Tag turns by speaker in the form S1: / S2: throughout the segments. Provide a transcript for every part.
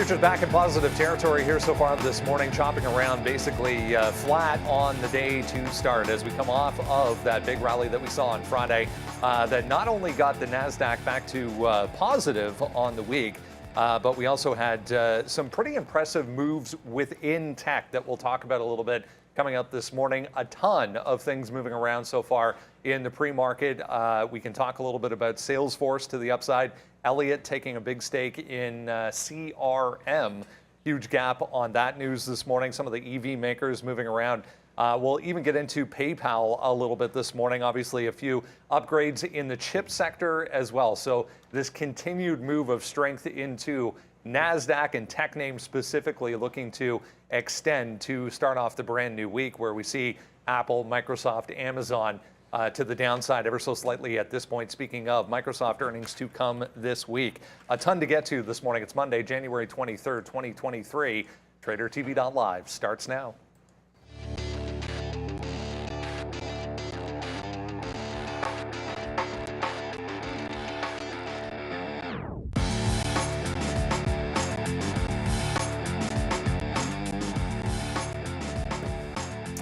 S1: Futures back in positive territory here so far this morning, chopping around basically flat on the day to start as we come off of that big rally that we saw on Friday that not only got the NASDAQ back to positive on the week, but we also had some pretty impressive moves within tech that we'll talk about a little bit coming up this morning. A ton of things moving around so far in the pre-market. We can talk a little bit about Salesforce to the upside. Elliott taking a big stake in CRM. Huge gap on that news this morning. Some of the EV makers moving around. We'll even get into PayPal a little bit this morning. Obviously, a few upgrades in the chip sector as well. So this continued move of strength into NASDAQ and tech names specifically looking to extend to start off the brand new week where we see Apple, Microsoft, Amazon to the downside ever so slightly at this point. Speaking of Microsoft earnings to come this week. A ton to get to this morning. It's Monday, January 23rd, 2023. Tradertv.live starts now.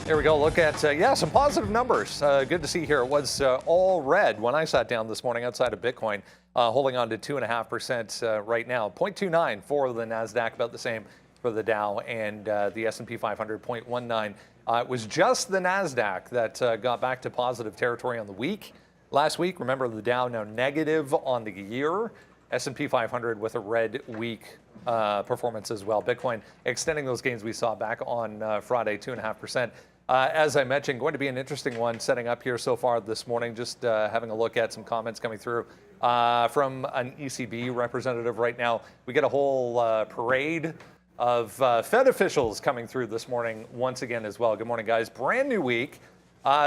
S1: There we go. Look at, some positive numbers. Good to see here. It was all red when I sat down this morning outside of Bitcoin, holding on to 2.5% right now. 0.29 for the NASDAQ, about the same for the Dow, and the S&P 500, 0.19. It was just the NASDAQ that got back to positive territory on the week. Last week, remember the Dow now negative on the year. S&P 500 with a red week performance as well. Bitcoin extending those gains we saw back on Friday, 2.5%. As I mentioned, going to be an interesting one setting up here so far this morning. Just having a look at some comments coming through from an ECB representative right now. We get a whole parade of Fed officials coming through this morning once again as well. Good morning, guys. Brand new week.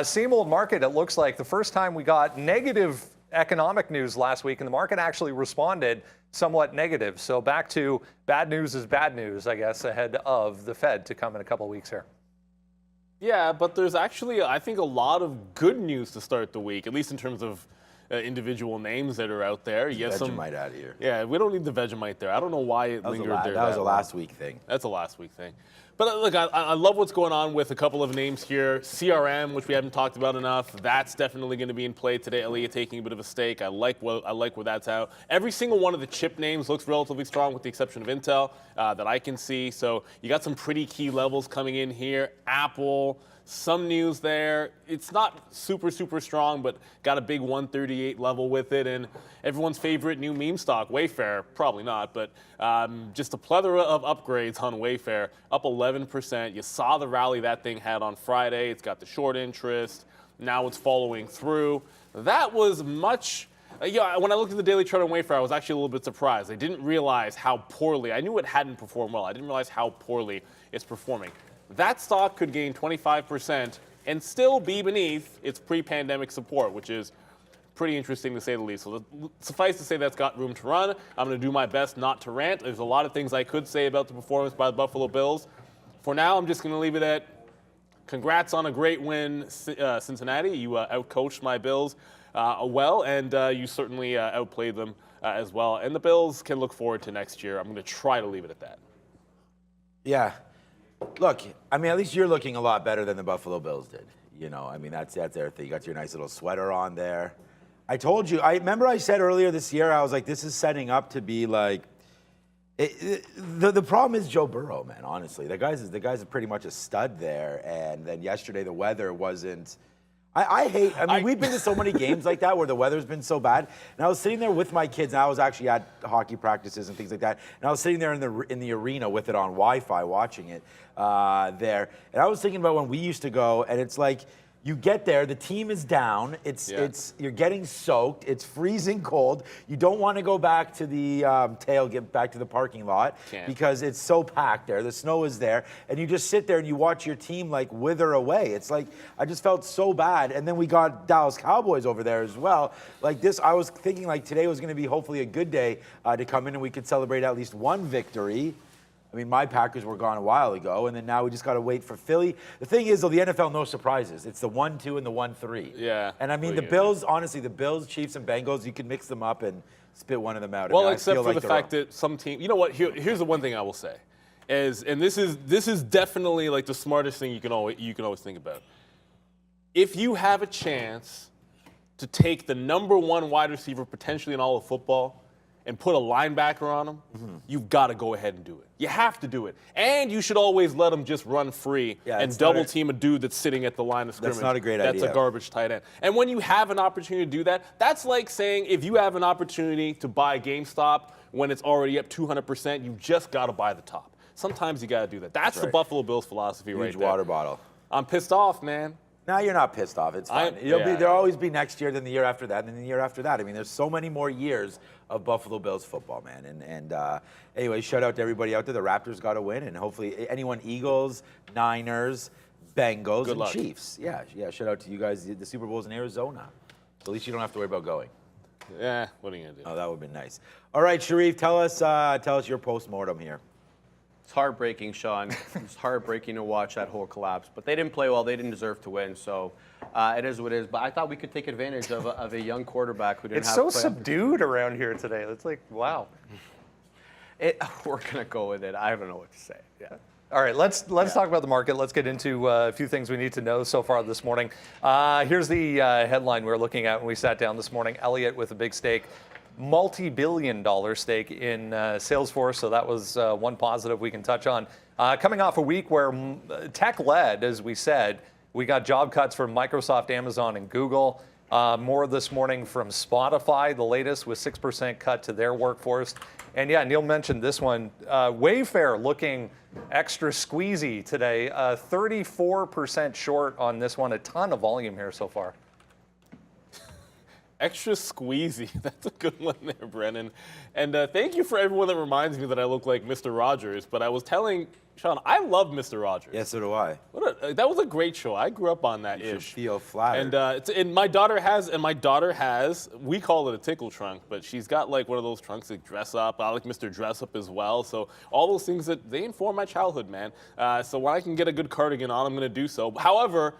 S1: Same old market, it looks like. The first time we got negative economic news last week, and the market actually responded somewhat negative. So back to bad news is bad news, I guess, ahead of the Fed to come in a couple of weeks here.
S2: Yeah, but there's actually, I think, a lot of good news to start the week, at least in terms of individual names that are out there.
S3: Yes, Vegemite out of here.
S2: Yeah, we don't need the Vegemite there. I don't know why it lingered there.
S3: That was a last week thing.
S2: That's a last week thing. But look, I love what's going on with a couple of names here. CRM, which we haven't talked about enough, that's definitely going to be in play today. Elliott taking a bit of a stake. I like where that's out. Every single one of the chip names looks relatively strong, with the exception of Intel that I can see. So you got some pretty key levels coming in here. Apple. Some news there. It's not super, super strong, but got a big 138 level with it. And everyone's favorite new meme stock, Wayfair, probably not, but just a plethora of upgrades on Wayfair, up 11%. You saw the rally that thing had on Friday. It's got the short interest. Now it's following through. That was much... when I looked at the daily chart on Wayfair, I was actually a little bit surprised. I didn't realize how poorly. I knew it hadn't performed well. I didn't realize how poorly it's performing. That stock could gain 25% and still be beneath its pre-pandemic support, which is pretty interesting to say the least. So suffice to say that's got room to run. I'm going to do my best not to rant. There's a lot of things I could say about the performance by the Buffalo Bills. For now, I'm just going to leave it at congrats on a great win, Cincinnati. You outcoached my Bills well, and you certainly outplayed them as well. And the Bills can look forward to next year. I'm going to try to leave it at that.
S3: Yeah. Look, I mean, at least you're looking a lot better than the Buffalo Bills did. You know, I mean, that's their thing. You got your nice little sweater on there. I told you, I remember I said earlier this year, I was like, this is setting up to be like, the problem is Joe Burrow, man, honestly. The guy's pretty much a stud there. And then yesterday, the weather wasn't... I mean, we've been to so many games like that where the weather's been so bad. And I was sitting there with my kids, and I was actually at hockey practices and things like that. And I was sitting there in the arena with it on Wi-Fi watching it there. And I was thinking about when we used to go, and it's like, you get there, the team is down, you're getting soaked, it's freezing cold. You don't want to go back to the get back to the parking lot because it's so packed there. The snow is there, and you just sit there and you watch your team like wither away. It's like, I just felt so bad. And then we got Dallas Cowboys over there as well. Like this, I was thinking like today was going to be hopefully a good day to come in and we could celebrate at least one victory. I mean, my Packers were gone a while ago, and then now we just got to wait for Philly. The thing is, though, the NFL, no surprises. It's the 1-2 and the 1-3.
S2: Yeah.
S3: And I mean, the Bills, honestly, the Bills, Chiefs, and Bengals, you can mix them up and spit one of them out.
S2: Well,
S3: I mean,
S2: except for the fact that some team, you know what? Here's the one thing I will say, and this is definitely like the smartest thing you can always think about. If you have a chance to take the #1 wide receiver potentially in all of football and put a linebacker on him, you've got to go ahead and do it. You have to do it. And you should always let him just run free and double team a dude that's sitting at the line of scrimmage.
S3: That's not a great idea.
S2: That's a garbage tight end. And when you have an opportunity to do that, that's like saying if you have an opportunity to buy GameStop when it's already up 200%, you just got to buy the top. Sometimes you got to do that. That's the Buffalo Bills philosophy right there.
S3: Huge water bottle.
S2: I'm pissed off, man.
S3: No, you're not pissed off. It's fine. There'll always be next year, then the year after that, and then the year after that. I mean, there's so many more years of Buffalo Bills football, man. And anyway, shout out to everybody out there. The Raptors got to win, and hopefully anyone, Eagles, Niners, Bengals, and Chiefs. Yeah, shout out to you guys. The Super Bowl's in Arizona. So at least you don't have to worry about going.
S2: Yeah, what are you going to do?
S3: Oh, that would have been nice. All right, Sharif, tell us your post-mortem here.
S4: It's heartbreaking, Sean. It's heartbreaking to watch that whole collapse. But they didn't play well. They didn't deserve to win. So it is what it is. But I thought we could take advantage of a young quarterback who didn't
S1: It's
S4: have
S1: so
S4: play.
S1: subdued around here today. It's like, wow.
S4: We're going to go with it. I don't know what to say. Yeah.
S1: All right, let's talk about the market. Let's get into a few things we need to know so far this morning. Here's the headline we were looking at when we sat down this morning. Elliott with a big stake. Multi-billion-dollar stake in Salesforce, so that was one positive we can touch on. Coming off a week where tech led, as we said, we got job cuts from Microsoft, Amazon, and Google. More this morning from Spotify, the latest with 6% cut to their workforce. And yeah, Neil mentioned this one. Wayfair looking extra squeezy today, 34% short on this one. A ton of volume here so far.
S2: Extra squeezy. That's a good one there, Brennan. And thank you for everyone that reminds me that I look like Mr. Rogers. But I was telling Sean, I love Mr. Rogers.
S3: Yeah, so do I.
S2: That was a great show. I grew up on that.
S3: You should feel flattered.
S2: And my daughter has, we call it a tickle trunk, but she's got like one of those trunks that dress up. I like Mr. Dress Up as well. So all those things that they inform my childhood, man. So when I can get a good cardigan on, I'm going to do so. However,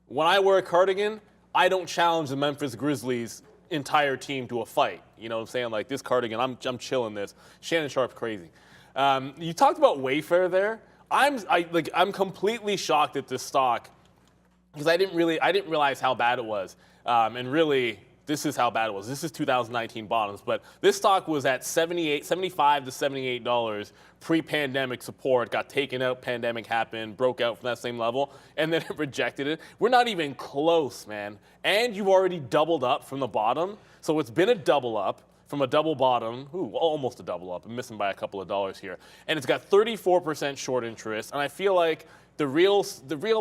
S2: when I wear a cardigan, I don't challenge the Memphis Grizzlies entire team to a fight. You know what I'm saying? Like this cardigan, I'm chilling this. Shannon Sharp's crazy. You talked about Wayfair there. I'm completely shocked at this stock because I didn't realize how bad it was. And really, this is how bad it was. This is 2019 bottoms, but this stock was at $75 to $78 pre-pandemic support, got taken out, pandemic happened, broke out from that same level, and then it rejected it. We're not even close, man. And you've already doubled up from the bottom. So it's been a double up from a double bottom, almost a double up. I'm missing by a couple of dollars here. And it's got 34% short interest, and I feel like the real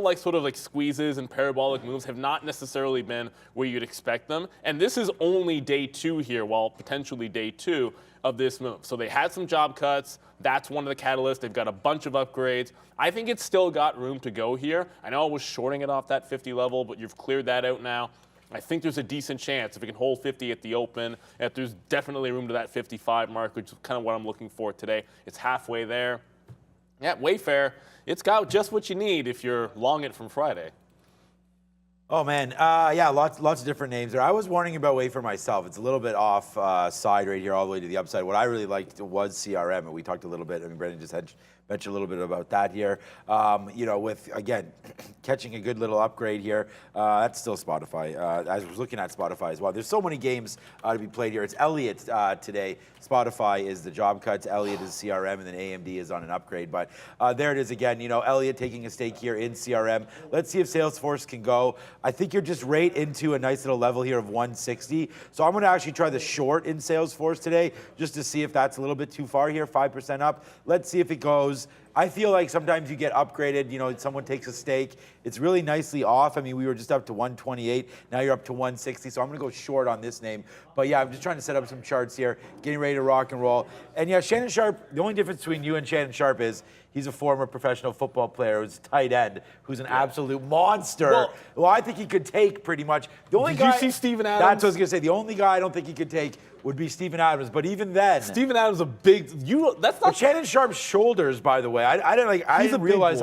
S2: like sort of like squeezes and parabolic moves have not necessarily been where you'd expect them. And this is only day 2 here, well, potentially day 2 of this move. So they had some job cuts. That's one of the catalysts. They've got a bunch of upgrades. I think it's still got room to go here. I know I was shorting it off that 50 level, but you've cleared that out now. I think there's a decent chance if it can hold 50 at the open, if there's definitely room to that 55 mark, which is kind of what I'm looking for today. It's halfway there. Yeah, Wayfair, it's got just what you need if you're long it from Friday.
S3: Oh, man. Yeah, lots of different names there. I was warning about Wayfair myself. It's a little bit off side right here all the way to the upside. What I really liked was CRM, and we talked a little bit. I mean, Brendan just had mentioned a little bit about that here. You know, with, again, catching a good little upgrade here. That's still Spotify. As I was looking at Spotify as well. There's so many games to be played here. It's Elliott today. Spotify is the job cuts. Elliott is CRM, and then AMD is on an upgrade. But there it is again. You know, Elliott taking a stake here in CRM. Let's see if Salesforce can go. I think you're just right into a nice little level here of 160. So I'm going to actually try the short in Salesforce today just to see if that's a little bit too far here, 5% up. Let's see if it goes. I feel like sometimes you get upgraded, someone takes a stake. It's really nicely off. I mean, we were just up to 128. Now you're up to 160. So I'm going to go short on this name. But yeah, I'm just trying to set up some charts here, getting ready to rock and roll. And yeah, Shannon Sharpe, the only difference between you and Shannon Sharpe is he's a former professional football player who's a tight end, who's an absolute monster. Well, I think he could take pretty much. The only guy,
S2: you see Steven Adams?
S3: That's what I was going to say. The only guy I don't think he could take would be Steven Adams. But even then,
S2: Steven Adams is a big. That's not.
S3: But Shannon Sharpe's shoulders, by the way, I didn't realize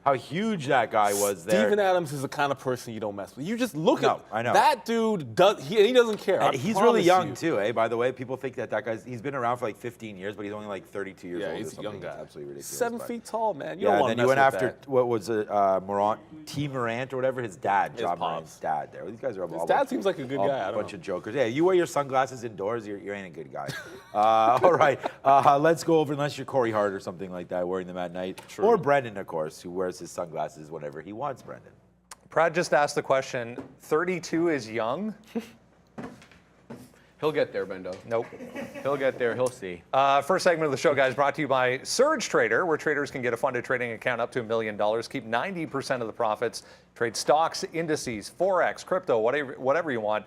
S3: how huge that guy was there.
S2: Steven Adams is the kind of person you don't mess with. You just look at
S3: I know.
S2: that dude. He doesn't care.
S3: And he's really young too, by the way. People think that guy's he's been around for like 15 years, but he's only like 32 years old.
S2: Yeah, he's a young guy.
S3: It's absolutely ridiculous.
S2: 7 feet tall, man.
S3: Yeah, and then you went after what was it, T. Morant or whatever, his dad, John Morant's dad. There, these guys are
S2: his dad seems like a good guy.
S3: A bunch of jokers. Yeah, you wear your sunglasses indoors, you ain't a good guy. All right, let's go over. Unless you're Corey Hart or something like that, wearing them at night, or Brendan, of course, who wears his sunglasses whenever he wants. Brendan.
S1: Brad just asked the question, 32 is young?
S4: He'll get there, Bendo.
S1: Nope.
S4: He'll get there. He'll see.
S1: First segment of the show, guys, brought to you by Surge Trader, where traders can get a funded trading account up to $1 million, keep 90% of the profits, trade stocks, indices, Forex, crypto, whatever you want.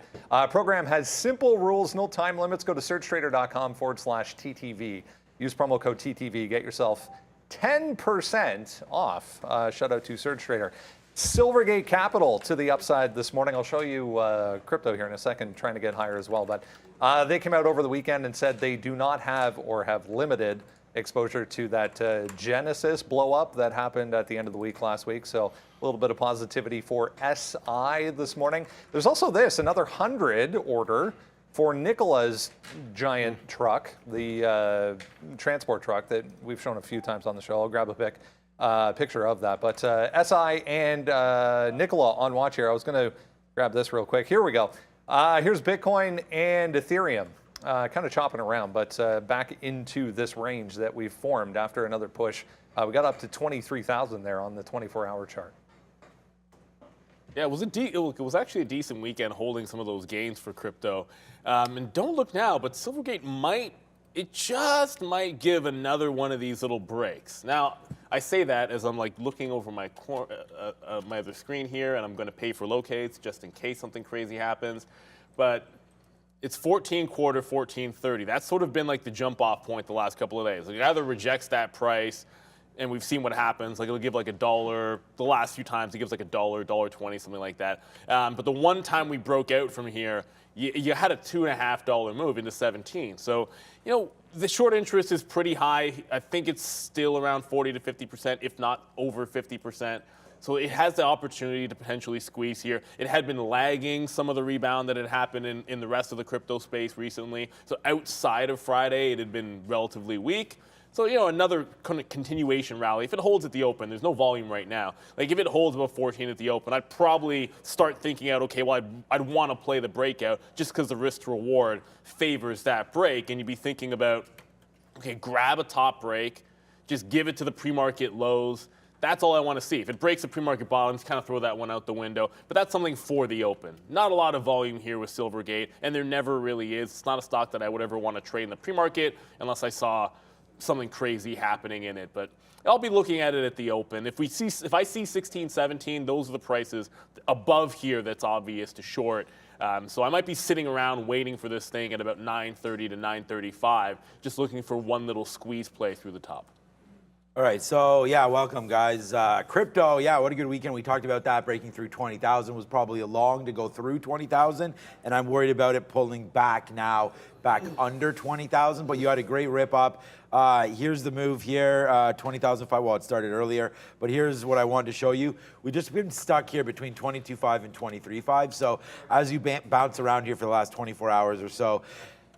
S1: Program has simple rules, no time limits. Go to surgetrader.com/TTV. Use promo code TTV. Get yourself 10% off. Shout out to Surge Trader. Silvergate Capital to the upside this morning. I'll show you crypto here in a second, trying to get higher as well. But they came out over the weekend and said they do not have or have limited exposure to that Genesis blow up that happened at the end of the week last week. So a little bit of positivity for SI this morning. There's also another 100 order for Nikola's giant truck, the transport truck that we've shown a few times on the show. I'll grab a picture of that. But SI and Nikola on watch here. I was going to grab this real quick. Here we go. Here's Bitcoin and Ethereum. Kind of chopping around, but back into this range that we've formed after another push. We got up to 23,000 there on the 24-hour chart.
S2: Yeah, it was actually a decent weekend holding some of those gains for crypto. And don't look now, but Silvergate might give another one of these little breaks. Now, I say that as I'm like looking over my other screen here, and I'm going to pay for locates just in case something crazy happens. But it's 14 quarter, 14.30. That's sort of been like the jump off point the last couple of days. Like it either rejects that price, and we've seen what happens. Like it'll give like $1. The last few times it gives like $1, $1.20, something like that. But the one time we broke out from here, you had a $2.50 move into 17. So, the short interest is pretty high. I think it's still around 40 to 50%, if not over 50%. So it has the opportunity to potentially squeeze here. It had been lagging some of the rebound that had happened in the rest of the crypto space recently. So outside of Friday, it had been relatively weak. So, another kind of continuation rally. If it holds at the open, there's no volume right now. Like if it holds above 14 at the open, I'd probably start thinking out, okay, well, I'd want to play the breakout just because the risk to reward favors that break. And you'd be thinking about, okay, grab a top break, just give it to the pre-market lows. That's all I want to see. If it breaks the pre-market bottoms, kind of throw that one out the window. But that's something for the open. Not a lot of volume here with Silvergate, and there never really is. It's not a stock that I would ever want to trade in the pre-market unless I saw something crazy happening in it. But I'll be looking at it at the open. If I see 16, 17, those are the prices above here that's obvious to short. So I might be sitting around waiting for this thing at about 9.30 to 9.35, just looking for one little squeeze play through the top.
S3: All right, so yeah, welcome guys. Crypto, yeah, what a good weekend. We talked about that. Breaking through 20,000 was probably long to go through 20,000, and I'm worried about it pulling back now, back under 20,000, but you had a great rip up. Here's the move here, 20,005. Well, it started earlier, but here's what I wanted to show you. We've just been stuck here between 22.5 and 23.5, so as you bounce around here for the last 24 hours or so,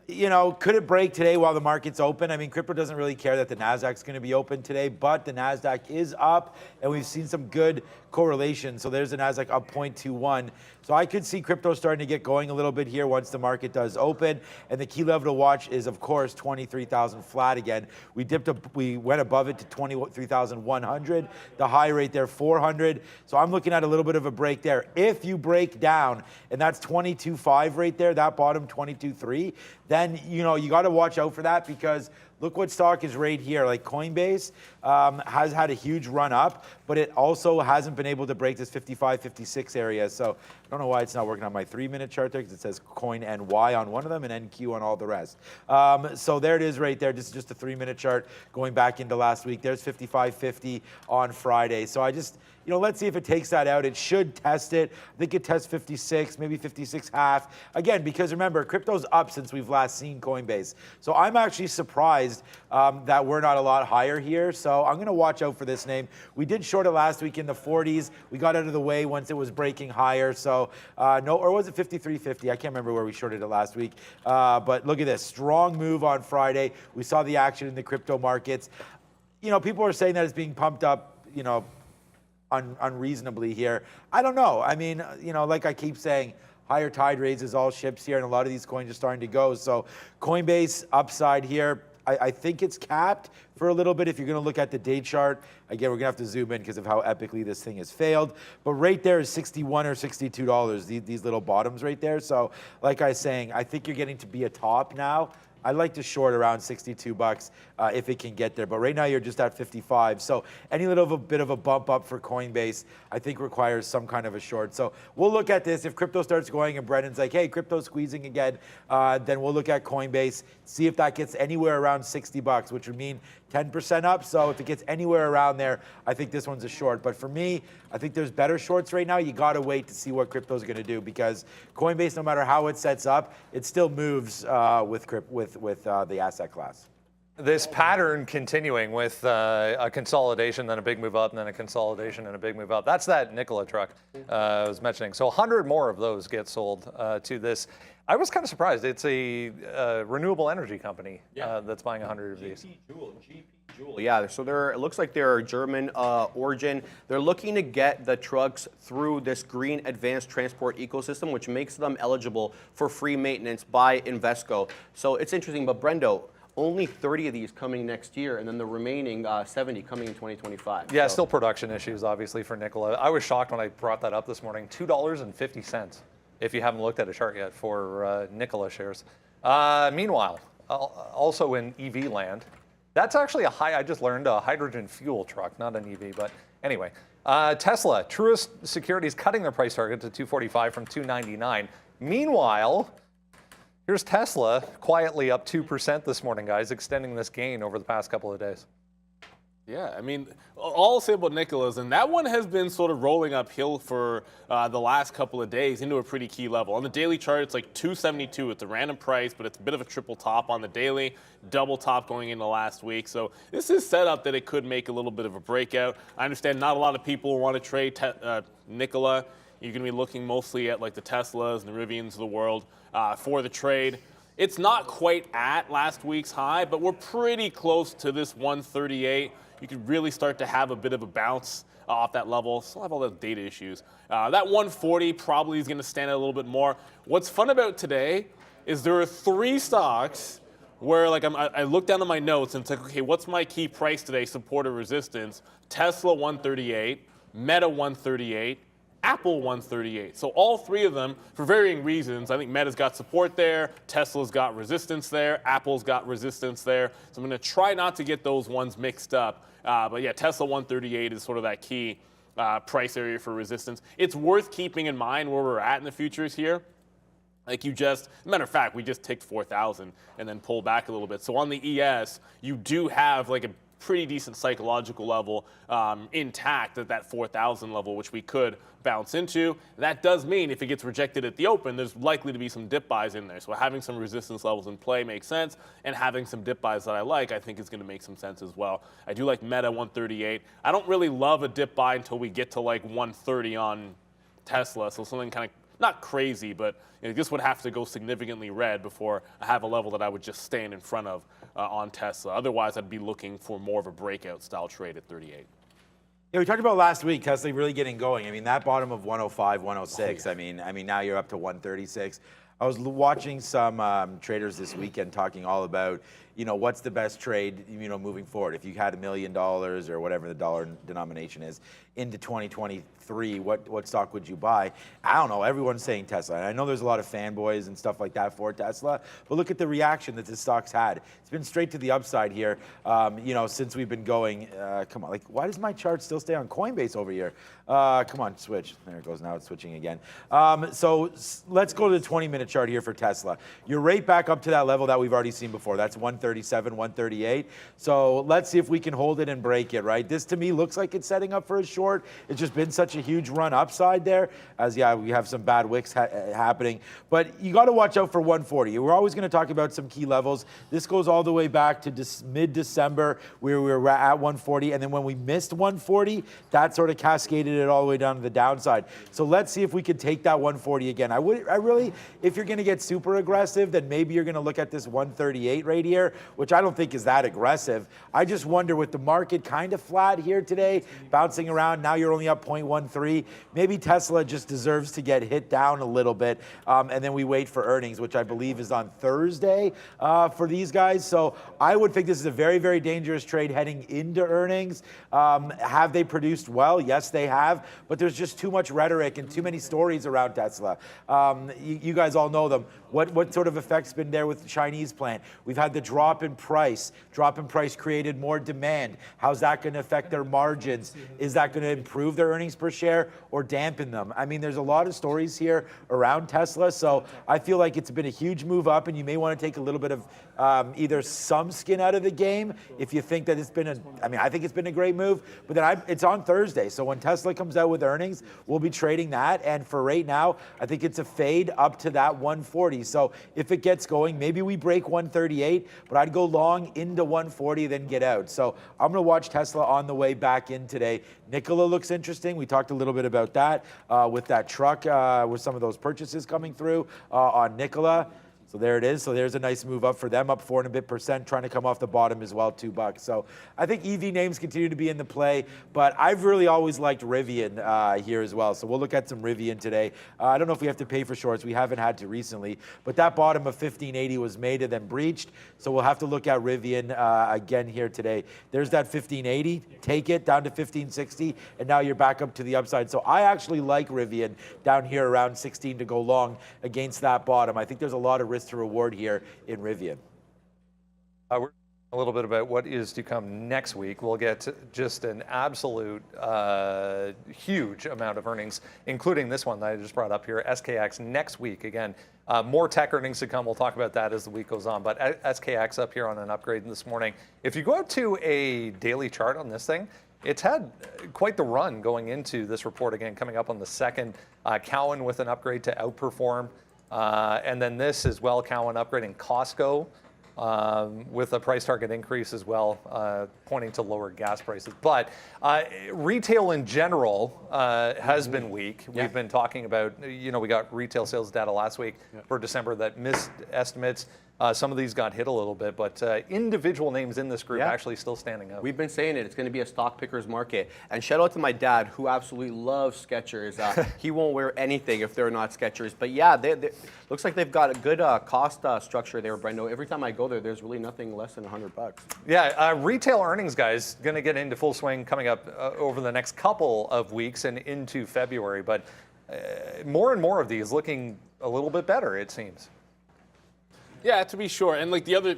S3: could it break today while the market's open? I mean, crypto doesn't really care that the NASDAQ's going to be open today, but the NASDAQ is up, and we've seen some good correlation. So there's the NASDAQ up 0.21. So I could see crypto starting to get going a little bit here once the market does open. And the key level to watch is, of course, 23,000 flat again. We went above it to 23,100. The high rate there, 400. So I'm looking at a little bit of a break there. If you break down, and that's 22.5 right there, that bottom 22.3, then, you got to watch out for that because look what stock is right here. Like Coinbase has had a huge run up, but it also hasn't been able to break this 55, 56 area. So I don't know why it's not working on my 3-minute chart there, because it says Coin NY on one of them and NQ on all the rest. So there it is right there. This is just a 3-minute chart going back into last week. There's 55.50 on Friday. So I just, let's see if it takes that out. It should test it. I think it tests 56, maybe 56.5. Again, because remember, crypto's up since we've last seen Coinbase. So I'm actually surprised that we're not a lot higher here. So I'm going to watch out for this name. We did short it last week in the 40s. We got out of the way once it was breaking higher. So no, or was it 53.50? I can't remember where we shorted it last week. But look at this, strong move on Friday. We saw the action in the crypto markets. People are saying that it's being pumped up, unreasonably here. I don't know. I mean, like I keep saying, higher tide raises all ships here, and a lot of these coins are starting to go. So Coinbase upside here. I think it's capped for a little bit if you're going to look at the day chart. Again, we're going to have to zoom in because of how epically this thing has failed. But right there is $61 or $62, these little bottoms right there. So like I was saying, I think you're getting to be a top now. I'd like to short around $62 if it can get there. But right now you're just at 55. So any little bit of a bump up for Coinbase, I think requires some kind of a short. So we'll look at this. If crypto starts going and Brendan's like, hey, crypto's squeezing again, then we'll look at Coinbase, see if that gets anywhere around $60, which would mean 10% up. So if it gets anywhere around there, I think this one's a short. But for me, I think there's better shorts right now. You got to wait to see what crypto's going to do, because Coinbase, no matter how it sets up, it still moves with the asset class.
S1: This pattern continuing with a consolidation, then a big move up, and then a consolidation and a big move up. That's that Nikola truck I was mentioning. So 100 more of those get sold to this. I was kind of surprised. It's a renewable energy company that's buying 100 of these.
S4: Yeah, so it looks like they're German origin. They're looking to get the trucks through this green advanced transport ecosystem, which makes them eligible for free maintenance by Invesco. So it's interesting, but Brendo, only 30 of these coming next year, and then the remaining 70 coming in 2025.
S1: Yeah, still production issues, obviously, for Nikola. I was shocked when I brought that up this morning. $2.50, if you haven't looked at a chart yet, for Nikola shares. Meanwhile, also in EV land, that's actually I just learned, a hydrogen fuel truck, not an EV, but anyway. Tesla, Truist Securities cutting their price target to $245 from $299. Meanwhile, here's Tesla quietly up 2% this morning, guys, extending this gain over the past couple of days.
S2: Yeah, I mean, all I'll say about Nikola's, and that one has been sort of rolling uphill for the last couple of days into a pretty key level. On the daily chart, it's like 272. It's a random price, but it's a bit of a triple top on the daily, double top going into last week. So this is set up that it could make a little bit of a breakout. I understand not a lot of people want to trade Nikola. You're going to be looking mostly at like the Teslas and the Rivians of the world for the trade. It's not quite at last week's high, but we're pretty close to this 138. You could really start to have a bit of a bounce off that level. Still have all those data issues. That 140 probably is going to stand out a little bit more. What's fun about today is there are 3 stocks where I look down at my notes and it's like, okay, what's my key price today, support or resistance? Tesla 138, Meta 138, Apple 138. So all 3 of them, for varying reasons, I think Meta's got support there, Tesla's got resistance there, Apple's got resistance there. So I'm going to try not to get those ones mixed up. But yeah, Tesla 138 is sort of that key price area for resistance. It's worth keeping in mind where we're at in the futures here. Like matter of fact, we just ticked 4,000 and then pulled back a little bit. So on the ES, you do have like a pretty decent psychological level intact at that 4,000 level, which we could bounce into. That does mean if it gets rejected at the open, there's likely to be some dip buys in there. So having some resistance levels in play makes sense, and having some dip buys that I think is going to make some sense as well. I do like Meta 138. I don't really love a dip buy until we get to like 130 on Tesla, so something kind of not crazy, but this would have to go significantly red before I have a level that I would just stand in front of on Tesla. Otherwise, I'd be looking for more of a breakout style trade at 38.
S3: Yeah, we talked about last week, Tesla really getting going. I mean, that bottom of 105, 106, I mean, now you're up to 136. I was watching some traders this weekend talking all about, what's the best trade, moving forward. If you had $1 million or whatever the dollar denomination is into 2023, what stock would you buy? I don't know. Everyone's saying Tesla. And I know there's a lot of fanboys and stuff like that for Tesla, but look at the reaction that this stock's had. It's been straight to the upside here, since we've been going. Come on, like, why does my chart still stay on Coinbase over here? Come on, switch. There it goes. Now it's switching again. So let's go to the 20-minute chart here for Tesla. You're right back up to that level that we've already seen before. That's 137, 138. So let's see if we can hold it and break it, right? This to me looks like it's setting up for a short. It's just been such a huge run upside there, as we have some bad wicks happening. But you got to watch out for 140. We're always going to talk about some key levels. This goes all the way back to mid-December where we were at 140, and then when we missed 140, that sort of cascaded it all the way down to the downside. So let's see if we can take that 140 again. I really, if you're going to get super aggressive, then maybe you're going to look at this 138 right here, which I don't think is that aggressive. I just wonder, with the market kind of flat here today, bouncing around, now you're only up 0.13. Maybe Tesla just deserves to get hit down a little bit, and then we wait for earnings, which I believe is on Thursday for these guys. So I would think this is a very, very dangerous trade heading into earnings. Have they produced well? Yes, they have, but there's just too much rhetoric and too many stories around Tesla. You guys all know them. What sort of effect's been there with the Chinese plant? We've had the drop in price. Drop in price created more demand. How's that going to affect their margins? Is that going to improve their earnings per share or dampen them? I mean, there's a lot of stories here around Tesla, so I feel like it's been a huge move up, and you may want to take a little bit of either some skin out of the game if you think that it's been I think it's been a great move, but then it's on Thursday, so when Tesla comes out with earnings, we'll be trading that, and for right now, I think it's a fade up to that 140. So if it gets going, maybe we break 138, but I'd go long into 140, then get out. So I'm going to watch Tesla on the way back in today. Nikola looks interesting. We talked a little bit about that with that truck, with some of those purchases coming through on Nikola. So there it is. So there's a nice move up for them, up 4% and a bit, trying to come off the bottom as well, $2. So I think EV names continue to be in the play, but I've really always liked Rivian here as well. So we'll look at some Rivian today. I don't know if we have to pay for shorts. We haven't had to recently, but that bottom of 1580 was made and then breached. So we'll have to look at Rivian again here today. There's that 1580. Take it down to 1560, and now you're back up to the upside. So I actually like Rivian down here around 16 to go long against that bottom. I think there's a lot of risk to reward here in Rivian.
S1: We're a little bit about what is to come next week. We'll get just an absolute huge amount of earnings, including this one that I just brought up here, SKX next week. Again, more tech earnings to come. We'll talk about that as the week goes on. But SKX up here on an upgrade this morning. If you go out to a daily chart on this thing, it's had quite the run going into this report. Again, coming up on the 2nd. Cowen with an upgrade to outperform. And then this as well, Cowen upgrading Costco with a price target increase as well, pointing to lower gas prices. But retail in general has been weak.
S4: Yeah.
S1: We've been talking about, we got retail sales data last week for December that missed estimates. Some of these got hit a little bit, but individual names in this group actually still standing out.
S4: We've been saying it. It's going to be a stock picker's market. And shout out to my dad, who absolutely loves Skechers. He won't wear anything if they're not Skechers. But yeah, looks like they've got a good cost structure there, Brendo. Every time I go there, there's really nothing less than $100.
S1: Yeah, retail earnings, guys, going to get into full swing coming up over the next couple of weeks and into February. But more and more of these looking a little bit better, it seems.
S2: Yeah, to be sure. And like the other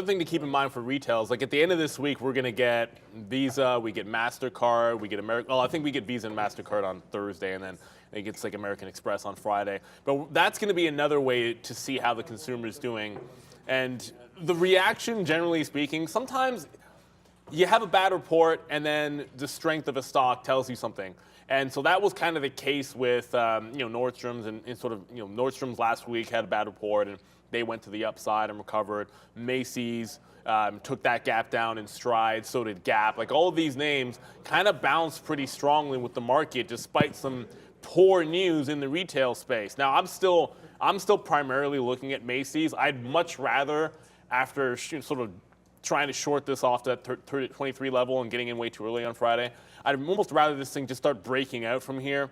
S2: thing to keep in mind for retail is, like, at the end of this week, we're going to get Visa, we get MasterCard, we get American. Well, I think we get Visa and MasterCard on Thursday, and then I think it's like American Express on Friday. But that's going to be another way to see how the consumer is doing. And the reaction, generally speaking, sometimes you have a bad report and then the strength of a stock tells you something. And so that was kind of the case with Nordstrom's and sort of, Nordstrom's last week had a bad report and they went to the upside and recovered. Macy's took that gap down in stride. So did Gap. Like, all of these names kind of bounced pretty strongly with the market despite some poor news in the retail space. Now, I'm still primarily looking at Macy's. I'd much rather, after sort of trying to short this off to that 23 level and getting in way too early on Friday, I'd almost rather this thing just start breaking out from here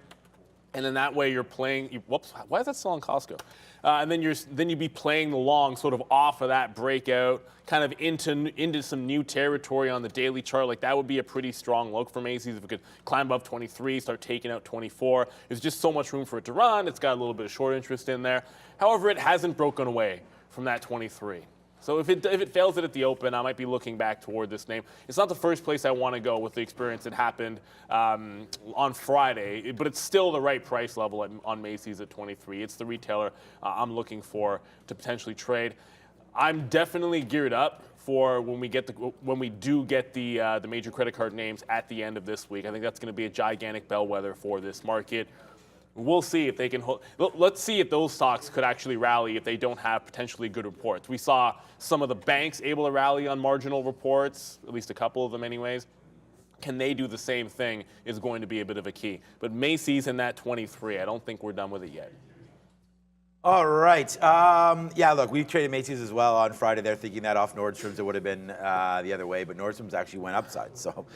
S2: And then that way you're playing, whoops, why is that still on Costco? And then you'd be playing the long sort of off of that breakout, kind of into some new territory on the daily chart. Like that would be a pretty strong look for Macy's if it could climb above 23, start taking out 24. There's just so much room for it to run. It's got a little bit of short interest in there. However, it hasn't broken away from that 23. So if it fails it at the open, I might be looking back toward this name. It's not the first place I want to go with the experience that happened on Friday, but it's still the right price level on Macy's at 23. It's the retailer I'm looking for to potentially trade. I'm definitely geared up for when we do get the major credit card names at the end of this week. I think that's going to be a gigantic bellwether for this market. We'll see if they can hold. Let's see if those stocks could actually rally if they don't have potentially good reports. We saw some of the banks able to rally on marginal reports, at least a couple of them anyways. Can they do the same thing is going to be a bit of a key. But Macy's in that 23. I don't think we're done with it yet.
S3: All right. Yeah, look, we traded Macy's as well on Friday. They're thinking that off Nordstrom's, it would have been the other way, but Nordstrom's actually went upside. So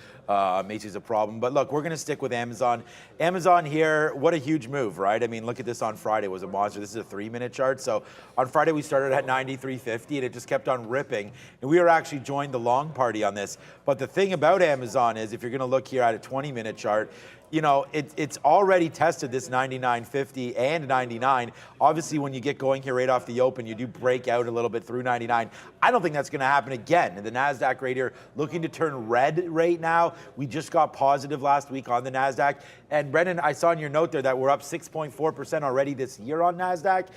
S3: Macy's a problem. But look, we're going to stick with Amazon. Amazon here, what a huge move, right? I mean, look at this on Friday. It was a monster. This is a 3-minute chart. So on Friday, we started at 93.50, and it just kept on ripping. And we were actually joined the long party on this. But the thing about Amazon is if you're going to look here at a 20-minute chart, you know, it's already tested this 99.50 and 99. Obviously, when you get going here right off the open, you do break out a little bit through 99. I don't think that's going to happen again. And the NASDAQ right here looking to turn red right now. We just got positive last week on the NASDAQ. And Brendan, I saw in your note there that we're up 6.4% already this year on NASDAQ.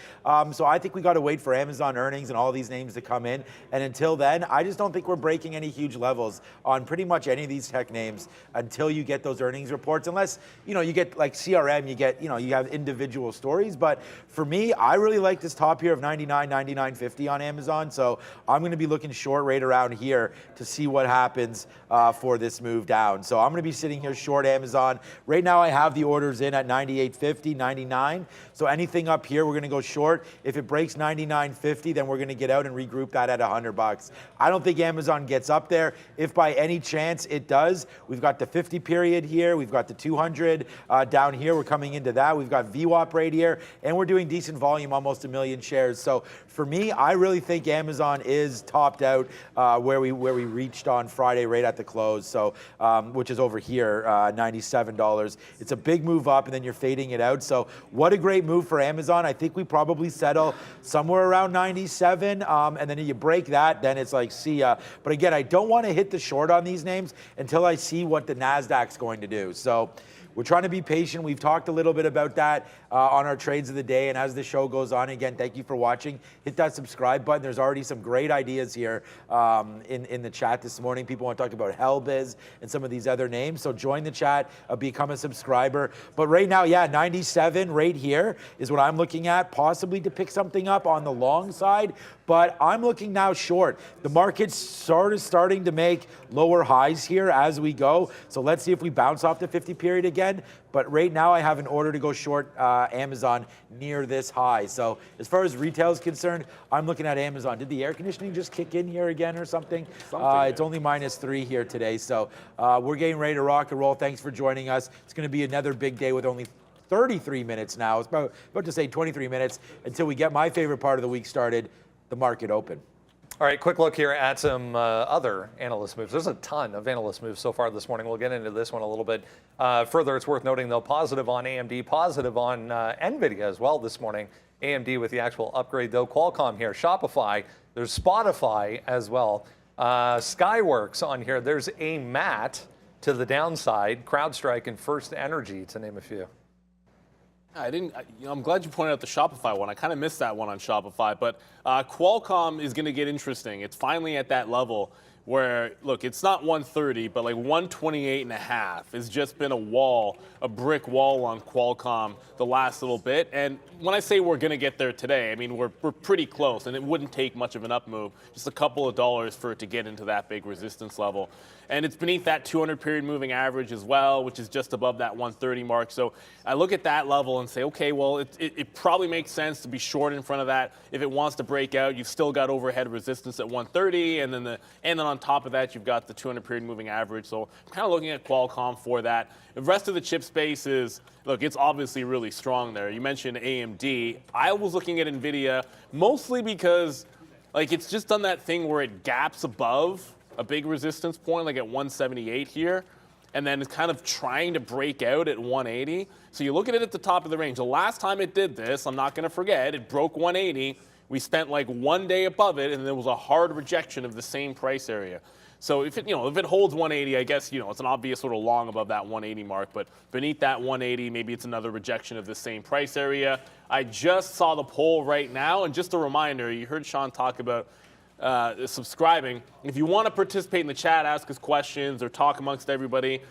S3: So I think we got to wait for Amazon earnings and all these names to come in. And until then, I just don't think we're breaking any huge levels on pretty much any of these tech names until you get those earnings reports. Unless, you know, you get like CRM, you have individual stories. But for me, I really like this top here of 99, 99.50 on Amazon. So I'm going to be looking short right around here to see what happens for this move down. So I'm going to be sitting here short Amazon. Right now, I have the orders in at 98.50, 99. So anything up here, we're going to go short. If it breaks 99.50, then we're going to get out and regroup that at $100. I don't think Amazon gets up there. If by any chance it does, we've got the 50 period here. We've got the 200 down here. We're coming into that. We've got VWAP right here, and we're doing decent volume, almost 1 million shares. So for me, I really think Amazon is topped out where we reached on Friday right at the close. So which is over here, $97. It's a big move up, and then you're fading it out. So what a great move for Amazon. I think we probably settle somewhere around 97, and then you break that, then it's like, see ya. But again, I don't want to hit the short on these names until I see what the NASDAQ's going to do. So we're trying to be patient. We've talked a little bit about that on our trades of the day. And as the show goes on, again, thank you for watching. Hit that subscribe button. There's already some great ideas here in the chat this morning. People want to talk about Hellbiz and some of these other names. So join the chat, become a subscriber. But right now, yeah, 97 right here is what I'm looking at, possibly to pick something up on the long side. But I'm looking now short. The market's sort of starting to make lower highs here as we go. So let's see if we bounce off the 50 period again. But right now I have an order to go short Amazon near this high. So as far as retail is concerned, I'm looking at Amazon. Did the air conditioning just kick in here again or something? It's only -3 here today. So we're getting ready to rock and roll. Thanks for joining us. It's going to be another big day with only 33 minutes now. It's about to say 23 minutes until we get my favorite part of the week started, the market open.
S1: All right, quick look here at some other analyst moves. There's a ton of analyst moves so far this morning. We'll get into this one a little bit further. It's worth noting, though, positive on AMD, positive on NVIDIA as well this morning. AMD with the actual upgrade, though. Qualcomm here, Shopify. There's Spotify as well. Skyworks on here. There's a mat to the downside. CrowdStrike and First Energy, to name a few.
S2: I'm glad you pointed out the Shopify one. I kind of missed that one on Shopify, but Qualcomm is going to get interesting. It's finally at that level where, look, it's not 130, but like 128.5 has just been a brick wall on Qualcomm the last little bit. And when I say we're going to get there today, I mean, we're pretty close, and it wouldn't take much of an up move, just a couple of dollars for it to get into that big resistance level. And it's beneath that 200 period moving average as well, which is just above that 130 mark. So I look at that level and say, okay, well, it probably makes sense to be short in front of that. If it wants to break out, you've still got overhead resistance at 130, and then on on top of that, you've got the 200-period moving average. So I'm kind of looking at Qualcomm for that. The rest of the chip space is, look, it's obviously really strong there. You mentioned AMD. I was looking at NVIDIA mostly because, like, it's just done that thing where it gaps above a big resistance point, like at 178 here, and then it's kind of trying to break out at 180. So you look at it at the top of the range. The last time it did this, I'm not going to forget, it broke 180. We spent like 1 day above it, and there was a hard rejection of the same price area. So if it holds 180, I guess, it's an obvious sort of long above that 180 mark. But beneath that 180, maybe it's another rejection of the same price area. I just saw the poll right now, and just a reminder, you heard Sean talk about subscribing. If you want to participate in the chat, ask us questions, or talk amongst everybody,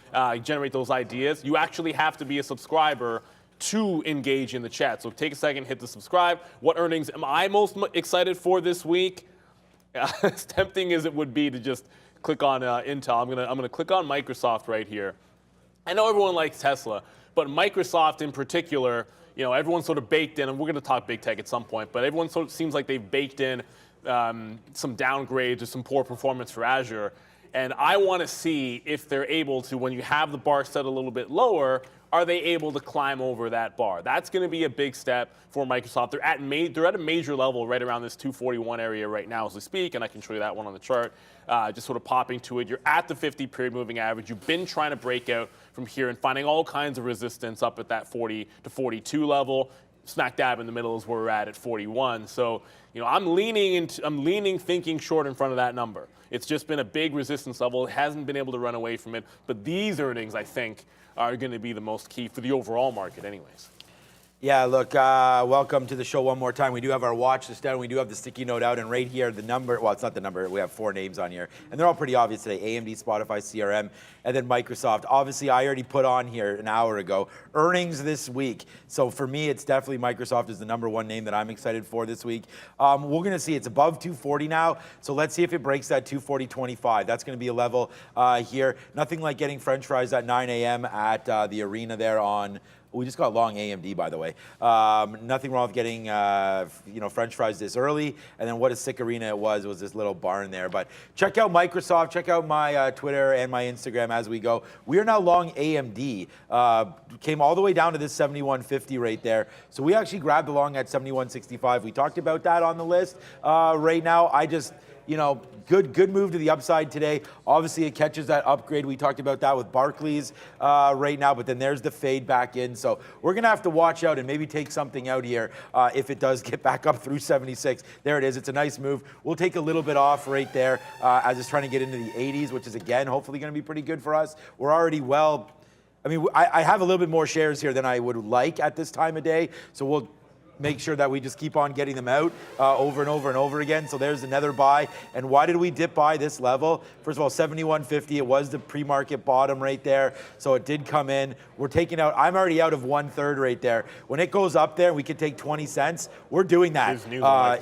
S2: generate those ideas, you actually have to be a subscriber to engage in the chat. So take a second, hit the subscribe. What earnings am I most excited for this week? As tempting as it would be to just click on Intel, I'm gonna click on Microsoft right here. I know everyone likes Tesla, but Microsoft in particular, everyone's sort of baked in, and we're going to talk big tech at some point, but everyone sort of seems like they've baked in some downgrades or some poor performance for Azure. And I want to see if they're able to, when you have the bar set a little bit lower, are they able to climb over that bar? That's going to be a big step for Microsoft. They're at a major level right around this 241 area right now as we speak, and I can show you that one on the chart. Just sort of popping to it. You're at the 50-period moving average. You've been trying to break out from here and finding all kinds of resistance up at that 40 to 42 level. Smack dab in the middle is where we're at 41. So, I'm leaning, thinking short in front of that number. It's just been a big resistance level. It hasn't been able to run away from it. But these earnings, I think, are going to be the most key for the overall market anyways.
S3: Yeah, look, welcome to the show one more time. We do have our watch list down. We do have the sticky note out. And right here, the number, well, it's not the number. We have 4 names on here. And they're all pretty obvious today. AMD, Spotify, CRM, and then Microsoft. Obviously, I already put on here an hour ago earnings this week. So for me, it's definitely Microsoft is the #1 name that I'm excited for this week. We're going to see it's above 240 now. So let's see if it breaks that 240.25. That's going to be a level here. Nothing like getting French fries at 9 a.m. at the arena there on... We just got long AMD, by the way. Nothing wrong with getting, French fries this early. And then what a sick arena it was this little barn there. But check out Microsoft. Check out my Twitter and my Instagram as we go. We are now long AMD. Came all the way down to this 71.50 right there. So we actually grabbed the long at 71.65. We talked about that on the list. Right now, I just... good move to the upside today. Obviously, it catches that upgrade. We talked about that with Barclays right now, but then there's the fade back in. So we're going to have to watch out and maybe take something out here if it does get back up through 76. There it is. It's a nice move. We'll take a little bit off right there as it's trying to get into the 80s, which is, again, hopefully going to be pretty good for us. We're already I have a little bit more shares here than I would like at this time of day, so we'll make sure that we just keep on getting them out over and over and over again. So there's another buy. And why did we dip by this level? First of all, 71.50. It was the pre-market bottom right there. So it did come in. We're taking out, I'm already out of 1/3 right there. When it goes up there, we can take 20 cents. We're doing that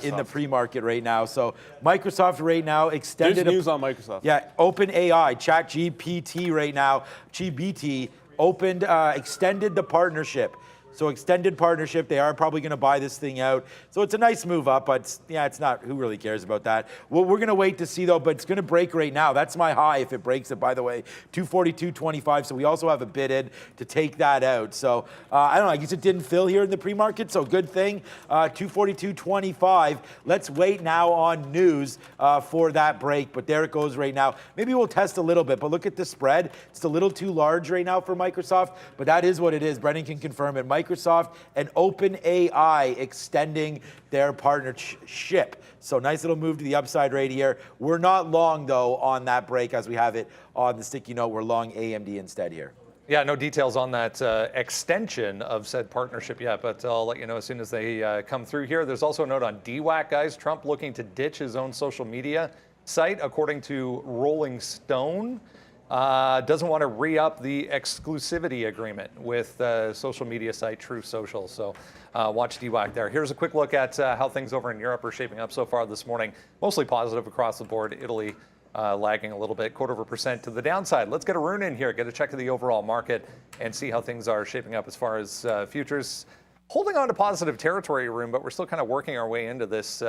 S3: in the pre-market right now. So Microsoft right now extended.
S2: There's news on Microsoft.
S3: Yeah, OpenAI, ChatGPT right now, GBT opened, extended the partnership. So extended partnership, they are probably going to buy this thing out. So it's a nice move up, but it's not, who really cares about that? Well, we're going to wait to see though, but it's going to break right now. That's my high if it breaks it, by the way, 242.25. So we also have a bid in to take that out. So I don't know, I guess it didn't fill here in the pre-market, so good thing. 242.25. Let's wait now on news for that break, but there it goes right now. Maybe we'll test a little bit, but look at the spread. It's a little too large right now for Microsoft, but that is what it is. Brendan can confirm it. Microsoft and OpenAI extending their partnership. So nice little move to the upside right here. We're not long, though, on that break as we have it on the sticky note. We're long AMD instead here.
S1: Yeah, no details on that extension of said partnership yet, but I'll let you know as soon as they come through here. There's also a note on DWAC, guys. Trump looking to ditch his own social media site, according to Rolling Stone. Doesn't want to re-up the exclusivity agreement with social media site Truth Social. So watch DWAC there. Here's a quick look at how things over in Europe are shaping up so far this morning. Mostly positive across the board. Italy lagging a little bit, 0.25% to the downside. Let's get Arun in here, get a check of the overall market, and see how things are shaping up as far as futures. Holding on to positive territory, Arun, but we're still kind of working our way into this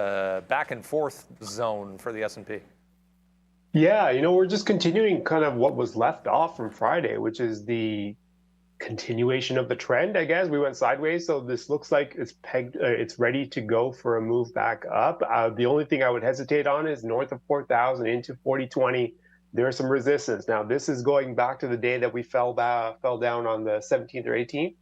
S1: back and forth zone for the S&P.
S5: Yeah, we're just continuing kind of what was left off from Friday, which is the continuation of the trend, I guess. We went sideways, so this looks like it's pegged, it's ready to go for a move back up. The only thing I would hesitate on is north of 4,000 into 4020. There's some resistance. Now, this is going back to the day that we fell down on the 17th or 18th.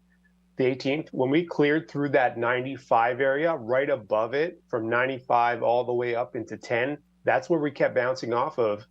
S5: The 18th, when we cleared through that 95 area, right above it, from 95 all the way up into 10, that's where we kept bouncing off of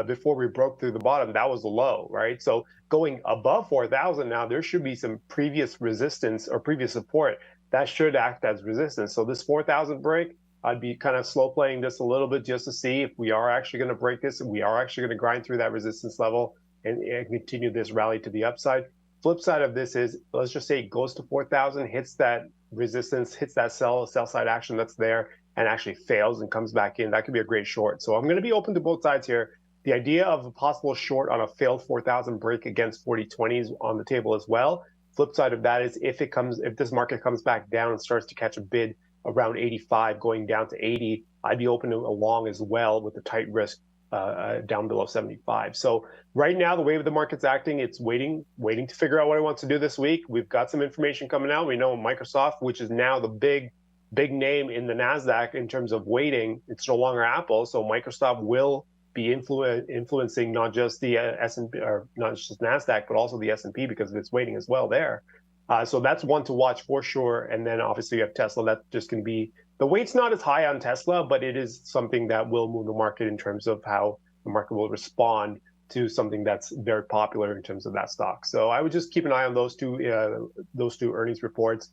S5: before we broke through the bottom. That was the low, right? So going above 4,000 now, there should be some previous resistance or previous support that should act as resistance. So this 4,000 break, I'd be kind of slow playing this a little bit just to see if we are actually going to break this and we are actually going to grind through that resistance level and continue this rally to the upside. Flip side of this is, let's just say it goes to 4,000, hits that resistance, hits that sell side action that's there, and actually fails and comes back in. That could be a great short. So I'm going to be open to both sides here. The idea of a possible short on a failed 4,000 break against 4020 is on the table as well. Flip side of that is if this market comes back down and starts to catch a bid around 85 going down to 80, I'd be open to a long as well with the tight risk down below 75. So right now, the way the market's acting, it's waiting to figure out what it wants to do this week. We've got some information coming out. We know Microsoft, which is now the big name in the NASDAQ in terms of weighting, it's no longer Apple. So Microsoft will be influencing not just the S&P, or not just NASDAQ, but also the S&P because of its weighting as well there. So that's one to watch for sure. And then obviously you have Tesla. That's just going to be, the weight's not as high on Tesla, but it is something that will move the market in terms of how the market will respond to something that's very popular in terms of that stock. So I would just keep an eye on those two earnings reports.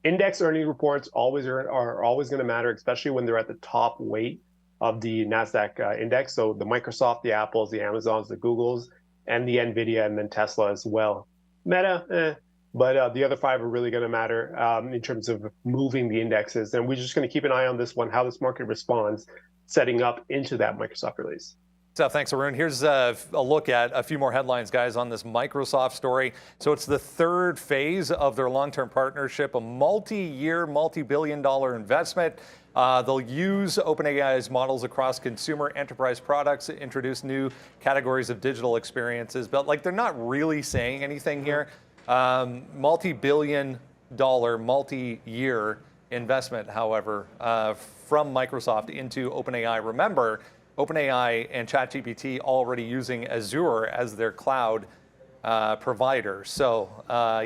S5: Index earnings reports are always going to matter, especially when they're at the top weight of the NASDAQ index. So the Microsoft, the Apples, the Amazons, the Googles, and the NVIDIA, and then Tesla as well. Meta, but the other five are really going to matter in terms of moving the indexes. And we're just going to keep an eye on this one, how this market responds, setting up into that Microsoft release.
S1: So thanks, Arun. Here's a look at a few more headlines, guys, on this Microsoft story. So it's the third phase of their long-term partnership, a multi-year, multi-billion-dollar investment. They'll use OpenAI's models across consumer enterprise products to introduce new categories of digital experiences. But they're not really saying anything here. Multi-billion-dollar, multi-year investment, however, from Microsoft into OpenAI. Remember, OpenAI and ChatGPT already using Azure as their cloud provider. So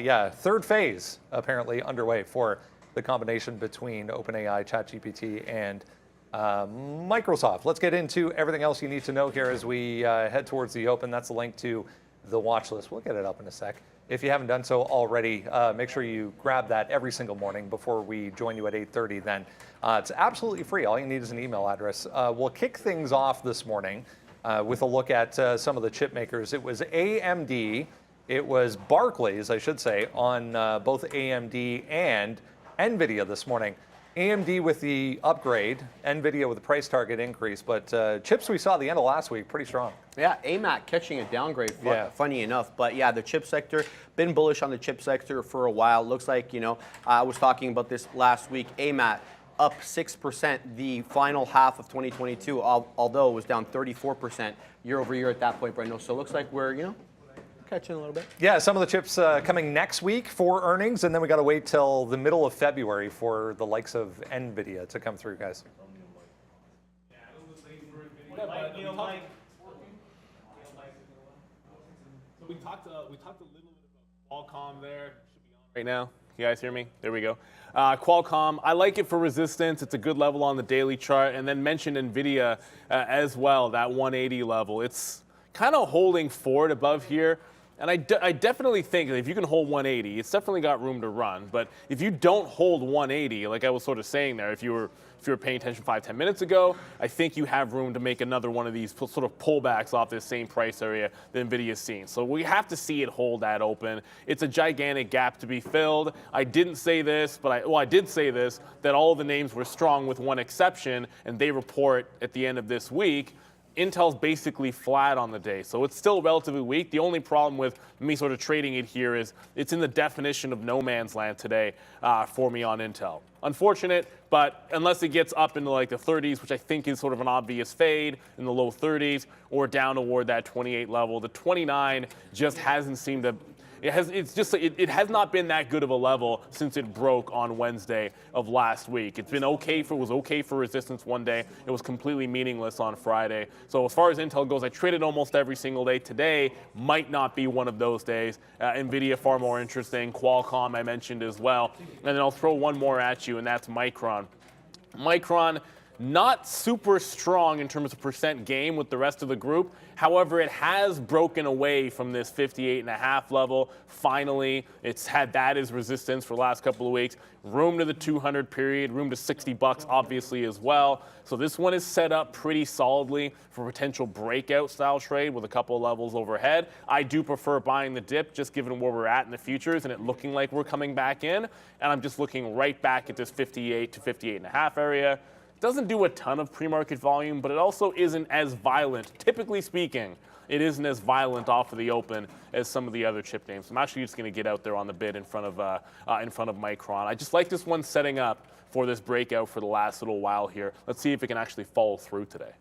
S1: yeah, third phase apparently underway for the combination between OpenAI, ChatGPT, and Microsoft. Let's get into everything else you need to know here as we head towards the open. That's the link to the watch list. We'll get it up in a sec. If you haven't done so already, make sure you grab that every single morning before we join you at 8:30 then. It's absolutely free. All you need is an email address. We'll kick things off this morning with a look at some of the chip makers. It was AMD, it was Barclays, I should say, on both AMD and NVIDIA this morning. AMD with the upgrade, NVIDIA with the price target increase, but chips we saw at the end of last week, pretty strong.
S4: Yeah, AMAT catching a downgrade, funny enough. But yeah, the chip sector, been bullish on the chip sector for a while. Looks like, I was talking about this last week, AMAT up 6% the final half of 2022, although it was down 34% year over year at that point, Brendo. So it looks like we're, catching a little bit.
S1: Yeah, some of the chips coming next week for earnings, and then we got to wait till the middle of February for the likes of NVIDIA to come through, guys.
S2: So we talked a little bit about Qualcomm there. Should be on right now. You guys hear me? There we go. Qualcomm, I like it for resistance. It's a good level on the daily chart. And then mentioned NVIDIA as well, that 180 level. It's kind of holding forward above here. And I definitely think that if you can hold 180, it's definitely got room to run. But if you don't hold 180, like I was sort of saying there, if you were paying attention 5-10 minutes ago, I think you have room to make another one of these sort of pullbacks off this same price area that NVIDIA's seen. So we have to see it hold that open. It's a gigantic gap to be filled. I didn't say this, but I did say this, that all of the names were strong with one exception, and they report at the end of this week. Intel's basically flat on the day, so it's still relatively weak. The only problem with me sort of trading it here is it's in the definition of no man's land today for me on Intel. Unfortunate, but unless it gets up into like the 30s, which I think is sort of an obvious fade in the low 30s, or down toward that 28 level, the 29 just hasn't seemed to. It has not been that good of a level since it broke on Wednesday of last week. It's been okay it was okay for resistance one day. It was completely meaningless on Friday. So as far as Intel goes, I traded almost every single day. Today might not be one of those days. Nvidia far more interesting. Qualcomm I mentioned as well. And then I'll throw one more at you, and that's Micron. Micron, not super strong in terms of percent gain with the rest of the group. However, it has broken away from this 58.5 level. Finally, it's had that as resistance for the last couple of weeks. Room to the 200 period, room to 60 bucks obviously as well. So this one is set up pretty solidly for potential breakout style trade with a couple of levels overhead. I do prefer buying the dip just given where we're at in the futures and it looking like we're coming back in. And I'm just looking right back at this 58 to 58.5 area. Doesn't do a ton of pre-market volume, but it also isn't as violent. Typically speaking, it isn't as violent off of the open as some of the other chip names. I'm actually just going to get out there on the bid in front of Micron. I just like this one setting up for this breakout for the last little while here. Let's see if it can actually follow through today.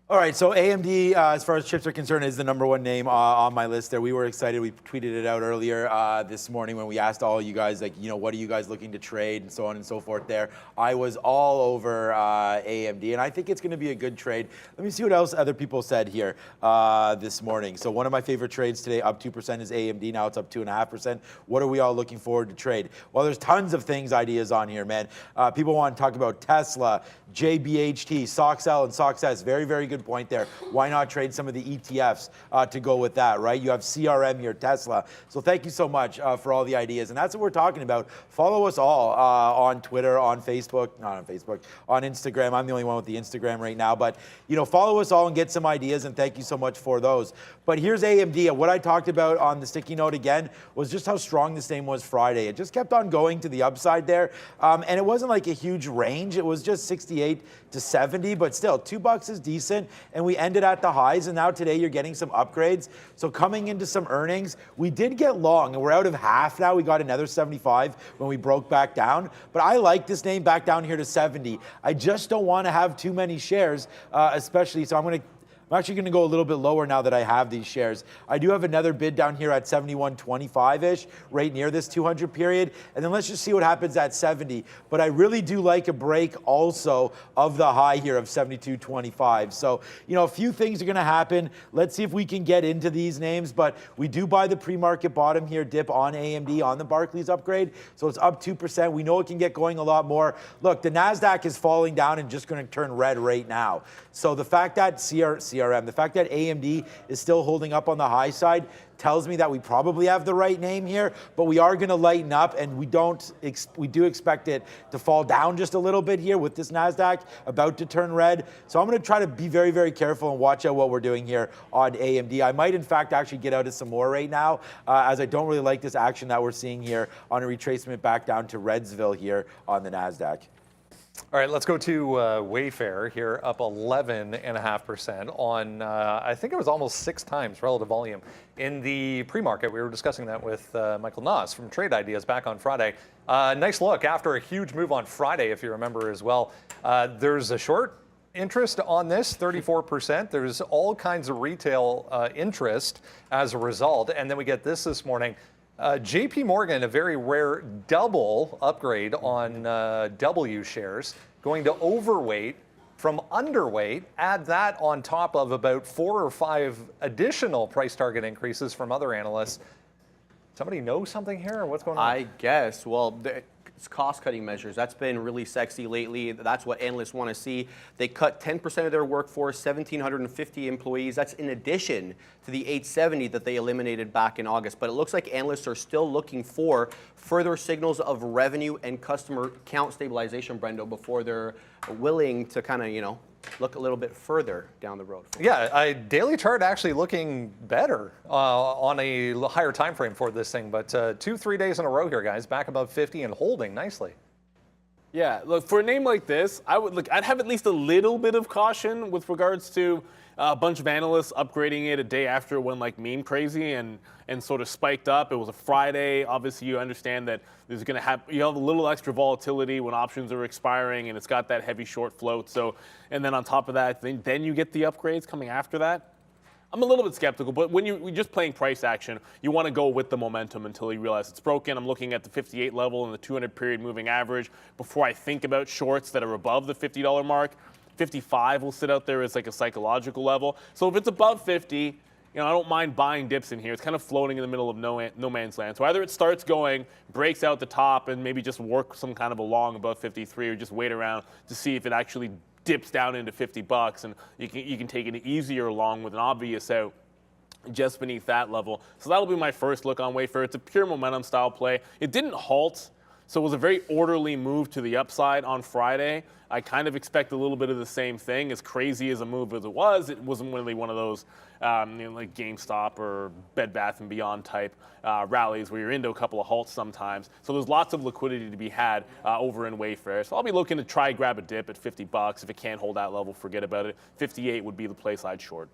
S3: All right, so AMD, as far as chips are concerned, is the #1 name on my list there. We were excited. We tweeted it out earlier this morning when we asked all you guys, like, you know, what are you guys looking to trade and so on and so forth there. I was all over AMD, and I think it's going to be a good trade. Let me see what else other people said here this morning. So one of my favorite trades today, up 2%, is AMD. Now it's up 2.5%. What are we all looking forward to trade? Well, there's tons of ideas on here, man. People want to talk about Tesla, JBHT, SOXL, and SOXS. Very, very good point there. Why not trade some of the ETFs to go with that, right? You have CRM here, Tesla. So thank you so much for all the ideas. And that's what we're talking about. Follow us all on Twitter, on Facebook, not on Facebook, on Instagram. I'm the only one with the Instagram right now. But, you know, follow us all and get some ideas. And thank you so much for those. But here's AMD. What I talked about on the sticky note again was just how strong this name was Friday. It just kept on going to the upside there. And it wasn't like a huge range. It was just 68 to 70, but still, $2 is decent. And we ended at the highs, and now today you're getting some upgrades. So coming into some earnings, we did get long, and we're out of half now. We got another 75 when we broke back down. But I like this name back down here to 70. I just don't want to have too many shares, especially, so I'm actually going to go a little bit lower now that I have these shares. I do have another bid down here at 71.25-ish, right near this 200 period. And then let's just see what happens at 70. But I really do like a break also of the high here of 72.25. So, you know, a few things are going to happen. Let's see if we can get into these names. But we do buy the pre-market bottom here dip on AMD on the Barclays upgrade. So it's up 2%. We know it can get going a lot more. Look, the NASDAQ is falling down and just going to turn red right now. So the fact that the fact that AMD is still holding up on the high side tells me that we probably have the right name here, but we are going to lighten up, and we do expect it to fall down just a little bit here with this NASDAQ about to turn red. So I'm going to try to be very, very careful and watch out what we're doing here on AMD. I might, in fact, actually get out of some more right now, as I don't really like this action that we're seeing here on a retracement back down to Redsville here on the NASDAQ.
S1: All right, let's go to Wayfair here, up 11.5% on, I think it was almost 6 times relative volume. In the pre-market, we were discussing that with Michael Noss from Trade Ideas back on Friday. Nice look after a huge move on Friday, if you remember as well. There's a short interest on this, 34%. There's all kinds of retail interest as a result. And then we get this morning. JP Morgan, a very rare double upgrade on W shares, going to overweight from underweight. Add that on top of about 4 or 5 additional price target increases from other analysts. Somebody know something here, or what's going on?
S4: I guess. Well, it's cost-cutting measures. That's been really sexy lately. That's what analysts want to see. They cut 10% of their workforce, 1,750 employees. That's in addition to the 870 that they eliminated back in August. But it looks like analysts are still looking for further signals of revenue and customer count stabilization, Brendo, before they're willing to kind of, you know, look a little bit further down the road.
S1: Yeah, daily chart actually looking better on a higher time frame for this thing, but 2-3 days in a row here, guys, back above 50 and holding nicely.
S2: Yeah, look, for a name like this, I'd have at least a little bit of caution with regards to a bunch of analysts upgrading it a day after it went like meme crazy and sort of spiked up. It was a Friday. Obviously, you understand that there's going to have a little extra volatility when options are expiring, and it's got that heavy short float. So, and then on top of that, then you get the upgrades coming after that. I'm a little bit skeptical, but when you're just playing price action, you want to go with the momentum until you realize it's broken. I'm looking at the 58 level and the 200 period moving average before I think about shorts that are above the $50 mark. 55 will sit out there as like a psychological level. So if it's above 50, I don't mind buying dips in here. It's kind of floating in the middle of no man's land. So either it starts going, breaks out the top, and maybe just work some kind of a long above 53, or just wait around to see if it actually dips down into $50, and you can take an easier long with an obvious out just beneath that level. So that'll be my first look on Wayfair. It's a pure momentum style play. It didn't halt, so it was a very orderly move to the upside on Friday. I kind of expect a little bit of the same thing. As crazy as a move as it wasn't really one of those like GameStop or Bed Bath & Beyond type rallies where you're into a couple of halts sometimes. So there's lots of liquidity to be had over in Wayfair. So I'll be looking to try grab a dip at $50. If it can't hold that level, forget about it. 58 would be the place I'd short.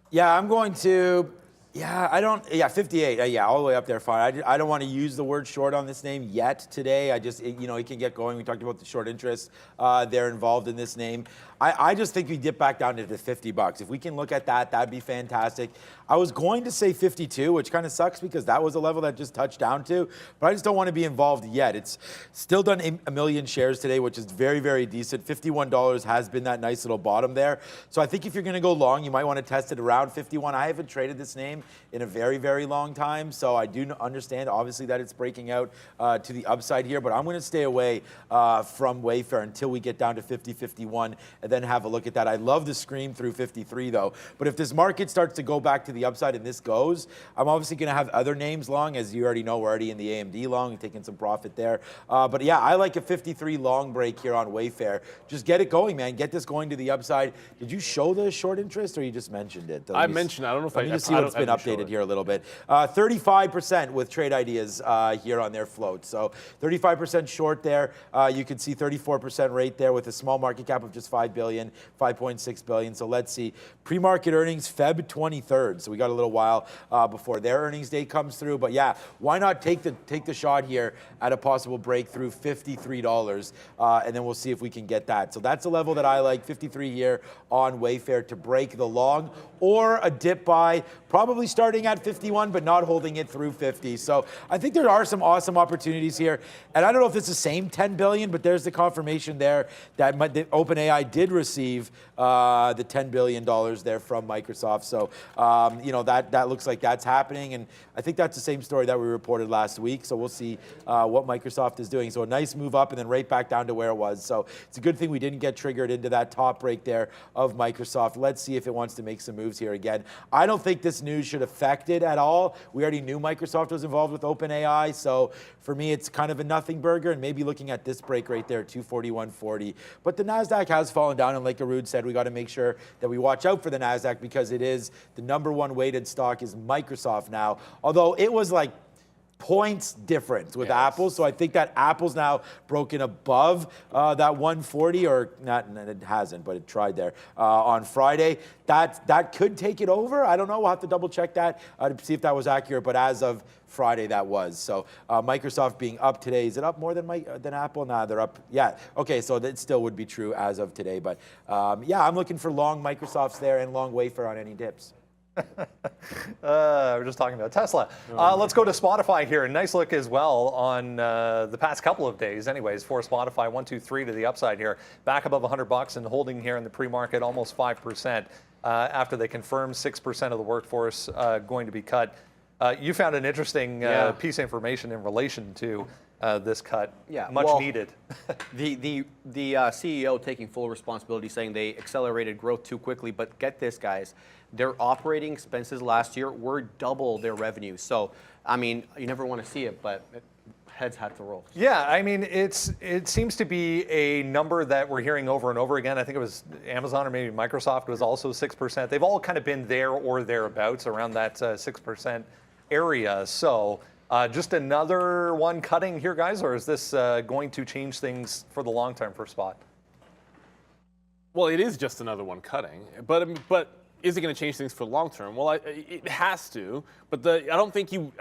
S3: Yeah, I'm going to. Yeah, 58. Yeah, all the way up there, fine. I don't want to use the word short on this name yet today. It can get going. We talked about the short interest. They're involved in this name. I just think we dip back down to the $50. If we can look at that, that'd be fantastic. I was going to say 52, which kind of sucks because that was a level that just touched down to, but I just don't want to be involved yet. It's still done a million shares today, which is very, very decent. $51 has been that nice little bottom there. So I think if you're going to go long, you might want to test it around 51. I haven't traded this name in a very, very long time, so I do understand, obviously, that it's breaking out to the upside here, but I'm going to stay away from Wayfair until we get down to 50, 51, and then have a look at that. I love the scream through 53, though, but if this market starts to go back to the upside and this goes, I'm obviously going to have other names long. As you already know, we're already in the AMD long, taking some profit there. But yeah, I like a 53 long break here on Wayfair. Just get it going, man. Get this going to the upside. Did you show the short interest, or you just mentioned it?
S2: I mentioned it. I don't know if I
S3: just see what's been updated here a little bit. 35% with trade ideas here on their float. So 35% short there. You can see 34% rate there with a small market cap of just 5 billion, 5.6 billion. So let's see. Pre-market earnings Feb 23rd. So we got a little while before their earnings day comes through. But yeah, why not take the shot here at a possible breakthrough, $53, and then we'll see if we can get that. So that's a level that I like, 53 here on Wayfair to break the long, or a dip buy, probably starting at 51, but not holding it through 50. So I think there are some awesome opportunities here. And I don't know if it's the same 10 billion, but there's the confirmation there that the OpenAI did receive the $10 billion there from Microsoft. So, that looks like that's happening. And I think that's the same story that we reported last week. So we'll see what Microsoft is doing. So a nice move up and then right back down to where it was. So it's a good thing we didn't get triggered into that top break there of Microsoft. Let's see if it wants to make some moves here again. I don't think this news should affect it at all. We already knew Microsoft was involved with OpenAI. So for me, it's kind of a nothing burger, and maybe looking at this break right there, 241.40. But the NASDAQ has fallen down, and like Arud said, we got to make sure that we watch out for the NASDAQ because it is the #1 weighted stock is Microsoft now. Although it was like points difference with Apple. So I think that Apple's now broken above that 140, or not, it hasn't, but it tried there on Friday. That could take it over. I don't know. We'll have to double check that to see if that was accurate. But as of Friday, that was. So Microsoft being up today, is it up more than Apple? Nah, they're up. Yeah. Okay, so that still would be true as of today. But yeah, I'm looking for long Microsofts there and long Wayfair on any dips.
S1: We're just talking about Tesla. Let's go to Spotify here. A nice look as well on the past couple of days. Anyways, for Spotify, 1, 2, 3 to the upside here. Back above $100 and holding here in the pre-market almost 5% after they confirmed 6% of the workforce going to be cut. You found an interesting piece of information in relation to this cut.
S4: Yeah,
S1: much needed.
S4: The CEO taking full responsibility, saying they accelerated growth too quickly. But get this, guys, their operating expenses last year were double their revenue. So, I mean, you never want to see it, but heads had to roll.
S1: Yeah, I mean, it seems to be a number that we're hearing over and over again. I think it was Amazon or maybe Microsoft was also 6%. They've all kind of been there or thereabouts around that 6% area. So Just another one cutting here, guys, or is this going to change things for the long term for spot?
S2: Well, it is just another one cutting, but is it going to change things for the long term? Well, it has to, but I don't think you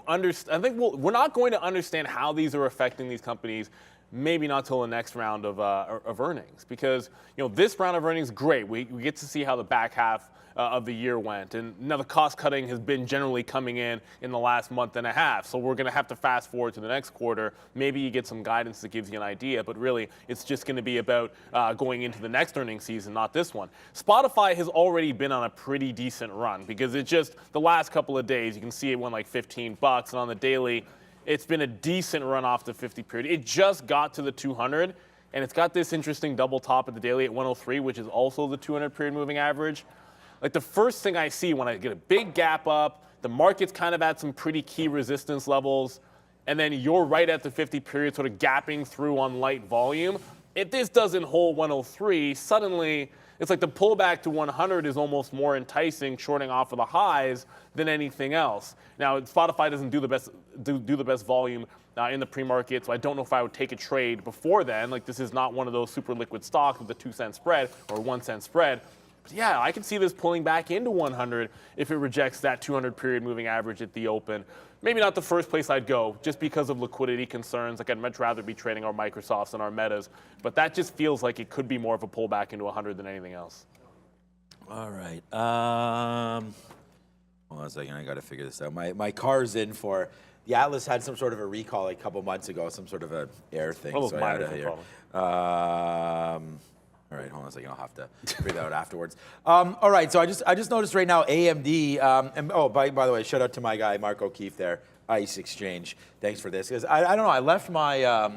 S2: understand. I think we're not going to understand how these are affecting these companies. Maybe not till the next round of earnings, because this round of earnings, great. We get to see how the back half of the year went, and now the cost cutting has been generally coming in the last month and a half. So we're going to have to fast forward to the next quarter. Maybe you get some guidance that gives you an idea, but really it's just going to be about going into the next earnings season, not this one. Spotify has already been on a pretty decent run because it just the last couple of days you can see it went like $15, and on the daily, it's been a decent run off the 50 period. It just got to the 200, and it's got this interesting double top at the daily at 103, which is also the 200 period moving average. Like the first thing I see when I get a big gap up, the market's kind of at some pretty key resistance levels, and then you're right at the 50 period sort of gapping through on light volume. If this doesn't hold 103, suddenly it's like the pullback to 100 is almost more enticing, shorting off of the highs than anything else. Now, Spotify doesn't do the best volume in the pre-market, so I don't know if I would take a trade before then. Like this is not one of those super liquid stocks with a 2-cent spread or 1-cent spread. But yeah, I can see this pulling back into 100 if it rejects that 200 period moving average at the open. Maybe not the first place I'd go, just because of liquidity concerns. Like I'd much rather be trading our Microsofts and our Metas, but that just feels like it could be more of a pullback into 100 than anything else.
S3: All right. Hold on a second. I got to figure this out. My car's in for the Atlas had some sort of a recall like a couple months ago, some sort of a air thing.
S2: Oh,
S3: so I
S2: minor
S3: had to hear. All right, hold on a second. I'll have to figure that out afterwards. All right, so I just noticed right now AMD. And oh, by the way, shout out to my guy Mark O'Keefe there, ICE Exchange. Thanks for this, because I don't know. I left my.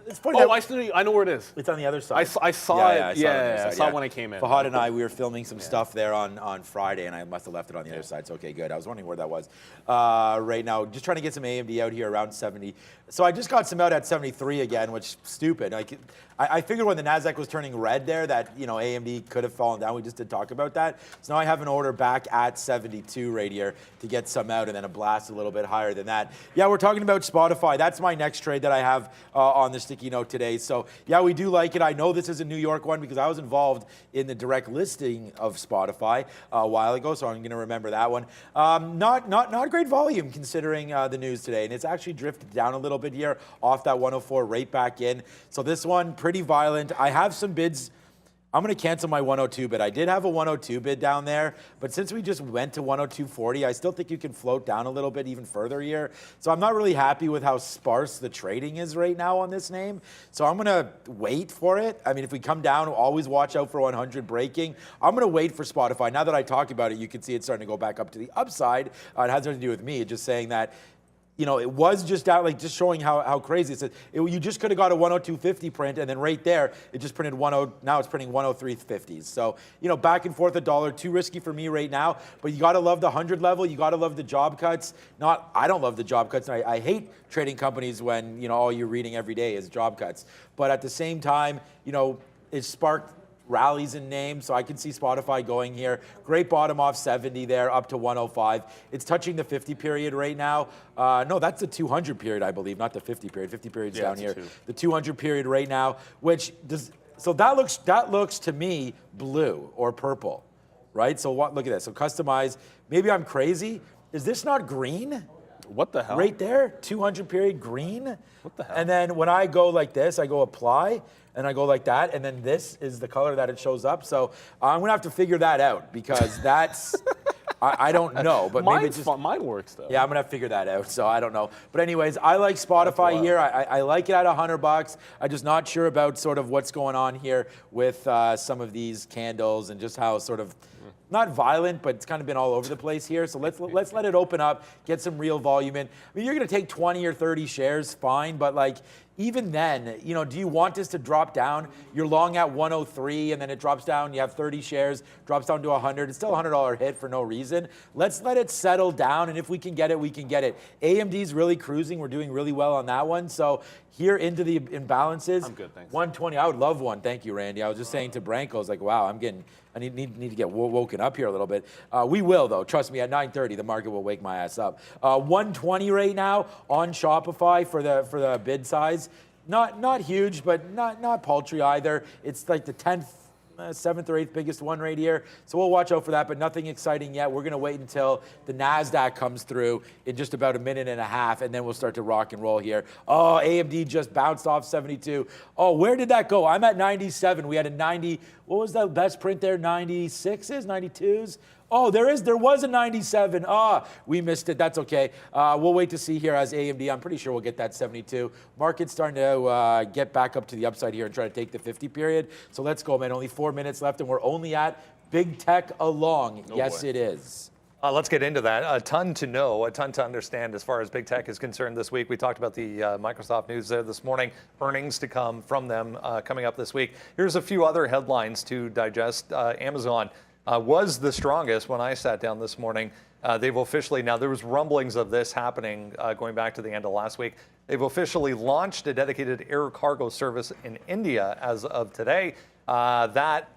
S3: It's funny.
S2: Oh, I know where it is.
S3: It's on the other side.
S2: I saw it.
S3: I
S2: saw it when I came in.
S3: Fahad and I, we were filming some stuff there on Friday, and I must have left it on the other side. So okay, good. I was wondering where that was. Right now, just trying to get some AMD out here around 70. So I just got some out at 73 again, which is stupid. Like, I figured when the NASDAQ was turning red there that, AMD could have fallen down. We just did talk about that. So now I have an order back at 72 right here to get some out and then a blast a little bit higher than that. Yeah, we're talking about Spotify. That's my next trade that I have on the sticky note today. So yeah, we do like it. I know this is a New York one because I was involved in the direct listing of Spotify a while ago, so I'm going to remember that one. Not great volume considering the news today, and it's actually drifted down a little bit here off that 104 right back in. So this one, pretty violent. I have some bids. I'm going to cancel my 102 bid. I did have a 102 bid down there, but since we just went to 102.40, I still think you can float down a little bit even further here. So I'm not really happy with how sparse the trading is right now on this name. So I'm going to wait for it. I mean, if we come down, always watch out for 100 breaking. I'm going to wait for Spotify. Now that I talk about it, you can see it's starting to go back up to the upside. It has nothing to do with me. It's just saying that it was just out, like just showing how crazy it is. You just could have got a 102.50 print, and then right there, it just printed 10. Now it's printing 103.50s. So, back and forth $1. Too risky for me right now. But you got to love the 100 level. You got to love the job cuts. I don't love the job cuts. I hate trading companies when all you're reading every day is job cuts. But at the same time, it sparked rallies in names, so I can see Spotify going here. Great bottom off 70 there, up to 105. It's touching the 50 period right now. No, that's the 200 period, I believe, not the 50 period. 50 period's down here. The 200 period right now, so that looks to me blue or purple, right? So look at this. So customize. Maybe I'm crazy. Is this not green?
S2: What the hell?
S3: Right there, 200 period green.
S2: What the hell?
S3: And then when I go like this, I go apply, and I go like that, and then this is the color that it shows up. So I'm gonna have to figure that out because that's, I don't know, but maybe it's just
S2: mine works though.
S3: Yeah, I'm gonna have to figure that out. So I don't know, but anyways, I like Spotify here. I like it at $100. I'm just not sure about sort of what's going on here with some of these candles and just how sort of. Not violent, but it's kind of been all over the place here. So let's let it open up, get some real volume in. I mean, you're going to take 20 or 30 shares, fine, but even then, do you want this to drop down? You're long at 103, and then it drops down. You have 30 shares, drops down to 100. It's still a $100 hit for no reason. Let's let it settle down, and if we can get it, we can get it. AMD's really cruising. We're doing really well on that one. So here into the imbalances.
S2: I'm good, thanks.
S3: 120. I would love one. Thank you, Randy. I was just saying to Branko, I was like, wow, I need to get woken waking up here a little bit. We will, though. Trust me, at 9:30, the market will wake my ass up. 120 right now on Shopify for the bid size. Not huge, but not paltry either. It's like the 10th, 7th or 8th biggest one right here. So we'll watch out for that, but nothing exciting yet. We're going to wait until the NASDAQ comes through in just about a minute and a half, and then we'll start to rock and roll here. Oh, AMD just bounced off 72. Oh, where did that go? I'm at 97. We had a 90. What was the best print there? 96s, 92s? Oh, there was a 97. We missed it. That's okay. We'll wait to see here as AMD. I'm pretty sure we'll get that 72. Market's starting to get back up to the upside here and try to take the 50 period. So let's go, man. Only 4 minutes left, and we're only at big tech along.
S2: Oh,
S3: yes,
S2: boy.
S3: it is.
S1: Let's get into that. A ton to know, a ton to understand as far as big tech is concerned this week. We talked about the Microsoft news there this morning. Earnings to come from them coming up this week. Here's a few other headlines to digest. Amazon was the strongest when I sat down this morning. They've officially, now there was rumblings of this happening going back to the end of last week. They've officially launched a dedicated air cargo service in India as of today. That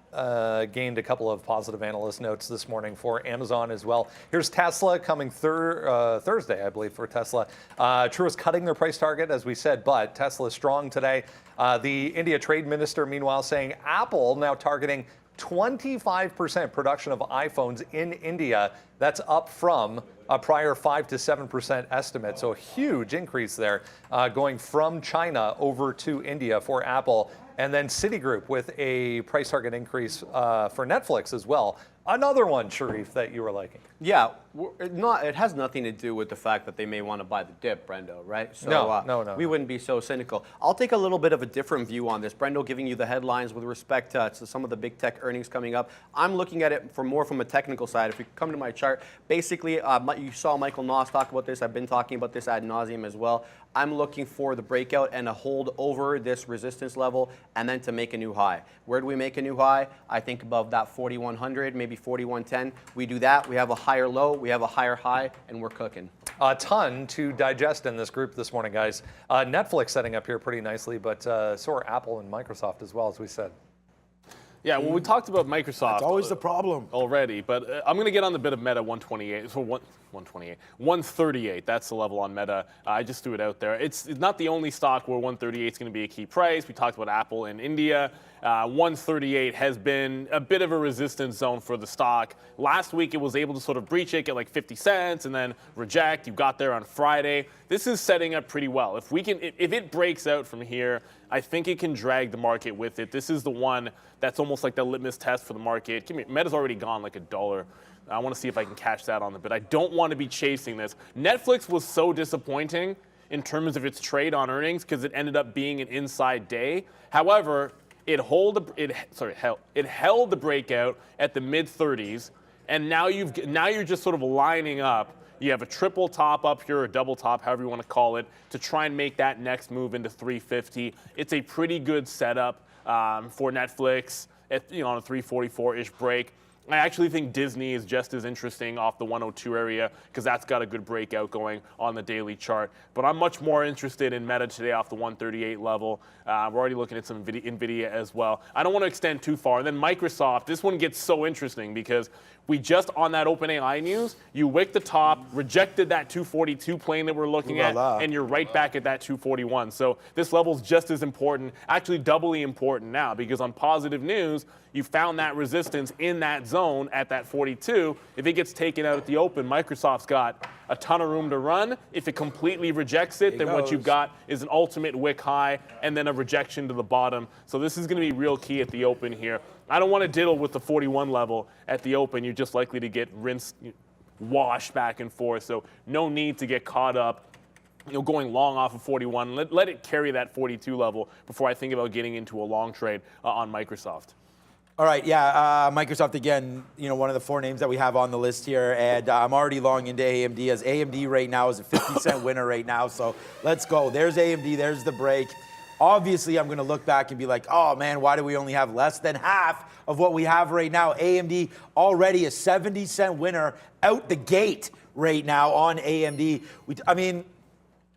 S1: gained a couple of positive analyst notes this morning for Amazon as well. Here's Tesla coming Thursday, I believe, for Tesla. Truist cutting their price target, as we said, but Tesla is strong today. The India trade minister, meanwhile, saying Apple now targeting 25% production of iPhones in India. That's up from a prior 5 to 7% estimate. So a huge increase there going from China over to India for Apple. And then Citigroup with a price target increase for Netflix as well. Another one, Sharif, that you were liking.
S4: Yeah, it has nothing to do with the fact that they may want to buy the dip, Brendo, right? So
S1: No.
S4: We wouldn't be so cynical. I'll take a little bit of a different view on this. Brendo giving you the headlines with respect to some of the big tech earnings coming up. I'm looking at it more from a technical side. If you come to my chart, basically, you saw Michael Noss talk about this. I've been talking about this ad nauseum as well. I'm looking for the breakout and a hold over this resistance level and then to make a new high. Where do we make a new high? I think above that 4,100, maybe 4,110. We do that, we have a higher low, we have a higher high, and we're cooking.
S1: A ton to digest in this group this morning, guys. Netflix setting up here pretty nicely, but so are Apple and Microsoft as well, as we said.
S2: Yeah, well, we talked about Microsoft.
S3: That's always the problem.
S2: Already, but I'm going to get on the bit of Meta 128. So 128, 138. That's the level on Meta. I just threw it out there. It's not the only stock where 138 is going to be a key price. We talked about Apple in India. 138 has been a bit of a resistance zone for the stock. Last week, it was able to sort of breach it, get like 50 cents, and then reject. You got there on Friday. This is setting up pretty well. If it breaks out from here, I think it can drag the market with it. This is the one that's almost like the litmus test for the market. Meta's already gone like $1. I want to see if I can catch that on the bit. I don't want to be chasing this. Netflix was so disappointing in terms of its trade on earnings because it ended up being an inside day. However, it held the breakout at the mid-30s, and now you're just sort of lining up. You have a triple top up here, or a double top, however you want to call it, to try and make that next move into 350. It's a pretty good setup for Netflix on a 344-ish break. I actually think Disney is just as interesting off the 102 area because that's got a good breakout going on the daily chart. But I'm much more interested in Meta today off the 138 level. We're already looking at some NVIDIA as well. I don't want to extend too far. And then Microsoft, this one gets so interesting because we just, on that OpenAI news, you wicked the top, rejected that 242 plane that we're looking at, and you're right back at that 241. So this level's just as important, actually doubly important now, because on positive news, you found that resistance in that zone at that 42. If it gets taken out at the open, Microsoft's got a ton of room to run. If it completely rejects it, then what you've got is an ultimate wick high and then a rejection to the bottom. So this is going to be real key at the open here. I don't want to diddle with the 41 level at the open. You're just likely to get rinsed, washed back and forth. So no need to get caught up going long off of 41. Let it carry that 42 level before I think about getting into a long trade on Microsoft.
S3: All right, Microsoft again, one of the 4 names that we have on the list here, and I'm already long into AMD, as AMD right now is a 50-cent winner right now, so let's go. There's AMD, there's the break. Obviously, I'm going to look back and be like, oh, man, why do we only have less than half of what we have right now? AMD already a 70-cent winner out the gate right now on AMD.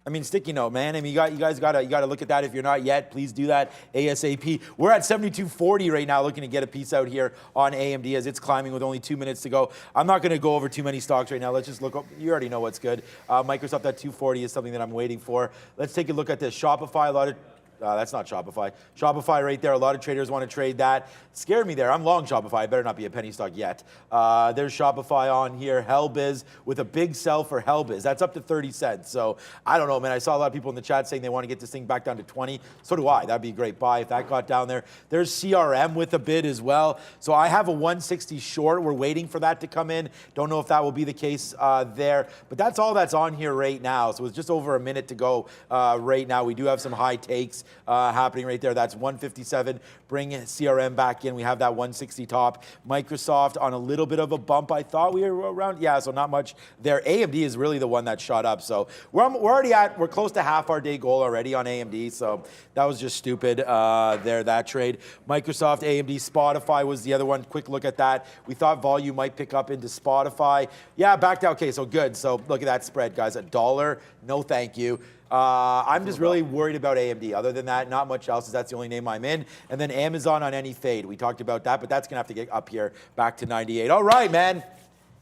S3: I mean, sticky note, man. I mean, you guys gotta look at that. If you're not yet, please do that ASAP. We're at 72.40 right now, looking to get a piece out here on AMD as it's climbing with only 2 minutes to go. I'm not gonna go over too many stocks right now. Let's just look up. You already know what's good. Microsoft at 240 is something that I'm waiting for. Let's take a look at this. Shopify, a lot of that's not Shopify. Shopify right there. A lot of traders want to trade that. Scared me there. I'm long Shopify. I better not be a penny stock yet. There's Shopify on here. Hellbiz with a big sell for Hellbiz. That's up to 30 cents. So I don't know, man. I saw a lot of people in the chat saying they want to get this thing back down to 20. So do I. That'd be a great buy if that got down there. There's CRM with a bid as well. So I have a 160 short. We're waiting for that to come in. Don't know if that will be the case there. But that's all that's on here right now. So it's just over a minute to go right now. We do have some high takes happening right there. That's 157. Bring CRM back in. We have that 160 top. Microsoft on a little bit of a bump. I thought we were around. Yeah, so not much there. AMD is really the one that shot up. So we're close to half our day goal already on AMD. So that was just stupid there, that trade. Microsoft, AMD, Spotify was the other one. Quick look at that. We thought volume might pick up into Spotify. Yeah, back down. Okay, so good. So look at that spread, guys. $1. No, thank you. I'm just really worried about AMD. Other than that, not much else, as that's the only name I'm in. And then Amazon on any fade. We talked about that, but that's going to have to get up here back to 98. All right, man.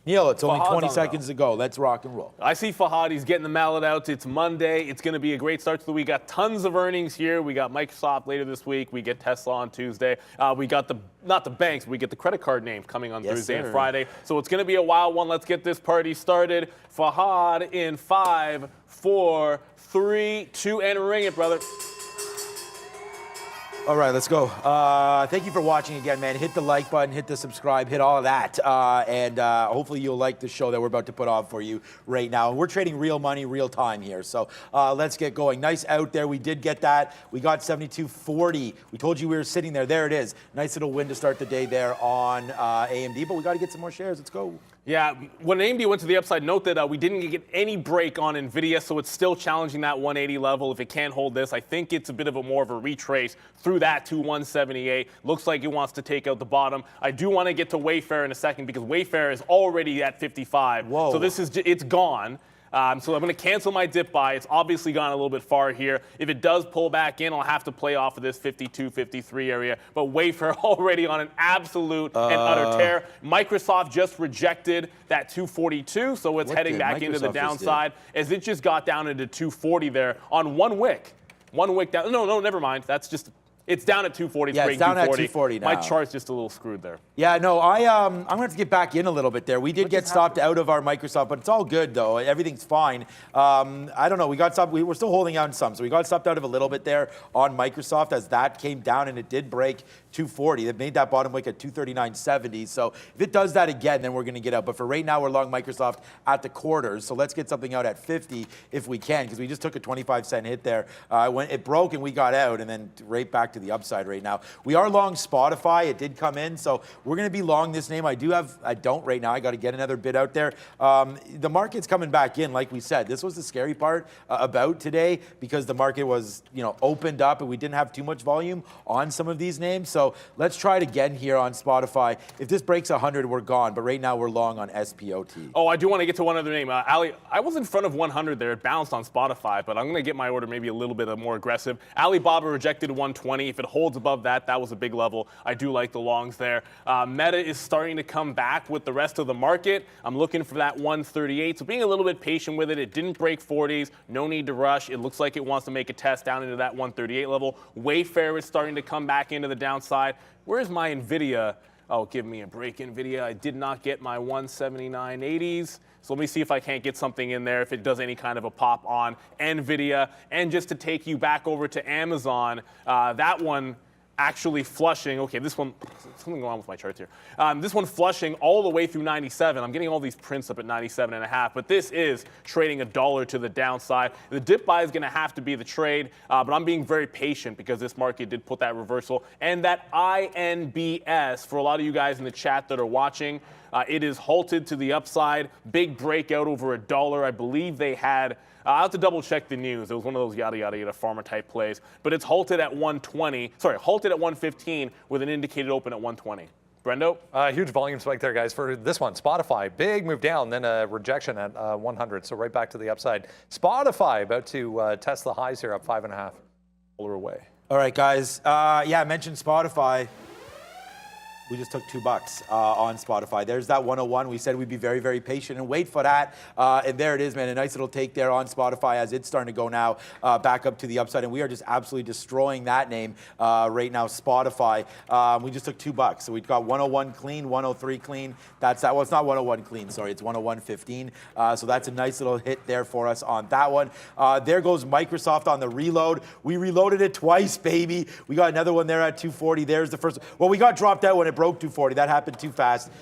S3: Neil, it's only 20 seconds to go. Let's rock and roll.
S2: I see Fahad. He's getting the mallet out. It's Monday. It's going to be a great start to the week. Got tons of earnings here. We got Microsoft later this week. We get Tesla on Tuesday. We got not the banks, but we get the credit card names coming on Thursday and Friday. So it's going to be a wild one. Let's get this party started. Fahad in 5, 4, 3, 2, and ring it, brother.
S3: All right, let's go. Thank you for watching again, man. Hit the like button, hit the subscribe, hit all of that. And hopefully you'll like the show that we're about to put on for you right now. We're trading real money, real time here. So let's get going. Nice out there. We did get that. We got 72.40. We told you we were sitting there. There it is. Nice little win to start the day there on AMD. But we got to get some more shares. Let's go.
S2: Yeah, when AMD went to the upside, note that we didn't get any break on NVIDIA, so it's still challenging that 180 level. If it can't hold this, I think it's a bit of a more of a retrace through that to 178. Looks like it wants to take out the bottom. I do want to get to Wayfair in a second because Wayfair is already at 55.
S3: Whoa.
S2: So it's gone. So I'm going to cancel my dip buy. It's obviously gone a little bit far here. If it does pull back in, I'll have to play off of this 52, 53 area. But Wayfair already on an absolute and utter tear. Microsoft just rejected that 242, so it's heading back into the downside as it just got down into 240 there on 1 wick. 1 wick down. No, never mind. That's just... It's down at 240.
S3: Yeah, it's down at 240 now.
S2: My chart's just a little screwed there.
S3: Yeah, no, I'm going to have to get back in a little bit there. We did get stopped out of our Microsoft, but it's all good, though. Everything's fine. I don't know. We got stopped. We were still holding out in some, so we got stopped out of a little bit there on Microsoft as that came down, and it did break 240. It made that bottom wick at 239.70. So if it does that again, then we're going to get out. But for right now, we're long Microsoft at the quarters. So let's get something out at 50 if we can, because we just took a 25-cent hit there. When it broke and we got out, and then right back to the upside right now. We are long Spotify. It did come in, so we're going to be long this name. I don't right now. I got to get another bid out there. The market's coming back in, like we said. This was the scary part about today because the market was, opened up and we didn't have too much volume on some of these names. So let's try it again here on Spotify. If this breaks 100, we're gone. But right now we're long on SPOT.
S2: Oh, I do want to get to one other name. Ali, I was in front of 100 there. It bounced on Spotify, but I'm going to get my order maybe a little bit more aggressive. Alibaba rejected 120. If it holds above that, that was a big level. I do like the longs there. Meta is starting to come back with the rest of the market. I'm looking for that 138, so being a little bit patient with it. It didn't break 40s. No need to rush. It looks like it wants to make a test down into that 138 level. Wayfair is starting to come back into the downside. Where's my NVIDIA? Oh, give me a break, NVIDIA. I did not get my 179.80s. So let me see if I can't get something in there if it does any kind of a pop on NVIDIA. And just to take you back over to Amazon, that one actually flushing. Okay, this one, something going on with my charts here. This one flushing all the way through 97. I'm getting all these prints up at 97.5, but this is trading $1 to the downside. The dip buy is going to have to be the trade, but I'm being very patient because this market did put that reversal. And that INBS, for a lot of you guys in the chat that are watching, it is halted to the upside. Big breakout over $1. I believe they had... I'll have to double check the news. It was one of those yada yada yada farmer type plays. But it's halted at 120. Sorry, halted at 115 with an indicated open at 120. Brendo?
S1: Huge volume spike there, guys, for this one. Spotify, big move down, then a rejection at 100, so right back to the upside. Spotify about to test the highs here, up 5.5.
S2: Polar away.
S3: All right, guys. Yeah, I mentioned Spotify. We just took $2 on Spotify. There's that 101. We said we'd be very, very patient and wait for that. And there it is, man. A nice little take there on Spotify as it's starting to go now back up to the upside. And we are just absolutely destroying that name right now, Spotify. We just took $2. So we've got 101 clean, 103 clean. That's that. Well, it's not 101 clean, sorry. It's 101.15. So that's a nice little hit there for us on that one. There goes Microsoft on the reload. We reloaded it twice, baby. We got another one there at 240. There's the first. Well, we got dropped out when it broke 240. That happened too fast.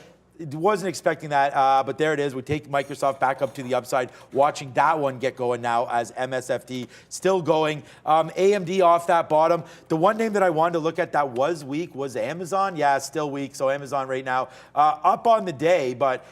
S3: Wasn't expecting that, but there it is. We take Microsoft back up to the upside. Watching that one get going now as MSFT still going. AMD off that bottom. The one name that I wanted to look at that was weak was Amazon. Yeah, still weak. So Amazon right now up on the day, but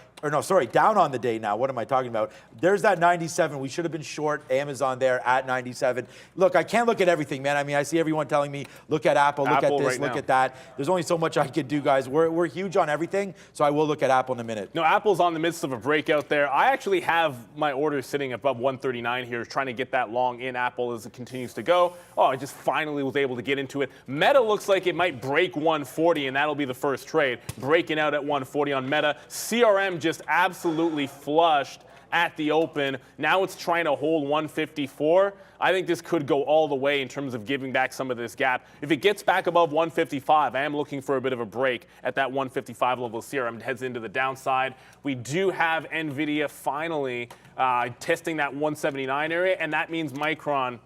S3: down on the day now. What am I talking about? There's that 97. We should have been short Amazon there at 97. Look, I can't look at everything, man. I mean, I see everyone telling me, look at Apple, look at this,
S2: right
S3: look
S2: now.
S3: at that. There's only so much I can do, guys. We're huge on everything, so I will look at Apple in a minute.
S2: No, Apple's on the midst of a breakout there. I actually have my orders sitting above 139 here, trying to get that long in Apple as it continues to go. Oh, I just finally was able to get into it. Meta looks like it might break 140, and that'll be the first trade. Breaking out at 140 on Meta. CRM just absolutely flushed at the open. Now it's trying to hold 154. I think this could go all the way in terms of giving back some of this gap. If it gets back above 155, I am looking for a bit of a break at that 155 level. CRM heads into the downside. We do have NVIDIA finally testing that 179 area, and that means Micron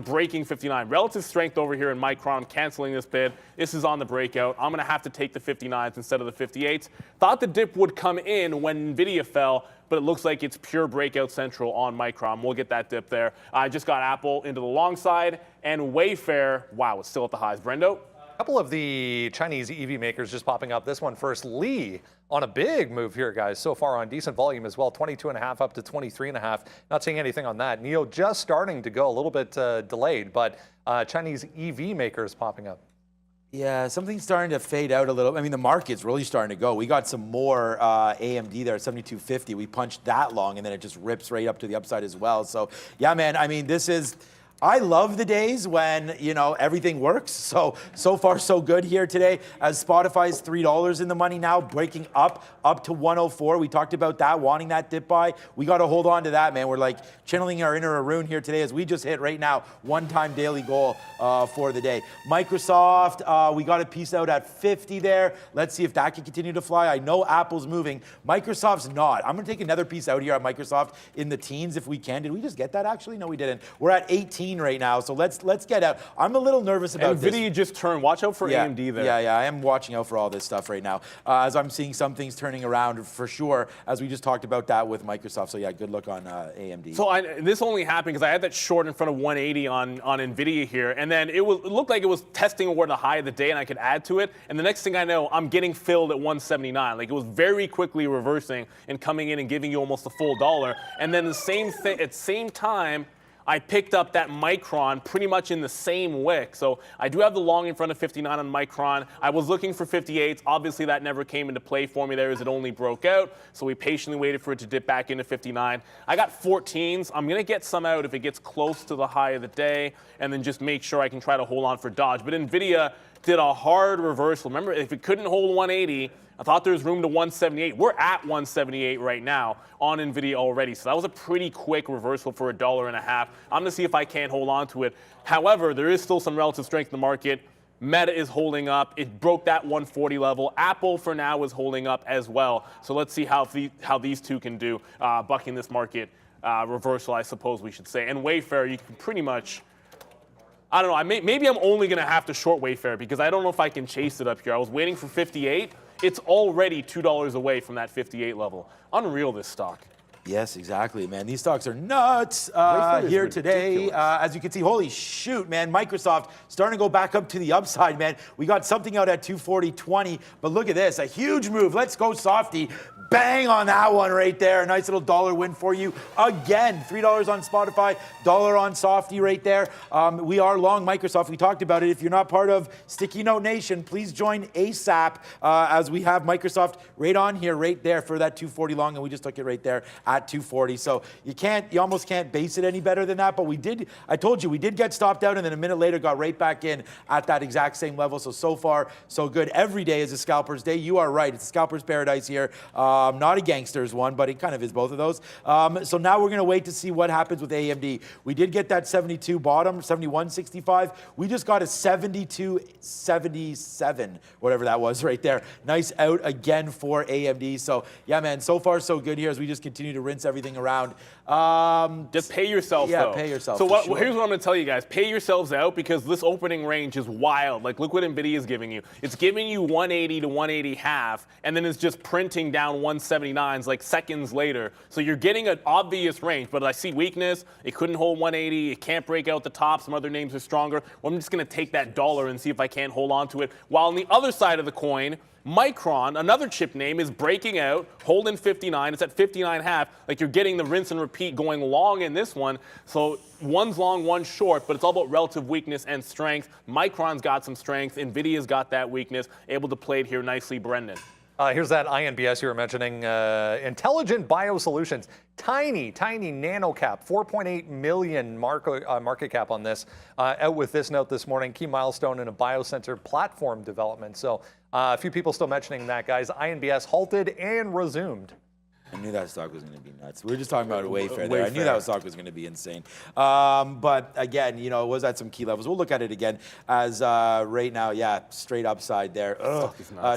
S2: breaking 59. Relative strength over here in Micron, canceling this bid. This is on the breakout. I'm going to have to take the 59s instead of the 58s. Thought the dip would come in when NVIDIA fell, but it looks like it's pure breakout central on Micron. We'll get that dip there. I just got Apple into the long side, and Wayfair, wow, it's still at the highs. Brendo?
S1: A couple of the Chinese EV makers just popping up. This one first, Li on a big move here, guys. So far on decent volume as well, 22.5 up to 23.5. Not seeing anything on that. NIO just starting to go, a little bit delayed, but Chinese EV makers popping up.
S3: Yeah, something's starting to fade out a little. I mean, the market's really starting to go. We got some more AMD there at 72.50. We punched that long, and then it just rips right up to the upside as well. So, yeah, man, I mean, I love the days when, everything works. So far, so good here today as Spotify's $3 in the money now, breaking up to 104. We talked about that, wanting that dip buy. We got to hold on to that, man. We're like channeling our inner Arun here today as we just hit right now one-time daily goal for the day. Microsoft, we got a piece out at 50 there. Let's see if that can continue to fly. I know Apple's moving. Microsoft's not. I'm going to take another piece out here at Microsoft in the teens if we can. Did we just get that actually? No, we didn't. We're at 18 right now, so let's get out. I'm a little nervous about this.
S2: NVIDIA just turned. Watch out for AMD there.
S3: Yeah, I am watching out for all this stuff right now as I'm seeing some things turning around for sure, as we just talked about that with Microsoft. So yeah, good look on AMD.
S2: So this only happened because I had that short in front of 180 on NVIDIA here, and then it looked like it was testing where the high of the day, and I could add to it. And the next thing I know, I'm getting filled at 179. Like, it was very quickly reversing and coming in and giving you almost a full dollar. And then the same thing at the same time, I picked up that Micron pretty much in the same wick. So I do have the long in front of 59 on Micron. I was looking for 58s. Obviously, that never came into play for me there as it only broke out. So we patiently waited for it to dip back into 59. I got 14s. I'm going to get some out if it gets close to the high of the day, and then just make sure I can try to hold on for Dodge. But NVIDIA did a hard reversal. Remember, if it couldn't hold 180, I thought there was room to 178. We're at 178 right now on NVIDIA already. So that was a pretty quick reversal for $1.50. I'm going to see if I can't hold on to it. However, there is still some relative strength in the market. Meta is holding up. It broke that 140 level. Apple, for now, is holding up as well. So let's see how these two can do, bucking this market reversal, I suppose we should say. And Wayfair, you can pretty much... I don't know. Maybe I'm only going to have to short Wayfair because I don't know if I can chase it up here. I was waiting for 58. It's already $2 away from that 58 level. Unreal, this stock.
S3: Yes, exactly, man. These stocks are nuts here today. As you can see, holy shoot, man. Microsoft starting to go back up to the upside, man. We got something out at 240.20, but look at this, a huge move. Let's go, Softy. Bang on that one right there. A nice little dollar win for you. Again, $3 on Spotify, dollar on Softy right there. We are long Microsoft. We talked about it. If you're not part of Sticky Note Nation, please join ASAP as we have Microsoft right on here, right there for that 240 long, and we just took it right there at 240. So you almost can't base it any better than that, but I told you, we did get stopped out and then a minute later got right back in at that exact same level. So far, so good. Every day is a scalper's day. You are right. It's a scalper's paradise here. Not a gangster's one, but it kind of is both of those. So now we're going to wait to see what happens with AMD. We did get that 72 bottom, 71.65. We just got a 72.77, whatever that was right there. Nice out again for AMD. So yeah, man, so far so good here as we just continue to rinse everything around.
S2: Just pay yourself,
S3: yeah,
S2: though.
S3: Pay yourself.
S2: So
S3: sure.
S2: here's what I'm going to tell you guys. Pay yourselves out because this opening range is wild. Like, look what NVIDIA is giving you. It's giving you 180 to 180 half, and then it's just printing down 179s like seconds later. So you're getting an obvious range, but I see weakness. It couldn't hold 180. It can't break out the top. Some other names are stronger. Well, I'm just going to take that dollar and see if I can't hold on to it. While on the other side of the coin, Micron, another chip name, is breaking out, holding 59. It's at 59.5. Like, you're getting the rinse and repeat going long in this one. So one's long, one's short, but it's all about relative weakness and strength. Micron's got some strength. NVIDIA's got that weakness. Able to play it here nicely, Brendan.
S1: Here's that INBS you were mentioning. Intelligent Biosolutions, tiny nano cap, 4.8 million market cap on this. Out with this note this morning, key milestone in a biosensor platform development. So a few people still mentioning that, guys. INBS halted and resumed.
S3: I knew that stock was going to be nuts. We were just talking about Wayfair there. I knew that stock was going to be insane. But again, it was at some key levels. We'll look at it again as right now, yeah, straight upside there.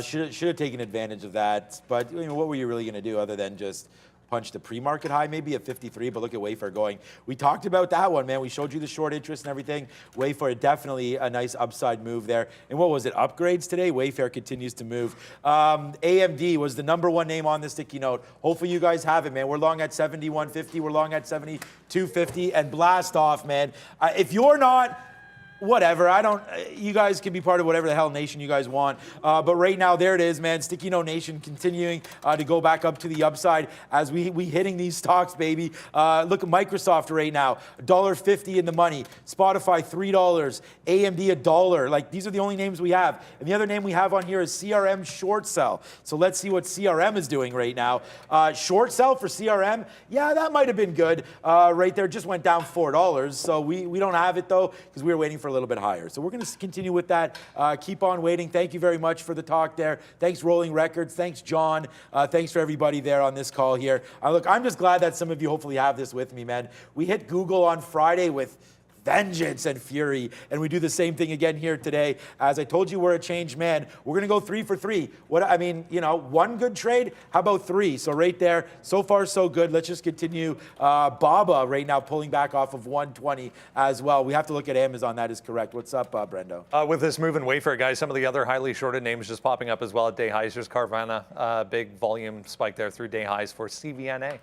S3: Should have taken advantage of that. But what were you really going to do other than just punch the pre-market high, maybe at 53, but look at Wayfair going. We talked about that one, man. We showed you the short interest and everything. Wayfair, definitely a nice upside move there. And what was it, upgrades today? Wayfair continues to move. AMD was the #1 name on the sticky note. Hopefully you guys have it, man. We're long at 71.50. We're long at 72.50. And blast off, man. If you're not, whatever, you guys can be part of whatever the hell nation you guys want. But right now, there it is, man. Sticky Note Nation continuing to go back up to the upside as we hitting these stocks, baby. Look at Microsoft right now, $1.50 in the money. Spotify, $3. AMD, $1. Like, these are the only names we have. And the other name we have on here is CRM short sell. So let's see what CRM is doing right now. Short sell for CRM, yeah, that might have been good. Right there, just went down $4. So we don't have it, though, because we were waiting for a little bit higher. So we're going to continue with that. Keep on waiting. Thank you very much for the talk there. Thanks, Rolling Records. Thanks, John. Thanks for everybody there on this call here. Look, I'm just glad that some of you hopefully have this with me, man. We hit Google on Friday with vengeance and fury, and we do the same thing again here today. As I told you, we're a changed man. We're gonna go 3 for 3. One good trade, how about 3? So right there, so far so good. Let's just continue. Baba right now pulling back off of 120 as well. We have to look at Amazon, that is correct. What's up, Brendo?
S1: With this move in Wayfair, guys, some of the other highly shorted names just popping up as well at day highs. There's Carvana, big volume spike there through day highs for CVNA.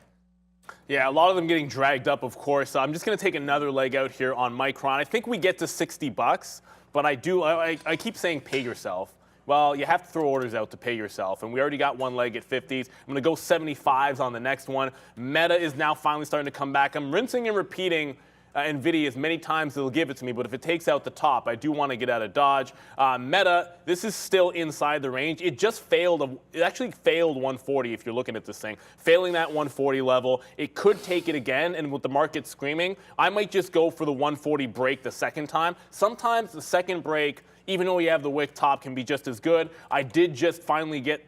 S2: Yeah, a lot of them getting dragged up, of course. I'm just going to take another leg out here on Micron. I think we get to $60, but I keep saying pay yourself. Well, you have to throw orders out to pay yourself, and we already got one leg at 50s. I'm going to go 75s on the next one. Meta is now finally starting to come back. I'm rinsing and repeating NVIDIA as many times they'll give it to me, but if it takes out the top, I do want to get out of Dodge. Meta, this is still inside the range. It just failed. It actually failed 140 if you're looking at this thing. Failing that 140 level, it could take it again, and with the market screaming, I might just go for the 140 break the second time. Sometimes the second break, even though you have the wick top, can be just as good. I did just finally get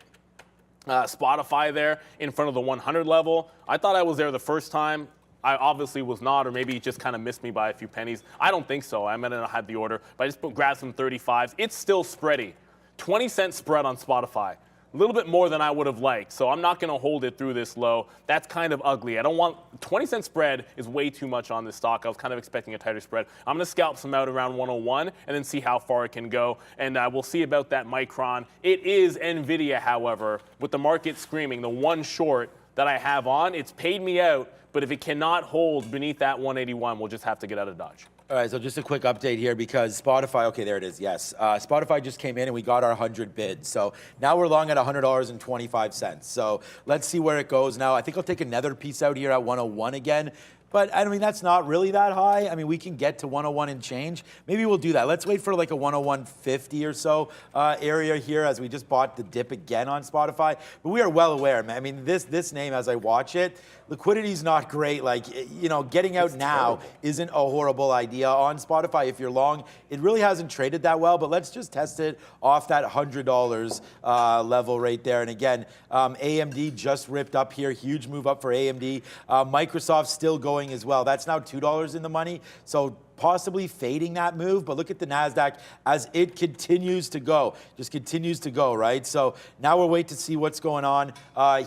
S2: Spotify there in front of the 100 level. I thought I was there the first time. I obviously was not, or maybe it just kind of missed me by a few pennies. I don't think so. I might not have the order, but I just grabbed some 35s. It's still spready. 20-cent spread on Spotify. A little bit more than I would have liked, so I'm not going to hold it through this low. That's kind of ugly. I don't want 20-cent spread is way too much on this stock. I was kind of expecting a tighter spread. I'm going to scalp some out around 101 and then see how far it can go, and we'll see about that Micron. It is NVIDIA, however, with the market screaming, the one short that I have on, it's paid me out. But if it cannot hold beneath that 181, we'll just have to get out of Dodge.
S3: All right, so just a quick update here because Spotify, okay, there it is, yes. Spotify just came in and we got our 100 bids. So now we're long at $100.25. So let's see where it goes now. I think I'll take another piece out here at 101 again. But I mean, that's not really that high. I mean, we can get to 101 and change. Maybe we'll do that. Let's wait for like a 101.50 or so area here as we just bought the dip again on Spotify. But we are well aware, man. I mean, this name, as I watch it, liquidity's not great. Like, you know, getting out now isn't a horrible idea on Spotify. If you're long, it really hasn't traded that well, but let's just test it off that $100 level right there. And again, AMD just ripped up here. Huge move up for AMD. Microsoft still going as well. That's now $2 in the money. So possibly fading that move, but look at the NASDAQ as it continues to go, just continues to go, right? So now we'll wait to see what's going on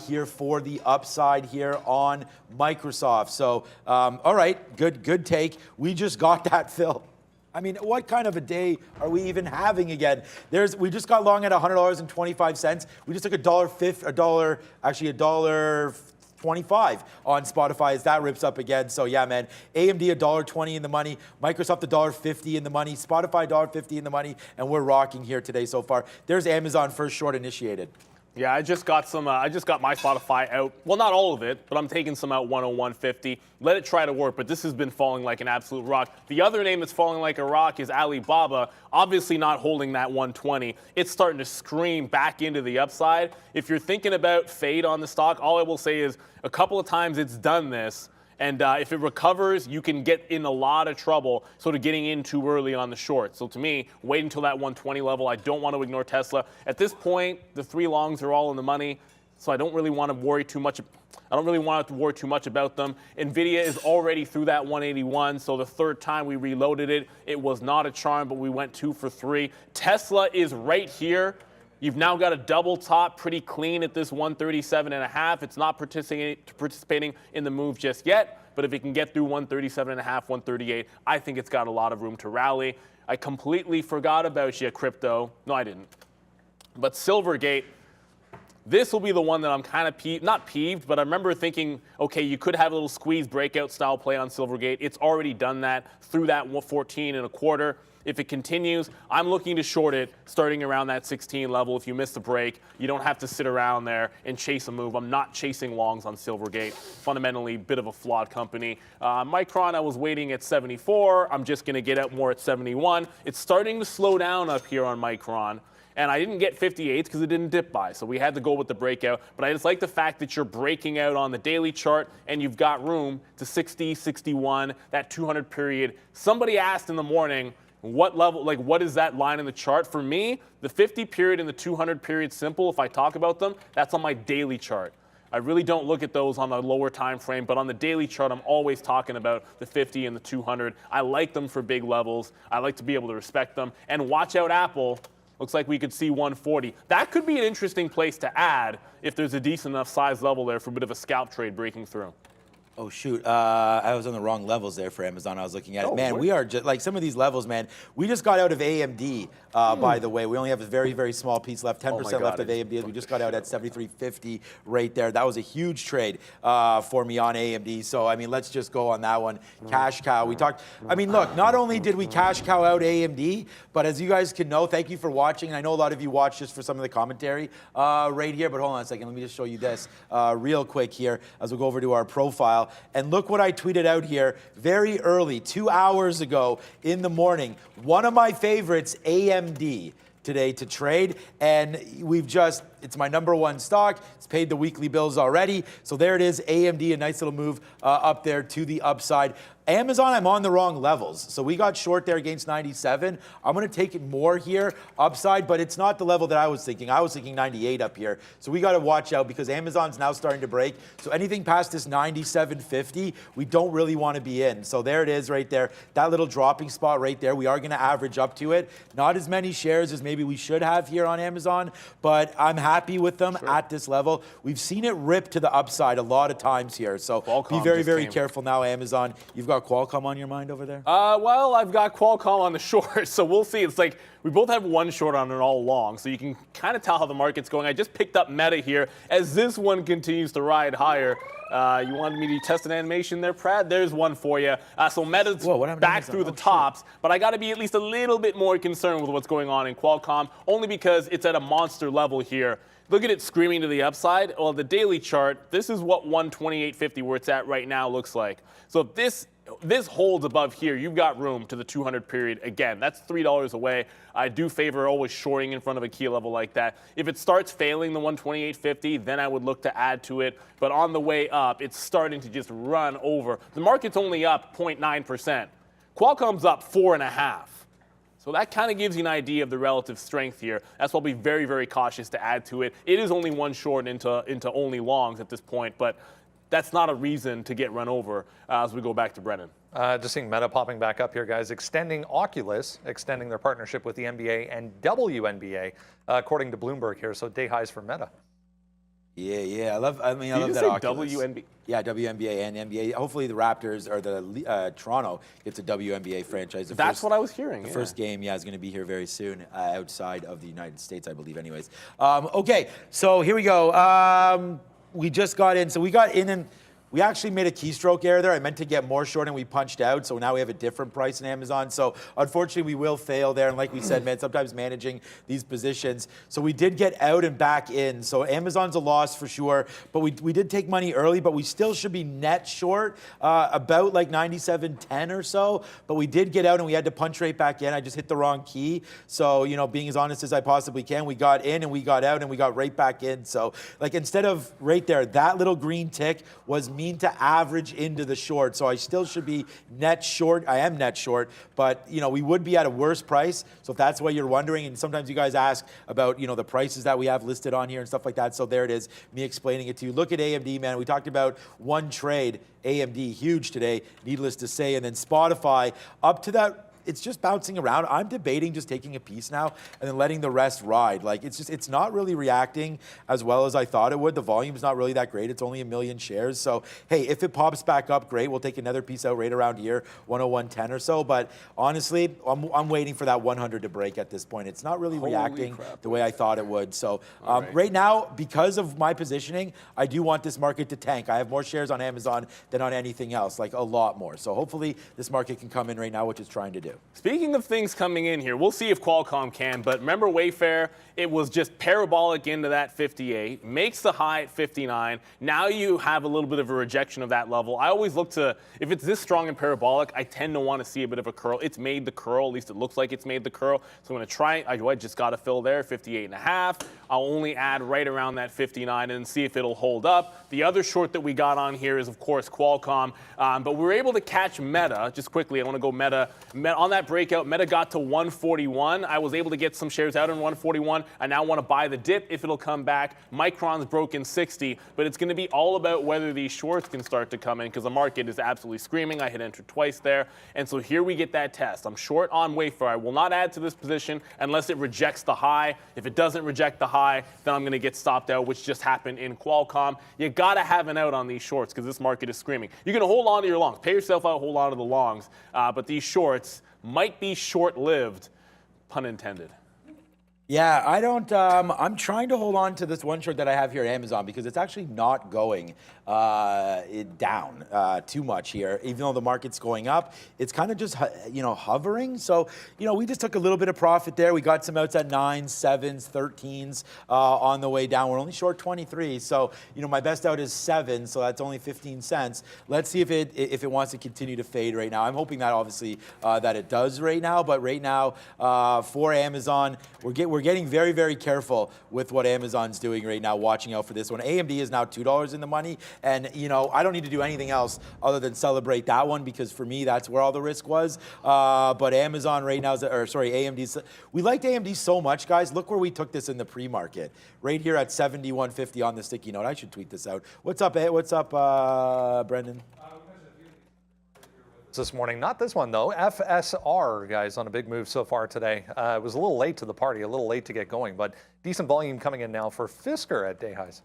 S3: here for the upside here on Microsoft. So, all right, good take. We just got that, Phil. I mean, what kind of a day are we even having again? We just got long at $100.25. We just took $1.25 on Spotify as that rips up again. So yeah, man, AMD $1.20 in the money, Microsoft $1.50 in the money, Spotify $1.50 in the money, and we're rocking here today so far. There's Amazon first short initiated.
S2: Yeah, I just got some. I just got my Spotify out. Well, not all of it, but I'm taking some out 101.50. Let it try to work, but this has been falling like an absolute rock. The other name that's falling like a rock is Alibaba. Obviously not holding that 120. It's starting to scream back into the upside. If you're thinking about fade on the stock, all I will say is a couple of times it's done this. And if it recovers, you can get in a lot of trouble sort of getting in too early on the short. So to me, wait until that 120 level. I don't want to ignore Tesla. At this point, the three longs are all in the money, so I don't really want to worry too much. I don't really want to worry too much about them. NVIDIA is already through that 181, so the third time we reloaded it, it was not a charm, but we went 2 for 3. Tesla is right here. You've now got a double top pretty clean at this 137.5. It's not participating in the move just yet, but if it can get through 137.5, 138, I think it's got a lot of room to rally. I completely forgot about you, crypto. No, I didn't. But Silvergate, this will be the one that I'm kind of not peeved, but I remember thinking, okay, you could have a little squeeze breakout style play on Silvergate. It's already done that through that 14.25. If it continues, I'm looking to short it starting around that 16 level. If you miss the break, you don't have to sit around there and chase a move. I'm not chasing longs on Silvergate. Fundamentally, a bit of a flawed company. Micron, I was waiting at 74. I'm just going to get out more at 71. It's starting to slow down up here on Micron. And I didn't get 58 because it didn't dip by, so we had to go with the breakout. But I just like the fact that you're breaking out on the daily chart and you've got room to 60, 61, that 200 period. Somebody asked in the morning, what level, like what is that line in the chart? For me, the 50 period and the 200 period simple, if I talk about them, that's on my daily chart. I really don't look at those on the lower time frame, but on the daily chart, I'm always talking about the 50 and the 200. I like them for big levels. I like to be able to respect them. And watch out, Apple. Looks like we could see 140. That could be an interesting place to add if there's a decent enough size level there for a bit of a scalp trade breaking through.
S3: Oh, shoot. I was on the wrong levels there for Amazon. I was looking at it. Man, we are just like some of these levels, man. We just got out of AMD, by the way. We only have a very, very small piece left, 10% left of AMD. We just got out at 73.50 right there. That was a huge trade for me on AMD. So, I mean, let's just go on that one. Cash cow. We talked. I mean, look, not only did we cash cow out AMD, but as you guys can know, thank you for watching. And I know a lot of you watched just for some of the commentary right here. But hold on a second. Let me just show you this real quick here as we go over to our profile. And look what I tweeted out here very early, 2 hours ago in the morning. One of my favorites, AMD, today to trade. And it's my #1 stock. It's paid the weekly bills already. So there it is, AMD, a nice little move up there to the upside. Amazon, I'm on the wrong levels. So we got short there against 97. I'm going to take it more here, upside, but it's not the level that I was thinking. I was thinking 98 up here. So we got to watch out because Amazon's now starting to break. So anything past this 97.50, we don't really want to be in. So there it is right there. That little dropping spot right there. We are going to average up to it. Not as many shares as maybe we should have here on Amazon, but I'm happy with them at this level. We've seen it rip to the upside a lot of times here. So
S2: Qualcomm
S3: be very, very careful now, Amazon. You've got Qualcomm on your mind over there?
S2: Well, I've got Qualcomm on the short, so we'll see. It's like We both have one short on it all long, so you can kind of tell how the market's going. I just picked up Meta here as this one continues to ride higher. You wanted me to test an animation there, Brad? There's one for you. So Meta's back through the tops, but I got to be at least a little bit more concerned with what's going on in Qualcomm, only because it's at a monster level here. Look at it screaming to the upside. Well, the daily chart, this is what 128.50 where it's at right now looks like. So if this holds above here, you've got room to the 200 period. Again, that's $3 away. I do favor always shorting in front of a key level like that. If it starts failing the 128.50, then I would look to add to it. But on the way up, it's starting to just run over. The market's only up 0.9%. Qualcomm's up 4.5%. So that kind of gives you an idea of the relative strength here. That's why I'll be very, very cautious to add to it. It is only one short into only longs at this point, but that's not a reason to get run over as we go back to Brennan.
S1: Just seeing Meta popping back up here, guys. Extending Oculus, extending their partnership with the NBA and WNBA, according to Bloomberg here. So day highs for Meta.
S3: Yeah. I love that Oculus. WNBA? Yeah, WNBA and NBA. Hopefully the Raptors or the Toronto gets a WNBA franchise.
S2: That's what I was hearing.
S3: The first game, is going to be here very soon, outside of the United States, I believe. Anyways, okay, so here we go. We just got in, so we got in and we actually made a keystroke error there. I meant to get more short and we punched out, so now we have a different price in Amazon. So unfortunately, we will fail there. And like we said, man, sometimes managing these positions. So we did get out and back in. So Amazon's a loss for sure, but we did take money early, but we still should be net short about like 97.10 or so. But we did get out and we had to punch right back in. I just hit the wrong key. So, being as honest as I possibly can, we got in and we got out and we got right back in. So like instead of right there, that little green tick was mean to average into the short. So I still should be net short. I am net short, but we would be at a worse price. So if that's what you're wondering, and sometimes you guys ask about the prices that we have listed on here and stuff like that. So there it is, me explaining it to you. Look at AMD, man. We talked about one trade. AMD huge today, needless to say, and then Spotify up to that. It's just bouncing around. I'm debating just taking a piece now and then letting the rest ride. Like it's not really reacting as well as I thought it would. The volume's not really that great. It's only 1 million shares. So hey, if it pops back up, great. We'll take another piece out right around here, 101.10 or so. But honestly, I'm waiting for that 100 to break at this point. It's not really reacting the way I thought it would. So right now, because of my positioning, I do want this market to tank. I have more shares on Amazon than on anything else, like a lot more. So hopefully this market can come in right now, which it's trying to do.
S2: Speaking of things coming in here, we'll see if Qualcomm can, but remember Wayfair, it was just parabolic into that 58, makes the high at 59. Now you have a little bit of a rejection of that level. I always look to, if it's this strong and parabolic, I tend to want to see a bit of a curl. It's made the curl, at least it looks like it's made the curl. So I'm going to try, I just got to fill there, 58.5. I'll only add right around that 59 and see if it'll hold up. The other short that we got on here is, of course, Qualcomm, but we were able to catch Meta. Just quickly, I want to go Meta on that breakout. Meta got to 141. I was able to get some shares out in 141. I now want to buy the dip if it'll come back. Micron's broken 60, but it's going to be all about whether these shorts can start to come in because the market is absolutely screaming. I hit enter twice there, and so here we get that test. I'm short on Wayfair. I will not add to this position unless it rejects the high. If it doesn't reject the high, then I'm going to get stopped out, which just happened in Qualcomm. You got to have an out on these shorts because this market is screaming. You're going to hold on to your longs. Pay yourself out, hold on to the longs, but these shorts might be short-lived, pun intended.
S3: Yeah, I don't, I'm trying to hold on to this one short that I have here at Amazon because it's actually not going down too much here. Even though the market's going up, it's kind of just, hovering. So, we just took a little bit of profit there. We got some outs at 9s, 7s, 13s on the way down. We're only short 23. So, my best out is 7, so that's only 15 cents. Let's see if it wants to continue to fade right now. I'm hoping that obviously that it does right now, but right now for Amazon, we're getting very, very careful with what Amazon's doing right now, watching out for this one. AMD is now $2 in the money, and I don't need to do anything else other than celebrate that one because for me, that's where all the risk was. But Amazon right now, AMD, we liked AMD so much, guys. Look where we took this in the pre-market, right here at 71.50 on the sticky note. I should tweet this out. What's up, Brendan?
S1: This morning. Not this one, though. FSR, guys, on a big move so far today. It was a little late to the party, a little late to get going, but decent volume coming in now for Fisker at day highs.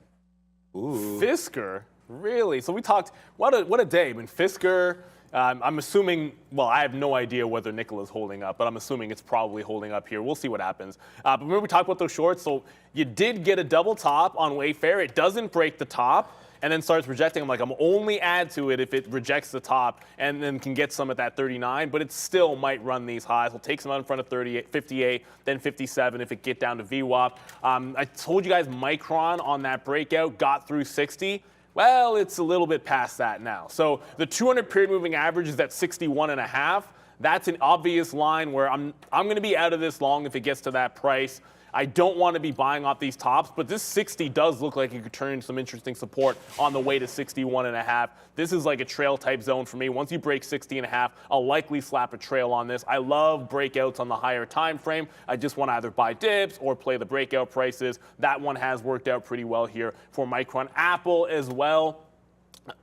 S2: Ooh. Fisker? Really? So we talked, what a day. I mean, Fisker I'm assuming, well, I have no idea whether nickel is holding up, but I'm assuming it's probably holding up here. We'll see what happens. But remember we talked about those shorts, so you did get a double top on Wayfair. It doesn't break the top and then starts rejecting. I'm like, I'm only add to it if it rejects the top and then can get some at that 39, but it still might run these highs. We'll take some out in front of 38, 58, then 57 if it get down to VWAP. I told you guys Micron on that breakout got through 60. Well, it's a little bit past that now. So the 200 period moving average is at 61.5. That's an obvious line where I'm going to be out of this long if it gets to that price. I don't want to be buying off these tops, but this 60 does look like it could turn some interesting support on the way to 61.5. This is like a trail type zone for me. Once you break 60.5, I'll likely slap a trail on this. I love breakouts on the higher time frame. I just want to either buy dips or play the breakout prices. That one has worked out pretty well here for Micron. Apple as well.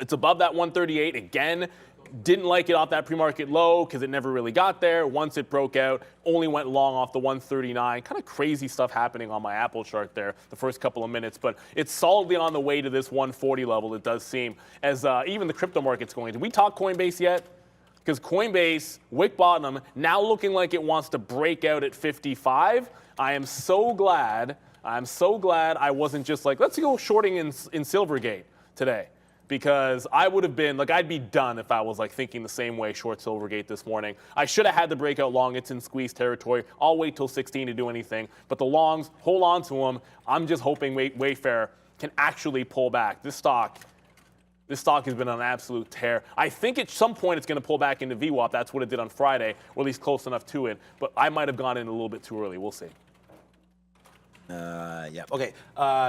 S2: It's above that 138 again. Didn't like it off that pre-market low because it never really got there. Once it broke out, only went long off the 139. Kind of crazy stuff happening on my Apple chart there the first couple of minutes, but it's solidly on the way to this 140 level, it does seem, as even the crypto market's going. Did we talk Coinbase yet? Because Coinbase, wick bottom, now looking like it wants to break out at 55. I am so glad I wasn't just like, let's go shorting in Silvergate today. Because I would have been, like, I'd be done if I was, like, thinking the same way short Silvergate this morning. I should have had the breakout long. It's in squeeze territory. I'll wait till 16 to do anything. But the longs, hold on to them. I'm just hoping Wayfair can actually pull back. This stock has been on an absolute tear. I think at some point it's going to pull back into VWAP. That's what it did on Friday, or at least close enough to it. But I might have gone in a little bit too early. We'll see.
S3: Yeah. Okay.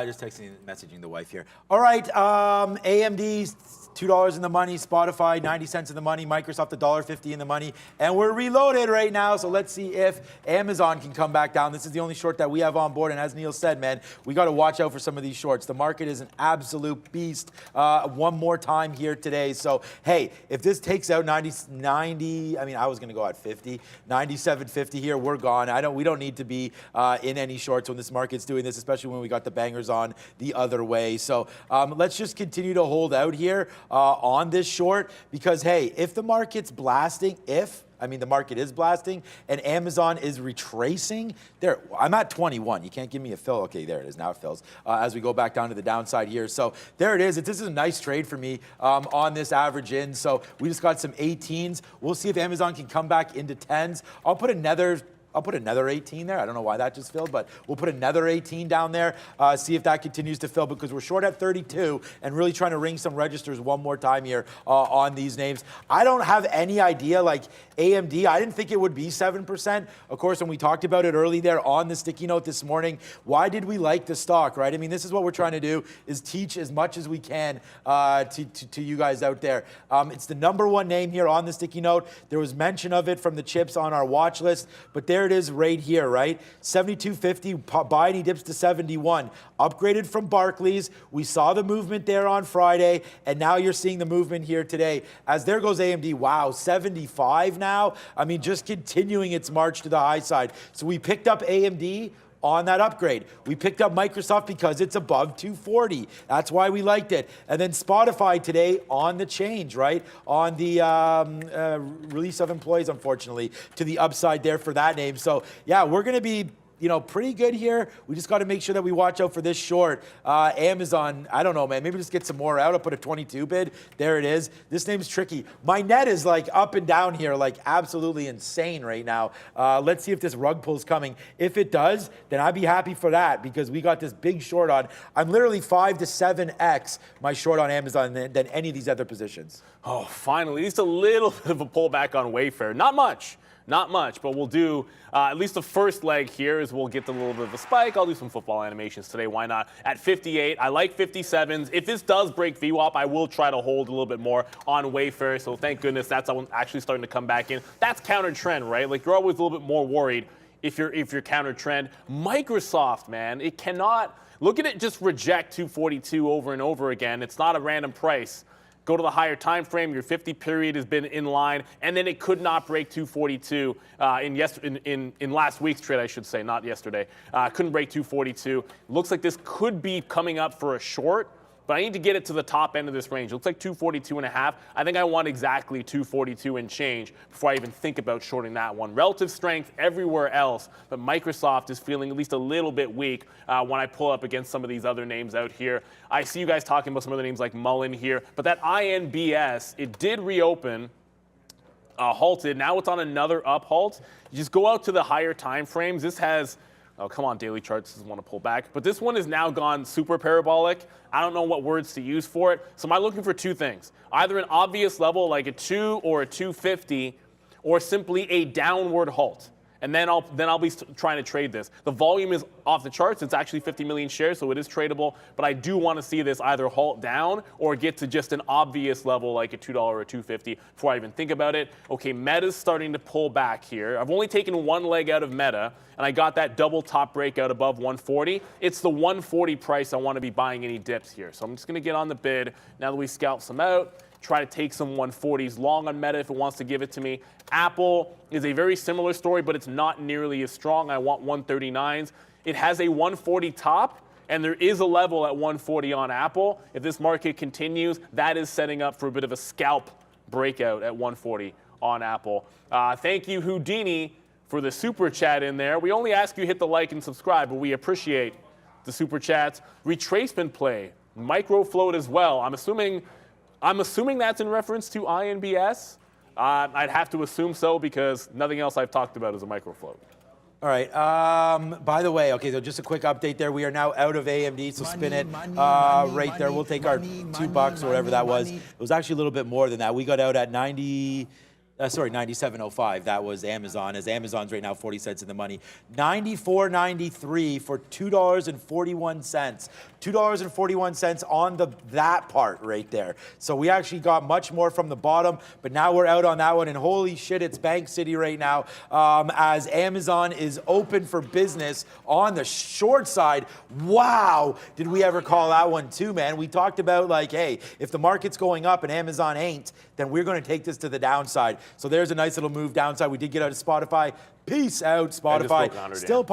S3: Just messaging the wife here. All right. AMD, $2 in the money. Spotify, 90 cents in the money. Microsoft, $1.50 in the money. And we're reloaded right now. So let's see if Amazon can come back down. This is the only short that we have on board. And as Neil said, man, we got to watch out for some of these shorts. The market is an absolute beast. One more time here today. So, hey, if this takes out 90, I mean, I was going to go at 50, 97.50 here. We're gone. We don't need to be in any shorts when this market's doing this, especially when we got the bangers on the other way. So let's just continue to hold out here on this short because, hey, if the market's blasting, the market is blasting and Amazon is retracing. There, I'm at 21. You can't give me a fill. Okay, there it is. Now it fills as we go back down to the downside here. So there it is. This is a nice trade for me on this average in. So we just got some 18s. We'll see if Amazon can come back into 10s. I'll put another 18 there. I don't know why that just filled, but we'll put another 18 down there, see if that continues to fill because we're short at 32 and really trying to ring some registers one more time here on these names. I don't have any idea, like AMD, I didn't think it would be 7%. Of course, when we talked about it early there on the sticky note this morning, why did we like the stock, right? I mean, this is what we're trying to do is teach as much as we can to you guys out there. It's the #1 name here on the sticky note. There was mention of it from the chips on our watch list, but there it is right here, right? 72.50, buy and he dips to 71. Upgraded from Barclays. We saw the movement there on Friday, and now you're seeing the movement here today. As there goes AMD, wow, 75 now. I mean, just continuing its march to the high side. So we picked up AMD on that upgrade. We picked up Microsoft because it's above 240. That's why we liked it. And then Spotify today on the change, right? On the release of employees, unfortunately, to the upside there for that name. So, yeah, we're going to be pretty good here. We just got to make sure that we watch out for this short. Amazon, I don't know, man. Maybe just get some more out. I'll put a 22 bid. There it is. This name's tricky. My net is like up and down here, like absolutely insane right now. Let's see if this rug pull's coming. If it does, then I'd be happy for that because we got this big short on. I'm literally 5 to 7x my short on Amazon than any of these other positions.
S2: Oh, finally, just a little bit of a pullback on Wayfair. Not much, but we'll do at least the first leg here is we'll get a little bit of a spike. I'll do some football animations today. Why not? At 58, I like 57s. If this does break VWAP, I will try to hold a little bit more on Wayfair. So thank goodness that's actually starting to come back in. That's counter trend, right? Like you're always a little bit more worried if you're counter trend. Microsoft, man, it cannot. Look at it just reject 242 over and over again. It's not a random price. Go to the higher time frame. Your 50 period has been in line, and then it could not break 242 in last week's trade, I should say, not yesterday. Couldn't break 242. Looks like this could be coming up for a short. but I need to get it to the top end of this range. It looks like 242.5. I think I want exactly 242 and change before I even think about shorting that one. Relative strength everywhere else, but Microsoft is feeling at least a little bit weak when I pull up against some of these other names out here. I see you guys talking about some other names like Mullen here, but that INBS, it did reopen. Halted. Now it's on another up halt. You just go out to the higher time frames. This has, oh, come on, daily charts doesn't want to pull back. But this one has now gone super parabolic. I don't know what words to use for it. So am I looking for two things? Either an obvious level like a 2 or a 250, or simply a downward halt. And then I'll be trying to trade this. The volume is off the charts. It's actually 50 million shares, so it is tradable. But I do want to see this either halt down or get to just an obvious level like a $2 or $2.50 before I even think about it. Okay, Meta's starting to pull back here. I've only taken one leg out of Meta, and I got that double top breakout above 140. It's the 140 price I want to be buying any dips here. So I'm just going to get on the bid now that we scalp some out. Try to take some 140s long on Meta if it wants to give it to me. Apple is a very similar story, but it's not nearly as strong. I want 139s. It has a 140 top, and there is a level at 140 on Apple. If this market continues, that is setting up for a bit of a scalp breakout at 140 on Apple. Thank you, Houdini, for the super chat in there. We only ask you hit the like and subscribe, but we appreciate the super chats. Retracement play, micro float as well. I'm assuming that's in reference to INBS. I'd have to assume so because nothing else I've talked about is a micro float.
S3: All right. By the way, okay, so just a quick update there. We are now out of AMD, so spin it right there. We'll take our $2 or whatever that was. It was actually a little bit more than that. We got out at 97.05. That was Amazon, as Amazon's right now 40 cents in the money. 94.93 for $2.41. $2.41 on that part right there. So we actually got much more from the bottom, but now we're out on that one, and holy shit, it's Bank City right now, as Amazon is open for business on the short side. Wow, did we ever call that one too, man? We talked about like, hey, if the market's going up and Amazon ain't, then we're going to take this to the downside. So there's a nice little move downside. We did get out of Spotify. Peace out, Spotify. Still,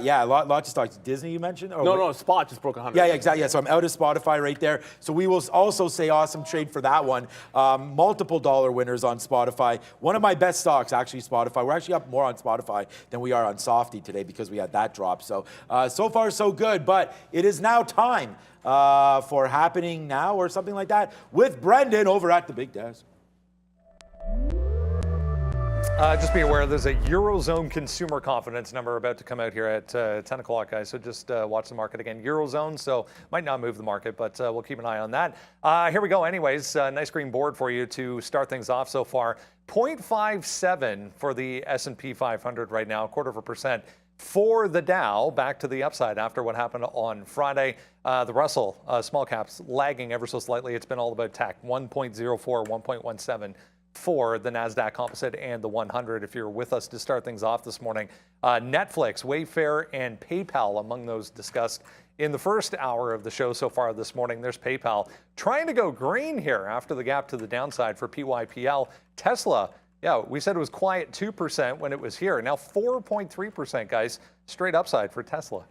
S3: yeah, lots of stocks. Disney, you mentioned? Oh,
S2: no, Spot just broke 100.
S3: Yeah, exactly. Yeah, so I'm out of Spotify right there. So we will also say awesome trade for that one. Multiple dollar winners on Spotify. One of my best stocks, actually, Spotify. We're actually up more on Spotify than we are on Softy today because we had that drop. So, so far, so good. But it is now time for Happening Now or something like that with Brendan over at the Big Desk.
S1: Just be aware there's a Eurozone consumer confidence number about to come out here at 10 o'clock, guys. So just watch the market again. Eurozone, so might not move the market, but we'll keep an eye on that. Here we go. Anyways, nice green board for you to start things off so far. 0.57 for the S&P 500 right now, 0.25% for the Dow, back to the upside after what happened on Friday. The Russell small caps lagging ever so slightly. It's been all about tech, 1.04, 1.17. For the NASDAQ Composite and the 100. If you're with us to start things off this morning, Netflix, Wayfair, and PayPal among those discussed in the first hour of the show so far this morning. There's PayPal trying to go green here after the gap to the downside for PYPL. Tesla, yeah, we said it was quiet 2% when it was here. Now 4.3%, guys, straight upside for Tesla.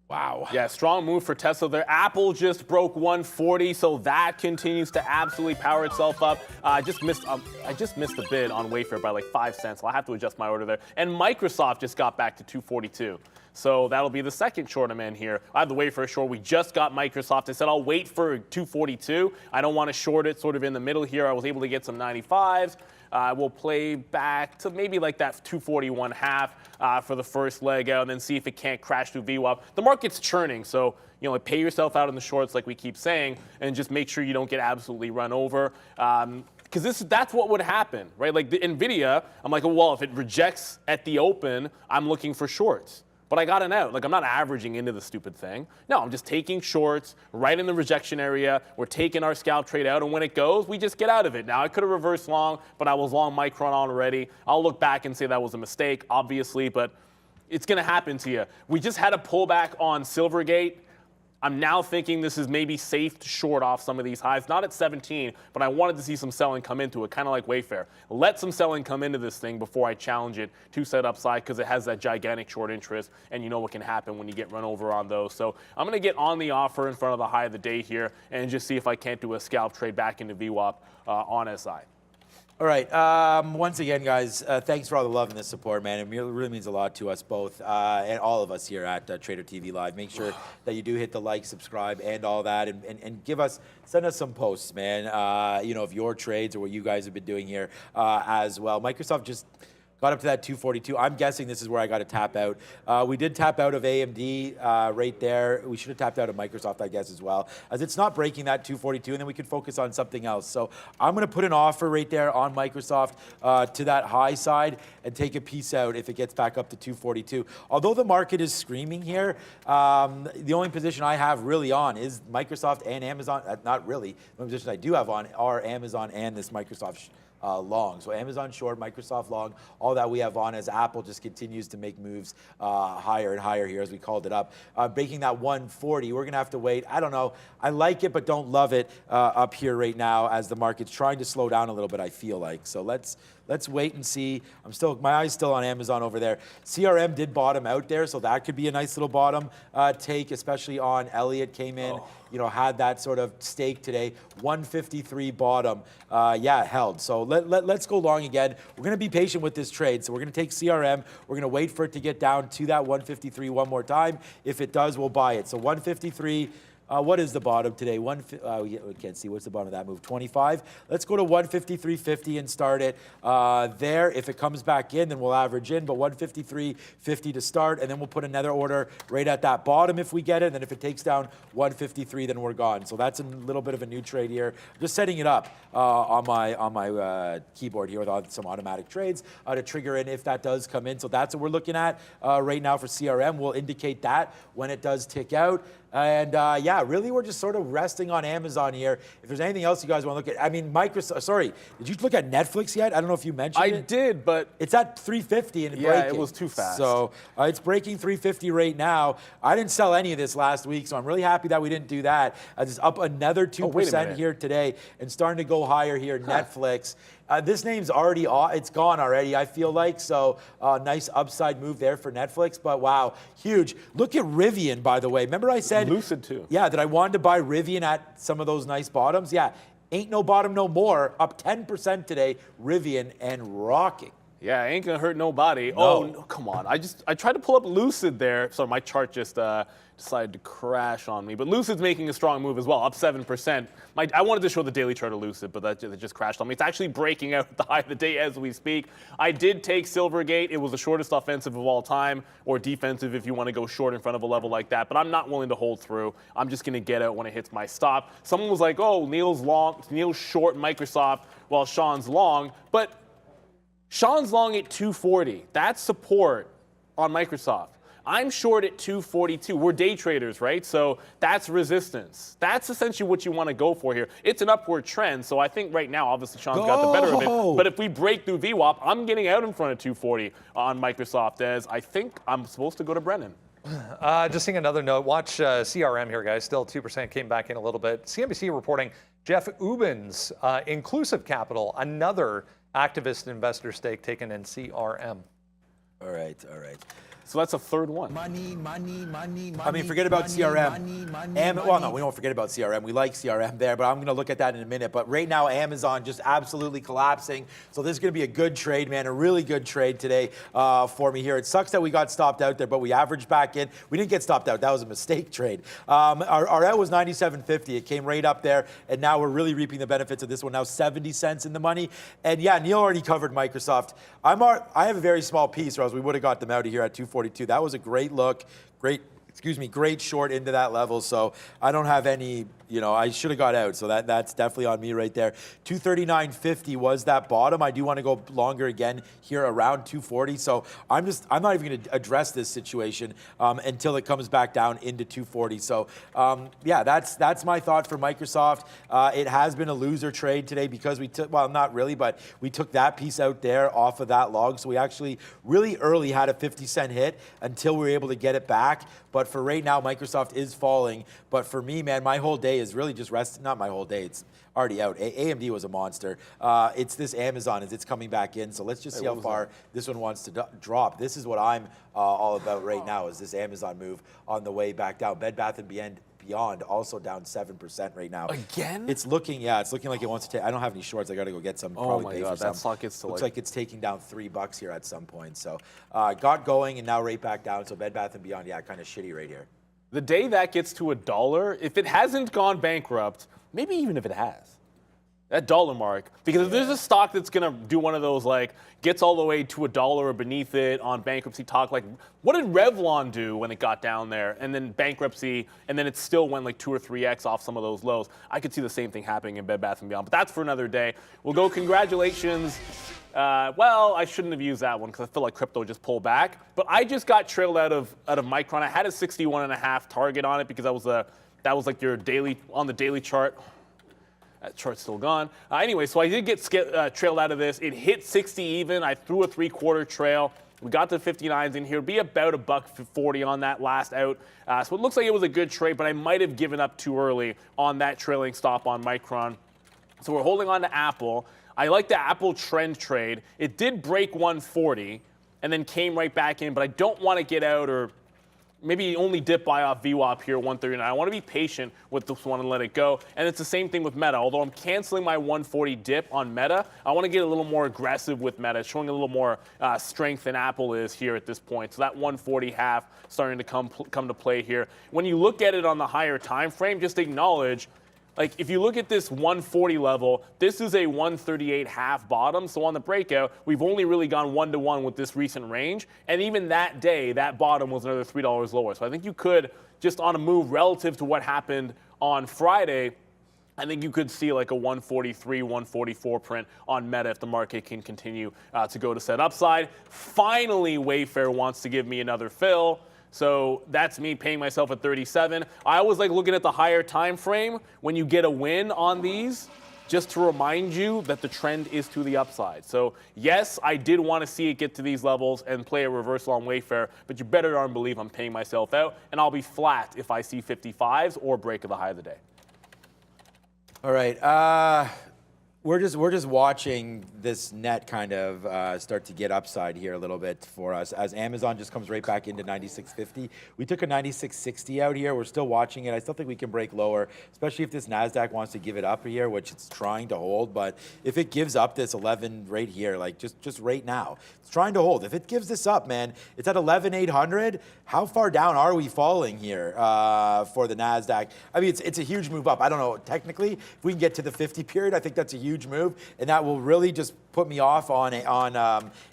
S2: Wow. Yeah, strong move for Tesla there. Apple just broke 140, so that continues to absolutely power itself up. I just missed the bid on Wayfair by like 5 cents. So I'll have to adjust my order there. And Microsoft just got back to 242. So that'll be the second short I'm in here. I have the Wayfair short. We just got Microsoft. I said I'll wait for 242. I don't want to short it sort of in the middle here. I was able to get some 95s. We'll play back to maybe like that 241.5 for the first leg out, and then see if it can't crash through VWAP. The market's churning, so pay yourself out in the shorts like we keep saying, and just make sure you don't get absolutely run over. Because that's what would happen, right? Like the NVIDIA, I'm like, well, if it rejects at the open, I'm looking for shorts. But I got an out. Like, I'm not averaging into the stupid thing. No, I'm just taking shorts right in the rejection area. We're taking our scalp trade out, and when it goes, we just get out of it. Now, I could have reversed long, but I was long Micron already. I'll look back and say that was a mistake, obviously, but it's going to happen to you. We just had a pullback on Silvergate. I'm now thinking this is maybe safe to short off some of these highs. Not at 17, but I wanted to see some selling come into it, kind of like Wayfair. Let some selling come into this thing before I challenge it to set upside, because it has that gigantic short interest, and you know what can happen when you get run over on those. So I'm going to get on the offer in front of the high of the day here and just see if I can't do a scalp trade back into VWAP on SI.
S3: All right. Once again, guys, thanks for all the love and the support, man. It really means a lot to us both and all of us here at Trader TV Live. Make sure that you do hit the like, subscribe, and all that, and send us some posts, man. Of your trades or what you guys have been doing here as well. Microsoft just got up to that 242. I'm guessing this is where I got to tap out. We did tap out of AMD right there. We should have tapped out of Microsoft, I guess, as well, as it's not breaking that 242, and then we could focus on something else. So I'm going to put an offer right there on Microsoft to that high side and take a piece out if it gets back up to 242. Although the market is screaming here, the only position I have really on is Microsoft and Amazon. Not really. The only position I do have on are Amazon and this Microsoft long. So Amazon short, Microsoft long, all that we have on as Apple just continues to make moves higher and higher here as we called it up. Breaking that 140, we're going to have to wait. I don't know. I like it, but don't love it up here right now as the market's trying to slow down a little bit, I feel like. So let's wait and see. My eye's still on Amazon over there. CRM did bottom out there, so that could be a nice little bottom take, especially on Elliott came in, had that sort of stake today. 153 bottom, held. So let's go long again. We're going to be patient with this trade. So we're going to take CRM. We're going to wait for it to get down to that 153 one more time. If it does, we'll buy it. So 153. What is the bottom today? We can't see. What's the bottom of that move? 25. Let's go to 153.50 and start it there. If it comes back in, then we'll average in, but 153.50 to start, and then we'll put another order right at that bottom if we get it. And then if it takes down 153, then we're gone. So that's a little bit of a new trade here. Just setting it up on my keyboard here with some automatic trades to trigger in if that does come in. So that's what we're looking at right now for CRM. We'll indicate that when it does tick out. And really, we're just sort of resting on Amazon here. If there's anything else you guys want to look at, I mean, Microsoft. Sorry, did you look at Netflix yet? I don't know if you mentioned it.
S2: I did, but
S3: it's at 350 and it's breaking.
S2: It was too fast.
S3: So it's breaking 350 right now. I didn't sell any of this last week, so I'm really happy that we didn't do that. It's up another 2% here today and starting to go higher here. Netflix. This name's already it's gone already, I feel like. So nice upside move there for Netflix. But wow, huge. Look at Rivian, by the way. Remember I said
S2: Lucid too.
S3: Yeah, that I wanted to buy Rivian at some of those nice bottoms. Yeah, ain't no bottom no more. Up 10% today, Rivian, and rocking.
S2: Yeah, ain't gonna hurt nobody.
S3: No.
S2: Oh, no, come on. I tried to pull up Lucid there. Sorry, my chart just decided to crash on me. But Lucid's making a strong move as well, up 7%. I wanted to show the daily chart of Lucid, but that just crashed on me. It's actually breaking out at the high of the day as we speak. I did take Silvergate. It was the shortest offensive of all time, or defensive if you want to go short in front of a level like that. But I'm not willing to hold through. I'm just going to get out when it hits my stop. Someone was like, oh, Neil's short Microsoft while Sean's long. But Sean's long at 240. That's support on Microsoft. I'm short at 242. We're day traders, right? So that's resistance. That's essentially what you want to go for here. It's an upward trend, so I think right now, obviously, Sean's got the better of it. But if we break through VWAP, I'm getting out in front of 240 on Microsoft, as I think I'm supposed to go to Brennan.
S1: Just seeing another note. Watch CRM here, guys. Still 2%, came back in a little bit. CNBC reporting Jeff Ubben's Inclusive Capital, another activist investor stake taken in CRM.
S3: All right.
S2: So that's a third one.
S3: Money. I mean, forget about CRM. Well, no, we don't forget about CRM. We like CRM there, but I'm going to look at that in a minute. But right now, Amazon just absolutely collapsing. So this is going to be a good trade, man, a really good trade today for me here. It sucks that we got stopped out there, but we averaged back in. We didn't get stopped out. That was a mistake trade. Our out was 97.50. It came right up there, and now we're really reaping the benefits of this one. Now 70 cents in the money. And yeah, Neil already covered Microsoft. I have a very small piece, or else we would have got them out of here at 242. That was a great look, great short into that level. So I don't have any, I should have got out. So that's definitely on me right there. 239.50 was that bottom. I do want to go longer again here around 240. So I'm not even going to address this situation until it comes back down into 240. So yeah, that's my thought for Microsoft. It has been a loser trade today because we took, well, not really, but we took that piece out there off of that log. So we actually really early had a 50-cent hit until we were able to get it back. But But for right now, Microsoft is falling. But for me, man, my whole day is really just resting. Not my whole day. It's already out. AMD was a monster. It's this Amazon as it's coming back in. So let's just see how far this one wants to drop. This is what I'm all about right now, is this Amazon move on the way back down. Bed Bath & Beyond also down 7% right now.
S2: Again?
S3: It's looking like it wants to take. I don't have any shorts. I got to go get some.
S2: Oh
S3: Probably
S2: my
S3: pay
S2: God,
S3: for some.
S2: that stock gets to
S3: Looks
S2: like
S3: like it's taking down $3 here at some point. So got going and now right back down. So Bed Bath & Beyond, yeah, kind of shitty right here.
S2: the day that gets to $1, if it hasn't gone bankrupt, maybe even if it has, that dollar mark, because if there's a stock that's gonna do one of those, like gets all the way to $1 or beneath it on bankruptcy talk, like what did Revlon do when it got down there and then bankruptcy, and then it still went like 2 or 3x off some of those lows? I could see the same thing happening in Bed Bath & Beyond, but that's for another day. We'll go congratulations. Well, I shouldn't have used that one because I feel like crypto just pulled back, but I just got trailed out of Micron. I had a 61.5 target on it because that was like your daily on the daily chart. That chart's still gone. Anyway, so I did get trailed out of this. It hit 60 even. I threw a 3/4 trail. We got to 59s in here. Be about $1.40 on that last out. So it looks like it was a good trade, but I might have given up too early on that trailing stop on Micron. So we're holding on to Apple. I like the Apple trend trade. It did break 140 and then came right back in, but I don't want to get out or maybe only dip buy off VWAP here, 139. I want to be patient with this one and let it go. And it's the same thing with Meta. Although I'm canceling my 140 dip on Meta, I want to get a little more aggressive with Meta, showing a little more strength than Apple is here at this point. So that 140 half starting to come to play here. When you look at it on the higher time frame, just acknowledge, like if you look at this 140 level, this is a 138 half bottom. So on the breakout, we've only really gone 1-to-1 with this recent range. And even that day, that bottom was another $3 lower. So I think you could, just on a move relative to what happened on Friday, I think you could see like a 143, 144 print on Meta if the market can continue to go to set upside. Finally, Wayfair wants to give me another fill. So that's me paying myself at 37. I always like looking at the higher time frame when you get a win on these, just to remind you that the trend is to the upside. So yes, I did want to see it get to these levels and play a reversal on Wayfair, but you better darn believe I'm paying myself out, and I'll be flat if I see 55s or break of the high of the day.
S3: All right. We're just watching this net kind of start to get upside here a little bit for us as Amazon just comes right back into 96.50. We took a 96.60 out here. We're still watching it. I still think we can break lower, especially if this NASDAQ wants to give it up here, which it's trying to hold. But if it gives up this 11 right here, like just right now, it's trying to hold. If it gives this up, man, it's at 11,800. How far down are we falling here for the NASDAQ? I mean, it's a huge move up. I don't know. Technically, if we can get to the 50 period, I think that's a huge move, and that will really just put me off on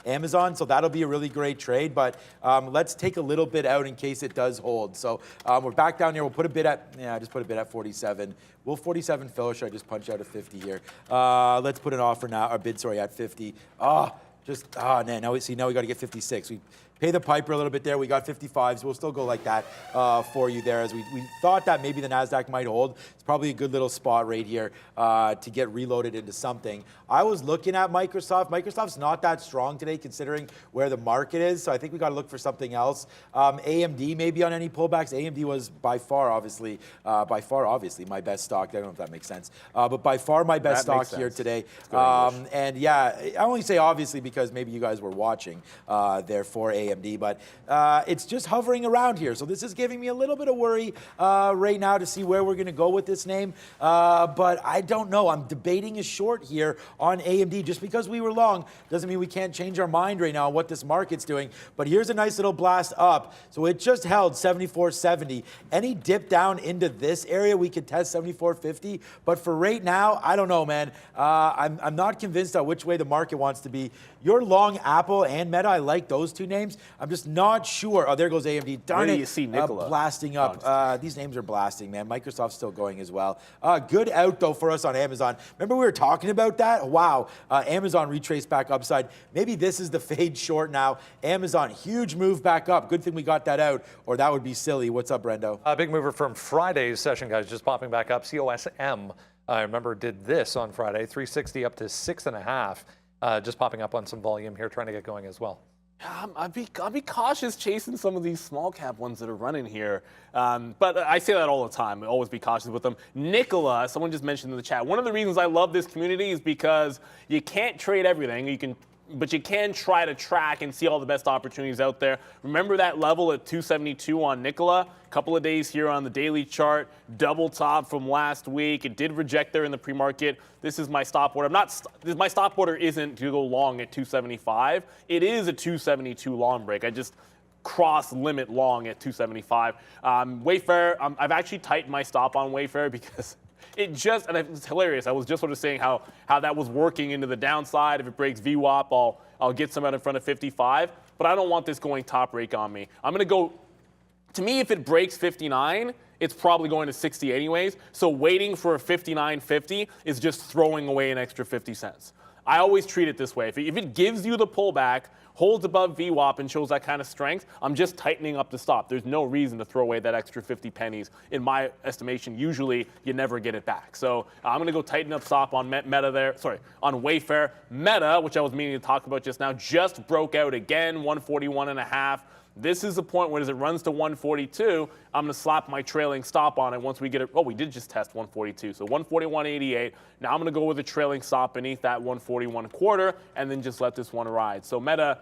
S3: Amazon. So that'll be a really great trade. But let's take a little bit out in case it does hold. So we're back down here. We'll put a bid at just put a bid at 47. Will 47 fill? Or should I just punch out a 50 here? Let's put an offer now, or bid, sorry, at 50. Man, now we got to get 56. We pay the piper a little bit there. We got 55s. We'll still go like that for you there, as we thought that maybe the NASDAQ might hold. It's probably a good little spot right here to get reloaded into something. I was looking at Microsoft. Microsoft's not that strong today considering where the market is, so I think we got to look for something else. AMD maybe on any pullbacks. AMD was by far, obviously, my best stock. I don't know if that makes sense, but by far my best stock here today. And yeah, I only say obviously because maybe you guys were watching there for AMD, but it's just hovering around here. So this is giving me a little bit of worry right now to see where we're going to go with this name. But I don't know. I'm debating a short here on AMD. Just because we were long doesn't mean we can't change our mind right now on what this market's doing. But here's a nice little blast up. So it just held 74.70. Any dip down into this area, we could test 74.50. But for right now, I don't know, man. I'm not convinced on which way the market wants to be. You're long Apple and Meta. I like those two names. I'm just not sure. Oh, there goes AMD. Darn it.
S2: You see Nikola
S3: blasting up. These names are blasting, man. Microsoft's still going as well. Good out, though, for us on Amazon. Remember we were talking about that? Wow. Amazon retraced back upside. Maybe this is the fade short now. Amazon, huge move back up. Good thing we got that out, or that would be silly. What's up, Brendo?
S1: A big mover from Friday's session, guys, just popping back up. COSM, I remember, did this on Friday, 360 up to 6.5. Just popping up on some volume here, trying to get going as well.
S2: I'd be cautious chasing some of these small cap ones that are running here. But I say that all the time. Always be cautious with them. Nicola, someone just mentioned in the chat, one of the reasons I love this community is because you can't trade everything. But you can try to track and see all the best opportunities out there. Remember that level at 272 on Nicola? A couple of days here on the daily chart, double top from last week. It did reject there in the pre-market. This is my stop order. My stop order isn't to go long at 275. It is a 272 long break. I just cross limit long at 275. Wayfair, I've actually tightened my stop on Wayfair because and it's hilarious. I was just sort of saying how that was working into the downside. If it breaks VWAP, I'll get some out in front of 55. But I don't want this going top rake on me. I'm going to go, to me, if it breaks 59, it's probably going to 60 anyways. So waiting for a 59.50 is just throwing away an extra 50 cents. I always treat it this way. If it gives you the pullback, holds above VWAP and shows that kind of strength, I'm just tightening up the stop. There's no reason to throw away that extra 50 pennies. In my estimation, usually you never get it back. So I'm going to go tighten up stop on Meta there. Sorry, on Wayfair. Meta, which I was meaning to talk about just now, just broke out again, 141.5. This is the point where as it runs to 142, I'm going to slap my trailing stop on it once we get it. Oh, we did just test 142. So 141.88. Now I'm going to go with a trailing stop beneath that 141.25 and then just let this one ride. So Meta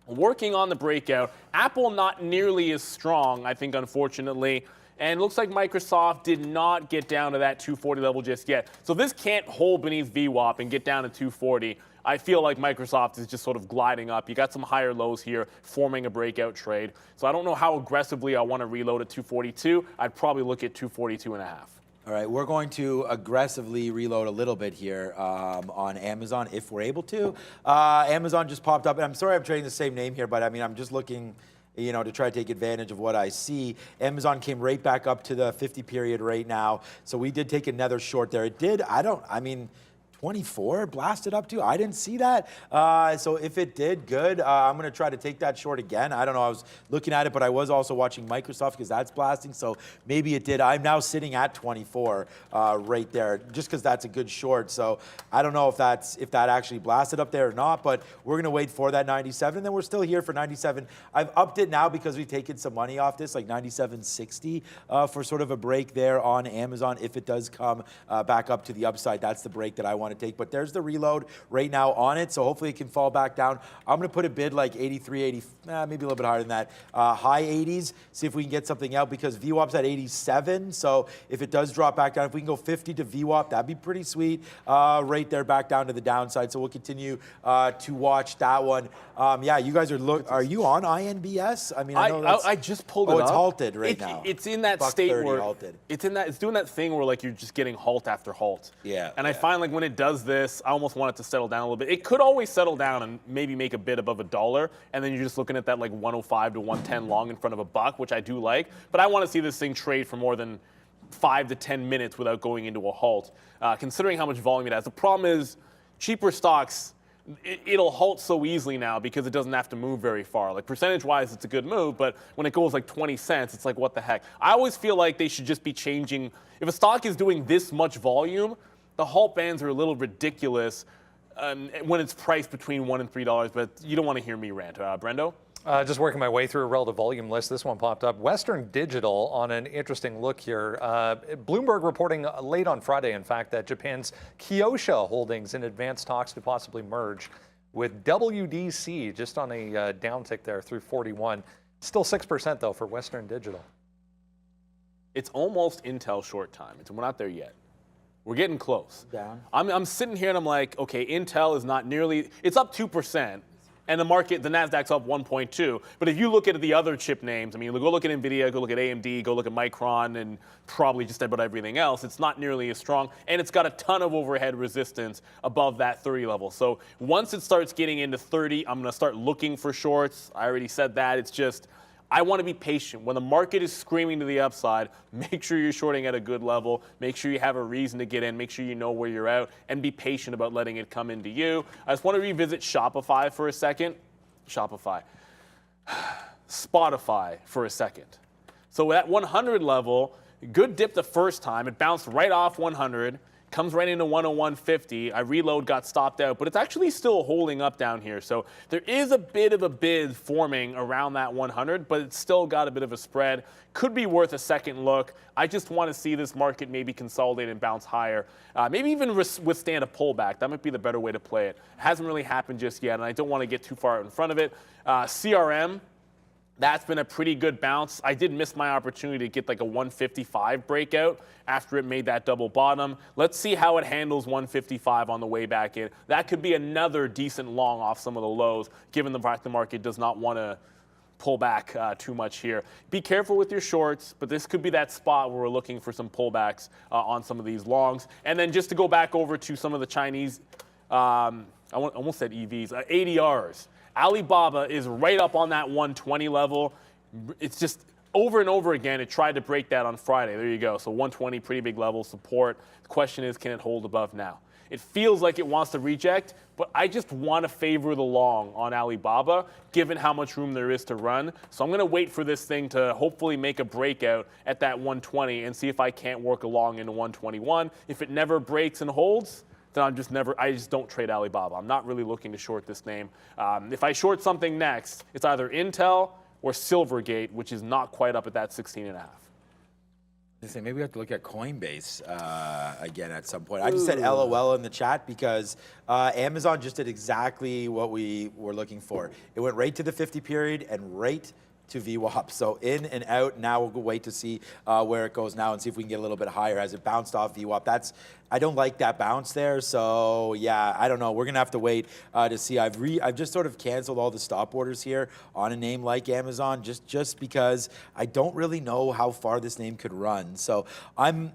S2: working on the breakout. Apple not nearly as strong, I think, unfortunately. And it looks like Microsoft did not get down to that 240 level just yet. So this can't hold beneath VWAP and get down to 240. I feel like Microsoft is just sort of gliding up. You got some higher lows here forming a breakout trade. So I don't know how aggressively I want to reload at 242. I'd probably look at 242.5.
S3: All right, we're going to aggressively reload a little bit here on Amazon if we're able to. Amazon just popped up, and I'm sorry I'm trading the same name here, but I mean, I'm just looking, you know, to try to take advantage of what I see. Amazon came right back up to the 50 period right now. So we did take another short there. It did, 24 blasted up to. I didn't see that. So if it did, good. I'm going to try to take that short again. I don't know. I was looking at it, but I was also watching Microsoft because that's blasting. So maybe it did. I'm now sitting at 24 right there just because that's a good short. So I don't know if that actually blasted up there or not, but we're going to wait for that 97. And then we're still here for 97. I've upped it now because we've taken some money off this, like 97.60 for sort of a break there on Amazon. If it does come back up to the upside, that's the break that I want to take. But there's the reload right now on it, so hopefully it can fall back down. I'm going to put a bid like 83, 80, maybe a little bit higher than that. High 80s, see if we can get something out because VWAP's at 87, so if it does drop back down, if we can go 50 to VWAP, that'd be pretty sweet right there back down to the downside. So we'll continue to watch that one. Yeah, you guys are you on INBS? I mean, I know
S2: I just pulled it up.
S3: Oh, it's halted right now.
S2: It's in that
S3: Buck
S2: state
S3: 30
S2: where
S3: halted.
S2: It's doing that thing where like you're just getting halt after halt.
S3: Yeah.
S2: And I find like when it does this, I almost want it to settle down a little bit. It could always settle down and maybe make a bid above $1, and then you're just looking at that like 105 to 110 long in front of a buck, which I do like. But I want to see this thing trade for more than 5 to 10 minutes without going into a halt, considering how much volume it has. The problem is cheaper stocks, it'll halt so easily now because it doesn't have to move very far. Like percentage-wise, it's a good move, but when it goes like 20 cents, it's like, what the heck? I always feel like they should just be changing. If a stock is doing this much volume, the halt bands are a little ridiculous when it's priced between $1 and $3, but you don't want to hear me rant. Brendo?
S1: Just working my way through a relative volume list. This one popped up. Western Digital on an interesting look here. Bloomberg reporting late on Friday, in fact, that Japan's Kyosha Holdings in advanced talks to possibly merge with WDC, just on a downtick there through 41. Still 6% though for Western Digital.
S2: It's almost Intel short time. We're not there yet. We're getting close.
S3: Down.
S2: I'm sitting here and I'm like, okay, Intel is not nearly, it's up 2%. And the market, the NASDAQ's up 1.2. But if you look at the other chip names, I mean, go look at NVIDIA, go look at AMD, go look at Micron, and probably just about everything else, it's not nearly as strong. And it's got a ton of overhead resistance above that 30 level. So once it starts getting into 30, I'm going to start looking for shorts. I already said that. It's just, I want to be patient. When the market is screaming to the upside, make sure you're shorting at a good level. Make sure you have a reason to get in. Make sure you know where you're out, and be patient about letting it come into you. I just want to revisit Shopify for a second. Spotify for a second. So at 100 level, good dip the first time. It bounced right off 100. comes right into 101.50. I reload, got stopped out, but it's actually still holding up down here. So there is a bit of a bid forming around that 100, but it's still got a bit of a spread. Could be worth a second look. I just want to see this market maybe consolidate and bounce higher. Maybe even withstand a pullback. That might be the better way to play it. Hasn't really happened just yet, and I don't want to get too far out in front of it. CRM, that's been a pretty good bounce. I did miss my opportunity to get like a 155 breakout after it made that double bottom. Let's see how it handles 155 on the way back in. That could be another decent long off some of the lows, given the fact the market does not want to pull back too much here. Be careful with your shorts, but this could be that spot where we're looking for some pullbacks on some of these longs. And then just to go back over to some of the Chinese, I almost said EVs, ADRs. Alibaba is right up on that 120 level. It's just over and over again, it tried to break that on Friday. There you go. So 120, pretty big level support. The question is, can it hold above now? It feels like it wants to reject, but I just want to favor the long on Alibaba, given how much room there is to run. So I'm going to wait for this thing to hopefully make a breakout at that 120 and see if I can't work along into 121. If it never breaks and holds, then I just don't trade Alibaba. I'm not really looking to short this name. If I short something next, it's either Intel or Silvergate, which is not quite up at that 16.5.
S3: Maybe we have to look at Coinbase again at some point. I just said LOL in the chat because Amazon just did exactly what we were looking for. It went right to the 50 period and right to VWAP. So in and out. Now we'll wait to see where it goes now and see if we can get a little bit higher. As it bounced off VWAP, I don't like that bounce there. So yeah, I don't know. We're gonna have to wait to see. I've just sort of canceled all the stop orders here on a name like Amazon, just because I don't really know how far this name could run. So I'm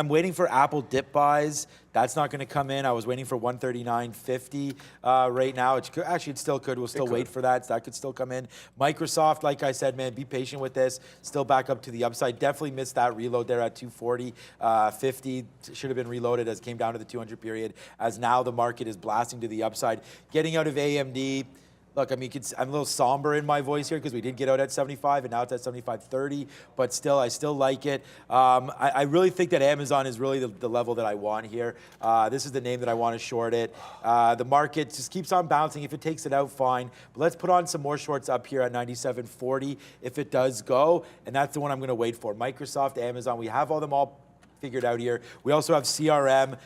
S3: waiting for Apple dip buys. That's not going to come in. I was waiting for 139.50 right now. It still could. We'll still wait for that. So that could still come in. Microsoft, like I said, man, be patient with this. Still back up to the upside. Definitely missed that reload there at 240.50. Should have been reloaded as it came down to the 200 period. As now the market is blasting to the upside. Getting out of AMD. Look, I mean, I'm a little somber in my voice here because we did get out at 75 and now it's at 75.30, but still, I still like it. I really think that Amazon is really the level that I want here. This is the name that I want to short it. The market just keeps on bouncing. If it takes it out, fine. But let's put on some more shorts up here at 97.40 if it does go, and that's the one I'm going to wait for. Microsoft, Amazon, we have all them all figured out here. We also have CRM.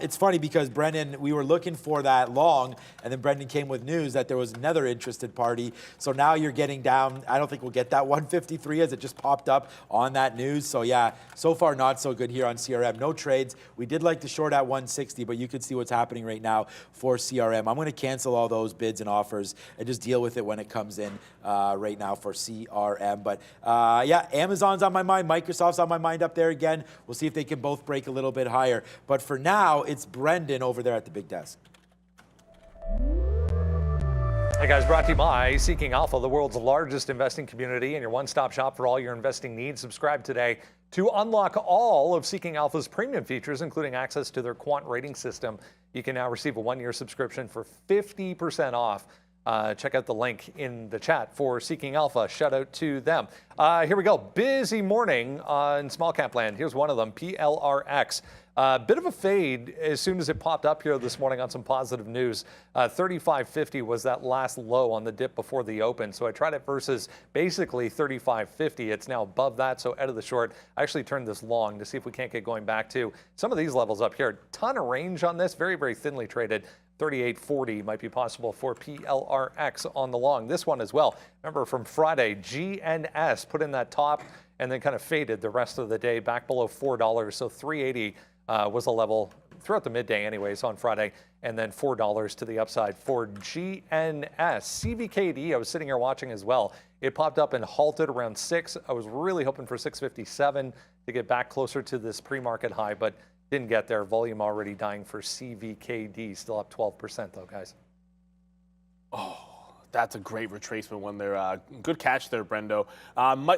S3: It's funny because Brendan, we were looking for that long, and then Brendan came with news that there was another interested party. So now you're getting down. I don't think we'll get that 153 as it just popped up on that news. So yeah, so far not so good here on CRM. No trades. We did like to short at 160, but you can see what's happening right now for CRM. I'm going to cancel all those bids and offers and just deal with it when it comes in right now for CRM. But yeah, Amazon's on my mind. Microsoft's on my mind up there again. We'll see if they can both break a little bit higher. But for now, it's Brendan over there at the big desk.
S1: Hey guys, brought to you by Seeking Alpha, the world's largest investing community and your one-stop shop for all your investing needs. Subscribe today to unlock all of Seeking Alpha's premium features, including access to their quant rating system. You can now receive a one-year subscription for 50% off. Check out the link in the chat for Seeking Alpha. Shout out to them. Here we go. Busy morning in small cap land. Here's one of them, PLRX. Bit of a fade as soon as it popped up here this morning on some positive news. 35.50 was that last low on the dip before the open. So I tried it versus basically 35.50. It's now above that, so out of the short. I actually turned this long to see if we can't get going back to some of these levels up here. Ton of range on this, very, very thinly traded. 38.40 might be possible for PLRX on the long. This one as well. Remember from Friday, GNS put in that top and then kind of faded the rest of the day back below $4. So 380 was a level throughout the midday anyways on Friday, and then $4 to the upside for GNS. CVKD, I was sitting here watching as well. It popped up and halted around 6. I was really hoping for 657 to get back closer to this pre-market high, but didn't get there. Volume already dying for CVKD. Still up 12% though, guys.
S2: Oh, that's a great retracement one there. Good catch there, Brendo.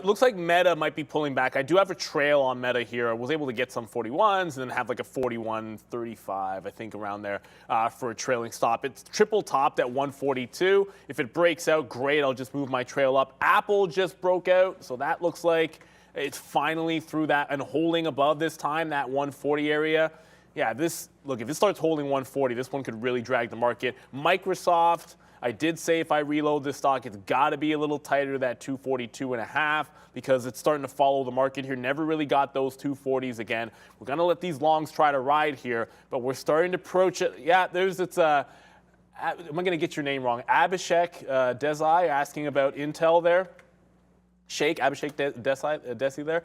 S2: Looks like Meta might be pulling back. I do have a trail on Meta here. I was able to get some 41s and then have like a 41.35, I think, around there for a trailing stop. It's triple topped at 142. If it breaks out, great. I'll just move my trail up. Apple just broke out, so that looks like it's finally through that and holding above this time, that 140 area. Yeah, look, if it starts holding 140, this one could really drag the market. Microsoft, I did say if I reload this stock, it's got to be a little tighter to that 242.5 because it's starting to follow the market here. Never really got those 240s again. We're going to let these longs try to ride here, but we're starting to approach it. Yeah, am I going to get your name wrong? Abhishek Desai asking about Intel there. Abhishek Desai there.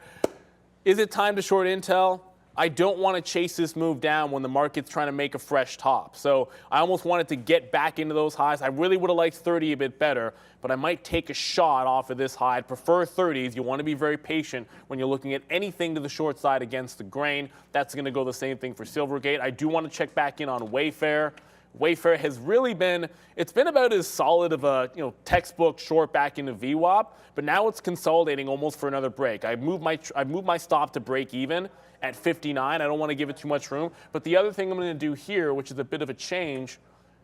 S2: Is it time to short Intel? I don't want to chase this move down when the market's trying to make a fresh top. So I almost wanted to get back into those highs. I really would have liked 30 a bit better, but I might take a shot off of this high. I'd prefer 30s. You want to be very patient when you're looking at anything to the short side against the grain. That's going to go the same thing for Silvergate. I do want to check back in on Wayfair. Wayfair has really been, it's been about as solid of a textbook short back into VWAP, but now it's consolidating almost for another break. I moved my stop to break even at 59. I don't want to give it too much room. But the other thing I'm going to do here, which is a bit of a change,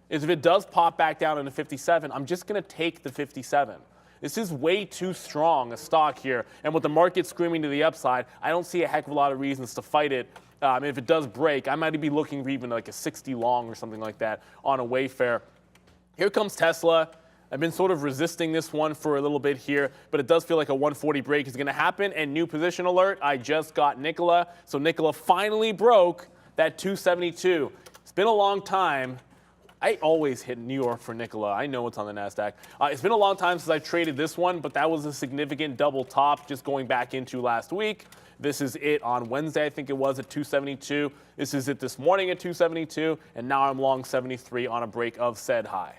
S2: is if it does pop back down into 57, I'm just going to take the 57. This is way too strong a stock here. And with the market screaming to the upside, I don't see a heck of a lot of reasons to fight it. If it does break, I might be looking for even like a 60 long or something like that on a Wayfair. Here comes Tesla. I've been sort of resisting this one for a little bit here, but it does feel like a 140 break is going to happen. And new position alert, I just got Nikola. So Nikola finally broke that 272. It's been a long time. I always hit New York for Nikola. I know it's on the NASDAQ. It's been a long time since I traded this one, but that was a significant double top just going back into last week. This is it on Wednesday, I think it was, at 272. This is it this morning at 272, and now I'm long 73 on a break of said high.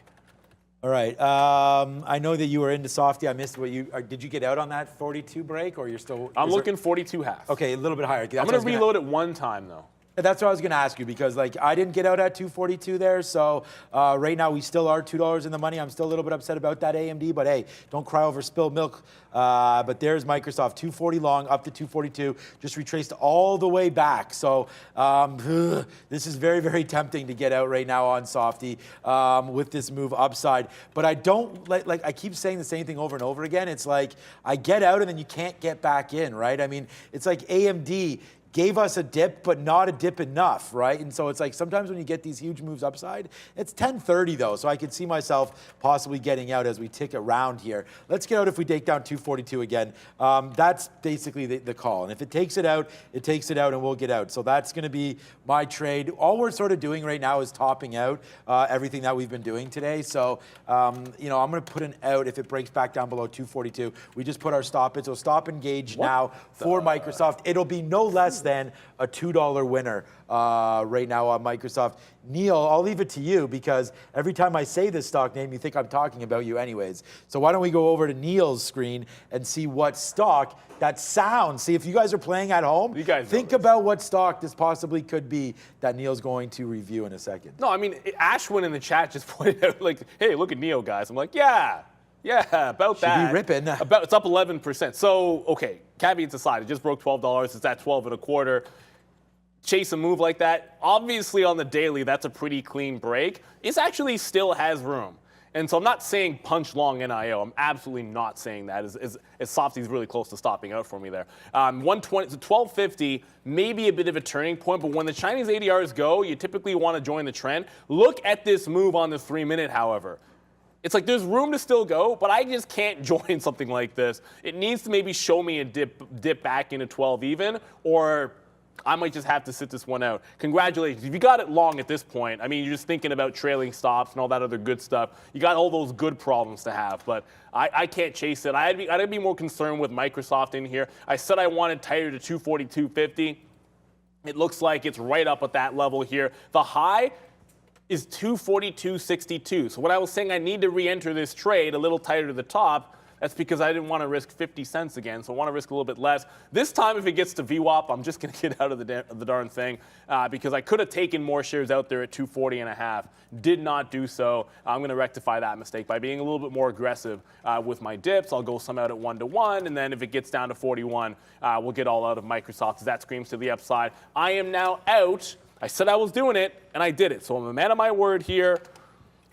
S3: All right. I know that you were into Softy. I missed what did you get out on that 42 break, or you're still?
S2: I'm looking 42 half.
S3: Okay, a little bit higher.
S2: I'm going to reload it one time, though.
S3: That's what I was going to ask you, because I didn't get out at 242 there. So right now we still are $2 in the money. I'm still a little bit upset about that AMD, but hey, don't cry over spilled milk. But there's Microsoft, 240 long up to 242, just retraced all the way back. So this is very, very tempting to get out right now on Softy with this move upside. But I don't I keep saying the same thing over and over again. It's like I get out and then you can't get back in, right? I mean, it's like AMD gave us a dip, but not a dip enough, right? And so it's like sometimes when you get these huge moves upside, it's 1030 though, so I could see myself possibly getting out as we tick around here. Let's get out if we take down 242 again. That's basically the call. And if it takes it out, and we'll get out. So that's going to be my trade. All we're sort of doing right now is topping out everything that we've been doing today. So, I'm going to put an out if it breaks back down below 242. We just put our stop in. So stop engage now for Microsoft. It'll be no less than a $2 winner right now on Microsoft. Neil, I'll leave it to you because every time I say this stock name, you think I'm talking about you anyways. So why don't we go over to Neil's screen and see what stock that sounds. See, if you guys are playing at home, think about what stock this possibly could be that Neil's going to review in a second.
S2: No, I mean, Ashwin in the chat just pointed out, like, hey, look at Neil, guys. I'm like, yeah, about that.
S3: Should be ripping.
S2: It's up 11%. So, okay, caveats aside, it just broke $12. It's at 12.25. Chase a move like that. Obviously, on the daily, that's a pretty clean break. It actually still has room. And so I'm not saying punch long NIO. I'm absolutely not saying that. As Softy's really close to stopping out for me there. 120 to 1250, maybe a bit of a turning point, but when the Chinese ADRs go, you typically want to join the trend. Look at this move on the 3-minute, however. It's like there's room to still go, but I just can't join something like this. It needs to maybe show me a dip back into 12 even, or I might just have to sit this one out. Congratulations. If you got it long at this point, I mean, you're just thinking about trailing stops and all that other good stuff. You got all those good problems to have, but I can't chase it. I'd be more concerned with Microsoft in here. I said I wanted tighter to 242.50. It looks like it's right up at that level here. The high is 242.62. So when I was saying I need to re-enter this trade a little tighter to the top, that's because I didn't want to risk 50 cents again, so I want to risk a little bit less. This time, if it gets to VWAP, I'm just going to get out of the darn thing because I could have taken more shares out there at 240.5. Did not do so. I'm going to rectify that mistake by being a little bit more aggressive with my dips. I'll go some out at 1-to-1, and then if it gets down to 41, we'll get all out of Microsoft as that screams to the upside. I am now out. I said I was doing it, and I did it. So I'm a man of my word here.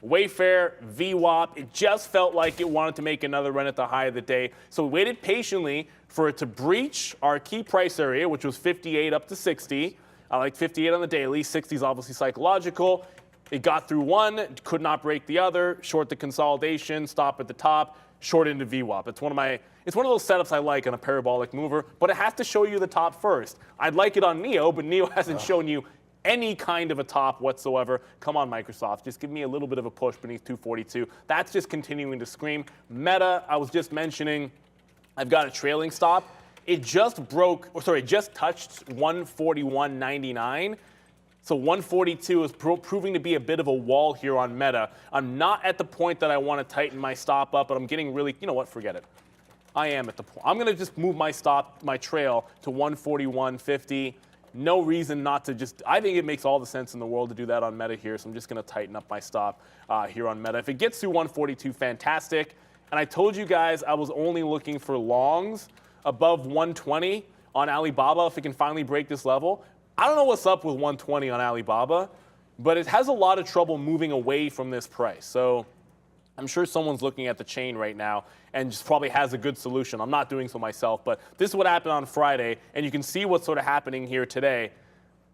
S2: Wayfair, VWAP, it just felt like it wanted to make another run at the high of the day. So we waited patiently for it to breach our key price area, which was 58 up to 60. I like 58 on the daily. 60 is obviously psychological. It got through one, could not break the other. Short the consolidation, stop at the top, short into VWAP. It's one of those setups I like on a parabolic mover, but it has to show you the top first. I'd like it on NEO, but NEO hasn't shown you any kind of a top whatsoever. Come on, Microsoft, just give me a little bit of a push beneath 242. That's just continuing to scream. Meta, I was just mentioning, I've got a trailing stop. It just touched 141.99. So 142 is proving to be a bit of a wall here on Meta. I'm not at the point that I want to tighten my stop up, but I'm getting really, you know what, forget it. I am at the point. I'm going to just move my trail to 141.50. No reason not to just, I think it makes all the sense in the world to do that on Meta here, so I'm just going to tighten up my stop here on Meta. If it gets through 142, fantastic. And I told you guys I was only looking for longs above 120 on Alibaba if it can finally break this level. I don't know what's up with 120 on Alibaba, but it has a lot of trouble moving away from this price. So I'm sure someone's looking at the chain right now and just probably has a good solution. I'm not doing so myself, but this is what happened on Friday, and you can see what's sort of happening here today.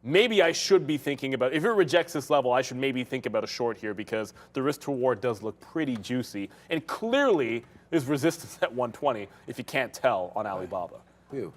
S2: Maybe I should be thinking about, if it rejects this level, I should maybe think about a short here because the risk to reward does look pretty juicy. And clearly, there's resistance at 120 if you can't tell on Alibaba.
S3: Ew.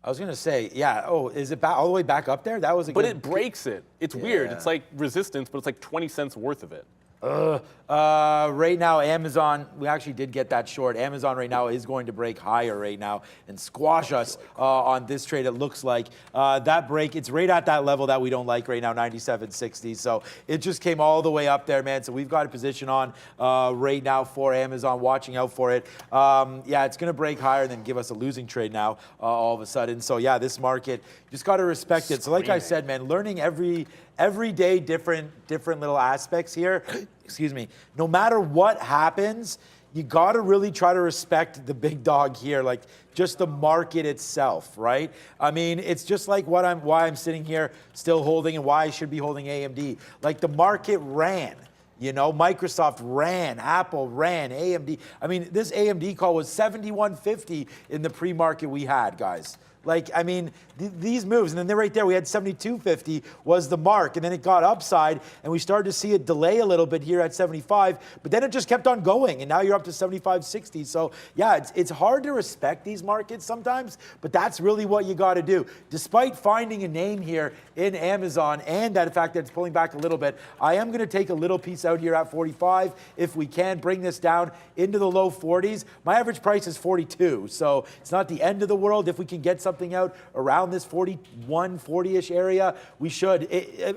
S3: I was going to say, yeah, is it all the way back up there? That was a
S2: But
S3: good...
S2: it breaks it. It's weird. It's like resistance, but it's like 20 cents worth of it.
S3: Right now, Amazon, we actually did get that short. Amazon right now is going to break higher right now and squash us on this trade, it looks like. That break, it's right at that level that we don't like right now, 97.60. So it just came all the way up there, man. So we've got a position on right now for Amazon, watching out for it. Yeah, it's going to break higher and then give us a losing trade now all of a sudden. So yeah, this market, just got to respect it. So like I said, man, learning every day different little aspects here. Excuse me. No matter what happens, you got to really try to respect the big dog here, like just the market itself, right? I mean, it's just like why I'm sitting here still holding and why I should be holding AMD. Like the market ran. You know, Microsoft ran, Apple ran, AMD. I mean, this AMD call was 71.50 in the pre-market we had, guys. Like, I mean, these moves, and then they're right there. We had 72.50 was the mark, and then it got upside, and we started to see it delay a little bit here at 75, but then it just kept on going, and now you're up to 75.60. So, yeah, it's hard to respect these markets sometimes, but that's really what you got to do. Despite finding a name here in Amazon and that fact that it's pulling back a little bit, I am going to take a little piece out here at 45 if we can bring this down into the low 40s. My average price is 42, so it's not the end of the world. If we can get something out around this 41, 40-ish area, we should.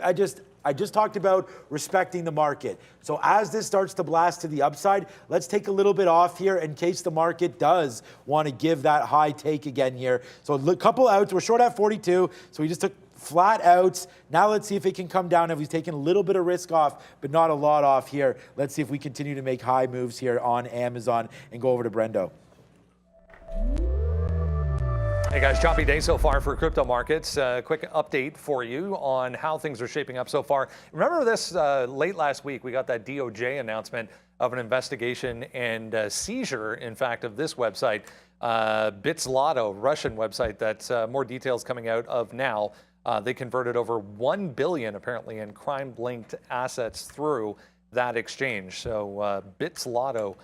S3: I just talked about respecting the market. So as this starts to blast to the upside, let's take a little bit off here in case the market does want to give that high take again here. So a couple outs. We're short at 42, so we just took flat outs. Now let's see if it can come down. If we've taken a little bit of risk off, but not a lot off here. Let's see if we continue to make high moves here on Amazon and go over to Brendo.
S1: Hey guys, choppy day so far for crypto markets. Quick update for you on how things are shaping up so far. Remember this late last week, we got that DOJ announcement of an investigation and seizure, in fact, of this website, BitsLotto, Russian website that more details coming out of now. They converted over 1 billion apparently in crime-linked assets through that exchange. So BitsLotto,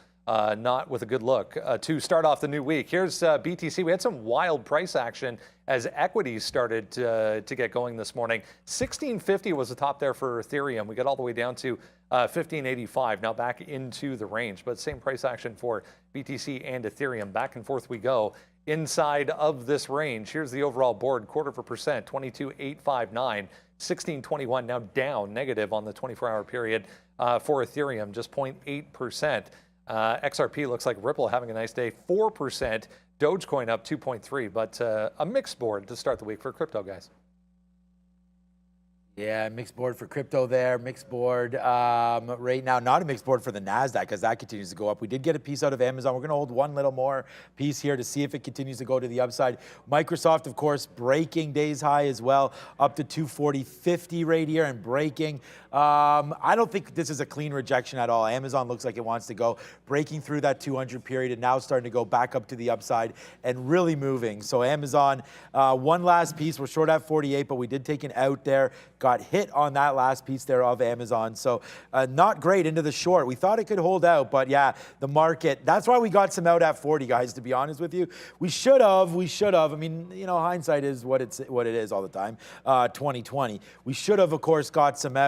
S1: not with a good look to start off the new week. Here's BTC. We had some wild price action as equities started to get going this morning. 1650 was the top there for Ethereum. We got all the way down to 1585, now back into the range, but same price action for BTC and Ethereum. Back and forth we go inside of this range. Here's the overall board, 0.25%, 22,859, 1621, now down negative on the 24-hour period for Ethereum, just 0.8%. XRP looks like Ripple having a nice day, 4%. Dogecoin up 2.3%, but a mixed board to start the week for crypto, guys.
S3: Yeah, mixed board for crypto there. Mixed board right now, not a mixed board for the NASDAQ because that continues to go up. We did get a piece out of Amazon. We're going to hold one little more piece here to see if it continues to go to the upside. Microsoft, of course, breaking day's high as well, up to 240.50 right here and breaking. I don't think this is a clean rejection at all. Amazon looks like it wants to go, breaking through that 200 period and now starting to go back up to the upside and really moving. So Amazon, one last piece. We're short at 48, but we did take an out there. Got hit on that last piece there of Amazon. So not great into the short. We thought it could hold out, but yeah, the market, that's why we got some out at 40, guys, to be honest with you. We should have. I mean, you know, hindsight is what it is all the time, 2020. We should have, of course, got some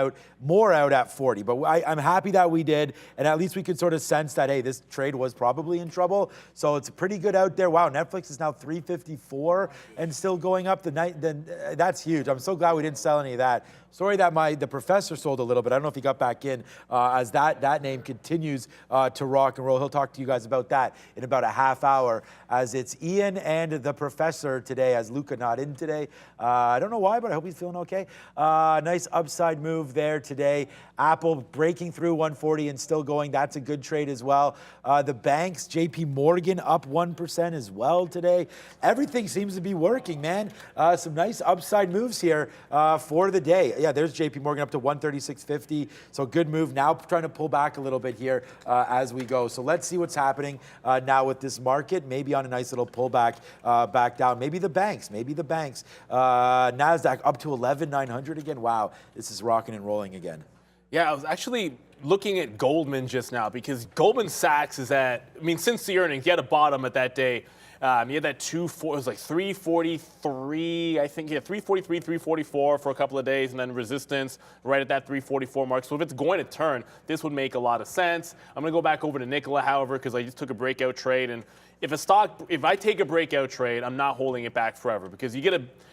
S3: more out at 40, but I'm happy that we did, and at least we could sort of sense that, hey, this trade was probably in trouble. So it's pretty good out there. Wow, Netflix is now 354 and still going up. That's huge. I'm so glad we didn't sell any of that. Sorry that the professor sold a little bit. I don't know if he got back in as that name continues to rock and roll. He'll talk to you guys about that in about a half hour as it's Ian and the professor today as Luca not in today. I don't know why, but I hope he's feeling okay. Nice upside move there today. Apple breaking through 140 and still going. That's a good trade as well. The banks, JP Morgan up 1% as well today. Everything seems to be working, man. Some nice upside moves here for the day. Yeah, there's JP Morgan up to 136.50. So good move. Now trying to pull back a little bit here as we go. So let's see what's happening now with this market. Maybe on a nice little pullback back down. Maybe the banks. NASDAQ up to 11,900 again. Wow, this is rocking and rolling again.
S2: Yeah, I was actually looking at Goldman just now because Goldman Sachs is since the earnings, you had a bottom at that day. You had that it was like 343, I think, 343, 344 for a couple of days, and then resistance right at that 344 mark. So if it's going to turn, this would make a lot of sense. I'm going to go back over to Nikola, however, because I just took a breakout trade. And if I take a breakout trade, I'm not holding it back forever because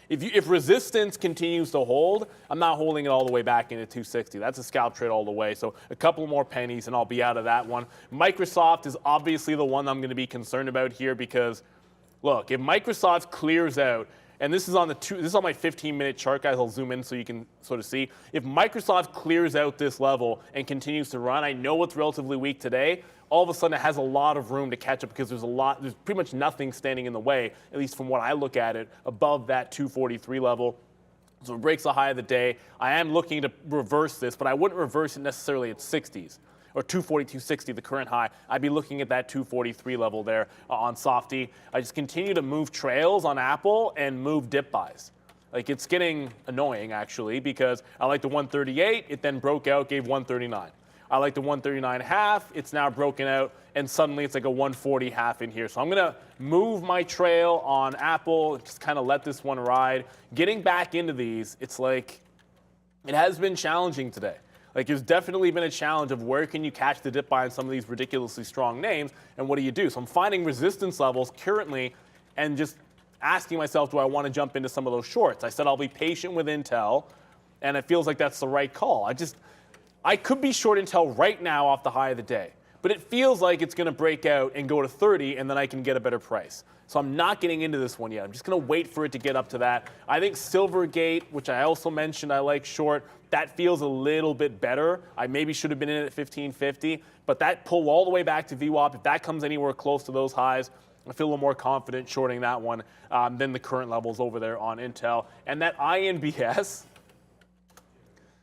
S2: if resistance continues to hold, I'm not holding it all the way back into 260. That's a scalp trade all the way. So a couple more pennies and I'll be out of that one. Microsoft is obviously the one I'm going to be concerned about here because, look, if Microsoft clears out, and this is on my 15-minute chart, guys. I'll zoom in so you can sort of see. If Microsoft clears out this level and continues to run, I know it's relatively weak today. All of a sudden, it has a lot of room to catch up because there's pretty much nothing standing in the way, at least from what I look at it, above that 243 level. So it breaks the high of the day. I am looking to reverse this, but I wouldn't reverse it necessarily at 60s. Or 240, 260, the current high. I'd be looking at that 243 level there on Softy. I just continue to move trails on Apple and move dip buys. Like, it's getting annoying, actually, because I like the 138. It then broke out, gave 139. I like the 139.5. It's now broken out, and suddenly it's like a 140.5 in here. So I'm going to move my trail on Apple, just kind of let this one ride. Getting back into these, it's like it has been challenging today. Like, there's definitely been a challenge of where can you catch the dip buy on some of these ridiculously strong names, and what do you do? So I'm finding resistance levels currently and just asking myself, do I want to jump into some of those shorts? I said I'll be patient with Intel, and it feels like that's the right call. I could be short Intel right now off the high of the day, but it feels like it's going to break out and go to 30, and then I can get a better price. So I'm not getting into this one yet. I'm just going to wait for it to get up to that. I think Silvergate, which I also mentioned I like short, that feels a little bit better. I maybe should have been in at 1550, but that pull all the way back to VWAP, if that comes anywhere close to those highs, I feel a little more confident shorting that one than the current levels over there on Intel. And that INBS.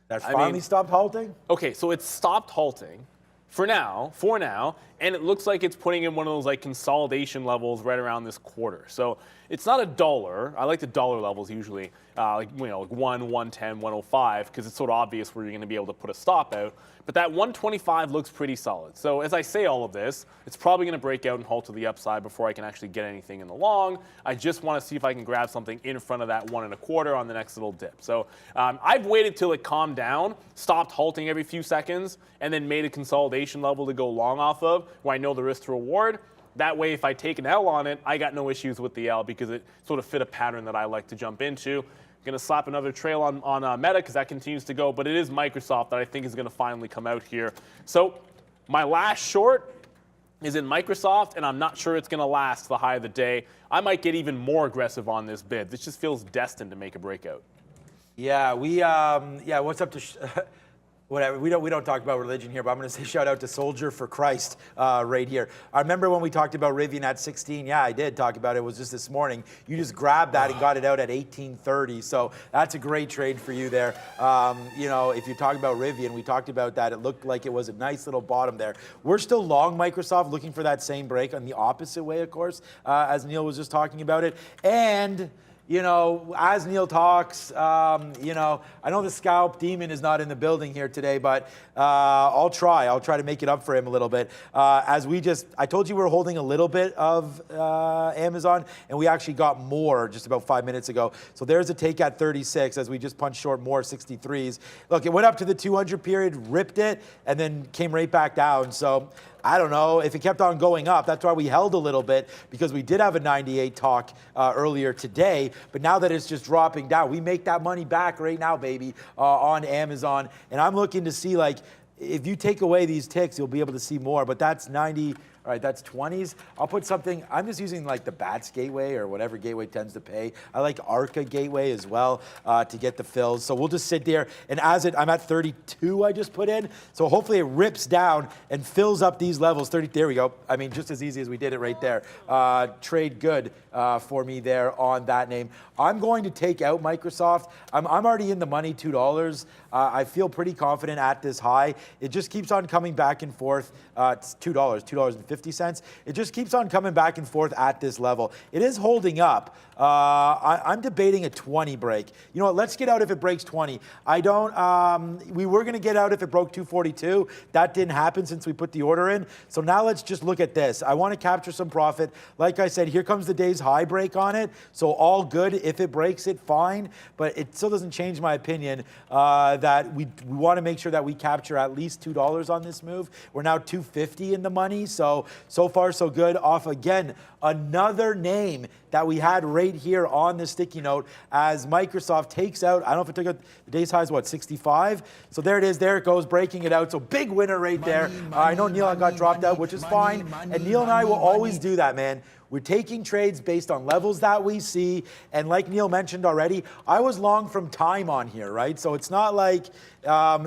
S3: That's finally stopped halting?
S2: Okay, so it's stopped halting for now, and it looks like it's putting in one of those like consolidation levels right around this quarter. So it's not a dollar. I like the dollar levels usually, like 1, 110, 105, because it's sort of obvious where you're going to be able to put a stop out. But that 125 looks pretty solid. So as I say all of this, it's probably going to break out and halt to the upside before I can actually get anything in the long. I just want to see if I can grab something in front of that 1.25 on the next little dip. So I've waited till it calmed down, stopped halting every few seconds, and then made a consolidation level to go long off of, where I know the risk to reward. That way, if I take an L on it, I got no issues with the L because it sort of fit a pattern that I like to jump into. Going to slap another trail on Meta because that continues to go, but it is Microsoft that I think is going to finally come out here. So my last short is in Microsoft, and I'm not sure it's going to last the high of the day. I might get even more aggressive on this bid. This just feels destined to make a breakout.
S3: Yeah, what's up to whatever. We don't talk about religion here, but I'm going to say shout out to Soldier for Christ right here. I remember when we talked about Rivian at 16. Yeah, I did talk about it. It was just this morning. You just grabbed that and got it out at 18.30. So that's a great trade for you there. If you talk about Rivian, we talked about that. It looked like it was a nice little bottom there. We're still long Microsoft, looking for that same break on the opposite way, of course, as Neil was just talking about it. And as Neil talks, I know the scalp demon is not in the building here today, but I'll try to make it up for him a little bit. I told you we were holding a little bit of Amazon, and we actually got more just about 5 minutes ago. So there's a take at 36 as we just punched short more 63s. Look, it went up to the 200 period, ripped it, and then came right back down. So I don't know if it kept on going up. That's why we held a little bit, because we did have a 98 talk earlier today. But now that it's just dropping down, we make that money back right now, baby, on Amazon. And I'm looking to see, like, if you take away these ticks, you'll be able to see more. But that's 90. All right, that's 20s. I'll put something, I'm just using like the BATS gateway or whatever gateway tends to pay. I like ARCA gateway as well to get the fills. So we'll just sit there, and I'm at 32 I just put in. So hopefully it rips down and fills up these levels. 30, there we go. I mean, just as easy as we did it right there. Trade good for me there on that name. I'm going to take out Microsoft. I'm already in the money, $2. I feel pretty confident at this high. It just keeps on coming back and forth. It's $2.50. It just keeps on coming back and forth at this level. It is holding up. I'm debating a 20 break. You know what? Let's get out if it breaks 20. We were going to get out if it broke 242. That didn't happen since we put the order in. So now let's just look at this. I want to capture some profit. Like I said, here comes the day's high break on it. So all good. If it breaks it, fine. But it still doesn't change my opinion that we want to make sure that we capture at least $2 on this move. We're now $2.50 in the money. So far, so good. Off again, another name that we had right here on the sticky note as Microsoft takes out, I don't know if it took out the day's high is what, 65? So there it is, there it goes, breaking it out. So big winner right there. I know Neil got dropped out, which is fine. And Neil and I will always do that, man. We're taking trades based on levels that we see. And like Neil mentioned already, I was long from time on here, right? So it's not like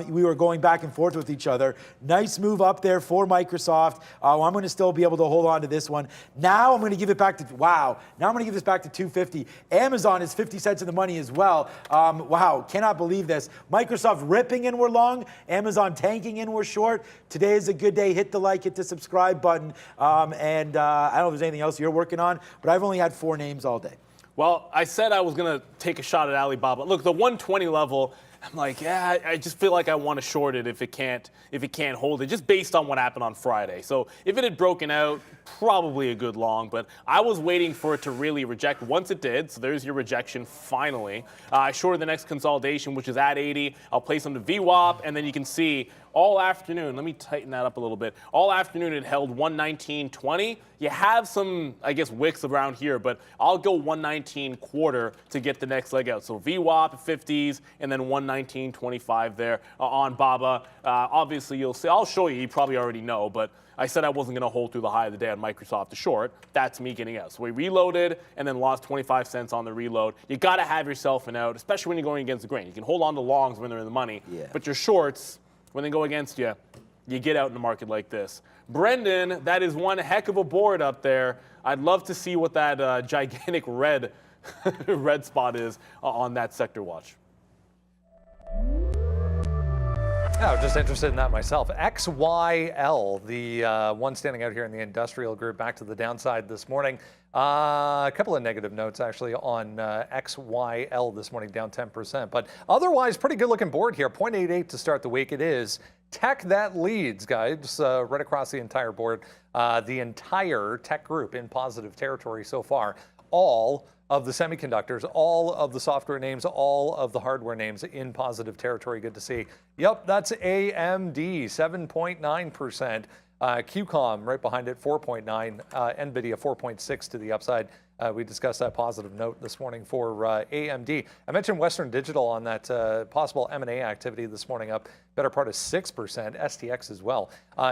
S3: we were going back and forth with each other. Nice move up there for Microsoft. I'm going to still be able to hold on to this one. Now I'm going to give it back to, wow. Now I'm going to give this back to 250. Amazon is 50 cents in the money as well. Wow, cannot believe this. Microsoft ripping and we're long. Amazon tanking and we're short. Today is a good day. Hit the like, hit the subscribe button. I don't know if there's anything else you're working on, but I've only had 4 names all day.
S2: Well, I said I was going to take a shot at Alibaba. Look, the 120 level, I'm like, yeah, I just feel like I want to short it if it can't hold it, just based on what happened on Friday. So if it had broken out, probably a good long, but I was waiting for it to really reject. Once it did, so there's your rejection finally. I shorted the next consolidation, which is at 80. I'll place them to VWAP, and then you can see all afternoon, let me tighten that up a little bit. All afternoon it held 119.20. You have some, I guess, wicks around here, but I'll go 119.25 to get the next leg out. So VWAP 50s and then 119.25 there on BABA. Obviously you'll see, I'll show you, you probably already know, but I said I wasn't going to hold through the high of the day on Microsoft to short. That's me getting out. So we reloaded and then lost 25 cents on the reload. You got to have yourself an out, especially when you're going against the grain. You can hold on to longs when they're in the money, but your shorts, when they go against you, you get out in a market like this. Brendan, that is one heck of a board up there. I'd love to see what that gigantic red spot is on that sector watch.
S1: Yeah, I'm just interested in that myself. XYL, the one standing out here in the industrial group, back to the downside this morning. A couple of negative notes actually on XYL this morning, down 10%. But otherwise, pretty good looking board here. 0.88 to start the week. It is tech that leads, guys, right across the entire board. The entire tech group in positive territory so far. All of the semiconductors, all of the software names, all of the hardware names in positive territory. Good to see. Yep, that's AMD, 7.9%. QCOM right behind it, 4.9. NVIDIA, 4.6 to the upside. we discussed that positive note this morning for AMD. I mentioned Western Digital on that possible M&A activity this morning, up better part of 6%, STX as well.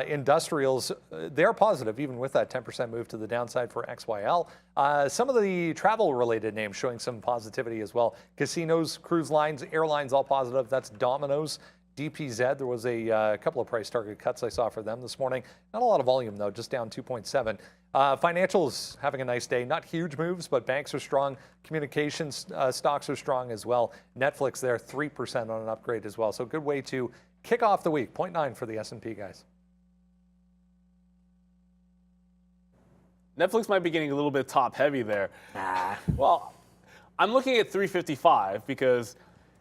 S1: Industrials, they're positive even with that 10% move to the downside for XYL. Some of the travel-related names showing some positivity as well. Casinos, cruise lines, airlines, all positive. That's Domino's. DPZ, there was a couple of price target cuts I saw for them this morning. Not a lot of volume, though, just down 2.7. Financials having a nice day. Not huge moves, but banks are strong. Communications stocks are strong as well. Netflix there, 3% on an upgrade as well. So good way to kick off the week. 0.9 for the S&P, guys.
S2: Netflix might be getting a little bit top heavy there. Well, I'm looking at 355 because,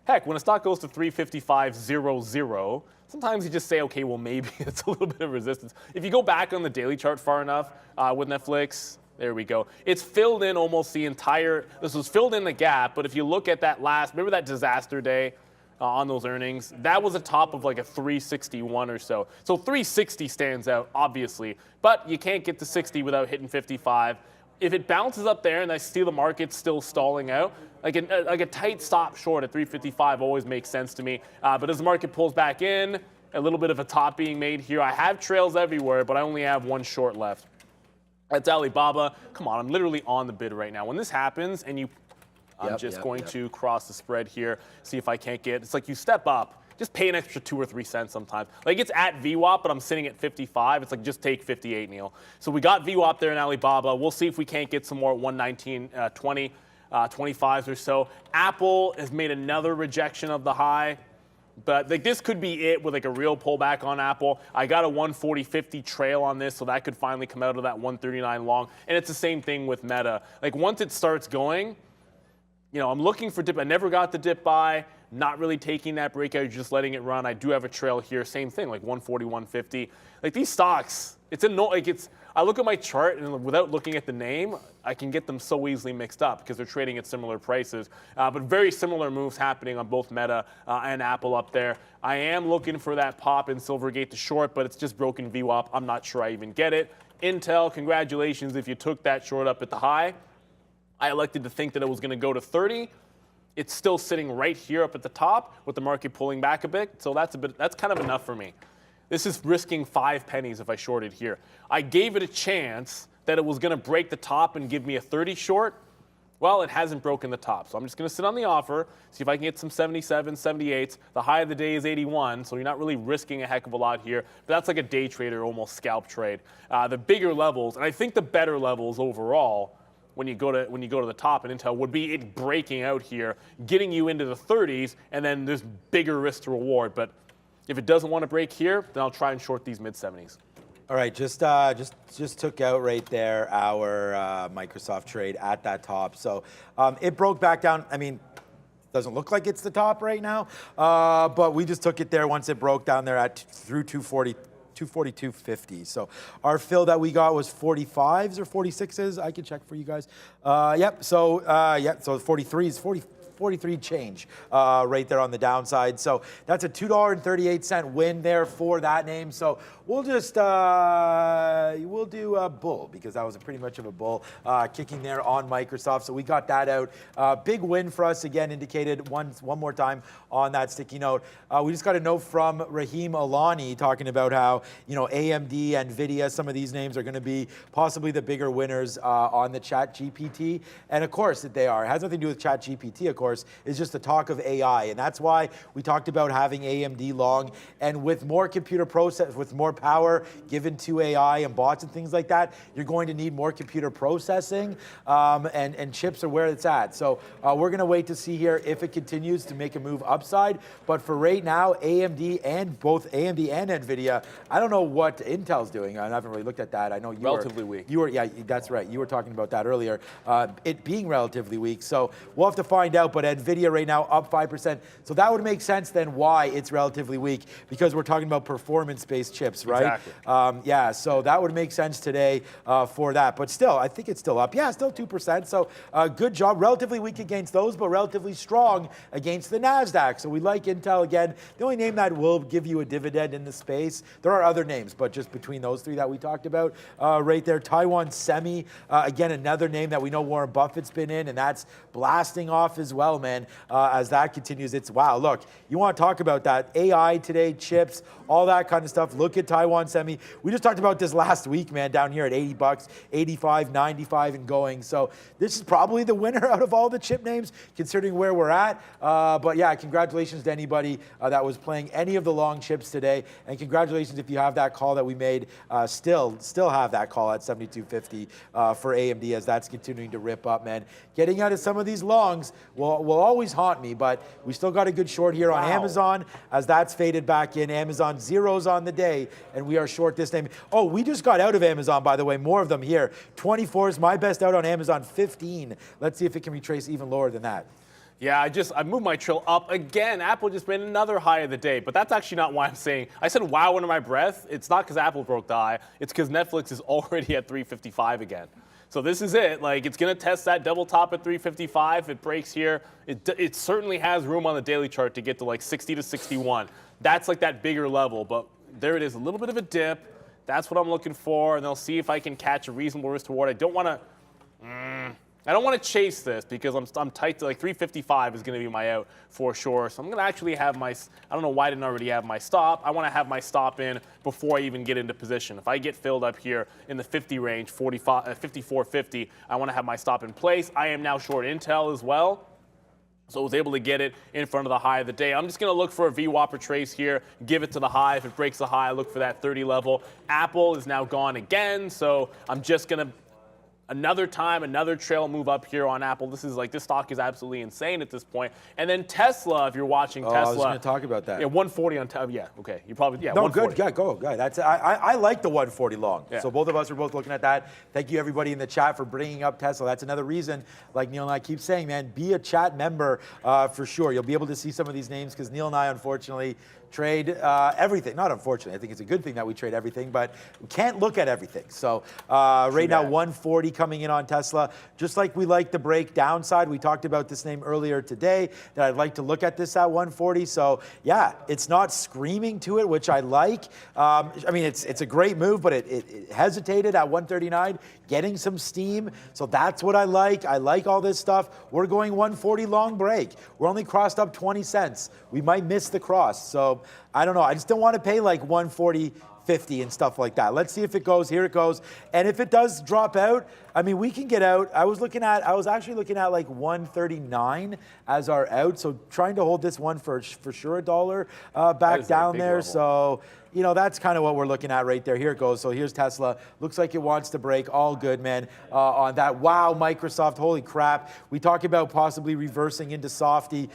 S2: heck, when a stock goes to 355.00, sometimes you just say, okay, well, maybe it's a little bit of resistance. If you go back on the daily chart far enough with Netflix, there we go. It's filled in almost the entire, this was filled in the gap, but if you look at that last, remember that disaster day on those earnings? That was a top of like a 361 or so. So 360 stands out, obviously, but you can't get to 60 without hitting 55. If it bounces up there and I see the market still stalling out, like a tight stop short at 355 always makes sense to me. But as the market pulls back in, a little bit of a top being made here. I have trails everywhere, but I only have one short left. That's Alibaba. Come on, I'm literally on the bid right now. When this happens and I'm just going to cross the spread here, see if I can't get, it's like you step up, just pay an extra 2 or 3 cents sometimes. Like it's at VWAP, but I'm sitting at 55. It's like just take 58, Neil. So we got VWAP there in Alibaba. We'll see if we can't get some more at 119.20, 25s or so. Apple has made another rejection of the high. But like this could be it with like a real pullback on Apple. I got a 140.50 trail on this, so that could finally come out of that 139 long. And it's the same thing with Meta. Like once it starts going, you know, I'm looking for dip. I never got the dip buy. Not really taking that breakout, just letting it run. I do have a trail here. Same thing, like 140, 150. Like these stocks, I look at my chart and without looking at the name, I can get them so easily mixed up because they're trading at similar prices. But very similar moves happening on both Meta and Apple up there. I am looking for that pop in Silvergate to short, but it's just broken VWAP. I'm not sure I even get it. Intel, congratulations if you took that short up at the high. I elected to think that it was going to go to 30. It's still sitting right here up at the top with the market pulling back a bit. So that's kind of enough for me. This is risking 5 pennies if I shorted here. I gave it a chance that it was going to break the top and give me a 30 short. Well, it hasn't broken the top. So I'm just going to sit on the offer, see if I can get some 77, 78s. The high of the day is 81, so you're not really risking a heck of a lot here. But that's like a day trader, almost scalp trade. The bigger levels, and I think the better levels overall, when you go to the top in Intel, would be it breaking out here, getting you into the 30s, and then there's bigger risk to reward. But if it doesn't want to break here, then I'll try and short these mid-70s.
S3: All right, just took out right there our Microsoft trade at that top. So it broke back down. I mean, doesn't look like it's the top right now, but we just took it there once it broke down there through 240. 242.50. So our fill that we got was 45s or 46s. I can check for you guys. Yep. So 43s, 43 change right there on the downside. So that's a $2.38 win there for that name. So we'll just we'll do a bull because that was pretty much of a bull kicking there on Microsoft. So we got that out. Big win for us again, indicated one more time on that sticky note. We just got a note from Rahim Alani talking about how, you know, AMD, NVIDIA, some of these names are going to be possibly the bigger winners on the ChatGPT. And of course that they are. It has nothing to do with ChatGPT, of course. It's just the talk of AI. And that's why we talked about having AMD long. And with more computer process, with more power given to AI and bots and things like that, you're going to need more computer processing, and chips are where it's at. So we're going to wait to see here if it continues to make a move upside. But for right now, AMD and both AMD and NVIDIA, I don't know what Intel's doing. I haven't really looked at that. I know you
S2: relatively weak.
S3: Yeah, that's right. You were talking about that earlier, it being relatively weak. So we'll have to find out. But but NVIDIA right now up 5%. So that would make sense then why it's relatively weak, because we're talking about performance-based chips, right?
S2: Exactly.
S3: Yeah, so that would make sense today for that. But still, I think it's still up. Yeah, still 2%. So good job. Relatively weak against those, but relatively strong against the NASDAQ. So we like Intel again. The only name that will give you a dividend in the space, there are other names, but just between those three that we talked about right there, Taiwan Semi, again, another name that we know Warren Buffett's been in, and that's blasting off as well, man, as that continues. It's, wow, look, you want to talk about that. AI today, chips, all that kind of stuff. Look at Taiwan Semi. We just talked about this last week, man, down here at 80 bucks, 85, 95 and going. So this is probably the winner out of all the chip names, considering where we're at. But yeah, congratulations to anybody that was playing any of the long chips today. And congratulations if you have that call that we made. Still have that call at 72.50 for AMD as that's continuing to rip up, man. Getting out of some of these longs will always haunt me, but we still got a good short here on Amazon as that's faded back in. Amazon zeros on the day, and we are short this name. Oh, we just got out of Amazon, by the way. More of them here. 24 is my best out on Amazon. 15. Let's see if it can retrace even lower than that.
S2: Yeah, I moved my trail up again. Apple just made another high of the day, but that's actually not why I'm saying. I said wow under my breath. It's not because Apple broke the high. It's because Netflix is already at 355 again. So this is it. Like, it's going to test that double top at 355. If it breaks here, it certainly has room on the daily chart to get to like 60 to 61. That's like that bigger level, but there it is, a little bit of a dip. That's what I'm looking for, and they'll see if I can catch a reasonable risk to reward. I don't want to chase this because I'm tight to like 355 is going to be my out for sure. So I'm going to actually have my, I don't know why I didn't already have my stop. I want to have my stop in before I even get into position. If I get filled up here in the 50 range, 54.50, I want to have my stop in place. I am now short Intel as well. So I was able to get it in front of the high of the day. I'm just going to look for a VWAP retrace here, give it to the high. If it breaks the high, I look for that 30 level. Apple is now gone again, so I'm just going to another trail move up here on Apple. This stock is absolutely insane at this point. And then Tesla, if you're watching Tesla.
S3: I was going to talk about that.
S2: Yeah, 140 on Tesla. Yeah, okay. You probably, yeah.
S3: No,
S2: 140.
S3: good. Yeah, go. That's I like the 140 long.
S2: Yeah.
S3: So both of us are both looking at that. Thank you, everybody in the chat, for bringing up Tesla. That's another reason, like Neil and I keep saying, man, be a chat member for sure. You'll be able to see some of these names because Neil and I, unfortunately, trade everything. Not unfortunately, I think it's a good thing that we trade everything, but we can't look at everything. So right now, 140 coming in on Tesla. Just like we like the break downside, we talked about this name earlier today, that I'd like to look at this at 140. So yeah, it's not screaming to it, which I like. I mean, it's a great move, but it hesitated at 139, getting some steam. So that's what I like. I like all this stuff. We're going 140 long break. We're only crossed up 20 cents. We might miss the cross. So I don't know. I just don't want to pay like 140.50 and stuff like that. Let's see if it goes. Here it goes. And if it does drop out, I mean, we can get out. I was actually looking at like 139 as our out. So trying to hold this one for sure $1 back down there. Level. So, you know, that's kind of what we're looking at right there. Here it goes. So here's Tesla. Looks like it wants to break. All good, man, on that. Wow, Microsoft. Holy crap. We talk about possibly reversing into softy.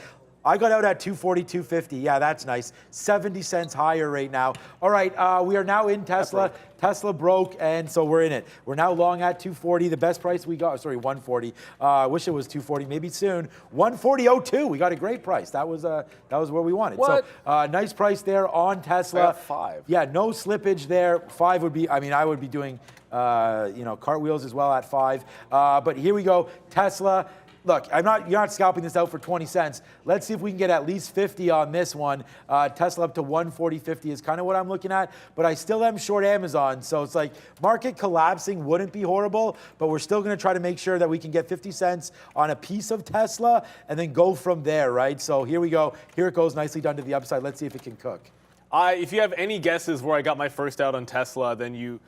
S3: I got out at 240, 250. Yeah, that's nice. 70 cents higher right now. All right, we are now in Tesla. Tesla broke, and so we're in it. We're now long at 240. The best price we got, sorry, 140. I wish it was 240, maybe soon. 140.02. We got a great price. That was what we wanted.
S2: What?
S3: So nice price there on Tesla.
S2: I got 5.
S3: Yeah, no slippage there. 5 would be, I mean, I would be doing, cartwheels as well at 5. But here we go, Tesla. Look, you're not scalping this out for 20 cents. Let's see if we can get at least 50 on this one. Tesla up to 140.50 is kind of what I'm looking at, but I still am short Amazon. So it's like market collapsing wouldn't be horrible, but we're still going to try to make sure that we can get 50 cents on a piece of Tesla and then go from there, right? So here we go. Here it goes, nicely done to the upside. Let's see if it can cook.
S2: If you have any guesses where I got my first out on Tesla, then you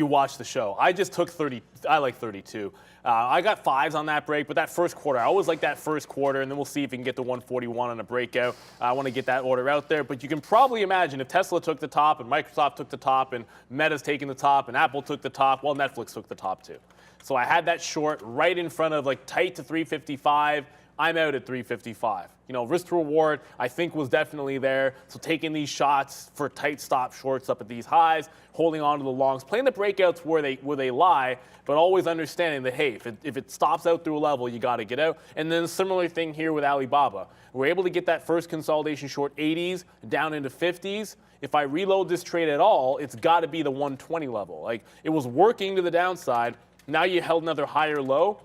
S2: watch the show. I just took 30. I like 32. I got 5s on that break, but that first quarter, I always like that first quarter, and then we'll see if we can get to 141 on a breakout. I want to get that order out there, but you can probably imagine if Tesla took the top and Microsoft took the top and Meta's taking the top and Apple took the top, well, Netflix took the top too. So I had that short right in front of like tight to 355. I'm out at 355. You know, risk to reward, I think, was definitely there. So taking these shots for tight stop shorts up at these highs, holding on to the longs, playing the breakouts where they lie, but always understanding that, hey, if it stops out through a level, you got to get out. And then a similar thing here with Alibaba. We're able to get that first consolidation short 80s down into 50s. If I reload this trade at all, it's got to be the 120 level. Like, it was working to the downside. Now you held another higher low.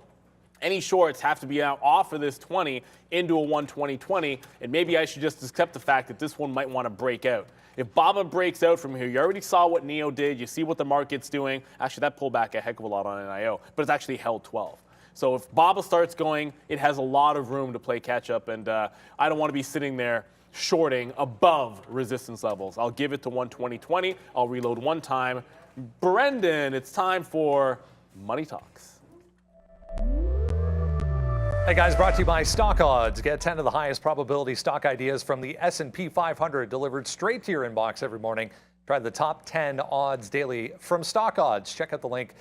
S2: Any shorts have to be out off of this 20 into a 120.20, and maybe I should just accept the fact that this one might want to break out. If BABA breaks out from here, you already saw what NEO did. You see what the market's doing. Actually, that pulled back a heck of a lot on NIO, but it's actually held 12. So if BABA starts going, it has a lot of room to play catch up, and I don't want to be sitting there shorting above resistance levels. I'll give it to 120.20. I'll reload one time. Brendan, it's time for Money Talks.
S1: Hey guys, brought to you by Stock Odds. Get 10 of the highest probability stock ideas from the S&P 500 delivered straight to your inbox every morning. Try the top 10 odds daily from Stock Odds. Check out the link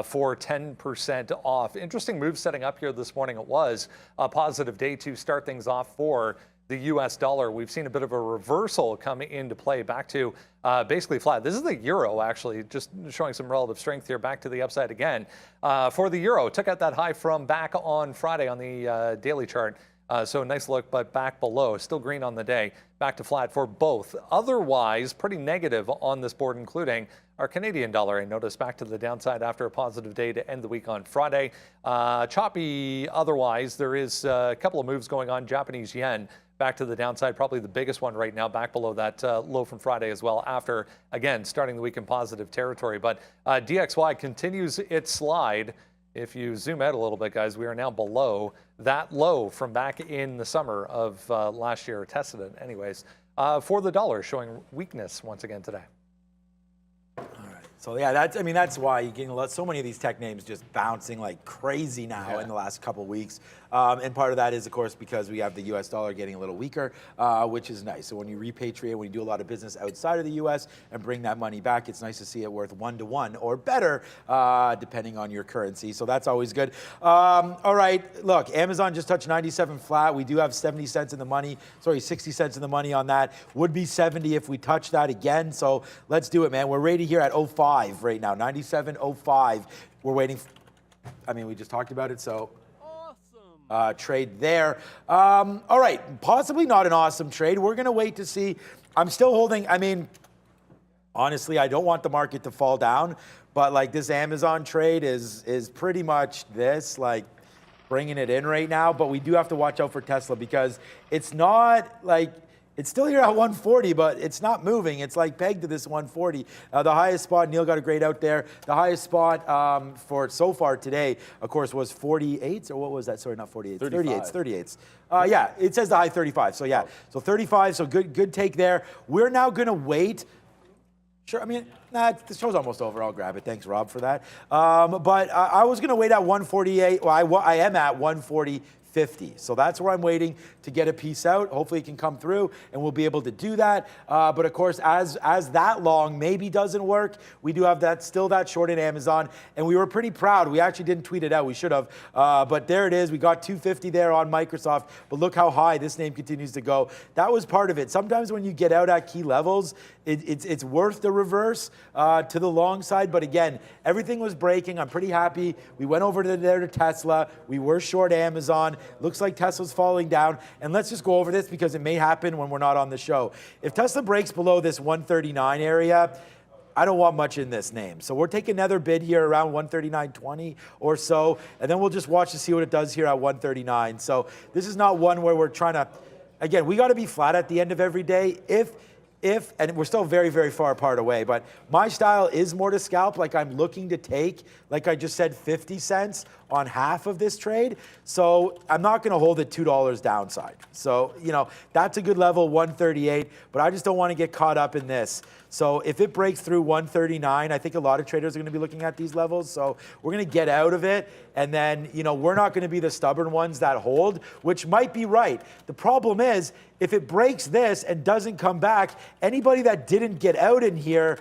S1: for 10% off. Interesting move setting up here this morning. It was a positive day to start things off for the U.S. dollar. We've seen a bit of a reversal come into play back to basically flat. This is the euro, actually, just showing some relative strength here, back to the upside again. For the euro, took out that high from back on Friday on the daily chart. So nice look, but back below. Still green on the day. Back to flat for both. Otherwise, pretty negative on this board, including our Canadian dollar. I noticed back to the downside after a positive day to end the week on Friday. Choppy otherwise. There is a couple of moves going on. Japanese yen back to the downside, probably the biggest one right now, back below that low from Friday as well, after, again, starting the week in positive territory. But DXY continues its slide. If you zoom out a little bit, guys, we are now below that low from back in the summer of last year, tested it anyways. For the dollar, showing weakness once again today.
S3: So yeah, that's why you're getting so many of these tech names just bouncing like crazy now in the last couple of weeks. And part of that is, of course, because we have the U.S. dollar getting a little weaker, which is nice. So when you repatriate, when you do a lot of business outside of the U.S. and bring that money back, it's nice to see it worth 1-to-1 or better, depending on your currency. So that's always good. All right, look, Amazon just touched 97 flat. We do have 70 cents in the money. Sorry, 60 cents in the money on that. Would be 70 if we touch that again. So let's do it, man. We're rated here at 05 right now, 97.05. We're waiting. We just talked about it, so. Trade there. All right, possibly not an awesome trade. We're going to wait to see. I'm still holding. Honestly, I don't want the market to fall down, but like this Amazon trade is pretty much this, like bringing it in right now. But we do have to watch out for Tesla, because it's not like, it's still here at 140, but it's not moving. It's like pegged to this 140. The highest spot, Neil got a grade out there. The highest spot for so far today, of course, was 48s, or what was that? Sorry, not 48s. 38s. Yeah, it says the high 35. So yeah, so 35. So good take there. We're now gonna wait. Sure, the show's almost over. I'll grab it. Thanks, Rob, for that. But I was gonna wait at 148. Well, I am at 140.50. So that's where I'm waiting to get a piece out. Hopefully it can come through and we'll be able to do that. But of course, as that long maybe doesn't work, we do have still that short in Amazon. And we were pretty proud. We actually didn't tweet it out. We should have. But there it is. We got 250 there on Microsoft. But look how high this name continues to go. That was part of it. Sometimes when you get out at key levels, it's worth the reverse to the long side. But again, everything was breaking. I'm pretty happy. We went over there to Tesla. We were short Amazon. Looks like Tesla's falling down. And let's just go over this, because it may happen when we're not on the show. If Tesla breaks below this 139 area, I don't want much in this name. So we're taking another bid here around 139.20 or so, and then we'll just watch to see what it does here at 139. So this is not one where we're trying to, again, we got to be flat at the end of every day. And we're still very, very far apart away, but my style is more to scalp. Like, I'm looking to take, like I just said, 50 cents on half of this trade. So I'm not going to hold it $2 downside. So, that's a good level, 138, but I just don't want to get caught up in this. So if it breaks through 139, I think a lot of traders are going to be looking at these levels. So we're going to get out of it. And then, we're not going to be the stubborn ones that hold, which might be right. The problem is, if it breaks this and doesn't come back, anybody that didn't get out in here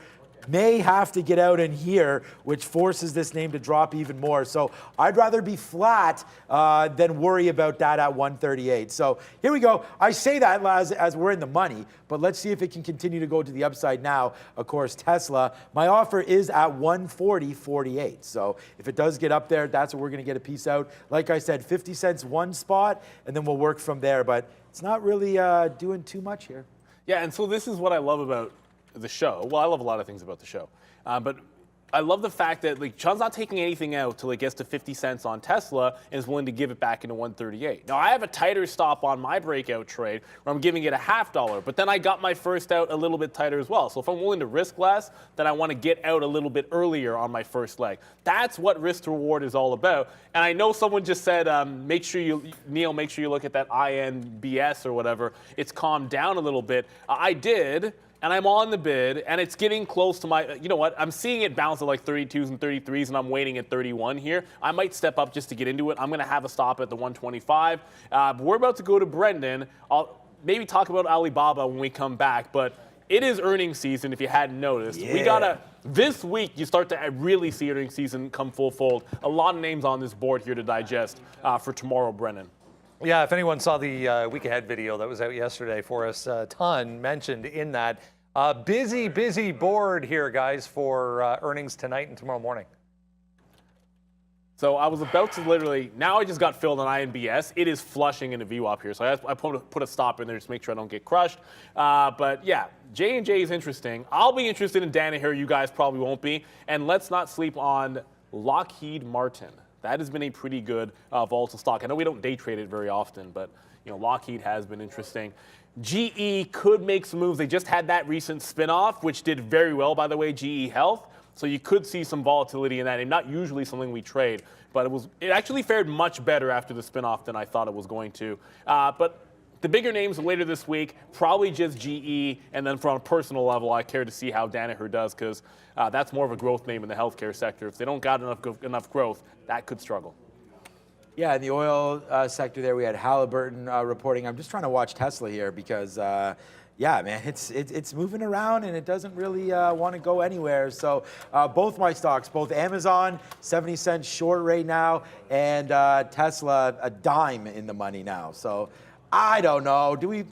S3: may have to get out in here, which forces this name to drop even more. So I'd rather be flat than worry about that at 138. So here we go. I say that as we're in the money, but let's see if it can continue to go to the upside now. Of course, Tesla, my offer is at 140.48. So if it does get up there, that's what we're going to get a piece out. Like I said, 50 cents one spot, and then we'll work from there. But it's not really doing too much here.
S2: Yeah, and so this is what I love about the show. Well, I love a lot of things about the show, but I love the fact that like Sean's not taking anything out till it gets to 50 cents on Tesla and is willing to give it back into 138. Now I have a tighter stop on my breakout trade where I'm giving it a $0.50, but then I got my first out a little bit tighter as well. So if I'm willing to risk less, then I want to get out a little bit earlier on my first leg. That's what risk to reward is all about. And I know someone just said, Neil, make sure you look at that INBS or whatever. It's calmed down a little bit. I did. And I'm on the bid, and it's getting close to my, you know what, I'm seeing it bounce at like 32s and 33s, and I'm waiting at 31 here. I might step up just to get into it. I'm going to have a stop at the 125. But we're about to go to Brendan. I'll maybe talk about Alibaba when we come back, but it is earnings season, if you hadn't noticed.
S3: Yeah.
S2: This week, you start to really see earnings season come full fold. A lot of names on this board here to digest for tomorrow, Brendan.
S1: Yeah, if anyone saw the week ahead video that was out yesterday for us, a ton mentioned in that. Busy board here, guys, for earnings tonight and tomorrow morning.
S2: So I was about to literally, now I just got filled on INBS. It is flushing into VWAP here. So I put a stop in there just to make sure I don't get crushed. But yeah, J&J is interesting. I'll be interested in Danaher. You guys probably won't be. And let's not sleep on Lockheed Martin. That has been a pretty good volatile stock. I know we don't day trade it very often, but you know Lockheed has been interesting. GE could make some moves. They just had that recent spinoff, which did very well, by the way, GE Health. So you could see some volatility in that, and not usually something we trade, but it actually fared much better after the spinoff than I thought it was going to. But the bigger names later this week, probably just GE, and then from a personal level, I care to see how Danaher does, because that's more of a growth name in the healthcare sector. If they don't got enough growth, that could struggle.
S3: Yeah, in the oil sector there, we had Halliburton reporting. I'm just trying to watch Tesla here because, yeah, man, it's moving around and it doesn't really want to go anywhere. So both my stocks, both Amazon, 70 cents short right now, and Tesla, a dime in the money now. So I don't know. Do we?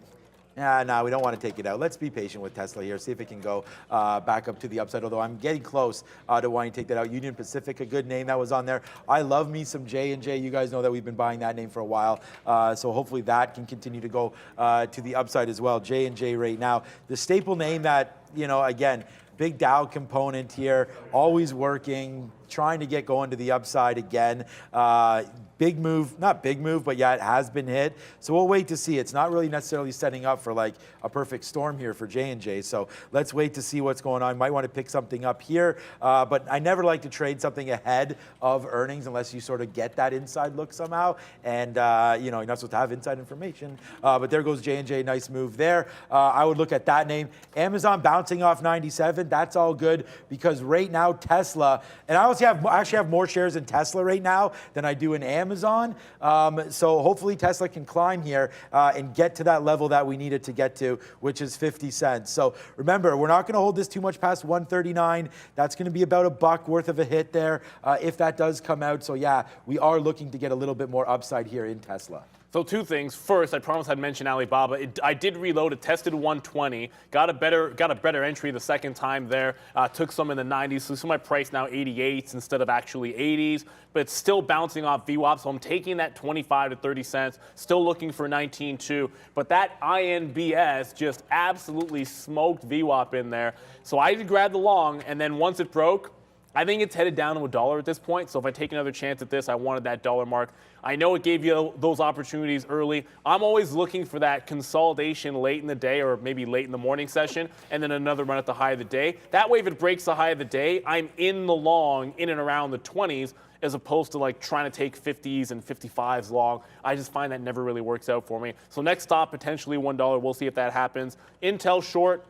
S3: No, we don't want to take it out. Let's be patient with Tesla here, see if it can go back up to the upside, although I'm getting close to wanting to take that out. Union Pacific, a good name that was on there. I love me some J&J. You guys know that we've been buying that name for a while, so hopefully that can continue to go to the upside as well. J&J right now. The staple name that, you know, again, big Dow component here, always working, trying to get going to the upside again. Big move, not big move, but yeah, it has been hit. So we'll wait to see. It's not really necessarily setting up for like a perfect storm here for J&J. So let's wait to see what's going on. Might want to pick something up here, but I never like to trade something ahead of earnings unless you sort of get that inside look somehow. And you know, you're not supposed to have inside information. But there goes J&J, nice move there. I would look at that name. Amazon bouncing off 97. That's all good because right now Tesla, and I actually have more shares in Tesla right now than I do in Amazon. So hopefully Tesla can climb here and get to that level that we need it to get to, which is 50 cents. So remember, we're not going to hold this too much past 139. That's going to be about $1 worth of a hit there if that does come out. So yeah, we are looking to get a little bit more upside here in Tesla.
S2: So two things. First, I promised I'd mention Alibaba. I did reload. It tested 120. Got a better entry the second time there. Took some in the 90s. So see my price now 88s instead of actually 80s. But it's still bouncing off VWAP. So I'm taking that 25 to 30 cents. Still looking for 19.2. But that INBS just absolutely smoked VWAP in there. So I did grab the long, and then once it broke, I think it's headed down to $1 at this point. So if I take another chance at this, I wanted that dollar mark. I know it gave you those opportunities early. I'm always looking for that consolidation late in the day or maybe late in the morning session, and then another run at the high of the day. That way, if it breaks the high of the day, I'm in the long, in and around the 20s, as opposed to like trying to take 50s and 55s long. I just find that never really works out for me. So next stop, potentially $1. We'll see if that happens. Intel short.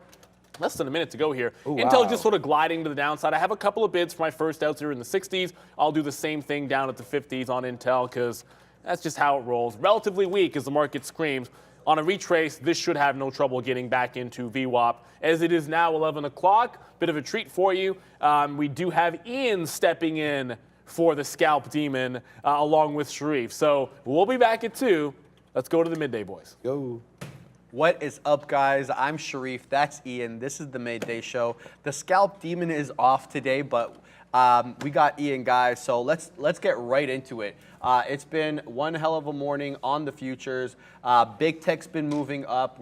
S2: Less than a minute to go here.
S3: Ooh,
S2: Intel
S3: wow.
S2: just sort of gliding to the downside. I have a couple of bids for my first outs here in the 60s. I'll do the same thing down at the 50s on Intel because that's just how it rolls. Relatively weak as the market screams. on a retrace, this should have no trouble getting back into VWAP. As it is now 11 o'clock, bit of a treat for you. We do have Ian stepping in for the scalp demon along with Sharif. So we'll be back at 2. Let's go to the midday, boys.
S3: Go.
S4: What is up, guys? I'm Sharif. That's Ian. This is the Midday Show. The scalp demon is off today, but we got Ian, guys. So let's get right into it. It's been one hell of a morning on the futures. Big tech's been moving up.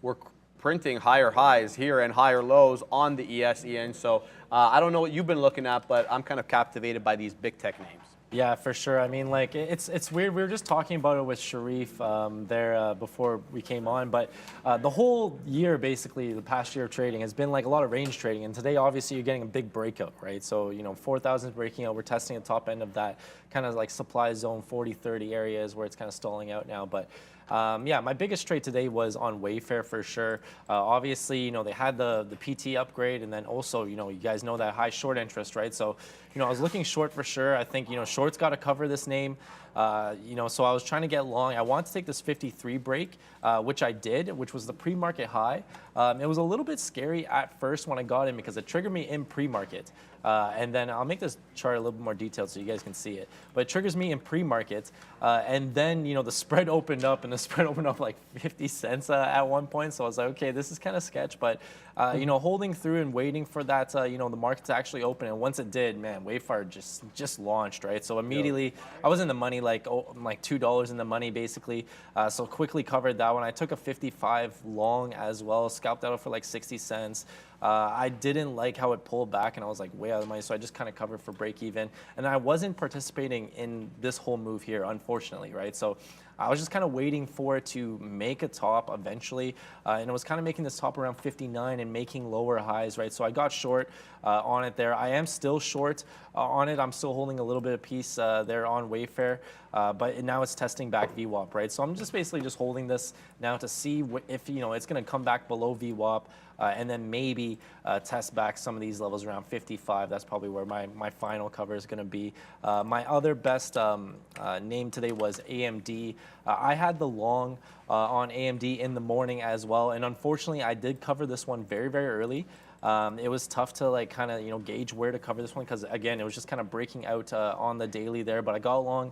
S4: We're printing higher highs here and higher lows on the ES, Ian. So I don't know what you've been looking at, but I'm kind of captivated by these big tech names.
S6: Yeah, for sure. I mean, like, it's weird. We were just talking about it with Sharif there before we came on, but the whole year, basically, the past year of trading has been like a lot of range trading, and today, obviously, you're getting a big breakout, right? So, 4,000 is breaking out. We're testing the top end of that kind of like supply zone 40-30 areas where it's kind of stalling out now, but yeah, my biggest trade today was on Wayfair for sure. Obviously, they had the PT upgrade, and then also, you guys know that high short interest, right? So, I was looking short for sure. I think, short's got to cover this name. So I was trying to get long. I wanted to take this 53 break, which I did, which was the pre-market high. It was a little bit scary at first when I got in because it triggered me in pre-market. And then I'll make this chart a little bit more detailed so you guys can see it. But it triggers me in pre-market. And then, the spread opened up, and the spread opened up like 50 cents at one point. So I was like, okay, this is kind of sketch. But, holding through and waiting for that, the market to actually open. And once it did, man, Wayfair just launched, right? So immediately, I was in the money, like $2 in the money, basically. So quickly covered that one. I took a 55 long as well, scalped out for like 60 cents. I didn't like how it pulled back, and I was like way out of the money, so I just kind of covered for break even. And I wasn't participating in this whole move here, unfortunately, right? So I was just kind of waiting for it to make a top eventually, and it was kind of making this top around 59 and making lower highs, right? So I got short on it there. I am still short on it. I'm still holding a little bit of piece there on Wayfair, but now it's testing back VWAP, right? So I'm just basically just holding this now to see if it's going to come back below VWAP. And then maybe test back some of these levels around 55. That's probably where my final cover is going to be. My other best name today was AMD. I had the long on AMD in the morning as well, and unfortunately, I did cover this one very, very early. It was tough to like kind of gauge where to cover this one because again, it was just kind of breaking out on the daily there. But I got long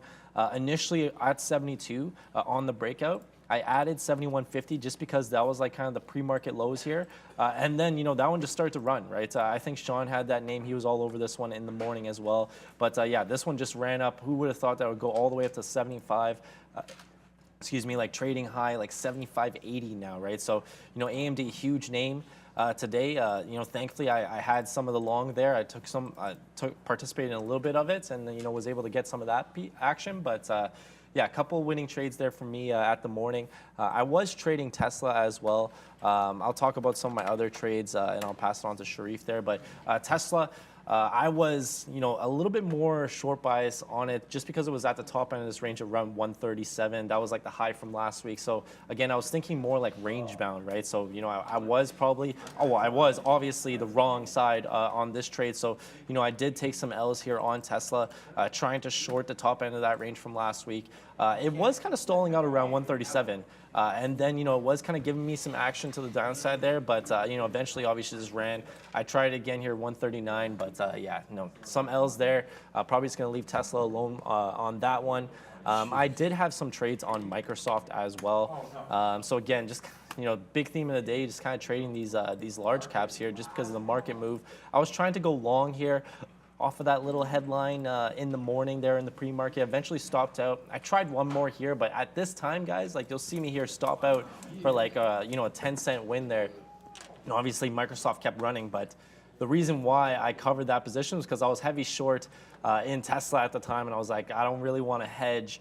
S6: initially at 72 on the breakout. I added 71.50 just because that was like kind of the pre-market lows here. And then, that one just started to run, right? I think Sean had that name. He was all over this one in the morning as well. But yeah, this one just ran up. Who would have thought that would go all the way up to 75? Excuse me, like trading high, like 75.80 now, right? So, AMD, huge name. Today, thankfully I had some of the long there. I participated in a little bit of it and, was able to get some of that action. But yeah, a couple winning trades there for me at the morning. I was trading Tesla as well. I'll talk about some of my other trades and I'll pass it on to Sharif there. But Tesla, I was, a little bit more short bias on it just because it was at the top end of this range around 137. That was like the high from last week. So again, I was thinking more like range bound, right? So, I was probably, I was obviously the wrong side on this trade. So, I did take some L's here on Tesla, trying to short the top end of that range from last week. It was kind of stalling out around 137. And then, it was kind of giving me some action to the downside there, but, eventually obviously just ran. I tried again here, 139, but yeah, some L's there. Probably just going to leave Tesla alone on that one. I did have some trades on Microsoft as well. So again, just, big theme of the day, just kind of trading these large caps here just because of the market move. I was trying to go long here off of that little headline in the morning there in the pre-market. Eventually stopped out. I tried one more here, but at this time, guys, like you'll see me here stop out for like a 10-cent win there. Obviously Microsoft kept running, but the reason why I covered that position was because I was heavy short in Tesla at the time, and I was like, I don't really want to hedge,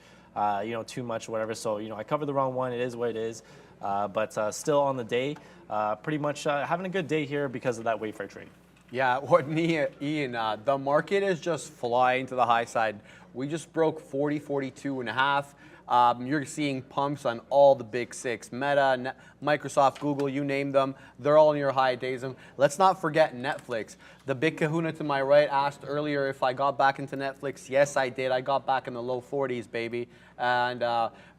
S6: too much or whatever. So, I covered the wrong one. It is what it is. But still on the day, pretty much having a good day here because of that Wayfair trade.
S4: Yeah, Ian, the market is just flying to the high side. We just broke 40, 42 and a half. You're seeing pumps on all the big six, Meta, Microsoft, Google, you name them. They're all near high days. And let's not forget Netflix. The big kahuna to my right asked earlier if I got back into Netflix. Yes, I did. I got back in the low 40s, baby. And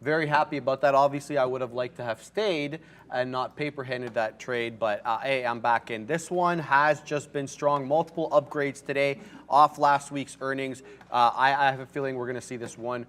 S4: very happy about that. Obviously, I would have liked to have stayed and not paper-handed that trade, but hey, I'm back in. This one has just been strong. Multiple upgrades today off last week's earnings. I have a feeling we're going to see this one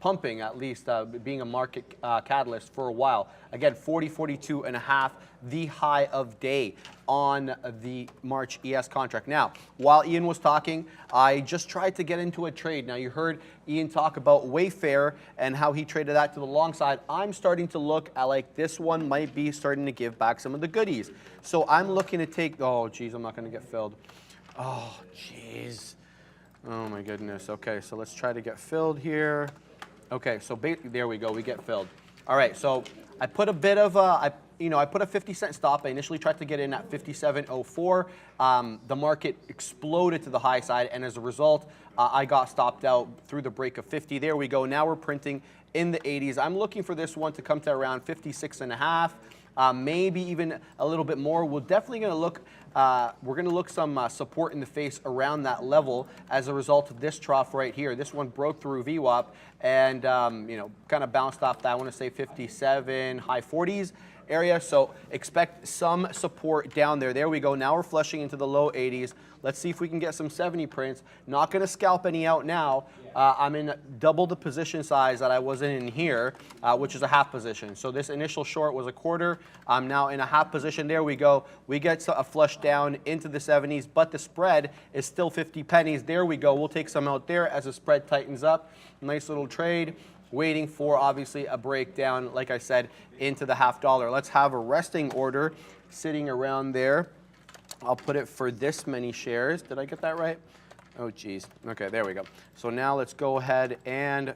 S4: pumping, at least being a market catalyst for a while. Again, 40.42.5, the high of day on the March ES contract. Now, while Ian was talking, I just tried to get into a trade. Now, you heard Ian talk about Wayfair and how he traded that to the long side. I'm starting to look at like this one might be starting to give back some of the goodies. So I'm looking to take, oh, geez, I'm not going to get filled. Oh, geez. Oh, my goodness. Okay, so let's try to get filled here. Okay, so there we go. We get filled. All right, so I put a bit of I put a 50-cent stop. I initially tried to get in at 57.04. The market exploded to the high side, and as a result, I got stopped out through the break of 50. There we go. Now we're printing in the 80s. I'm looking for this one to come to around 56.5. Maybe even a little bit more. We're definitely going to look. We're going to look some support in the face around that level as a result of this trough right here. This one broke through VWAP and kind of bounced off that. I want to say 57, high 40s area. So expect some support down there. There we go. Now we're flushing into the low 80s. Let's see if we can get some 70 prints. Not going to scalp any out now. I'm in double the position size that I was in here, which is a half position. So this initial short was a quarter. I'm now in a half position. There we go. We get a flush down into the 70s, but the spread is still 50 pennies. There we go. We'll take some out there as the spread tightens up. Nice little trade. Waiting for, obviously, a breakdown, like I said, into the $0.50. Let's have a resting order sitting around there. I'll put it for this many shares. Did I get that right? Oh, geez. Okay, there we go. So now let's go ahead and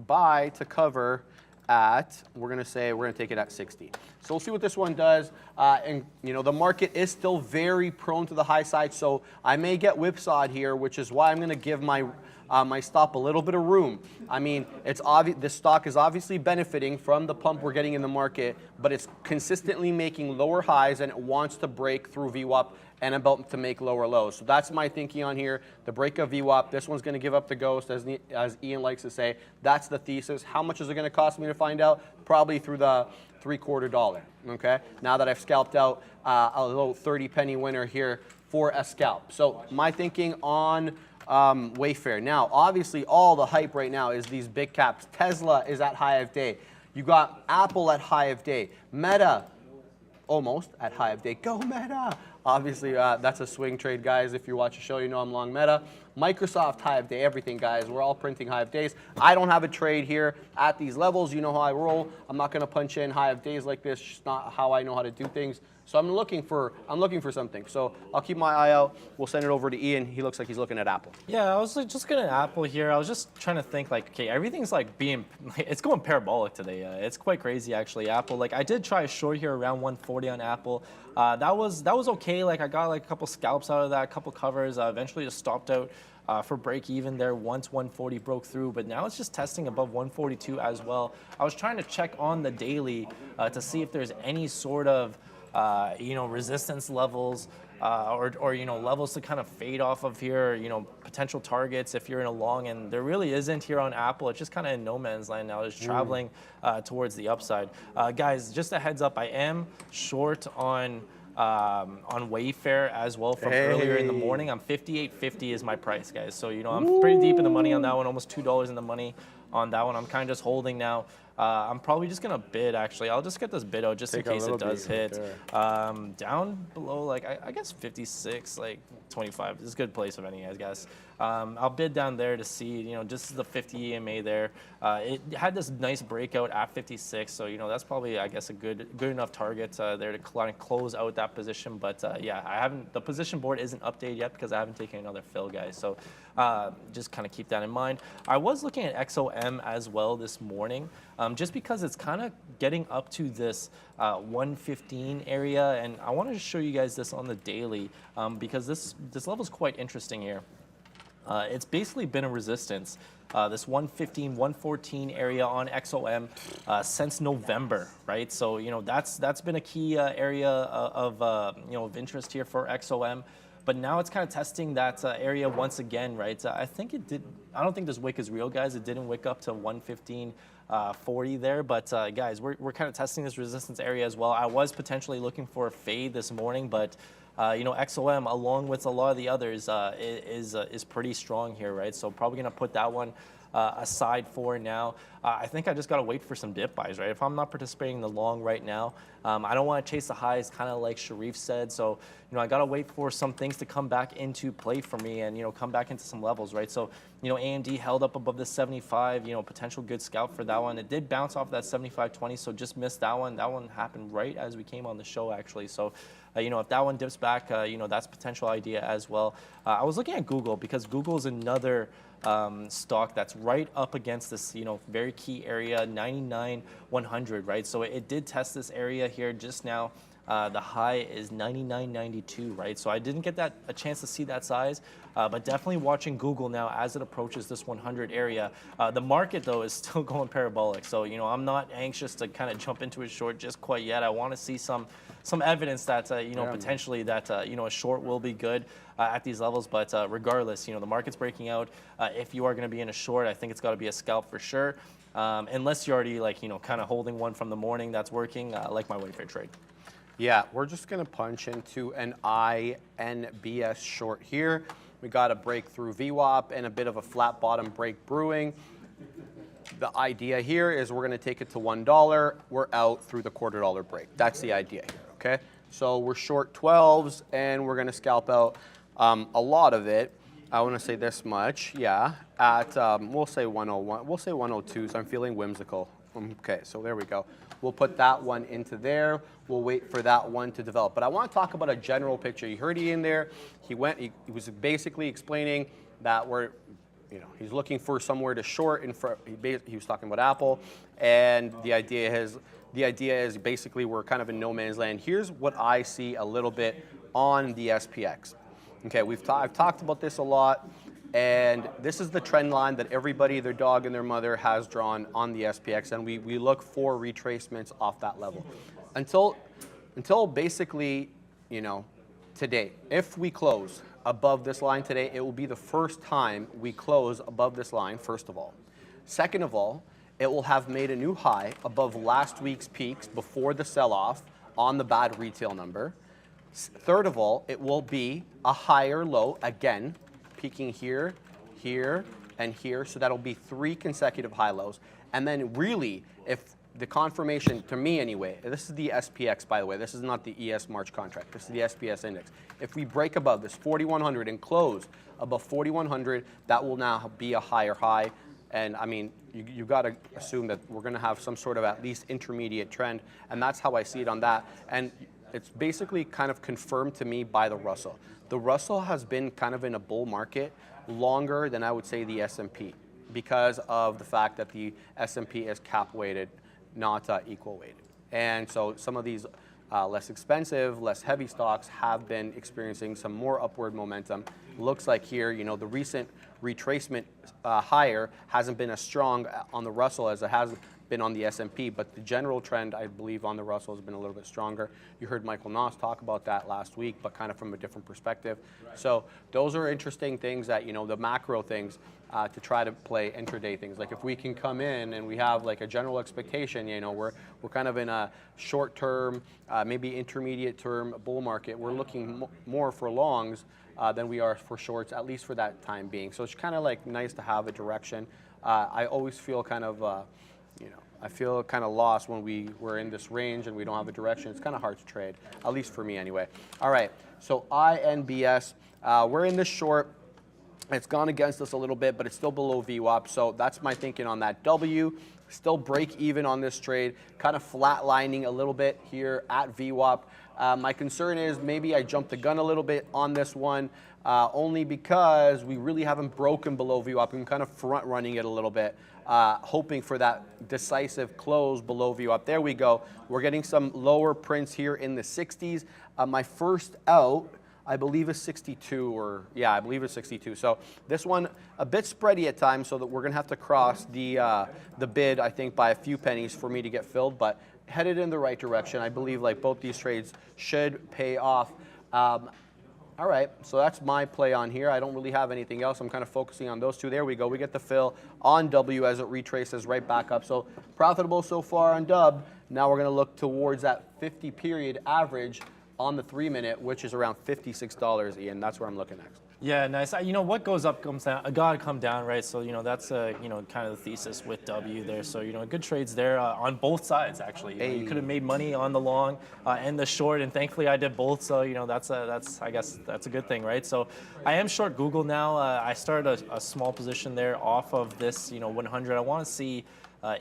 S4: buy to cover at, we're going to take it at 60. So we'll see what this one does. And, the market is still very prone to the high side, so I may get whipsawed here, which is why I'm going to give my stop a little bit of room. I mean, it's obvious this stock is obviously benefiting from the pump we're getting in the market, but it's consistently making lower highs and it wants to break through VWAP and about to make lower lows. So that's my thinking on here. The break of VWAP, this one's going to give up the ghost, as Ian likes to say. That's the thesis. How much is it going to cost me to find out? Probably through the $0.75. Okay. Now that I've scalped out a little 30-penny winner here for a scalp. So my thinking on Wayfair. Now, obviously, all the hype right now is these big caps. Tesla is at high of day. You got Apple at high of day. Meta, almost at high of day. Go Meta! Obviously, that's a swing trade, guys. If you watch the show, you know I'm long Meta. Microsoft, high of day, everything, guys. We're all printing high of days. I don't have a trade here at these levels. You know how I roll. I'm not going to punch in high of days like this. It's just not how I know how to do things. So I'm looking for something. So I'll keep my eye out. We'll send it over to Ian. He looks like he's looking at Apple.
S6: Yeah, I was just going to Apple here. I was just trying to think okay, everything's it's going parabolic today. It's quite crazy actually. Apple, I did try a short here around 140 on Apple. That was okay. I got a couple scalps out of that, a couple covers. Eventually just stopped out for break even there once 140 broke through, but now it's just testing above 142 as well. I was trying to check on the daily to see if there's any sort of resistance levels or levels to kind of fade off of here, potential targets if you're in a long, and there really isn't here on Apple. It's just kind of in no man's land now. It's traveling towards the upside. Guys, just a heads up, I am short on Wayfair as well from earlier in the morning. I'm 58.50 is my price, guys. So, I'm pretty deep in the money on that one, almost $2 in the money on that one. I'm kind of just holding now. I'm probably just going to bid, actually. I'll just get this bid out just in case it does hit. Down below, I guess 56, 25. This is a good place of any, guys. I'll bid down there to see, just the 50 EMA there. It had this nice breakout at 56, so, that's probably, I guess, a good enough target there to close out that position. But, the position board isn't updated yet because I haven't taken another fill, guys. So just kind of keep that in mind. I was looking at XOM as well this morning, just because it's kind of getting up to this 115 area, and I wanted to show you guys this on the daily because this level is quite interesting here. It's basically been a resistance this 115, 114 area on XOM since November, right? So, you know, that's been a key area of, you know, of interest here for XOM. But now it's kind of testing that area once again, right? I think it did. I don't think this wick is real, guys. It didn't wick up to 115.40 there. But guys, we're kind of testing this resistance area as well. I was potentially looking for a fade this morning, but you know, XOM, along with a lot of the others, is pretty strong here, right? So probably gonna put that one aside for now. I think I just got to wait for some dip buys, right? If I'm not participating in the long right now, I don't want to chase the highs, kind of like Sharif said. So, you know, I got to wait for some things to come back into play for me and, you know, come back into some levels, right? So, you know, AMD held up above the 75, you know, potential good scalp for that one. It did bounce off that 75.20, so just missed that one. That one happened right as we came on the show, actually. So, you know, if that one dips back, you know, that's a potential idea as well. I was looking at Google because Google is another stock that's right up against this, you know, very key area, 99.100, right? So it did test this area here just now. The high is 99.92, right? So I didn't get a chance to see that size, but definitely watching Google now as it approaches this 100 area. The market, though, is still going parabolic. So, you know, I'm not anxious to kind of jump into a short just quite yet. I want to see some evidence that, you know, potentially that, you know, a short will be good at these levels. But regardless, you know, the market's breaking out. If you are going to be in a short, I think it's got to be a scalp for sure. Unless you're already, like, you know, kind of holding one from the morning that's working, like my Wayfair trade.
S4: Yeah, we're just going to punch into an INBS short here. We got a breakthrough VWAP and a bit of a flat bottom break brewing. The idea here is we're going to take it to $1. We're out through the $0.25 break. That's the idea here, okay? So we're short 12s, and we're going to scalp out a lot of it. I want to say this much, yeah, at, we'll say 101. We'll say 102, so I'm feeling whimsical. Okay, so there we go. We'll put that one into there. We'll wait for that one to develop. But I want to talk about a general picture. You heard Ian there. He was basically explaining that you know, he's looking for somewhere to short. He was talking about Apple, and the idea is basically we're kind of in no man's land. Here's what I see a little bit on the SPX. Okay, I've talked about this a lot. And this is the trend line that everybody, their dog and their mother, has drawn on the SPX, and we look for retracements off that level. Until basically, you know, today, if we close above this line today, it will be the first time we close above this line, first of all. Second of all, it will have made a new high above last week's peaks before the sell-off on the bad retail number. Third of all, it will be a higher low again, peaking here, here, and here. So that'll be 3 consecutive high lows. And then really, if the confirmation, to me anyway, this is the SPX, by the way. This is not the ES March contract. This is the SPS index. If we break above this 4,100 and close above 4,100, that will now be a higher high. And I mean, you got to assume that we're going to have some sort of at least intermediate trend. And that's how I see it on that. And it's basically kind of confirmed to me by the Russell. The Russell has been kind of in a bull market longer than I would say the S&P because of the fact that the S&P is cap weighted, not equal weighted. And so some of these less expensive, less heavy stocks have been experiencing some more upward momentum. Looks like here, you know, the recent retracement higher hasn't been as strong on the Russell as it has been on the S&P, but the general trend, I believe, on the Russell has been a little bit stronger. You heard Michael Noss talk about that last week, but kind of from a different perspective. Right. So those are interesting things that, you know, the macro things to try to play intraday things. Like if we can come in and we have like a general expectation, you know, we're kind of in a short term, maybe intermediate term bull market. We're looking more for longs than we are for shorts, at least for that time being. So it's kind of like nice to have a direction. I always feel kind of, you know, I feel kind of lost when we're in this range and we don't have a direction. It's kind of hard to trade, at least for me anyway. All right, so INBS, we're in this short. It's gone against us a little bit, but it's still below VWAP, so that's my thinking on that. W, still break even on this trade, kind of flatlining a little bit here at VWAP. My concern is maybe I jumped the gun a little bit on this one, only because we really haven't broken below VWAP. I'm kind of front running it a little bit, hoping for that decisive close below VWAP. There we go. We're getting some lower prints here in the 60s. My first out I believe is 62, or yeah, I believe it's 62. So this one a bit spready at times, so that we're gonna have to cross the bid, I think, by a few pennies for me to get filled, but headed in the right direction. I believe like both these trades should pay off. All right, so that's my play on here. I don't really have anything else. I'm kind of focusing on those two. There we go. We get the fill on W as it retraces right back up. So profitable so far on Dub. Now we're going to look towards that 50-period average on the 3-minute, which is around $56, Ian. That's where I'm looking next.
S6: Yeah, nice. You know, what goes up comes down. Got to come down, right? So, you know, that's, you know, kind of the thesis with W there. So, you know, good trades there on both sides, actually. You know, you could have made money on the long and the short, and thankfully I did both. So, you know, that's I guess that's a good thing, right? So I am short Google now. I started a small position there off of this, you know, 100. I want to see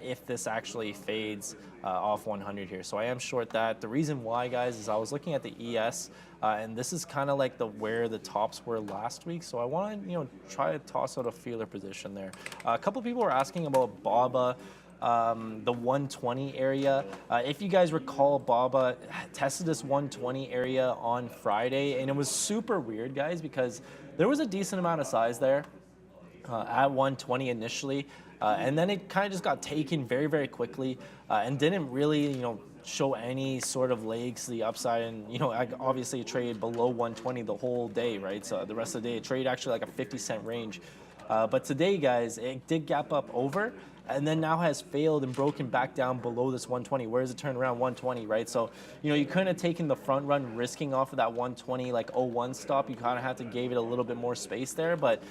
S6: if this actually fades off 100 here. So I am short that. The reason why, guys, is I was looking at the ES, and this is kind of like where the tops were last week. So I want to, you know, try to toss out a feeler position there. A couple of people were asking about BOBA, the 120 area. If you guys recall, BOBA tested this 120 area on Friday, and it was super weird, guys, because there was a decent amount of size there at 120 initially. And then it kind of just got taken very, very quickly and didn't really, you know, show any sort of legs to the upside. And, you know, obviously it traded below 120 the whole day, right? So the rest of the day it traded actually like a 50-cent range. But today, guys, it did gap up over and then now has failed and broken back down below this 120. Where does it turn around? 120, right? So, you know, you couldn't have taken the front run risking off of that 120 like 01 stop. You kind of had to give it a little bit more space there. But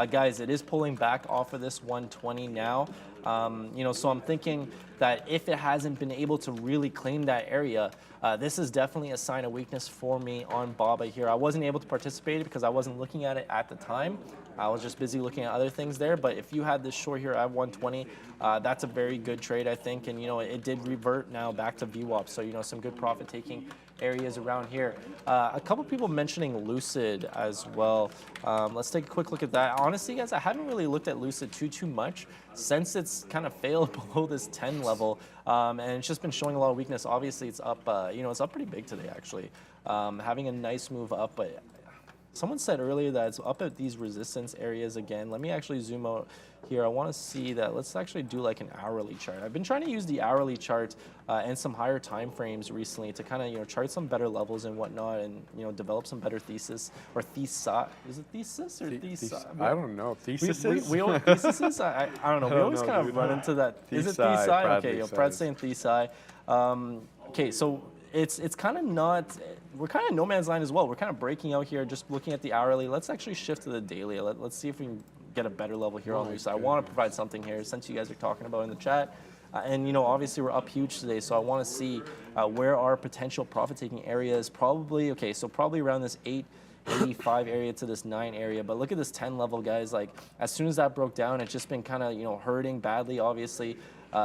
S6: guys, it is pulling back off of this 120 now. You know, so I'm thinking that if it hasn't been able to really claim that area, this is definitely a sign of weakness for me on BOBA here. I wasn't able to participate because I wasn't looking at it at the time. I was just busy looking at other things there. But if you had this short here at 120, that's a very good trade, I think. And, you know, it did revert now back to VWAP. So, you know, some good profit-taking areas around here. A couple people mentioning Lucid as well. Let's take a quick look at that. Honestly, guys, I haven't really looked at Lucid too much since it's kind of failed below this 10 level. And it's just been showing a lot of weakness. Obviously, it's up, you know, it's up pretty big today, actually. Having a nice move up, but someone said earlier that it's up at these resistance areas again. Let me actually zoom out here. I want to see that. Let's actually do like an hourly chart. I've been trying to use the hourly chart and some higher time frames recently to kind of, you know, chart some better levels and whatnot, and, you know, develop some better thesis or thesis. Is it thesis or thesis?
S7: I don't know. Thesis?
S6: We don't theses? I don't know. We always kind of run into that. Is it thesi? Okay, yo, Brad's saying thesi. Okay, so it's kind of not, we're kind of no man's land as well. We're kind of breaking out here, just looking at the hourly. Let's actually shift to the daily. Let's see if we can get a better level here on the side. I want to provide something here since you guys are talking about in the chat. And, you know, obviously we're up huge today, so I want to see where our potential profit-taking areas probably, okay, so probably around this 885 area to this 9 area. But look at this 10 level, guys. Like, as soon as that broke down, it's just been kind of, you know, hurting badly, obviously,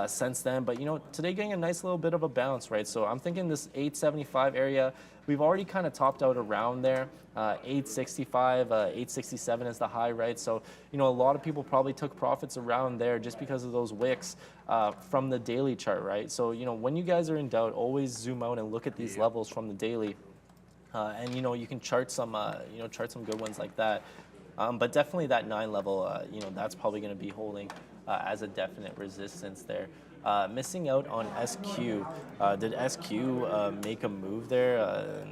S6: since then. But, you know, today getting a nice little bit of a bounce, right? So I'm thinking this 875 area, we've already kind of topped out around there. 865, 867 is the high, right? So, you know, a lot of people probably took profits around there just because of those wicks from the daily chart, right? So, you know, when you guys are in doubt, always zoom out and look at these levels from the daily. And, you know, you can chart some, you know, chart some good ones like that. But definitely that 9 level, you know, that's probably going to be holding as a definite resistance there. Missing out on SQ. Did SQ make a move there?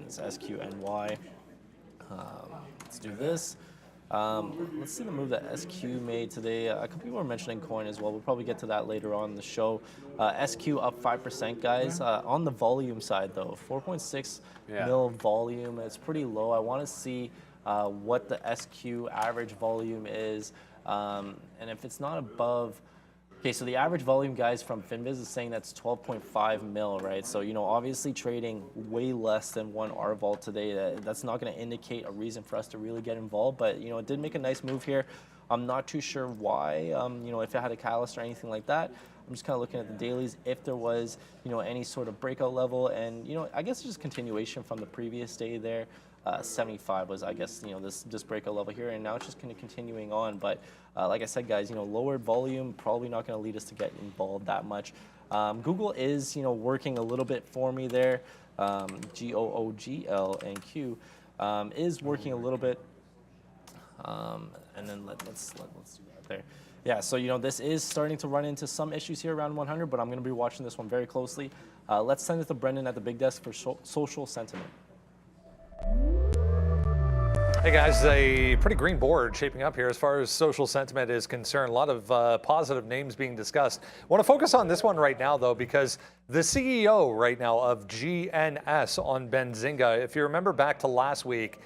S6: It's SQNY. Let's do this. Let's see the move that SQ made today. A couple people are mentioning coin as well. We'll probably get to that later on in the show. SQ up 5%, guys. On the volume side, though, 4.6 mil volume. It's pretty low. I want to see what the SQ average volume is. And if it's not above... Okay, so the average volume, guys, from Finviz is saying that's 12.5 mil, right? So, you know, obviously trading way less than 1 RVol today, that's not going to indicate a reason for us to really get involved. But, you know, it did make a nice move here. I'm not too sure why, you know, if it had a catalyst or anything like that. I'm just kind of looking at the dailies, if there was, you know, any sort of breakout level. And, you know, I guess just continuation from the previous day there. 75 was, I guess, you know, this breakout level here, and now it's just kind of continuing on. But like I said, guys, you know, lower volume probably not going to lead us to get involved that much. Google is, you know, working a little bit for me there. GOOGL and Q. is working a little bit. And then let's do that there. Yeah, so this is starting to run into some issues here around 100, but I'm going to be watching this one very closely. Let's send it to Brendan at the big desk for social sentiment.
S1: Hey guys, a pretty green board shaping up here as far as social sentiment is concerned. A lot of positive names being discussed. I want to focus on this one right now, though, because the CEO right now of GNS on Benzinga, if you remember back to last week,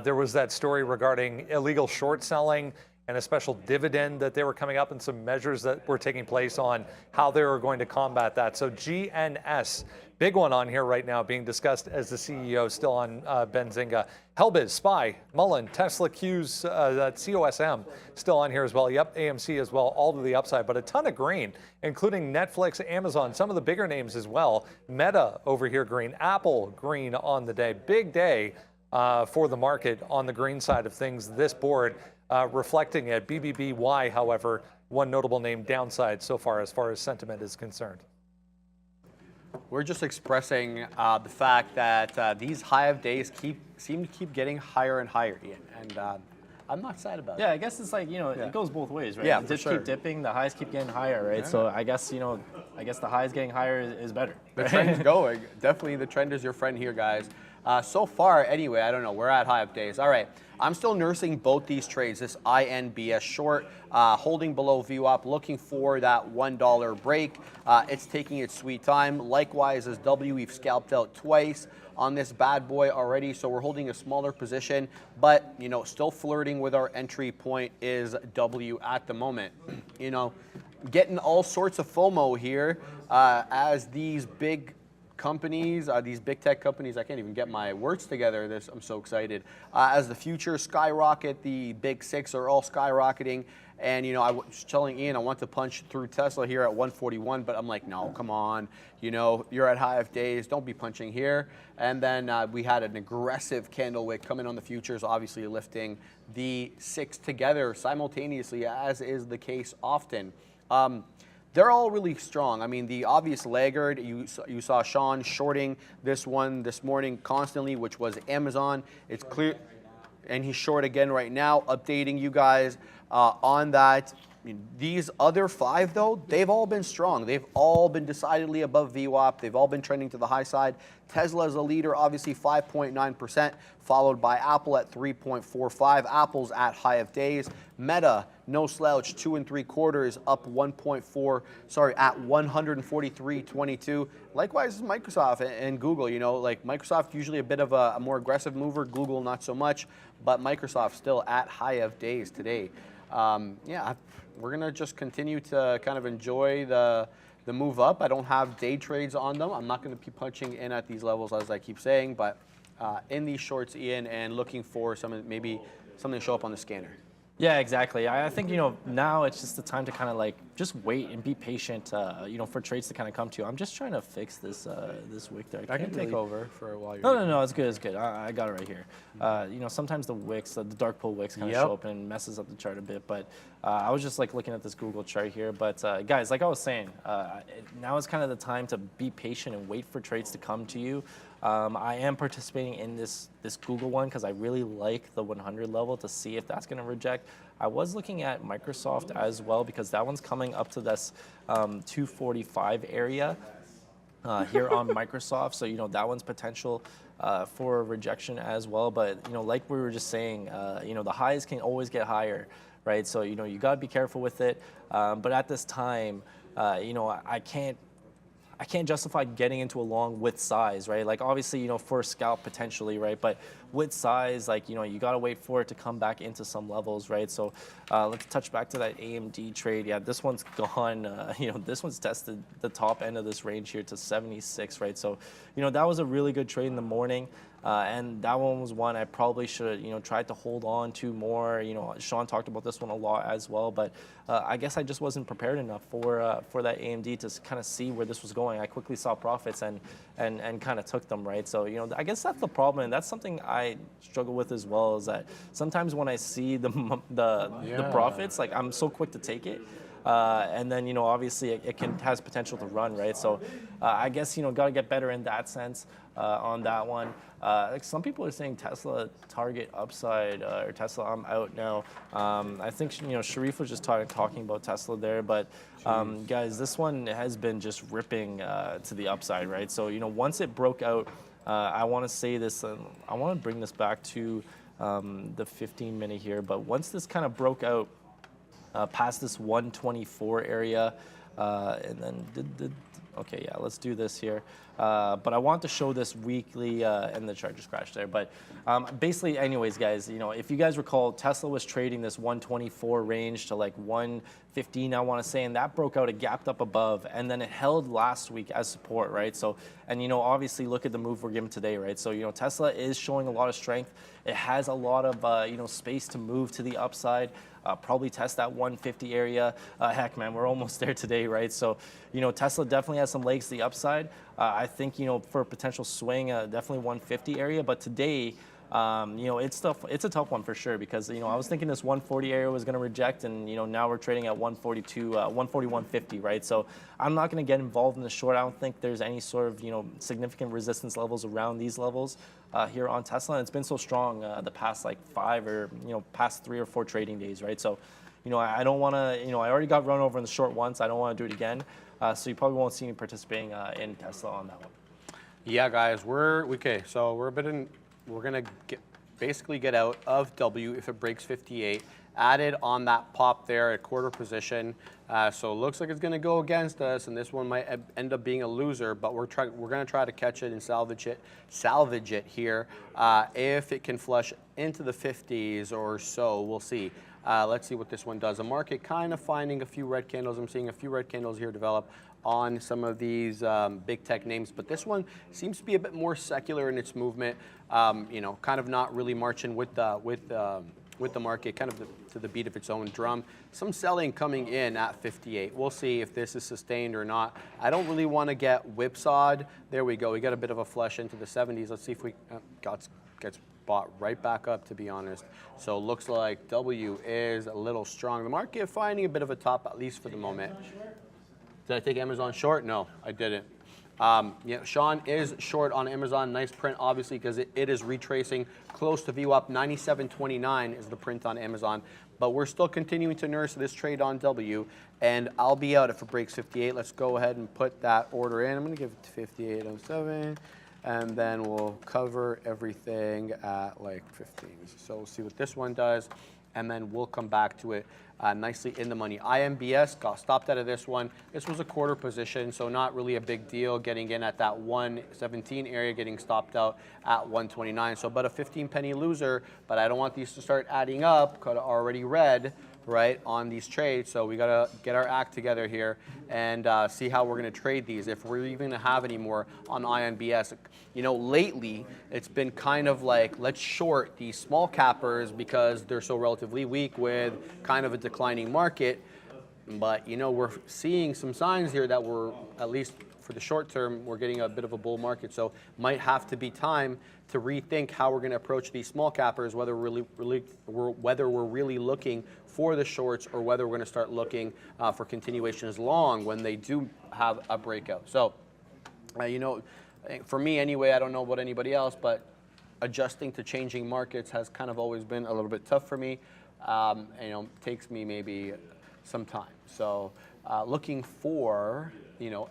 S1: there was that story regarding illegal short selling and a special dividend that they were coming up and some measures that were taking place on how they were going to combat that. So GNS, big one on here right now being discussed as the CEO still on Benzinga. Helbiz, SPY, Mullen, Tesla Q's, COSM still on here as well. Yep, AMC as well, all to the upside, but a ton of green, including Netflix, Amazon, some of the bigger names as well. Meta over here green, Apple green on the day. Big day for the market on the green side of things. This board reflecting it. BBBY, however, one notable name downside so far as sentiment is concerned.
S4: We're just expressing the fact that these high of days seem to keep getting higher and higher, Ian. And I'm not sad about it.
S6: Yeah, I guess it's like, it goes both ways, right?
S4: Yeah,
S6: It
S4: for
S6: just
S4: sure.
S6: keep dipping, the highs keep getting higher, right? So I guess, the highs getting higher is better.
S4: The trend's going. Definitely the trend is your friend here, guys. So far, anyway, I don't know. We're at high of days. All right. I'm still nursing both these trades. This INBS short, holding below VWAP, looking for that $1 break. It's taking its sweet time. Likewise, as W, we've scalped out twice on this bad boy already, so we're holding a smaller position, but still flirting with our entry point is W at the moment. Getting all sorts of FOMO here as these big companies, these big tech companies, I can't even get my words together. I'm so excited. As the futures skyrocket, the big six are all skyrocketing. And, I was telling Ian I want to punch through Tesla here at 141, but I'm like, no, come on. You're at high of days. Don't be punching here. And then we had an aggressive candle wick coming on the futures, obviously lifting the six together simultaneously, as is the case often. They're all really strong. I mean, the obvious laggard, you saw Sean shorting this one this morning constantly, which was Amazon. It's clear, and he's short again right now, updating you guys on that. These other five, though, they've all been strong. They've all been decidedly above VWAP. They've all been trending to the high side. Tesla is a leader, obviously 5.9%, followed by Apple at 3.45. Apple's at high of days. Meta, no slouch, 2 3/4, up 1.4. Sorry, at 143.22. Likewise, Microsoft and Google. Like Microsoft usually a bit of a more aggressive mover. Google not so much, but Microsoft still at high of days today. We're gonna just continue to kind of enjoy the move up. I don't have day trades on them. I'm not gonna be punching in at these levels as I keep saying, but in these shorts, Ian, and looking for maybe something to show up on the scanner.
S6: Yeah, exactly. I think, now it's just the time to kind of just wait and be patient, for trades to kind of come to you. I'm just trying to fix this this wick there.
S4: I can take over for a while.
S6: No, it's good, it's good. I got it right here. Sometimes the wicks, the dark pool wicks kind of show up and messes up the chart a bit, but I was just looking at this Google chart here. But guys, like I was saying, now is kind of the time to be patient and wait for trades to come to you. I am participating in this Google one because I really like the 100 level to see if that's going to reject. I was looking at Microsoft as well because that one's coming up to this 245 area here on Microsoft. So, that one's potential for rejection as well. But, like we were just saying, the highs can always get higher, right? So, you got to be careful with it. But at this time, I can't justify getting into a long with size, right? Like obviously, for a scalp potentially, right? But with size, you got to wait for it to come back into some levels, right? So let's touch back to that AMD trade. Yeah, this one's gone, this one's tested the top end of this range here to 76, right? So, that was a really good trade in the morning. And that one was one I probably should have, tried to hold on to more. Sean talked about this one a lot as well, but I guess I just wasn't prepared enough for that AMD to kind of see where this was going. I quickly saw profits and kind of took them, right? So, I guess that's the problem, and that's something I struggle with as well, is that sometimes when I see the profits, I'm so quick to take it. and then obviously it has potential to run, right? So I guess got to get better in that sense on that one. Like some people are saying Tesla target upside or Tesla I'm out now. I think Sharif was just talking about Tesla there, but guys, this one has been just ripping to the upside, right? So once it broke out, I want to say this. I want to bring this back to the 15-minute here, but once this kind of broke out past this 124 area, and then okay, yeah, let's do this here. But I want to show this weekly, and the chart just crashed there. But basically, anyways, guys, if you guys recall, Tesla was trading this 124 range to like 115, I want to say, and that broke out, it gapped up above, and then it held last week as support, right? So, and obviously, look at the move we're given today, right? So, Tesla is showing a lot of strength. It has a lot of space to move to the upside. Probably test that 150 area. Heck, man, we're almost there today, right? So, Tesla definitely has some legs to the upside. I think, for a potential swing, definitely 150 area. But today, it's tough. It's a tough one for sure because, I was thinking this 140 area was going to reject, and, now we're trading at 142, 140, right? So I'm not going to get involved in the short. I don't think there's any sort of, significant resistance levels around these levels here on Tesla. And it's been so strong the past like 5 or, past 3 or 4 trading days, right? So, I don't want to, I already got run over in the short once. I don't want to do it again. So you probably won't see me participating in Tesla on that one.
S4: Yeah, guys, we're gonna basically get out of W if it breaks 58. Added on that pop there at quarter position, so it looks like it's gonna go against us, and this one might end up being a loser. But we're gonna try to catch it and salvage it here. If it can flush into the 50s or so, we'll see. Let's see what this one does. The market kind of finding a few red candles. I'm seeing a few red candles here develop on some of these big tech names, but this one seems to be a bit more secular in its movement. Kind of not really marching with the market, kind of to the beat of its own drum. Some selling coming in at 58. We'll see if this is sustained or not. I don't really want to get whipsawed. There we go. We got a bit of a flush into the 70s. Let's see if we gets bought right back up, to be honest. So it looks like W is a little strong. The market finding a bit of a top, at least for the moment. Did I take Amazon short? No, I didn't. Sean is short on Amazon. Nice print, obviously, because it is retracing close to VWAP. 97.29 is the print on Amazon. But we're still continuing to nurse this trade on W, and I'll be out if it breaks 58. Let's go ahead and put that order in. I'm going to give it to 58.07, and then we'll cover everything at like 15. So we'll see what this one does, and then we'll come back to it. Nicely in the money. IMBS got stopped out of this one. This was a quarter position, so not really a big deal getting in at that 117 area, getting stopped out at 129. So about a 15 penny loser, but I don't want these to start adding up, because already red, right, on these trades. So we got to get our act together here and see how we're going to trade these, if we're even going to have any more on IMBS. Lately, it's been kind of like, let's short these small cappers because they're so relatively weak with kind of a declining market. But, we're seeing some signs here that we're, at least for the short term, we're getting a bit of a bull market. So might have to be time to rethink how we're going to approach these small cappers, whether we're really looking for the shorts or whether we're going to start looking for continuations long when they do have a breakout. So, for me anyway, I don't know about anybody else, but adjusting to changing markets has kind of always been a little bit tough for me. Takes me maybe some time. So looking for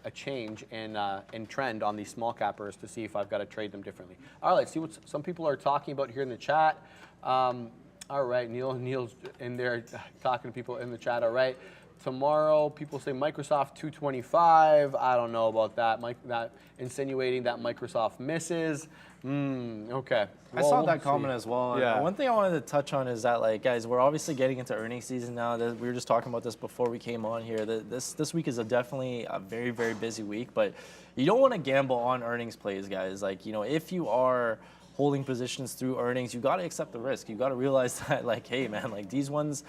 S4: a change in trend on these small cappers to see if I've got to trade them differently. All right, let's see what some people are talking about here in the chat. All right, Neil's in there talking to people in the chat. All right. Tomorrow, people say Microsoft 225. I don't know about that. That insinuating that Microsoft misses. Okay.
S6: I saw that comment as well.
S4: Yeah.
S6: One thing I wanted to touch on is that, guys, we're obviously getting into earnings season now. We were just talking about this before we came on here. This week is definitely a very, very busy week, but you don't want to gamble on earnings plays, guys. If you are holding positions through earnings, you got to accept the risk. You got to realize that, hey, man, these ones,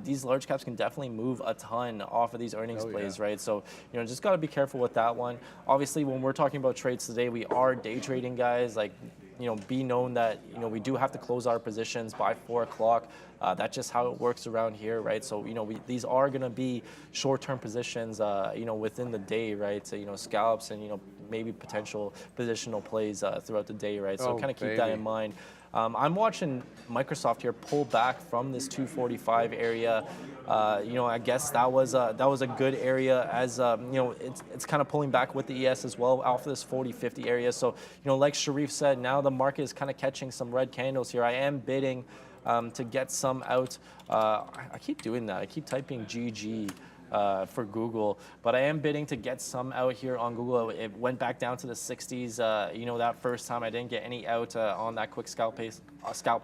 S6: these large caps can definitely move a ton off of these earnings plays, right? So, just got to be careful with that one. Obviously, when we're talking about trades today, we are day trading, guys. be known that we do have to close our positions by 4 o'clock. That's just how it works around here, right? So these are going to be short-term positions, within the day, right? So scalps and maybe potential positional plays throughout the day, right? So kind of keep that in mind. I'm watching Microsoft here pull back from this 245 area. I guess that was a good area, as it's kind of pulling back with the ES as well off of this 40-50 area. So like Sharif said, now the market is kind of catching some red candles here. I am bidding to get some out. I keep doing that. I keep typing GG. For Google, but I am bidding to get some out here on Google. It went back down to the 60s. That first time I didn't get any out on that quick scalp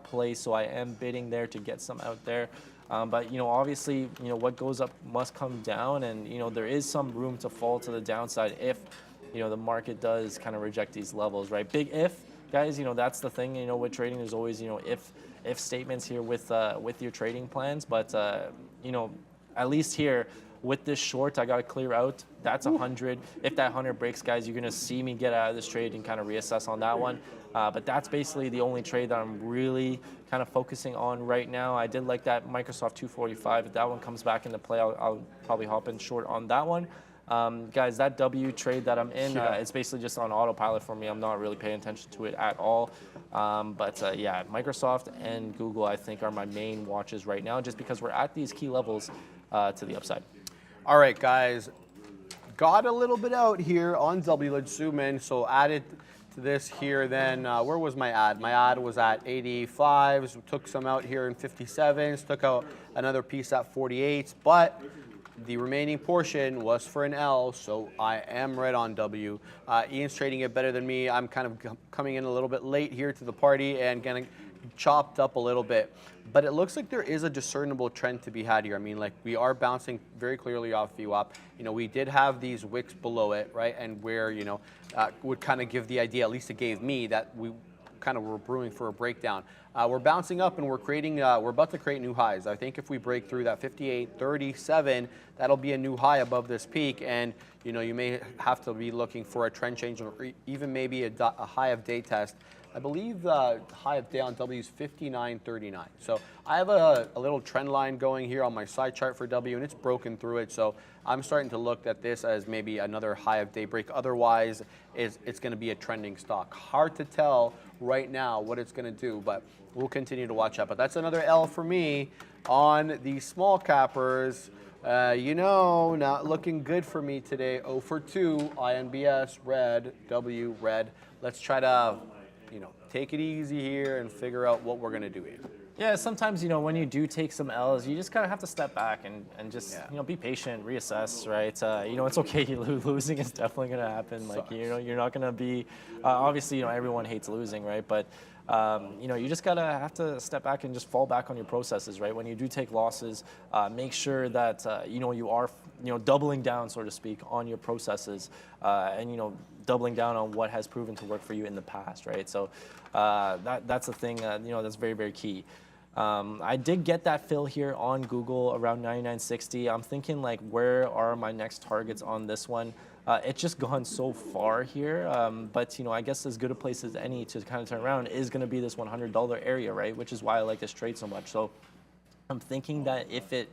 S6: play, so I am bidding there to get some out there. But obviously, what goes up must come down, and there is some room to fall to the downside if the market does kind of reject these levels, right? Big if, guys. That's the thing. With trading, there's always if statements here with your trading plans, but at least here. With this short, I got to clear out. That's 100. If that 100 breaks, guys, you're going to see me get out of this trade and kind of reassess on that one. But that's basically the only trade that I'm really kind of focusing on right now. I did like that Microsoft 245. If that one comes back into play, I'll probably hop in short on that one. Guys, that W trade that I'm in, it's basically just on autopilot for me. I'm not really paying attention to it at all. Yeah, Microsoft and Google, I think, are my main watches right now, just because we're at these key levels to the upside.
S4: All right, guys, got a little bit out here on W. Let's zoom in. So added to this here, then where was my ad? My ad was at 85s. Took some out here in 57s. Took out another piece at 48s. But the remaining portion was for an L, so I am red on W. Ian's trading it better than me. I'm kind of coming in a little bit late here to the party and getting chopped up a little bit. But it looks like there is a discernible trend to be had here. I mean, like, we are bouncing very clearly off VWAP. We did have these wicks below it, right? And where, would kind of give the idea, at least it gave me, that we kind of were brewing for a breakdown. We're bouncing up and we're creating, we're about to create new highs. I think if we break through that 58.37, that'll be a new high above this peak. And, you may have to be looking for a trend change or even maybe a high of day test. I believe the high of day on W is 59.39. So I have a little trend line going here on my side chart for W, and it's broken through it. So I'm starting to look at this as maybe another high of day break. Otherwise, it's going to be a trending stock. Hard to tell right now what it's going to do, but we'll continue to watch out. But that's another L for me on the small cappers. Not looking good for me today. 0 for 2, INBS, red, W, red. Let's try to take it easy here and figure out what we're going to do here.
S6: Yeah, sometimes, when you do take some L's, you just kind of have to step back and just, be patient, reassess, right? It's okay. Losing is definitely going to happen. Like, you're not going to be, obviously, everyone hates losing, right? But, you just have to step back and just fall back on your processes, right? When you do take losses, make sure that, you are, doubling down, so to speak, on your processes and, doubling down on what has proven to work for you in the past, right? So that's the thing, that's very, very key. I did get that fill here on Google around 99.60. I'm thinking, like, where are my next targets on this one? It's just gone so far here, but I guess as good a place as any to kind of turn around is going to be this $100 area, right? Which is why I like this trade so much. So I'm thinking that if it,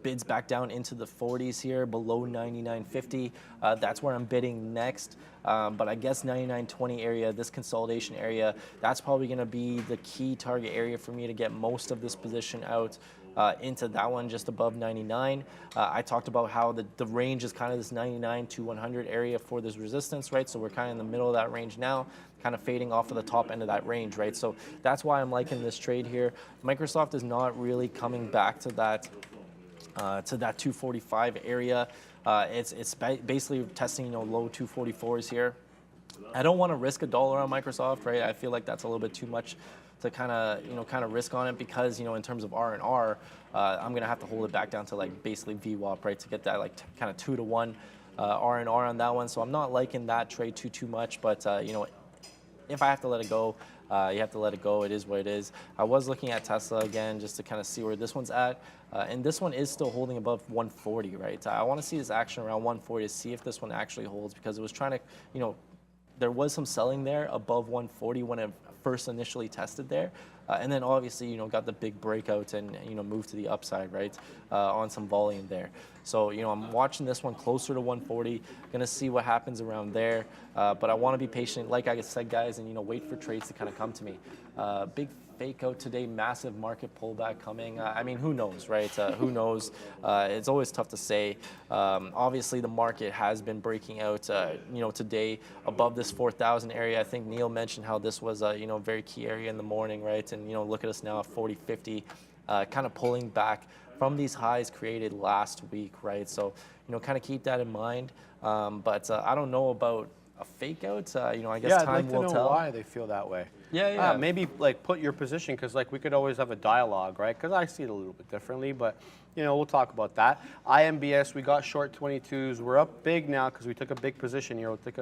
S6: bids back down into the 40s here, below 99.50, that's where I'm bidding next. But I guess 99.20 area, this consolidation area, that's probably going to be the key target area for me to get most of this position out. Into that one just above 99. I talked about how the range is kind of this 99 to 100 area for this resistance, right? So we're kind of in the middle of that range now, kind of fading off of the top end of that range, right? So that's why I'm liking this trade here. Microsoft is not really coming back to that 245 area. It's basically testing low 244s here. I don't want to risk $1 on Microsoft, right? I feel like that's a little bit too much to kind of risk on it, because in terms of R&R, I'm gonna have to hold it back down to like basically VWAP, right, to get that like kind of 2 to 1 R&R on that one. So I'm not liking that trade too much, but if I have to let it go, you have to let it go. It is what it is. I was looking at Tesla again just to kind of see where this one's at, and this one is still holding above 140, right? I want to see this action around 140 to see if this one actually holds, because it was trying to there was some selling there above 140 when it first initially tested there. And then obviously, got the big breakout and, moved to the upside, right, on some volume there. So, I'm watching this one closer to 140, going to see what happens around there. But I want to be patient, like I said, guys, and, wait for trades to kind of come to me. Big fake out today, massive market pullback coming. I mean, who knows, right? Who knows? It's always tough to say. Obviously, the market has been breaking out, today above this 4,000 area. I think Neil mentioned how this was a, very key area in the morning, right? And, look at us now at 40.50, kind of pulling back from these highs created last week, right? So, kind of keep that in mind. But I don't know about a fake out. I guess time will tell.
S4: I'd like to know why they feel that way.
S6: Yeah.
S4: Maybe like put your position, because like we could always have a dialogue, right? Because I see it a little bit differently, but we'll talk about that. IMBS, we got short 22s. We're up big now because we took a big position here. We'll take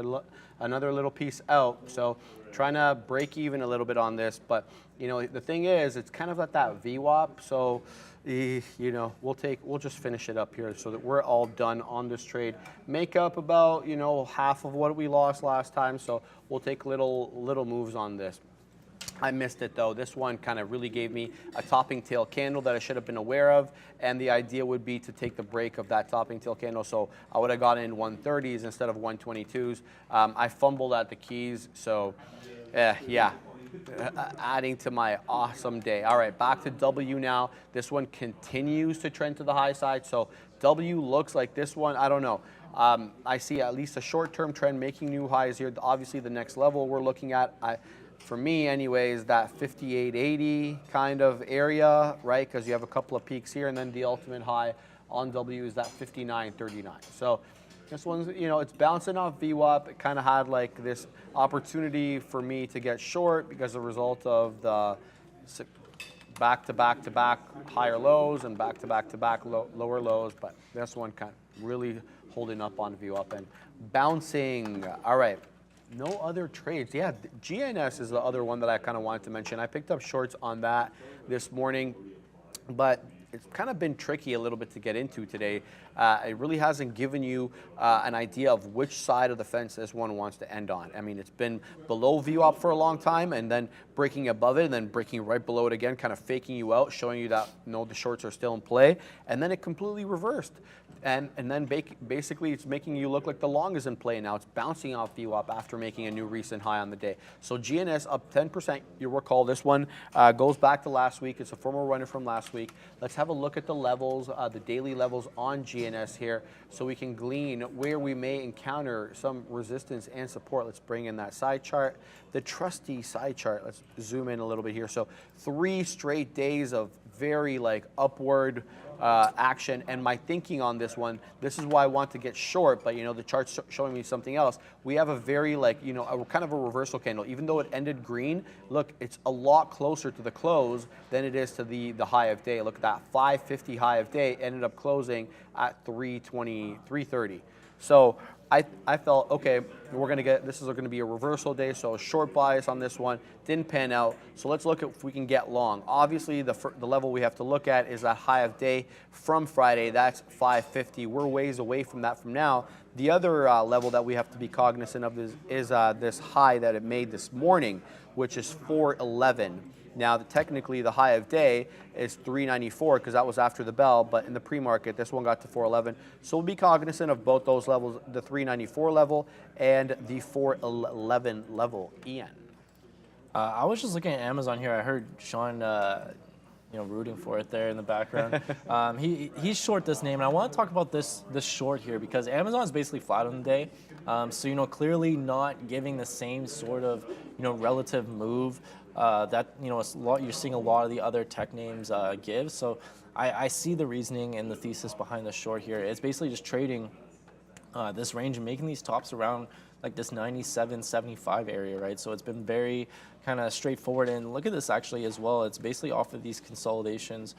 S4: another little piece out. So trying to break even a little bit on this, but the thing is, it's kind of at that VWAP. So we'll just finish it up here so that we're all done on this trade. Make up about half of what we lost last time. So we'll take little moves on this. I missed it though. This one kind of really gave me a topping tail candle that I should have been aware of, and the idea would be to take the break of that topping tail candle. So I would have gotten in 130s instead of 122s. I fumbled at the keys, so yeah. Adding to my awesome day. All right, back to W now. This one continues to trend to the high side. So W looks like this one, I don't know. I see at least a short-term trend making new highs here. Obviously, the next level we're looking at, for me anyways, that 58.80 kind of area, right? Because you have a couple of peaks here, and then the ultimate high on W is that 59.39. So this one's, it's bouncing off VWAP. It kind of had like this opportunity for me to get short because of the result of the back-to-back-to-back higher lows and back-to-back-to-back lower lows. But this one kind of really holding up on VWAP and bouncing. All right. No other trades. Yeah, GNS is the other one that I kind of wanted to mention. I picked up shorts on that this morning, but it's kind of been tricky a little bit to get into today. It really hasn't given you an idea of which side of the fence this one wants to end on. I mean, it's been below VWAP for a long time and then breaking above it and then breaking right below it again, kind of faking you out, showing you that the shorts are still in play. And then it completely reversed. And then basically it's making you look like the long is in play now. It's bouncing off VWAP after making a new recent high on the day. So GNS up 10%. You recall this one goes back to last week. It's a former runner from last week. Let's have a look at the levels, the daily levels on GNS here, so we can glean where we may encounter some resistance and support. Let's bring in that side chart, the trusty side chart. Let's zoom in a little bit here. So 3 straight days of very upward action, and my thinking on this one, this is why I want to get short, but the chart's showing me something else. We have a very a kind of a reversal candle. Even though it ended green, look, it's a lot closer to the close than it is to the high of day. Look at that 550 high of day, ended up closing at 320, 330. So I felt, okay, this is going to be a reversal day, so a short bias on this one. Didn't pan out, so let's look at if we can get long. Obviously, the level we have to look at is that high of day from Friday. That's 550. We're ways away from that from now. The other level that we have to be cognizant of is this high that it made this morning, which is 411. Now, technically, the high of day is 394 because that was after the bell, but in the pre-market, this one got to 411. So we'll be cognizant of both those levels, the 394 level and the 411 level. Ian.
S6: I was just looking at Amazon here. I heard Sean, rooting for it there in the background. He's short this name, and I want to talk about this short here because Amazon is basically flat on the day. So clearly not giving the same sort of relative move that you're seeing a lot of the other tech names give. So I see the reasoning and the thesis behind the short here. It's basically just trading this range and making these tops around like this 97.75 area, right? So it's been very kind of straightforward. And look at this actually as well. It's basically off of these consolidations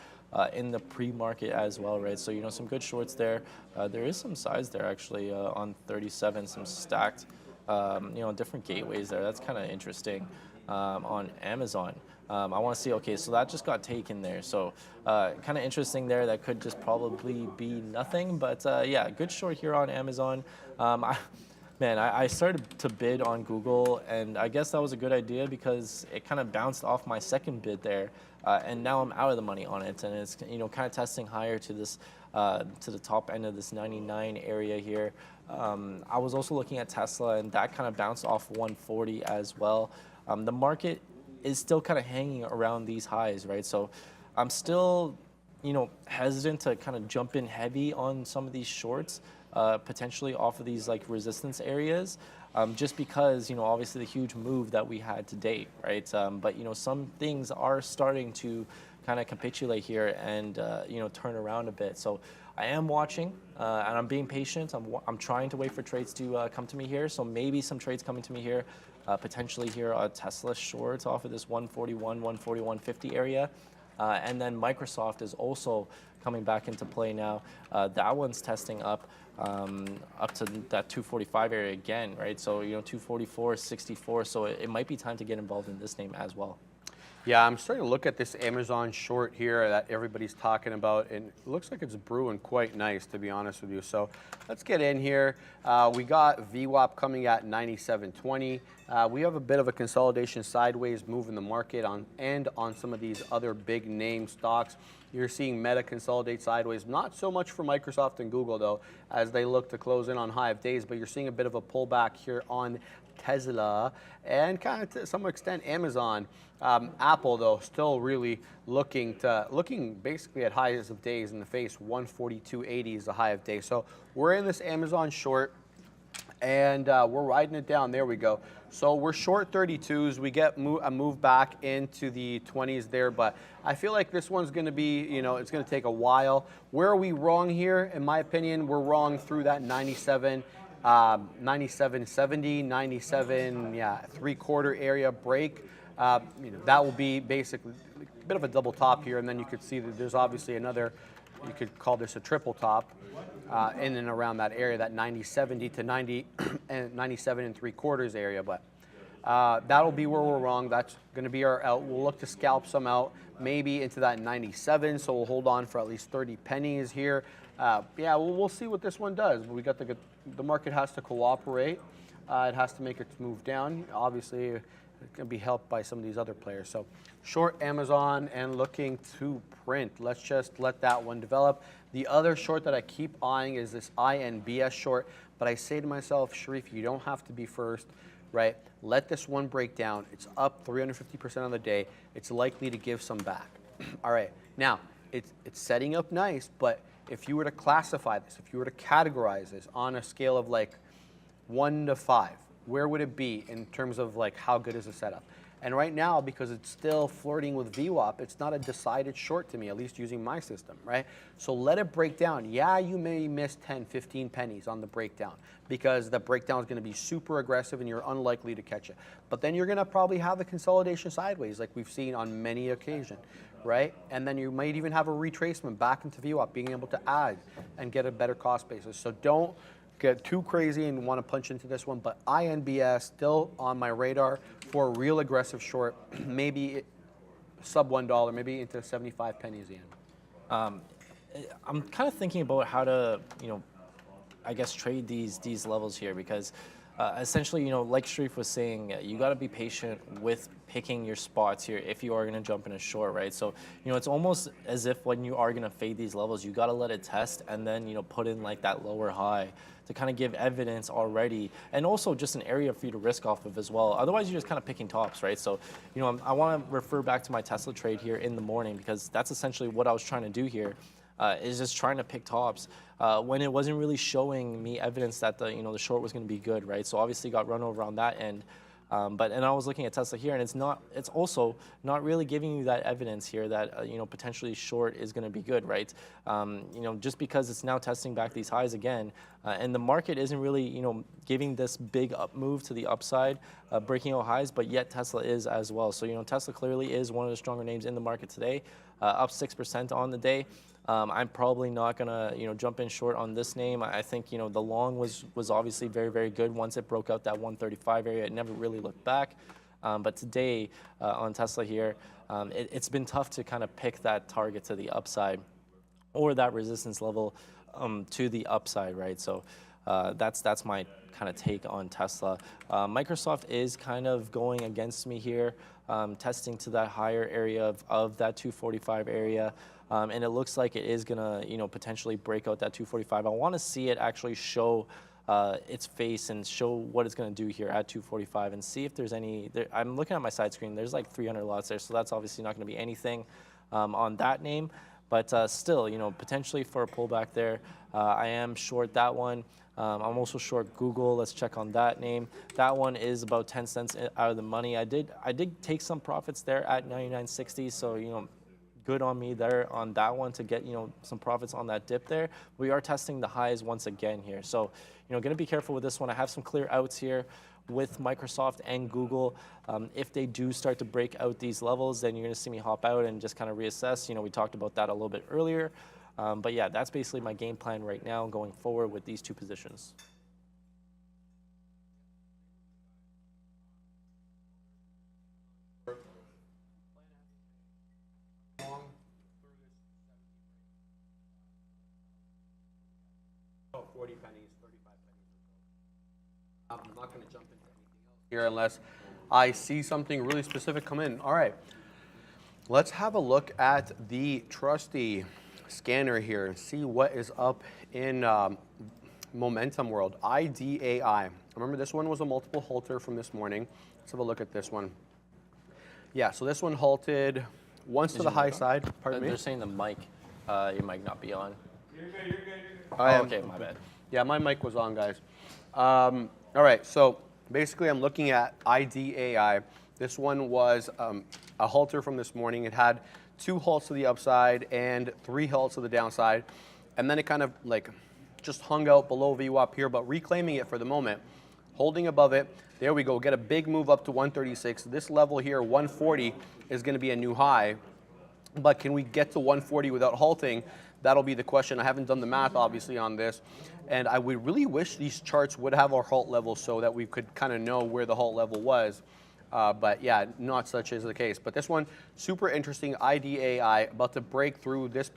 S6: in the pre-market as well, right? So some good shorts there. There is some size there actually on 37, some stacked, different gateways there. That's kind of interesting. On Amazon. I want to see, okay, so that just got taken there. So kind of interesting there. That could just probably be nothing. But yeah, good short here on Amazon. Man, I started to bid on Google, and I guess that was a good idea because it kind of bounced off my second bid there, and now I'm out of the money on it, and it's kind of testing higher to this to the top end of this 99 area here. I was also looking at Tesla, and that kind of bounced off 140 as well. The market is still kind of hanging around these highs, right? So I'm still hesitant to kind of jump in heavy on some of these shorts. Potentially off of these like resistance areas, just because obviously the huge move that we had to date, right? But some things are starting to kind of capitulate here and turn around a bit. So I am watching and I'm being patient. I'm trying to wait for trades to come to me here. So maybe some trades coming to me here, potentially here Tesla shorts off of this 141, 141.50 area. And then Microsoft is also coming back into play now. That one's testing up to that 245 area again, right? So 244.64. So it might be time to get involved in this name as well.
S4: Yeah, I'm starting to look at this Amazon short here that everybody's talking about, and it looks like it's brewing quite nice, to be honest with you. So let's get in here. We got VWAP coming at 97.20. We have a bit of a consolidation sideways move in the market on some of these other big name stocks. You're seeing Meta consolidate sideways, not so much for Microsoft and Google though, as they look to close in on high of days, but you're seeing a bit of a pullback here on Tesla and kind of to some extent Amazon. Apple though still really looking basically at highs of days in the face. 142.80 is the high of day. So we're in this Amazon short and we're riding it down. There we go. So we're short 32s. We get a move back into the 20s there, but I feel like this one's going to be, it's going to take a while. Where are we wrong here? In my opinion, we're wrong through that 97. 97.70, 97, yeah, 3/4 area break. That will be basically a bit of a double top here, and then you could see that there's obviously another, you could call this a triple top in and around that area, that 90.70 to 90 and 97 3/4 area. But that'll be where we're wrong. That's going to be our out. We'll look to scalp some out, maybe into that 97. So we'll hold on for at least 30 pennies here. Yeah, we'll see what this one does. We got the market has to cooperate. It has to make its move down. Obviously, it can be helped by some of these other players. So short Amazon and looking to print. Let's just let that one develop. The other short that I keep eyeing is this INBS short. But I say to myself, Sharif, you don't have to be first, right? Let this one break down. It's up 350% on the day. It's likely to give some back. All right. Now, it's setting up nice, but if you were to classify this, if you were to categorize this on a scale of like 1 to 5, where would it be in terms of like how good is the setup? And right now, because it's still flirting with VWAP, it's not a decided short to me, at least using my system, right? So let it break down. Yeah, you may miss 10, 15 pennies on the breakdown because the breakdown is going to be super aggressive and you're unlikely to catch it. But then you're going to probably have the consolidation sideways like we've seen on many occasions, right? And then you might even have a retracement back into VWAP, being able to add and get a better cost basis. So don't get too crazy and want to punch into this one, but INBS still on my radar for a real aggressive short, maybe sub $1, maybe into 75 pennies in.
S6: I'm kind of thinking about how to, I guess trade these levels here because essentially, like Sharif was saying, you got to be patient with picking your spots here if you are going to jump in a short, right? So, it's almost as if when you are going to fade these levels, you got to let it test and then, put in like that lower high to kind of give evidence already and also just an area for you to risk off of as well. Otherwise, you're just kind of picking tops, right? So, I want to refer back to my Tesla trade here in the morning because that's essentially what I was trying to do here. Is just trying to pick tops when it wasn't really showing me evidence that the short was going to be good, right? So obviously got run over on that end. And I was looking at Tesla here, and it's also not really giving you that evidence here that potentially short is going to be good, right? Just because it's now testing back these highs again, and the market isn't really giving this big up move to the upside, breaking out highs, but yet Tesla is as well. So Tesla clearly is one of the stronger names in the market today, up 6% on the day. I'm probably not gonna, jump in short on this name. I think, the long was obviously very, very good. Once it broke out that 135 area, it never really looked back. But today on Tesla here, it's been tough to kind of pick that target to the upside or that resistance level to the upside, right? So That's my kind of take on Tesla. Microsoft is kind of going against me here, testing to that higher area of that 245 area. And it looks like it is gonna, potentially break out that 245. I want to see it actually show its face and show what it's going to do here at 245 and see if there's any. I'm looking at my side screen. There's like 300 lots there, so that's obviously not going to be anything on that name. But still, potentially for a pullback there, I am short that one. I'm also short Google. Let's check on that name. That one is about 10 cents out of the money. I did take some profits there at 99.60. So good on me there on that one to get some profits on that dip there. We are testing the highs once again here. So going to be careful with this one. I have some clear outs here with Microsoft and Google. If they do start to break out these levels, then you're going to see me hop out and just kind of reassess. We talked about that a little bit earlier. But yeah, that's basically my game plan right now going forward with these two positions.
S4: Oh, 40 pennies, 35 pennies. I'm not going to jump into anything else here unless I see something really specific come in. All right, let's have a look at the trusty scanner here and see what is up in momentum world. IDAI. Remember, this one was a multiple halter from this morning. Let's have a look at this one. Yeah, so this one halted once to the high side. Pardon me?
S6: They're saying the mic, your mic not be on.
S4: You're good.
S6: Okay, my bad.
S4: Yeah, my mic was on, guys. All right, so basically I'm looking at IDAI. This one was a halter from this morning. It had 2 halts to the upside and 3 halts to the downside. And then it kind of like just hung out below VWAP here, but reclaiming it for the moment, holding above it. There we go, get a big move up to 136. This level here, 140, is going to be a new high. But can we get to 140 without halting? That'll be the question. I haven't done the math, obviously, on this. And I would really wish these charts would have our halt level so that we could kind of know where the halt level was. But yeah, not such is the case. But this one, super interesting. IDAI, about to break through this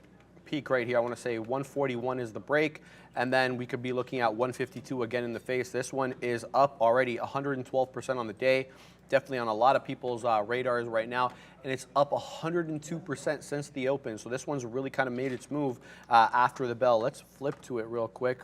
S4: peak right here. I want to say 141 is the break. And then we could be looking at 152 again in the face. This one is up already 112% on the day. Definitely on a lot of people's radars right now. And it's up 102% since the open. So this one's really kind of made its move after the bell. Let's flip to it real quick.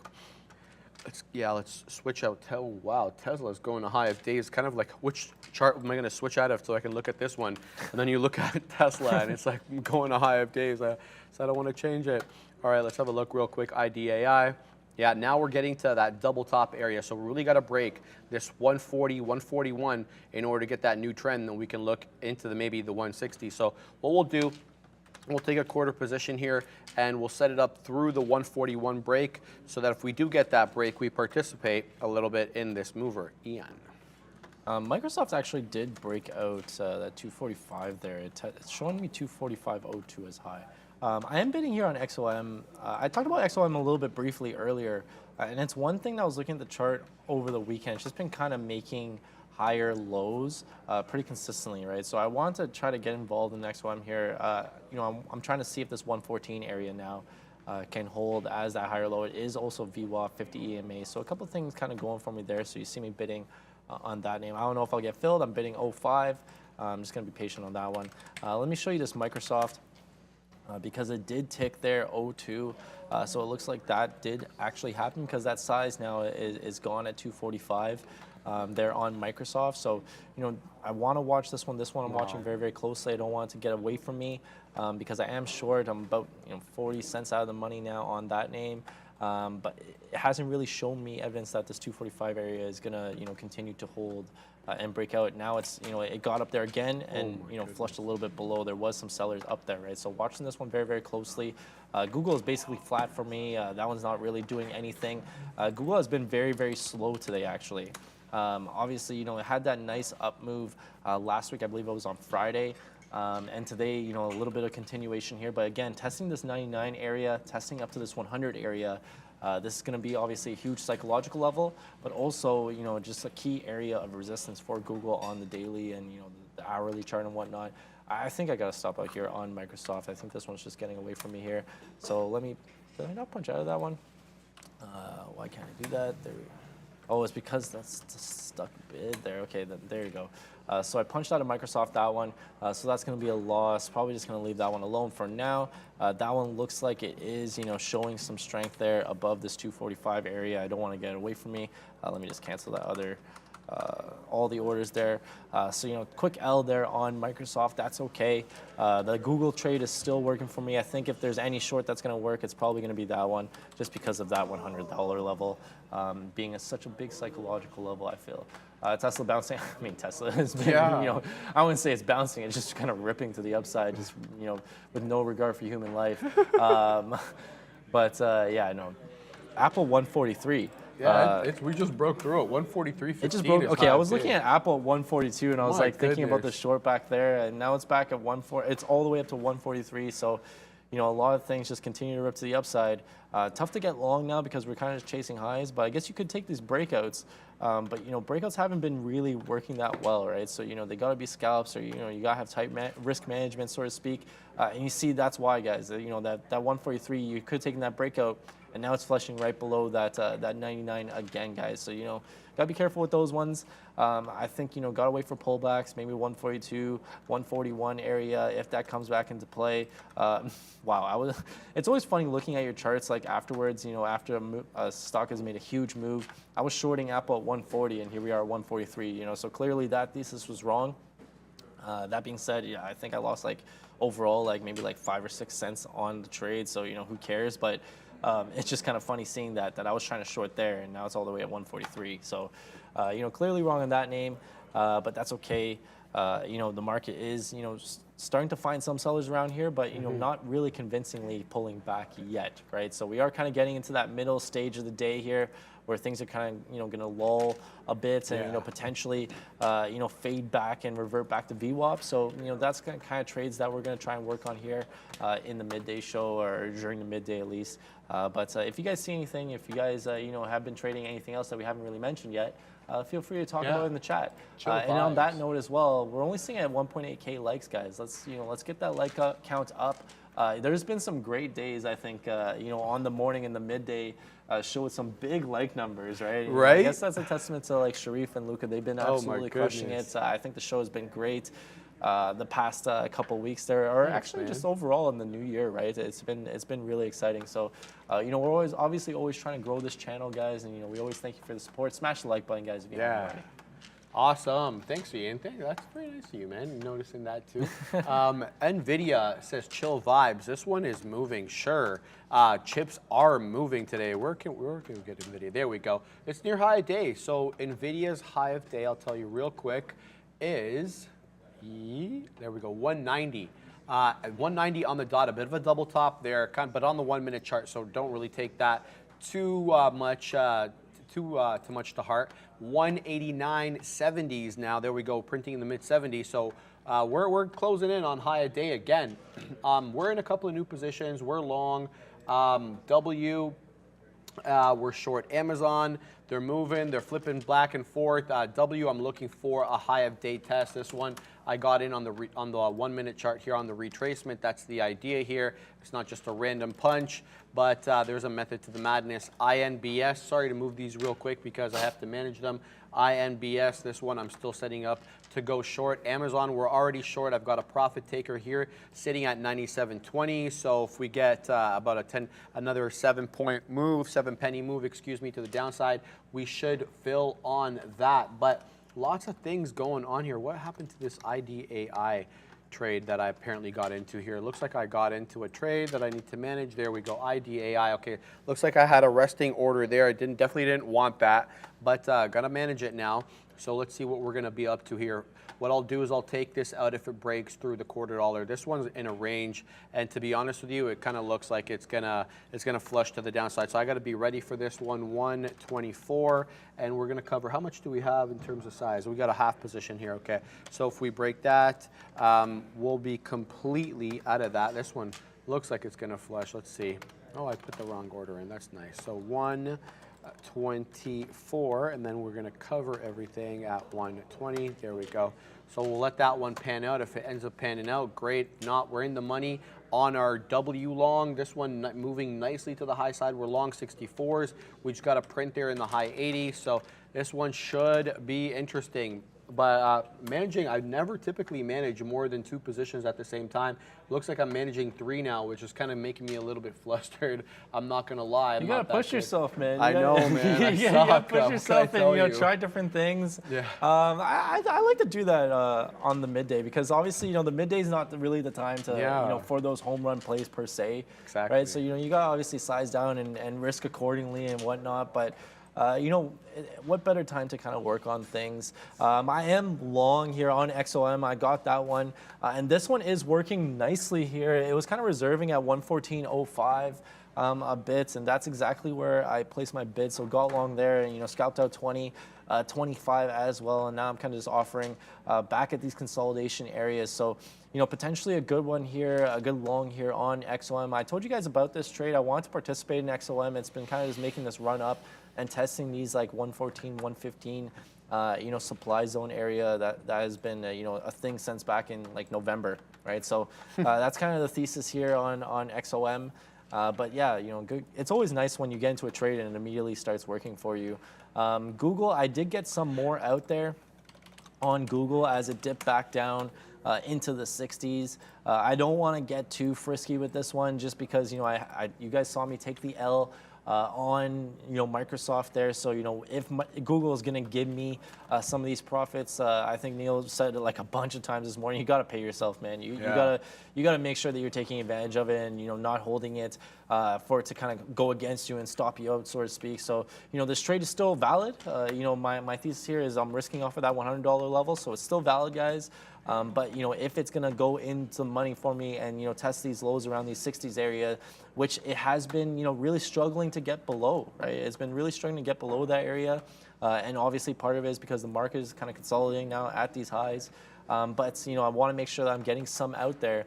S4: Let's switch out. Wow, Tesla's going a high of days. Kind of like, which chart am I going to switch out of so I can look at this one? And then you look at Tesla, and it's like going a high of days. So I don't want to change it. All right, let's have a look real quick. IDAI. Yeah, now we're getting to that double top area. So we really got to break this 140, 141 in order to get that new trend. Then we can look into maybe the 160. So what we'll do, we'll take a quarter position here and we'll set it up through the 141 break so that if we do get that break, we participate a little bit in this mover. Ian.
S6: Microsoft actually did break out that 245 there. It's showing me 245.02 as high. I am bidding here on XOM. I talked about XOM a little bit briefly earlier, and it's one thing that I was looking at the chart over the weekend. It's just been kind of making higher lows pretty consistently, right? So I want to try to get involved in XOM here. I'm trying to see if this 114 area now can hold as that higher low. It is also VWAP 50 EMA, so a couple of things kind of going for me there. So you see me bidding on that name. I don't know if I'll get filled. I'm bidding 05. I'm just going to be patient on that one. Let me show you this Microsoft. Because it did tick there 02, so it looks like that did actually happen because that size now is gone at 245 there on Microsoft. So I want to watch this one. This one I'm watching very, very closely. I don't want it to get away from me because I am short. I'm about 40 cents out of the money now on that name. But it hasn't really shown me evidence that this 245 area is gonna continue to hold and break out. Now it's it got up there again and flushed a little bit below. There was some sellers up there, right? So watching this one very, very closely. Google is basically flat for me. That one's not really doing anything. Google has been very, very slow today actually. Obviously it had that nice up move last week. I believe it was on Friday. And today, a little bit of continuation here. But again, testing this 99 area, testing up to this 100 area. This is going to be obviously a huge psychological level, but also, just a key area of resistance for Google on the daily and, the hourly chart and whatnot. I think I got to stop out here on Microsoft. I think this one's just getting away from me here. So did I not punch out of that one? Why can't I do that? There we go. Oh, it's because that's a stuck bid there. Okay, then there you go. So I punched out of Microsoft that one. So that's going to be a loss. Probably just going to leave that one alone for now. That one looks like it is, showing some strength there above this 245 area. I don't want to get away from me. Let me just cancel that other. All the orders there. So, quick L there on Microsoft, that's okay. The Google trade is still working for me. I think if there's any short that's going to work, it's probably going to be that one, just because of that $100 level being such a big psychological level, I feel. Tesla bouncing, I mean, Tesla has been, I wouldn't say it's bouncing, it's just kind of ripping to the upside, just, with no regard for human life. Yeah, no. Apple 143.
S7: Yeah, we just broke through it. 143.15.
S6: It just broke. Okay, I was looking at Apple at 142, and I was thinking about the short back there, and now it's back at 140. It's all the way up to 143. So, a lot of things just continue to rip to the upside. Tough to get long now because we're kind of chasing highs, but I guess you could take these breakouts. But breakouts haven't been really working that well, right? So they got to be scalps, or you got to have tight risk management, so to speak. And you see that's why, guys. That 143, you could have taken that breakout. And now it's flushing right below that 99 again, guys. So, gotta be careful with those ones. I think, gotta wait for pullbacks, maybe 142, 141 area if that comes back into play. Wow, it's always funny looking at your charts like afterwards, after a stock has made a huge move. I was shorting Apple at 140, and here we are at 143, So clearly that thesis was wrong. That being said, yeah, I think I lost overall maybe 5 or 6 cents on the trade. So, who cares? But it's just kind of funny seeing that I was trying to short there, and now it's all the way at 143. So, clearly wrong on that name, but that's okay. The market is, starting to find some sellers around here, but, not really convincingly pulling back yet, right? So we are kind of getting into that middle stage of the day here where things are kind of, going to lull a bit and, potentially, fade back and revert back to VWAP. So, that's kind of trades that we're going to try and work on here in the midday show, or during the midday at least. But if you guys see anything, if you guys, have been trading anything else that we haven't really mentioned yet, feel free to talk about it in the chat. And on that note as well, we're only seeing at 1.8K likes, guys. Let's get that like count up. There's been some great days, I think, on the morning and the midday show with some big like numbers, right?
S7: Right.
S6: I guess that's a testament to Sharif and Luca. They've been absolutely crushing it. I think the show has been great. The past couple weeks there, or actually just overall in the new year, right? It's been really exciting. So, we're obviously always trying to grow this channel, guys, and we always thank you for the support. Smash the like button, guys, if you haven't already.
S7: Awesome. Thanks, Ian. That's very nice of you, man. Noticing that too. NVIDIA says chill vibes. This one is moving. Sure. Chips are moving today. Where can we get NVIDIA? There we go. It's near high day. So NVIDIA's high of day, I'll tell you real quick, is there we go, 190. 190 on the dot. A bit of a double top there, but on the 1 minute chart. So don't really take that too much to heart. 189.70s now. There we go, printing in the mid 70s. So we're closing in on high a day again. We're in a couple of new positions. We're long. We're short Amazon. They're moving. They're flipping back and forth. W, I'm looking for a high of day test. This one I got in on the 1 minute chart here on the retracement. That's the idea here. It's not just a random punch, but there's a method to the madness. INBS. Sorry to move these real quick because I have to manage them. INBS. This one I'm still setting up to go short. Amazon, we're already short. I've got a profit taker here sitting at 97.20. So if we get about another 7 penny move, excuse me, to the downside, we should fill on that. But lots of things going on here. What happened to this IDAI trade that I apparently got into here? It looks like I got into a trade that I need to manage. There we go, IDAI. Okay, looks like I had a resting order there. I definitely didn't want that, but gotta manage it now. So let's see what we're gonna be up to here. What I'll do is I'll take this out if it breaks through the $0.25. This one's in a range, and to be honest with you, it kind of looks like it's gonna flush to the downside. So I got to be ready for this one, 124, and we're gonna cover. How much do we have in terms of size? We got a half position here. Okay, so if we break that, we'll be completely out of that. This one looks like it's gonna flush. Let's see. Oh, I put the wrong order in. That's nice. So 124, and then we're going to cover everything at 120. There we go. So we'll let that one pan out. If it ends up panning out, great. If not, we're in the money. on our W long. This one moving nicely to the high side. We're long 64s. We just got a print there in the high 80s. So this one should be interesting. But managing, I never typically manage more than 2 positions at the same time. Looks like I'm managing 3 now, which is kind of making me a little bit flustered. I'm not gonna lie.
S6: You gotta push yourself, man.
S7: I know, man.
S6: You gotta push yourself and try different things.
S7: Yeah.
S6: I like to do that on the midday because obviously the midday is not really the time to for those home run plays per se.
S7: Exactly.
S6: Right. So you gotta obviously size down and risk accordingly and whatnot, but. What better time to kind of work on things? I am long here on XOM. I got that one. And this one is working nicely here. It was kind of reserving at 114.05 a bit, and that's exactly where I placed my bid. So got long there and, scalped out 20, 25 as well. And now I'm kind of just offering back at these consolidation areas. So, potentially a good one here, a good long here on XOM. I told you guys about this trade. I want to participate in XOM. It's been kind of just making this run up and testing these like 114, 115, supply zone area that has been, a thing since back in like November, right? So that's kind of the thesis here on XOM. But yeah, good. It's always nice when you get into a trade and it immediately starts working for you. Google, I did get some more out there on Google as it dipped back down into the 60s. I don't want to get too frisky with this one just because, you guys saw me take the L on Microsoft there. So if Google is going to give me some of these profits, I think Neil said it like a bunch of times this morning. You got to pay yourself, man. You gotta make sure that you're taking advantage of it and not holding it for it to kind of go against you and stop you out, so to speak. So this trade is still valid. My thesis here is I'm risking off of that $100 level, so it's still valid, guys. But if it's gonna go into money for me and test these lows around these 60s area, which it has been really struggling to get below, right? It's been really struggling to get below that area, and obviously part of it is because the market is kind of consolidating now at these highs. But I want to make sure that I'm getting some out there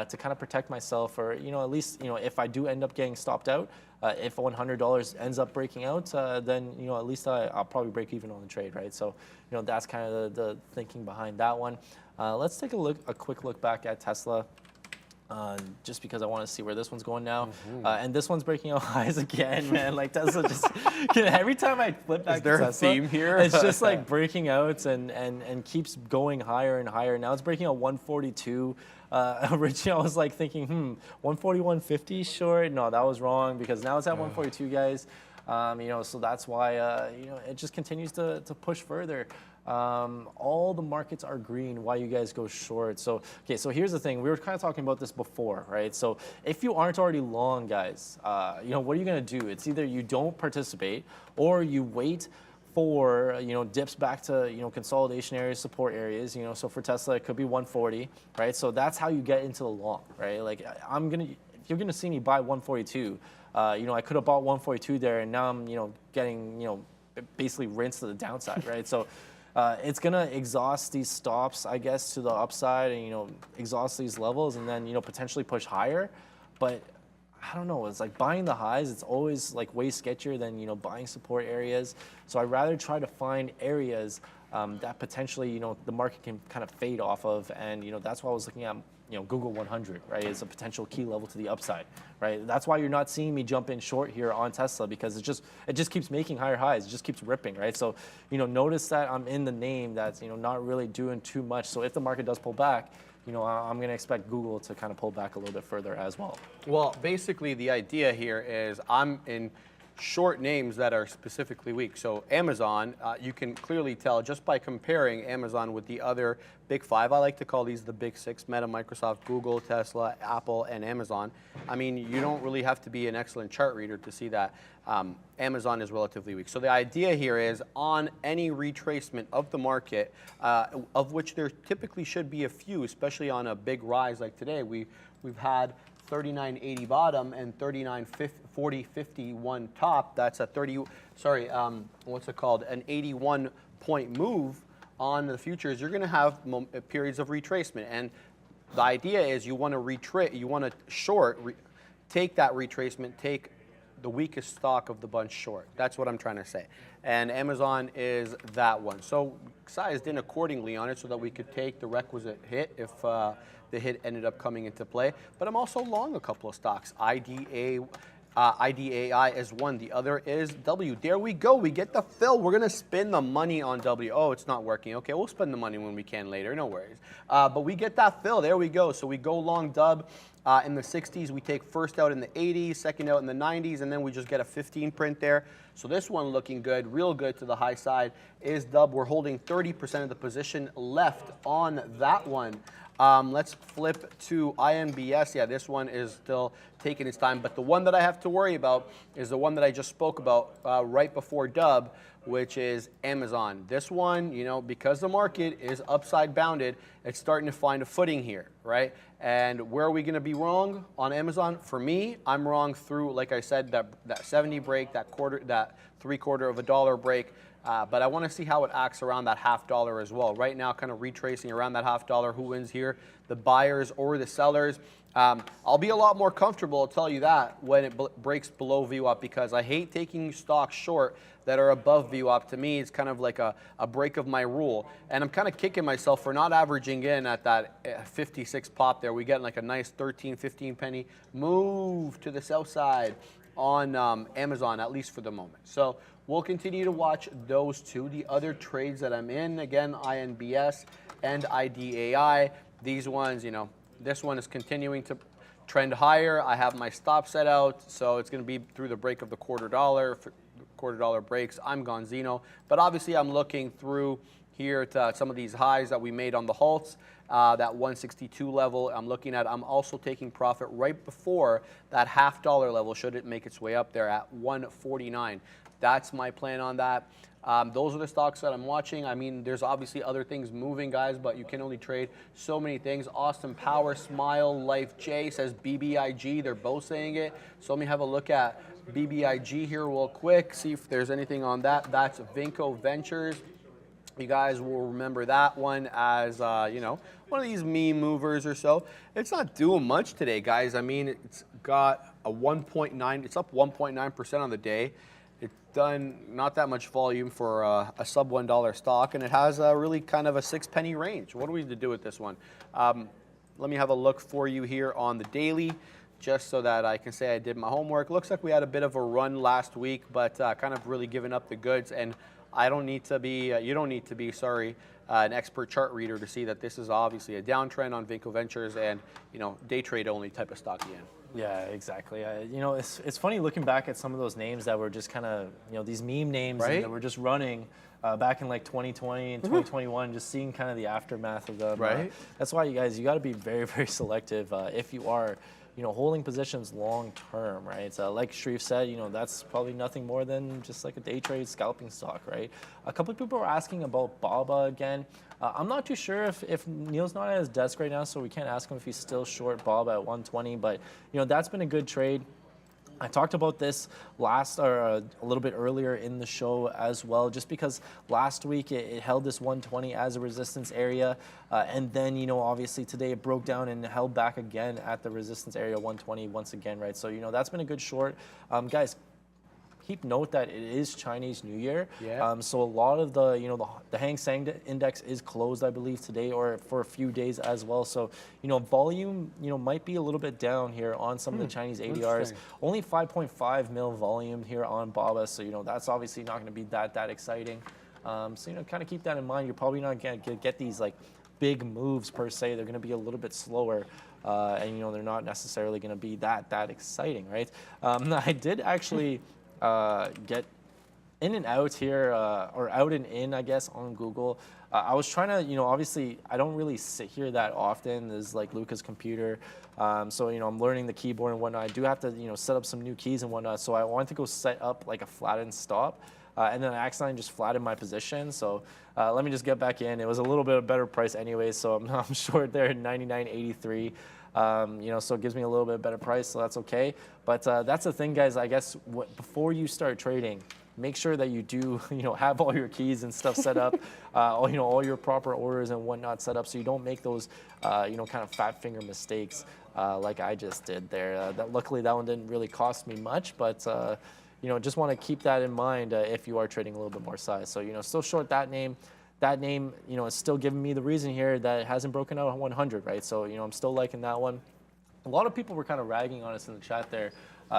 S6: to kind of protect myself, or at least if I do end up getting stopped out, if $100 ends up breaking out, then at least I'll probably break even on the trade, right? So that's kind of the thinking behind that one. Let's take a quick look back at Tesla, just because I want to see where this one's going now. And this one's breaking out highs again, man. Like Tesla just every time I flip back to Tesla,
S7: theme here?
S6: it's just like breaking out and keeps going higher and higher. Now it's breaking out 142. Originally I was like thinking, 141.50 short. No, that was wrong because now it's at 142, guys. So that's why it just continues to push further. All the markets are green. Why you guys go short? So so here's the thing. We were kind of talking about this before, right? So if you aren't already long, guys, what are you gonna do? It's either you don't participate or you wait for dips back to consolidation areas, support areas. So for Tesla it could be 140, right? So that's how you get into the long, right? Like if you're gonna see me buy 142, I could have bought 142 there, and now I'm getting basically rinsed to the downside, right? So. It's gonna exhaust these stops, I guess, to the upside, and exhaust these levels, and then potentially push higher. But I don't know. It's like buying the highs. It's always like way sketchier than buying support areas. So I'd rather try to find areas that potentially the market can kind of fade off of, and that's why I was looking at Google 100, right, is a potential key level to the upside, right? That's why you're not seeing me jump in short here on Tesla, because it just keeps making higher highs. It just keeps ripping, right? So, notice that I'm in the name that's, not really doing too much. So if the market does pull back, I'm going to expect Google to kind of pull back a little bit further as well.
S7: Well, basically the idea here is I'm in short names that are specifically weak. So Amazon, you can clearly tell just by comparing Amazon with the other big five. I like to call these the big six: Meta, Microsoft, Google, Tesla, Apple, and Amazon. I mean, you don't really have to be an excellent chart reader to see that Amazon is relatively weak. So the idea here is on any retracement of the market, of which there typically should be a few, especially on a big rise like today. We've had 39.80 bottom and 39.40.51 top. That's a what's it called? An 81 point move on the futures. You're going to have periods of retracement, and the idea is you want to take that retracement, take the weakest stock of the bunch short. That's what I'm trying to say. And Amazon is that one. So sized in accordingly on it so that we could take the requisite hit if the hit ended up coming into play. But I'm also long a couple of stocks. IDAI is one. The other is W. There we go. We get the fill. We're going to spend the money on W. Oh, it's not working. Okay, we'll spend the money when we can later. No worries. But we get that fill. There we go. So we go long dub in the 60s. We take first out in the 80s, second out in the 90s, and then we just get a 15 print there. So this one looking good, real good to the high side is dub. We're holding 30% of the position left on that one. Let's flip to INBS. Yeah, this one is still taking its time, but the one that I have to worry about is the one that I just spoke about right before dub, which is Amazon. This one, you know, because the market is upside bounded, it's starting to find a footing here, right? And where are we going to be wrong on Amazon? For me, I'm wrong through, like I said, that 70 break, that $0.75 of a dollar break. But I want to see how it acts around that $0.50 as well. Right now, kind of retracing around that $0.50. Who wins here, the buyers or the sellers? I'll be a lot more comfortable, I'll tell you that, when it breaks below VWAP, because I hate taking stocks short that are above VWAP. To me, it's kind of like a break of my rule. And I'm kind of kicking myself for not averaging in at that 56 pop there. We get like a nice 13, 15 penny move to the south side on Amazon, at least for the moment. So we'll continue to watch those two. The other trades that I'm in, again, INBS and IDAI. These ones, you know, this one is continuing to trend higher. I have my stop set out, so it's going to be through the break of the $0.25 breaks. I'm Gonzino, but obviously I'm looking through here to some of these highs that we made on the halts. That 162 level I'm looking at. I'm also taking profit right before that $0.50 level should it make its way up there at 149. That's my plan on that. Those are the stocks that I'm watching. I mean, there's obviously other things moving, guys, but you can only trade so many things. Austin Power, Smile, Life J says BBIG. They're both saying it. So let me have a look at BBIG here real quick, see if there's anything on that. That's Vinco Ventures. You guys will remember that one as, you know, one of these meme movers or so. It's not doing much today, guys. I mean, it's got a 1.9, it's up 1.9% on the day. It's done not that much volume for a sub $1 stock, and it has a really kind of a 6 penny range. What do we need to do with this one? Let me have a look for you here on the daily, just so that I can say I did my homework. Looks like we had a bit of a run last week, but kind of really giving up the goods. And I don't need to be, you don't need to be, sorry, an expert chart reader to see that this is obviously a downtrend on Vinco Ventures and, you know, day trade only type of stock again.
S6: Yeah, exactly. You know, it's funny looking back at some of those names that were just kind of, you know, these meme names
S7: right?
S6: that were just running back in like 2020 and 2021, just seeing kind of the aftermath of them.
S7: Right.
S6: That's why you guys, you got to be very, very selective if you are, you know, holding positions long term, right? Like Sharif said, you know, that's probably nothing more than just like a day trade scalping stock, right? A couple of people are asking about BABA again. I'm not too sure if Neil's not at his desk right now, so we can't ask him if he's still short BABA at 120, but, you know, that's been a good trade. I talked about this a little bit earlier in the show as well, just because last week it held this 120 as a resistance area, and then, you know, obviously today it broke down and held back again at the resistance area 120 once again, right? So, you know, that's been a good short. Guys, keep note that it is Chinese New Year.
S7: Yeah.
S6: So a lot of the, you know, the Hang Seng index is closed, I believe, today or for a few days as well. So, you know, volume, you know, might be a little bit down here on some of the Chinese ADRs. Only 5.5 mil volume here on BABA. So, you know, that's obviously not going to be that exciting. So, you know, kind of keep that in mind. You're probably not going to get these like big moves per se. They're going to be a little bit slower. And, you know, they're not necessarily going to be that exciting, right? I did actually get in and out here, or out and in, I guess, on Google. I was trying to, you know, obviously I don't really sit here that often. There's like Luca's computer. So, you know, I'm learning the keyboard and whatnot. I do have to, you know, set up some new keys and whatnot. So I wanted to go set up like a flattened stop. And then I accidentally just flattened my position. So let me just get back in. It was a little bit of better price anyway. So I'm short there at 99.83. You know, so it gives me a little bit better price, so that's okay. But that's the thing, guys. I guess before you start trading, make sure that you do, have all your keys and stuff set up, all your proper orders and whatnot set up, so you don't make those, kind of fat finger mistakes like I just did there. Luckily, that one didn't really cost me much, but just want to keep that in mind if you are trading a little bit more size. So, still short that name. That name, is still giving me the reason here that it hasn't broken out 100, right? So, I'm still liking that one. A lot of people were kind of ragging on us in the chat there,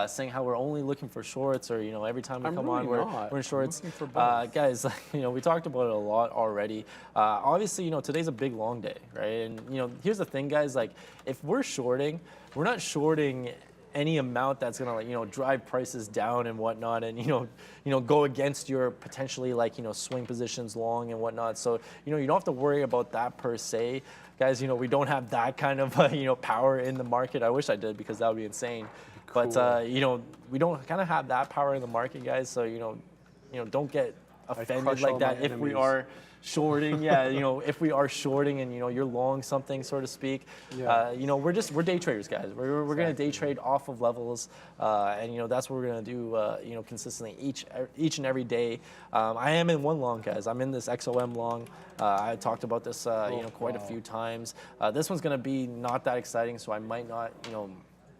S6: saying how we're only looking for shorts, or every time we come on, we're in shorts. Guys, we talked about it a lot already. Obviously, today's a big long day, right? And here's the thing, guys. Like, if we're shorting, we're not shorting any amount that's gonna drive prices down and whatnot, and go against your potentially swing positions long and whatnot. So you don't have to worry about that per se, guys. We don't have that kind of power in the market. I wish I did, because that would be insane. Cool. But we don't kind of have that power in the market, guys. So don't get offended like that if we are shorting. If we are shorting and you're long something, so to speak, we're day traders, guys. We're going to day trade off of levels, and that's what we're going to do consistently each and every day. I am in one long, guys. I'm in this XOM long. I talked about this quite a few times. This one's going to be not that exciting, so I might not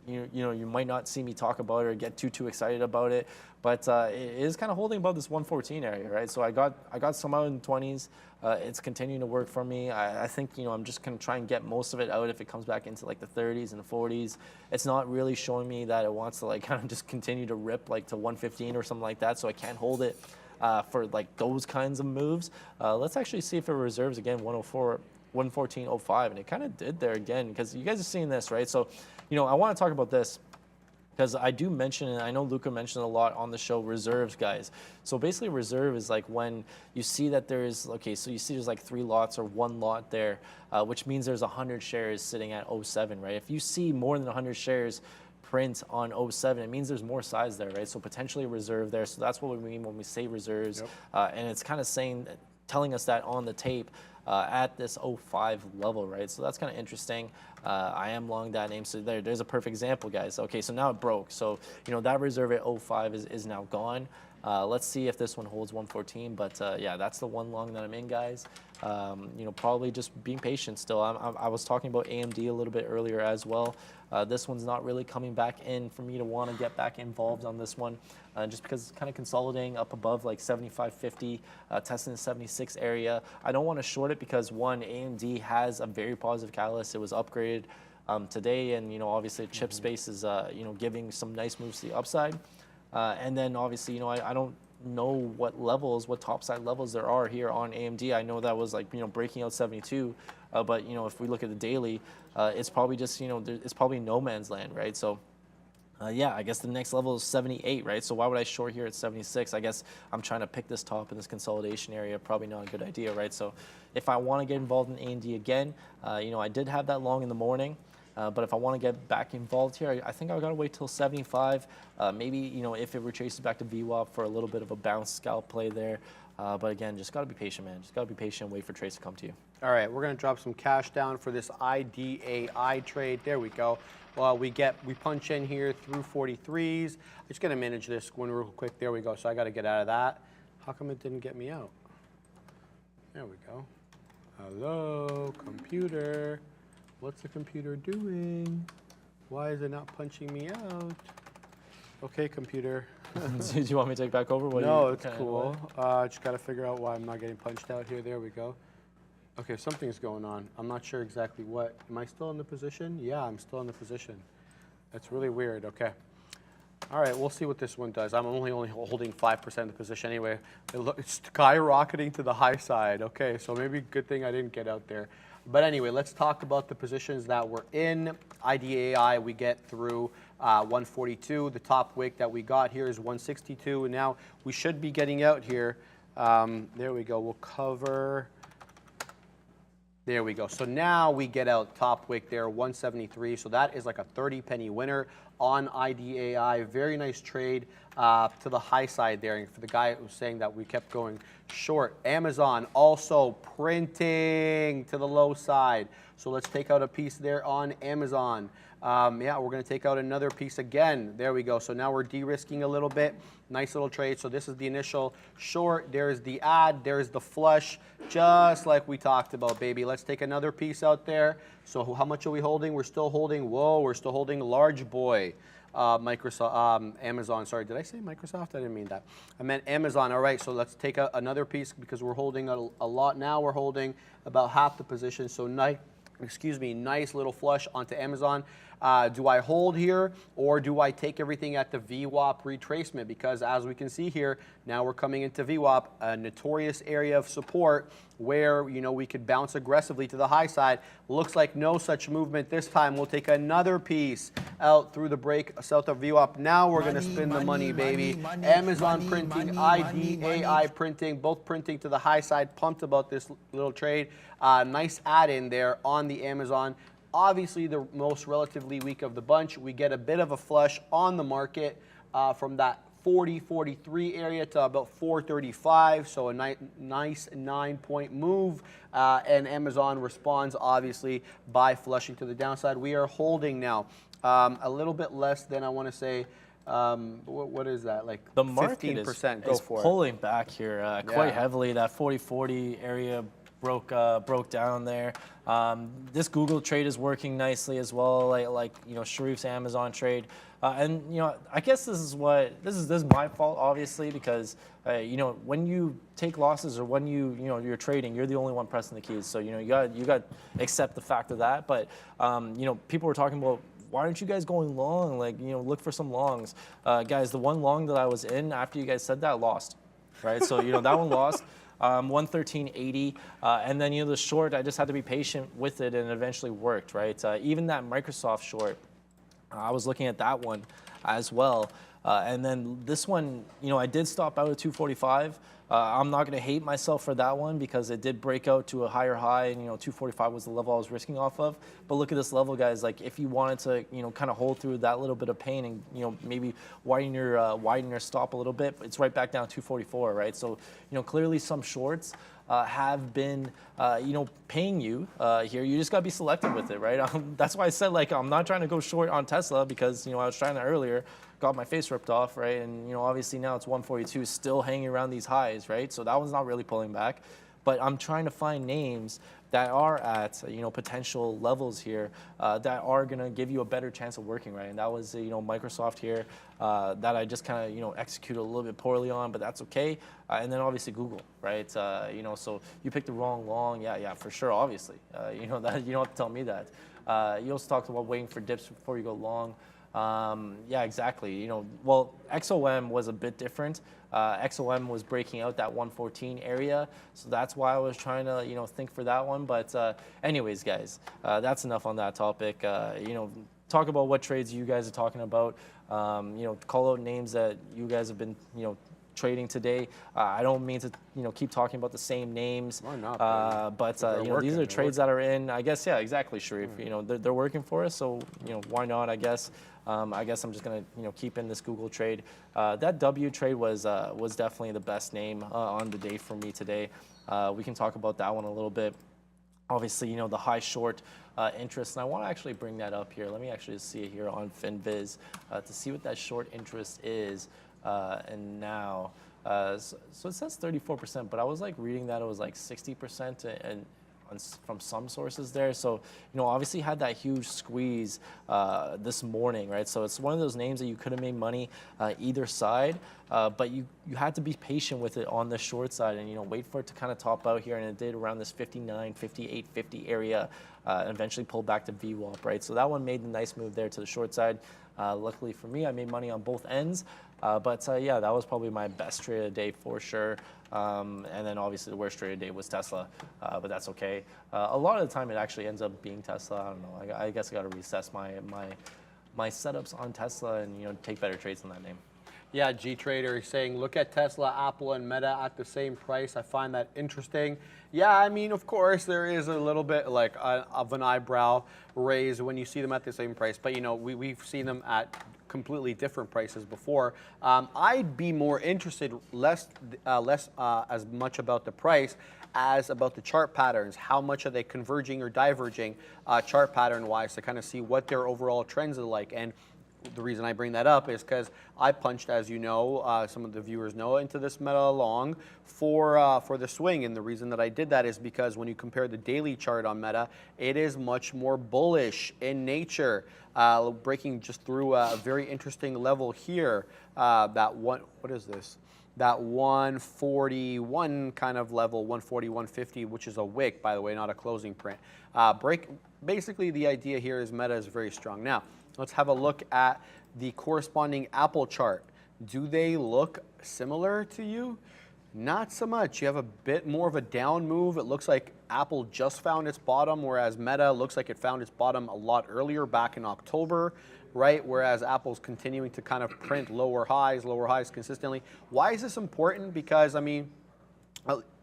S6: you might not see me talk about it or get too excited about it, but it is kind of holding above this 114 area, right? So I got some out in the 20s. It's continuing to work for me. I think I'm just gonna try and get most of it out if it comes back into like the 30s and the 40s. It's not really showing me that it wants to kind of just continue to rip to 115 or something like that. So I can't hold it for those kinds of moves. Let's actually see if it reserves again 114.05, and it kind of did there again, because you guys are seeing this, right? So I want to talk about this, because I do mention, and I know Luca mentioned a lot on the show, reserves, guys. So basically, reserve is when you see that there's, so you see there's 3 lots or 1 lot there, which means there's 100 shares sitting at 07, right? If you see more than 100 shares print on 07, it means there's more size there, right? So potentially a reserve there. So that's what we mean when we say reserves. Yep. And it's kind of telling us that on the tape at this 05 level, right? So that's kind of interesting. I am long that name, so there's a perfect example, guys. Okay, so now it broke. So that reserve at 05 is now gone. Let's see if this one holds 114, but yeah, that's the one long that I'm in, guys. Probably just being patient still. I was talking about AMD a little bit earlier as well. This one's not really coming back in for me to want to get back involved on this one, just because it's kind of consolidating up above 75.50, testing the 76 area. I don't want to short it because, one, AMD has a very positive catalyst. It was upgraded today, and obviously chip space is giving some nice moves to the upside. And then obviously, I don't know what topside levels there are here on AMD. I know that was breaking out 72, but if we look at the daily, it's probably just it's probably no man's land, right? So yeah, I guess the next level is 78, right? So why would I short here at 76? I guess I'm trying to pick this top in this consolidation area. Probably not a good idea, right? So if I want to get involved in AMD again, I did have that long in the morning. But if I want to get back involved here, I think I've got to wait till 75. Maybe, if it retraces back to VWAP for a little bit of a bounce scalp play there. But again, just got to be patient, man. Just got to be patient and wait for trades to come to you.
S7: All right, we're going to drop some cash down for this IDAI trade. There we go. Well, we punch in here through 43s. I'm just going to manage this one real quick. There we go. So I got to get out of that. How come it didn't get me out? There we go. Hello, computer. What's the computer doing? Why is it not punching me out? Okay, computer.
S6: Do you want me to take back over?
S7: No, it's cool. Just got to figure out why I'm not getting punched out here. There we go. Okay, something's going on. I'm not sure exactly what. Am I still in the position? Yeah, I'm still in the position. That's really weird. Okay. All right, we'll see what this one does. I'm only holding 5% of the position anyway. It's skyrocketing to the high side. Okay, so maybe good thing I didn't get out there. But anyway, let's talk about the positions that we're in. IDAI, we get through 142. The top wick that we got here is 162. And now we should be getting out here. There we go. We'll cover. There we go. So now we get out top wick there, 173. So that is like a 30 penny winner on IDAI. Very nice trade to the high side there. And for the guy who was saying that we kept going short. Amazon also printing to the low side. So let's take out a piece there on Amazon. Yeah, we're going to take out another piece again. There we go. So now we're de-risking a little bit. Nice little trade. So this is the initial short. There's the add. There's the flush, just like we talked about, baby. Let's take another piece out there. So how much are we holding? We're still holding, whoa, we're still holding large boy. Microsoft, Amazon, sorry, did I say Microsoft? I didn't mean that. I meant Amazon. All right, so let's take another piece because we're holding a lot now. We're holding about half the position. So nice little flush onto Amazon. Do I hold here or do I take everything at the VWAP retracement? Because as we can see here, now we're coming into VWAP, a notorious area of support where, you know, we could bounce aggressively to the high side. Looks like no such movement this time. We'll take another piece out through the break south of VWAP. Now we're going to spin the money, baby. Amazon printing, IDAI printing, both printing to the high side. Pumped about this little trade. Nice add in there on the Amazon. Obviously, the most relatively weak of the bunch. We get a bit of a flush on the market from that 40-43 area to about 435. So a nice 9-point move. And Amazon responds, obviously, by flushing to the downside. We are holding now a little bit less than, I want to say, what is that? Like
S6: the market
S7: 15%.
S6: is pulling back here quite heavily. That 40-40 area broke down there. This Google trade is working nicely as well, like you know, Sharif's Amazon trade. And you know, I guess this is my fault, obviously, because you know, when you take losses or when you're trading, you're the only one pressing the keys. So you know, you got to accept the fact of that. But you know, people were talking about, why aren't you guys going long? Like, you know, look for some longs. Guys, the one long that I was in after you guys said that lost, right? So you know, that one lost. 113.80, and then you know, the short, I just had to be patient with it, and it eventually worked, right? Even that Microsoft short, I was looking at that one as well, and then this one, you know, I did stop out at 245. I'm not going to hate myself for that one because it did break out to a higher high, and you know, 245 was the level I was risking off of. But look at this level, guys. Like, if you wanted to, you know, kind of hold through that little bit of pain and, you know, maybe widen your stop a little bit, it's right back down 244, right? So, you know, clearly some shorts have been, you know, paying you here. You just got to be selective with it, right? That's why I said, like, I'm not trying to go short on Tesla because, you know, I was trying that earlier, got my face ripped off, right? And, you know, obviously now it's 142, still hanging around these highs, right? So that one's not really pulling back. But I'm trying to find names that are at, you know, potential levels here that are going to give you a better chance of working, right? And that was, you know, Microsoft here that I just kind of, you know, executed a little bit poorly on, but that's okay. And then obviously Google, right? You know, so you picked the wrong long. Yeah, for sure, obviously. You know, that you don't have to tell me that. You also talked about waiting for dips before you go long. Yeah, exactly. You know, well, XOM was a bit different. XOM was breaking out that 114 area, so that's why I was trying to, you know, think for that one. But anyways, guys, that's enough on that topic. You know, talk about what trades you guys are talking about. You know, call out names that you guys have been, you know, trading today. I don't mean to, you know, keep talking about the same names.
S7: Why not?
S6: But you know, these are trades that are in. I guess, yeah, exactly, Sharif. You know, they're working for us, so you know, why not? I guess. I guess I'm just gonna, you know, keep in this Google trade. That W trade was definitely the best name on the day for me today. We can talk about that one a little bit. Obviously, you know, the high short interest, and I want to actually bring that up here. Let me actually see it here on FinViz to see what that short interest is. And now, so it says 34%, but I was like reading that it was like 60% and from some sources there. So, you know, obviously had that huge squeeze this morning, right? So it's one of those names that you could have made money either side, but you had to be patient with it on the short side and, you know, wait for it to kind of top out here. And it did around this 59, 58, 50 area and eventually pulled back to VWAP, right? So that one made a nice move there to the short side. Luckily for me, I made money on both ends. But yeah, that was probably my best trade of the day for sure. And then obviously the worst trade of the day was Tesla, but that's okay. A lot of the time it actually ends up being Tesla. I don't know. I guess I got to reassess my setups on Tesla and, you know, take better trades on that name.
S7: Yeah, G Trader is saying, look at Tesla, Apple, and Meta at the same price. I find that interesting. Yeah, I mean, of course, there is a little bit like of an eyebrow raise when you see them at the same price. But, you know, we've seen them at completely different prices before. I'd be more interested, less as much about the price as about the chart patterns. How much are they converging or diverging chart pattern-wise to kind of see what their overall trends are like. And the reason I bring that up is because I punched, as you know, some of the viewers know, into this Meta long for the swing. And the reason that I did that is because when you compare the daily chart on Meta, it is much more bullish in nature, breaking just through a very interesting level here. What is this? That 141 kind of level, 140, 150, which is a wick, by the way, not a closing print. Basically, the idea here is Meta is very strong. Now, let's have a look at the corresponding Apple chart. Do they look similar to you? Not so much. You have a bit more of a down move. It looks like Apple just found its bottom, whereas Meta looks like it found its bottom a lot earlier, back in October, right? Whereas Apple's continuing to kind of print lower highs consistently. Why is this important? Because, I mean,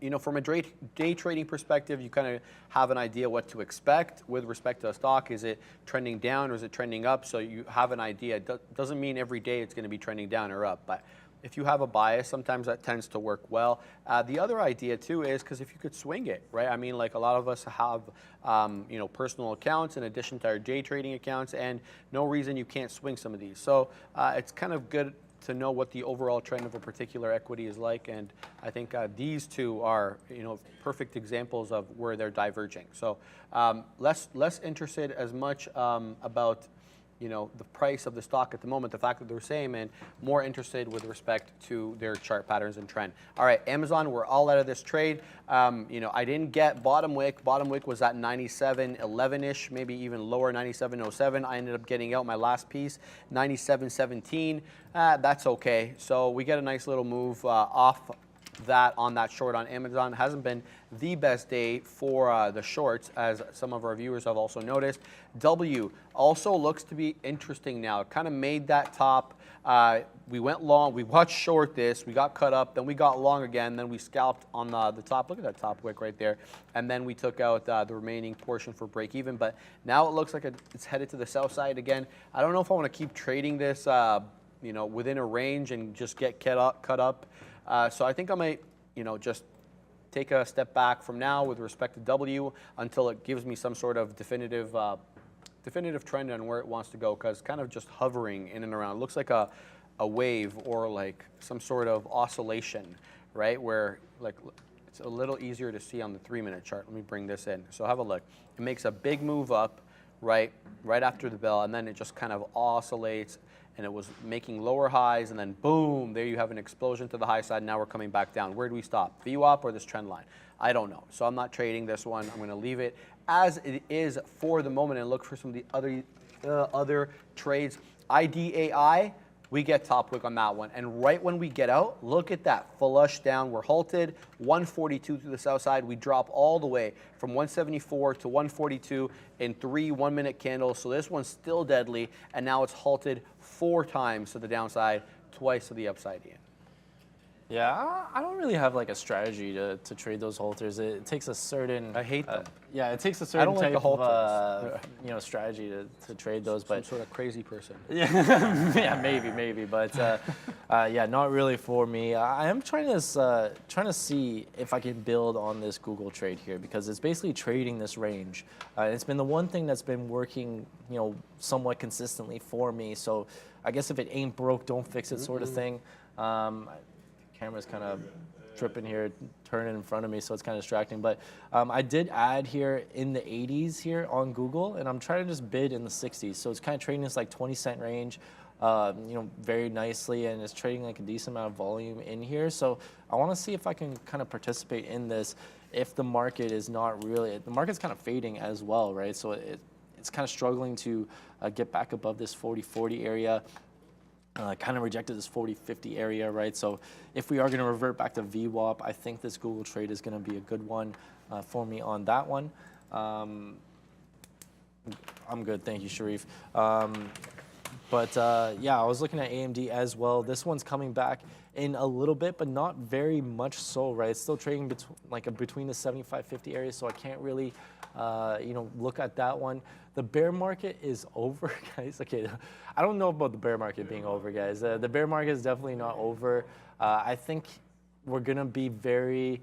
S7: you know, from a day trading perspective, you kind of have an idea what to expect with respect to a stock. Is it trending down or is it trending up? So you have an idea. Doesn't mean every day it's going to be trending down or up, but if you have a bias, sometimes that tends to work well. The other idea too is because if you could swing it, right? I mean, like a lot of us have, you know, personal accounts in addition to our day trading accounts, and no reason you can't swing some of these. So it's kind of good to know what the overall trend of a particular equity is like, and I think these two are, you know, perfect examples of where they're diverging. So less interested as much about, you know, the price of the stock at the moment, the fact that they're same, and more interested with respect to their chart patterns and trend. All right, Amazon, we're all out of this trade. You know, I didn't get bottom wick. Bottom wick was at 97.11-ish, maybe even lower, 97.07. I ended up getting out my last piece, 97.17. That's okay. So we get a nice little move off that on that short on Amazon. It hasn't been the best day for the shorts, as some of our viewers have also noticed. W also looks to be interesting now. It kind of made that top. We went long, we watched short this, we got cut up, then we got long again, then we scalped on the top. Look at that top wick right there. And then we took out the remaining portion for break even. But now it looks like it's headed to the sell side again. I don't know if I want to keep trading this you know, within a range and just get cut up. So I think I might, you know, just take a step back from now with respect to W until it gives me some sort of definitive trend on where it wants to go, because kind of just hovering in and around. It looks like a wave or like some sort of oscillation, right? Where like it's a little easier to see on the 3-minute chart. Let me bring this in. So have a look. It makes a big move up, right after the bell, and then it just kind of oscillates. And it was making lower highs, and then boom, there you have an explosion to the high side. Now we're coming back down. Where do we stop? VWAP or this trend line? I don't know. So I'm not trading this one. I'm going to leave it as it is for the moment and look for some of the other trades. IDAI, we get top wick on that one. And right when we get out, look at that flush down. We're halted, 142 to the south side. We drop all the way from 174 to 142 in 3 1-minute candles. So this one's still deadly, and now it's halted 4 times to the downside, twice to the upside again.
S6: Yeah, I don't really have like a strategy to trade those halters. It takes a certain.
S7: I hate them.
S6: Yeah, it takes a certain
S7: like
S6: type
S7: the
S6: of you know, strategy to trade those.
S7: Some
S6: But
S7: sort of crazy person.
S6: yeah, maybe, but yeah, not really for me. I am trying to see if I can build on this Google trade here, because it's basically trading this range. It's been the one thing that's been working, you know, somewhat consistently for me. So I guess if it ain't broke, don't fix it, sort of thing. Camera's kind of tripping here, turning in front of me, so it's kind of distracting. But I did add here in the 80s here on Google, and I'm trying to just bid in the 60s. So it's kind of trading this like 20-cent range, you know, very nicely, and it's trading like a decent amount of volume in here. So I want to see if I can kind of participate in this if the market is not really, the market's kind of fading as well, right? So it's kind of struggling to get back above this 40-40 area. Kind of rejected this 40-50 area, right? So if we are going to revert back to VWAP, I think this Google trade is going to be a good one for me on that one. I'm good, thank you, Sharif. But yeah, I was looking at AMD as well. This one's coming back in a little bit, but not very much so, right? It's still trading between the 75-50 area, so I can't really, look at that one. The bear market is over, guys. Okay, I don't know about the bear market being over, guys. The bear market is definitely not over. I think we're gonna be very,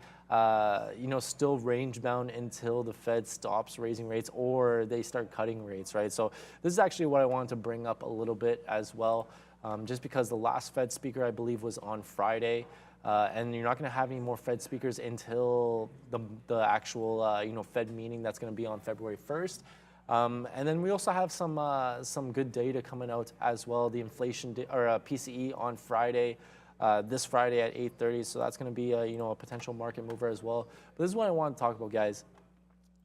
S6: still range bound until the Fed stops raising rates or they start cutting rates, right? So this is actually what I wanted to bring up a little bit as well, just because the last Fed speaker, I believe, was on Friday, and you're not gonna have any more Fed speakers until the actual, Fed meeting that's gonna be on February 1st. And then we also have some good data coming out as well. The inflation or PCE on Friday, this Friday at 8:30. So that's going to be a potential market mover as well. But this is what I want to talk about, guys.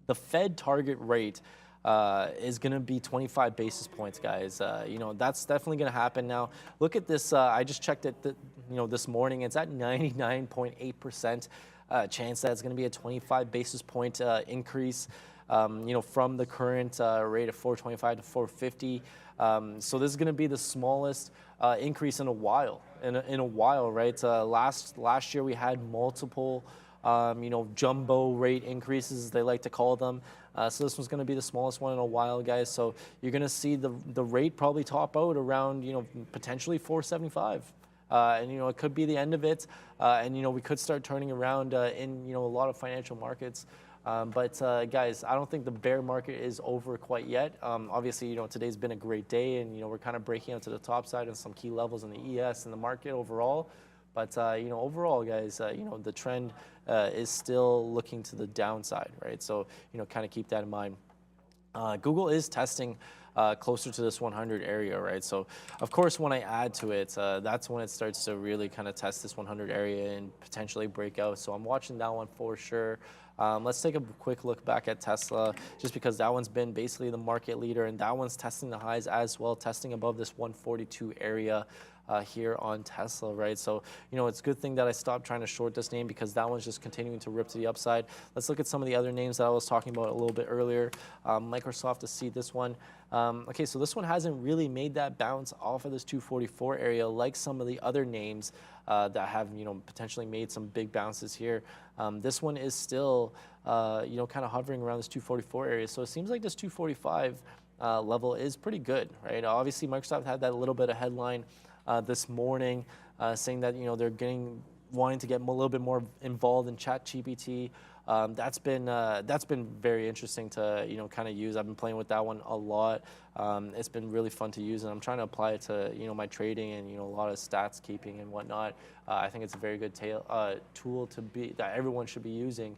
S6: The Fed target rate is going to be 25 basis points, guys. That's definitely going to happen. Now, look at this. I just checked it. This morning, it's at 99.8% chance that it's going to be a 25 basis point increase. From the current rate of 425 to 450. So this is going to be the smallest increase in a while. In a while, right? Last year we had multiple, jumbo rate increases, they like to call them. So this one's going to be the smallest one in a while, guys. So you're going to see the rate probably top out around, potentially 475. And it could be the end of it. And we could start turning around in a lot of financial markets. But guys, I don't think the bear market is over quite yet. Obviously, today's been a great day, and we're kind of breaking out to the top side of some key levels in the ES and the market overall. But overall, guys, the trend is still looking to the downside, right? So kind of keep that in mind. Google is testing closer to this 100 area, right? So of course, when I add to it, that's when it starts to really kind of test this 100 area and potentially break out. So I'm watching that one for sure. Let's take a quick look back at Tesla, just because that one's been basically the market leader, and that one's testing the highs as well, testing above this 142 area here on Tesla, right? So, it's a good thing that I stopped trying to short this name, because that one's just continuing to rip to the upside. Let's look at some of the other names that I was talking about a little bit earlier. Microsoft, to see this one. Okay, so this one hasn't really made that bounce off of this 244 area like some of the other names that have, potentially made some big bounces here. This one is still, kind of hovering around this 244 area. So it seems like this 245 level is pretty good, right? Obviously, Microsoft had that little bit of headline this morning saying that, they're wanting to get a little bit more involved in ChatGPT. That's been very interesting to kind of use. I've been playing with that one a lot. It's been really fun to use, and I'm trying to apply it to my trading and a lot of stats keeping and whatnot. I think it's a very good tool that everyone should be using.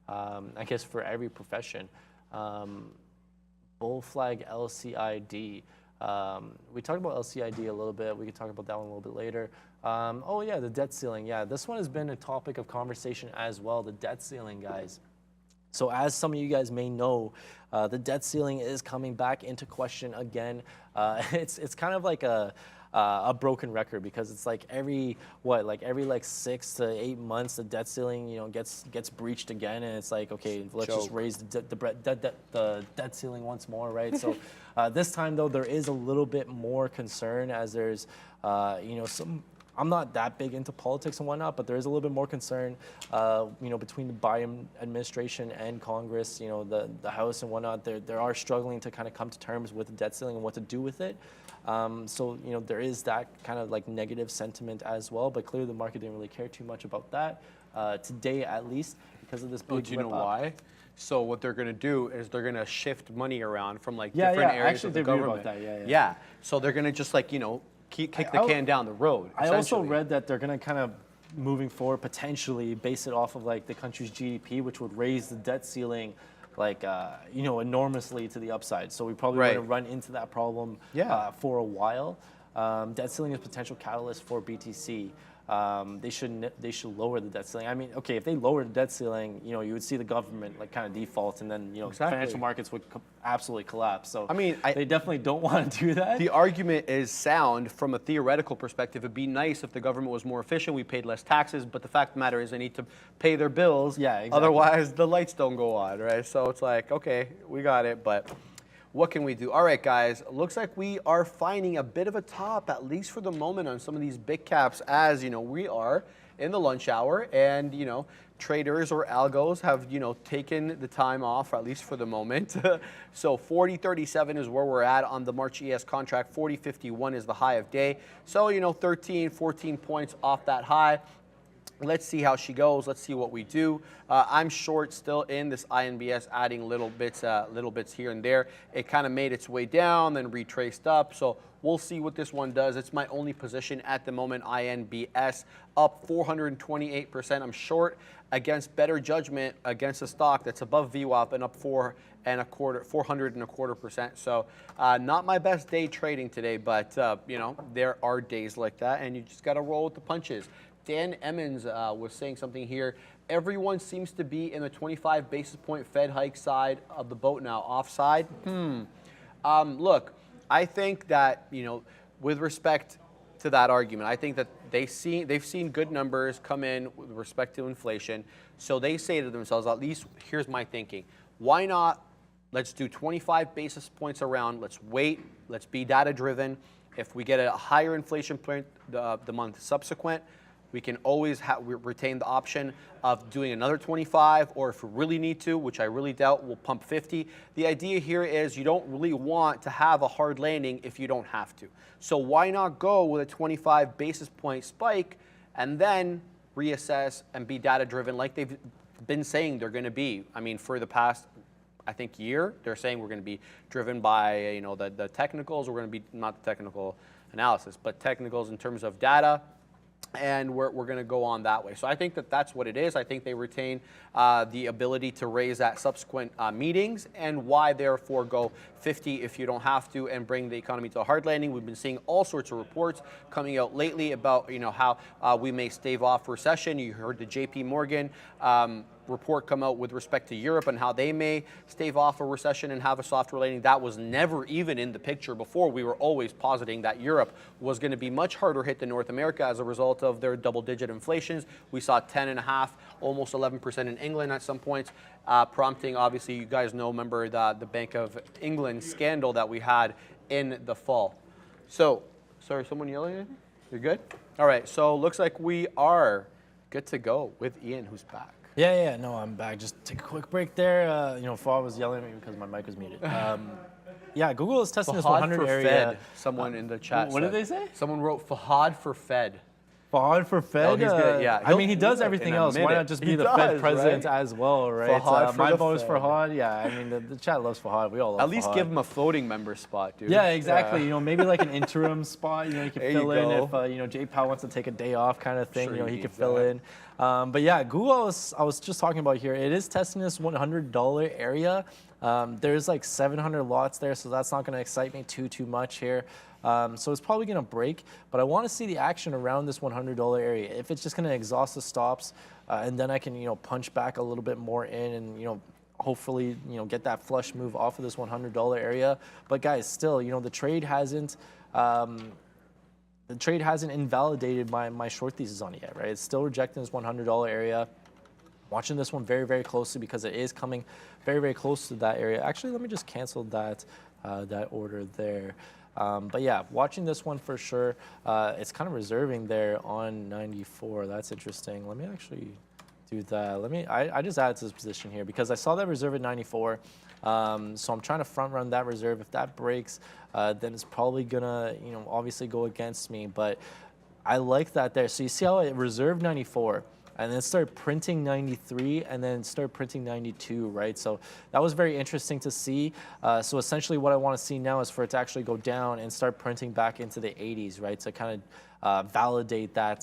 S6: I guess for every profession. Bull flag LCID. We talked about LCID a little bit. We could talk about that one a little bit later. Oh yeah, the debt ceiling. Yeah, this one has been a topic of conversation as well, the debt ceiling, guys. So as some of you guys may know, the debt ceiling is coming back into question again. It's kind of like a broken record, because it's like every 6 to 8 months the debt ceiling gets breached again, and it's like, okay, let's just raise the debt ceiling once more, right? So this time though, there is a little bit more concern, as there's some. I'm not that big into politics and whatnot, but there is a little bit more concern, between the Biden administration and Congress, the House and whatnot. They are struggling to kind of come to terms with the debt ceiling and what to do with it. So there is that kind of like negative sentiment as well, but clearly the market didn't really care too much about that today, at least, because of this big.
S7: Do you know why? So what they're going to do is they're going to shift money around from different areas of the government.
S6: About that.
S7: Yeah. So they're going to just kick the can down the road.
S6: I also read that they're going to kind of, moving forward, potentially base it off of the country's GDP, which would raise the debt ceiling enormously to the upside. So we probably want to run into that problem for a while. Debt ceiling is a potential catalyst for BTC. They should lower the debt ceiling. I mean, okay, if they lower the debt ceiling, you would see the government kind of default, and then financial markets would absolutely collapse. So they definitely don't want to do that.
S7: The argument is sound from a theoretical perspective. It'd be nice if the government was more efficient, we paid less taxes, but the fact of the matter is they need to pay their bills.
S6: Yeah, exactly.
S7: Otherwise, the lights don't go on, right? So it's like, okay, we got it, but what can we do? All right, guys, looks like we are finding a bit of a top, at least for the moment, on some of these big caps, as you know, we are in the lunch hour, and you know, traders or algos have, you know, taken the time off, at least for the moment. So 40.37 is where we're at on the March ES contract. 40.51 is the high of day. So, you know, 13, 14 points off that high. Let's see how she goes. Let's see what we do. I'm short still in this INBS, adding little bits here and there. It kind of made its way down, then retraced up. So we'll see what this one does. It's my only position at the moment. INBS up 428%. I'm short against better judgment against a stock that's above VWAP and up 400.25%. So not my best day trading today, but you know, there are days like that, and you just got to roll with the punches. Dan Emmons was saying something here. Everyone seems to be in the 25 basis point Fed hike side of the boat now. Offside? Look, I think that, you know, with respect to that argument, I think that they've seen good numbers come in with respect to inflation. So they say to themselves, at least here's my thinking. Why not? Let's do 25 basis points around. Let's wait. Let's be data driven. If we get a higher inflation print the month subsequent, we can always retain the option of doing another 25, or if we really need to, which I really doubt, we'll pump 50. The idea here is you don't really want to have a hard landing if you don't have to. So why not go with a 25 basis point spike and then reassess and be data driven like they've been saying they're going to be. I mean, for the past, I think, year, they're saying we're going to be driven by, you know, the technicals. We're going to be, not the technical analysis, but technicals in terms of data. And we're going to go on that way. So I think that that's what it is. I think they retain the ability to raise at subsequent meetings, and why therefore go 50 if you don't have to and bring the economy to a hard landing. We've been seeing all sorts of reports coming out lately about, you know, how we may stave off recession. You heard the JP Morgan report come out with respect to Europe and how they may stave off a recession and have a soft landing. That was never even in the picture before. We were always positing that Europe was going to be much harder hit than North America as a result of their double-digit inflations. We saw 10.5%, almost 11% in England at some points, prompting, obviously, you guys know, remember the Bank of England scandal that we had in the fall. So, sorry, someone yelling at me? You're good? All right, so looks like we are good to go with Ian, who's back.
S6: Yeah, no, I'm back. Just take a quick break there. You know, Fahad was yelling at me because my mic was muted. Yeah, Google is testing this 100 area.
S7: Fed, someone in the chat
S6: What
S7: said.
S6: did they say?
S7: Someone wrote Fahad for Fed.
S6: Fahad for Fed?
S7: he's good, yeah.
S6: I mean, he does everything else. Why not just be the Fed president as well, right?
S7: Fahad for
S6: my
S7: the
S6: vote is for
S7: Fed.
S6: Fahad. Yeah, I mean, the chat loves Fahad. We all love
S7: At least
S6: Fahad.
S7: give him a floating member spot, dude.
S6: Yeah, exactly. You know, maybe like an interim spot. You know, he can
S7: There
S6: fill
S7: you
S6: in
S7: go.
S6: if you know, Jay Powell wants to take a day off, kind of thing.
S7: Sure
S6: You know,
S7: he
S6: he could
S7: needs
S6: fill
S7: that.
S6: in. But yeah, Google. I was just talking about here. It is testing this $100 area. There's like 700 lots there, so that's not going to excite me too much here. So it's probably going to break, but I want to see the action around this $100 area. If it's just going to exhaust the stops, and then I can, you know, punch back a little bit more in, and, you know, hopefully, you know, get that flush move off of this $100 area. But guys, still, you know, the trade hasn't invalidated my short thesis on it yet, right? It's still rejecting this $100 area. Watching this one very closely because it is coming very close to that area. Actually, let me just cancel that that order there. But yeah, watching this one for sure. It's kind of reserving there on 94. That's interesting. Let me actually do that. I just added to this position here because I saw that reserve at 94. So I'm trying to front run that reserve. If that breaks, then it's probably gonna, you know, obviously go against me. But I like that there. So you see how it reserved 94. And then start printing 93, and then start printing 92, right? So that was very interesting to see. So essentially what I want to see now is for it to actually go down and start printing back into the 80s, right? To kind of validate that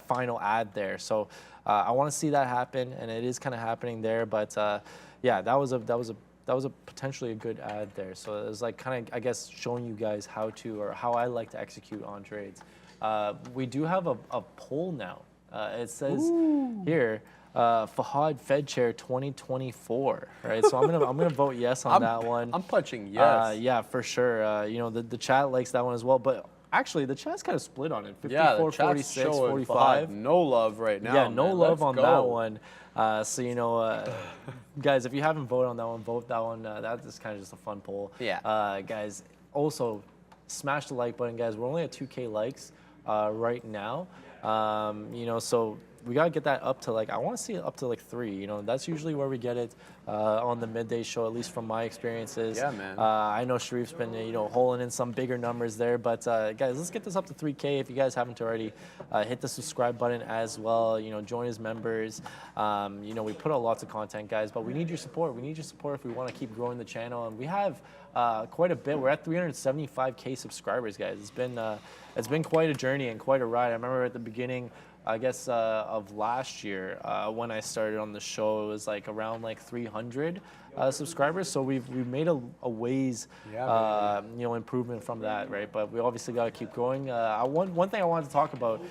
S6: final ad there. So I want to see that happen, and it is kind of happening there. But yeah, that was a potentially a good ad there. So it was like kind of, I guess, showing you guys how I like to execute on trades. We do have a poll now. It says here, Fahad Fed Chair 2024, right? So I'm gonna vote yes on that one.
S7: I'm punching yes.
S6: Yeah, for sure. You know, the chat likes that one as well. But actually, the chat's kind of split on it. 54,
S7: Yeah, the chat's
S6: 46,
S7: showing
S6: 45.
S7: no love right now.
S6: Yeah, no
S7: man.
S6: love
S7: Let's
S6: on
S7: go.
S6: that one. So, you know, guys, if you haven't voted on that one, vote that one. That is kind of just a fun poll.
S7: Yeah.
S6: Guys, also smash the like button, guys. We're only at 2K likes right now. You know, so we got to get that up to like, I want to see it up to like 3. You know, that's usually where we get it on the midday show, at least from my experiences.
S7: Yeah, man.
S6: I know Sharif's been, you know, holding in some bigger numbers there, but guys, let's get this up to 3K. If you guys haven't already, hit the subscribe button as well. You know, join as members. You know, we put out lots of content, guys, but we need your support. We need your support if we want to keep growing the channel, and we have quite a bit. We're at 375K subscribers, guys. It's been quite a journey and quite a ride. I remember at the beginning, I guess, of last year when I started on the show, it was like around like 300 subscribers. So we've made a ways, you know, improvement from that, right? But we obviously got to keep growing. One thing I wanted to talk about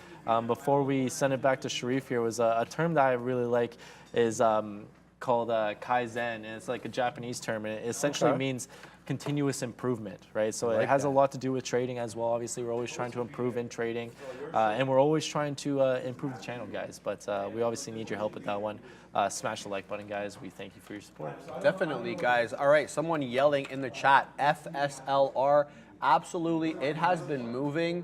S6: before we send it back to Sharif here was a term that I really like is called Kaizen, and it's like a Japanese term, and it essentially means continuous improvement, right? So it has a lot to do with trading as well. Obviously, we're always trying to improve in trading, and we're always trying to improve the channel, guys. But we obviously need your help with that one. Smash the like button, guys. We thank you for your support.
S7: Definitely, guys. All right, someone yelling in the chat, FSLR. Absolutely, it has been moving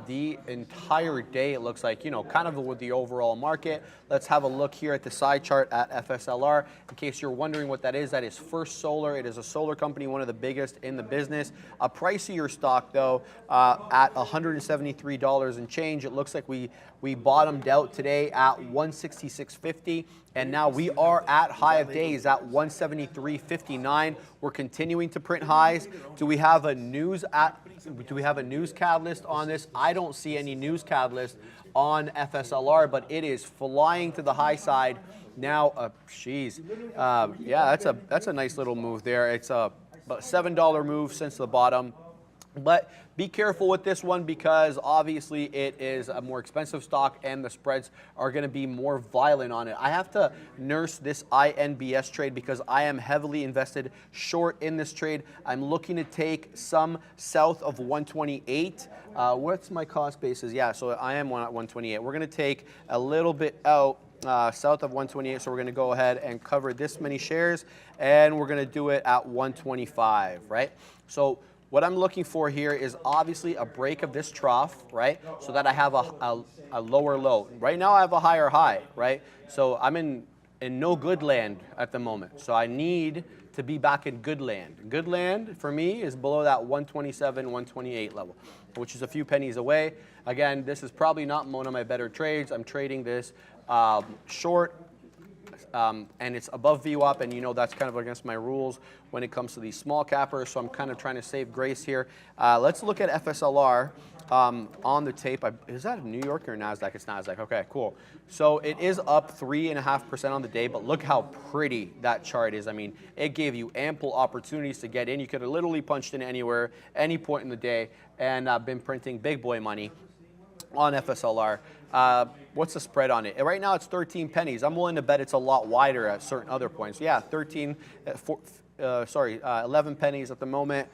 S7: the entire day, it looks like, you know, kind of with the overall market. Let's have a look here at the side chart at FSLR. In case you're wondering what that is First Solar. It is a solar company, one of the biggest in the business. A pricier stock, though, at $173 and change. It looks like we bottomed out today at $166.50. And now we are at high of days at 173.59. We're continuing to print highs. Do we have a news catalyst on this? I don't see any news catalyst on FSLR, but it is flying to the high side now. Yeah, that's a nice little move there. It's a $7 move since the bottom. But be careful with this one because obviously it is a more expensive stock and the spreads are going to be more violent on it. I have to nurse this INBS trade because I am heavily invested short in this trade. I'm looking to take some south of 128. What's my cost basis? Yeah, so I am at 128. We're going to take a little bit out south of 128, so we're going to go ahead and cover this many shares, and we're going to do it at 125, right? So what I'm looking for here is obviously a break of this trough, right? So that I have a lower low. Right now I have a higher high, right? So I'm in no good land at the moment. So I need to be back in good land. Good land for me is below that 127, 128 level, which is a few pennies away. Again, this is probably not one of my better trades. I'm trading this short. And it's above VWAP, and you know that's kind of against my rules when it comes to these small cappers, so I'm kind of trying to save grace here. Let's look at FSLR on the tape. Is that New York or NASDAQ? It's NASDAQ. Okay, cool. So it is up 3.5% on the day, but look how pretty that chart is. I mean, it gave you ample opportunities to get in. You could have literally punched in anywhere, any point in the day, and been printing big boy money on FSLR. What's the spread on it? Right now it's 13 pennies. I'm willing to bet it's a lot wider at certain other points. Yeah, 11 pennies at the moment.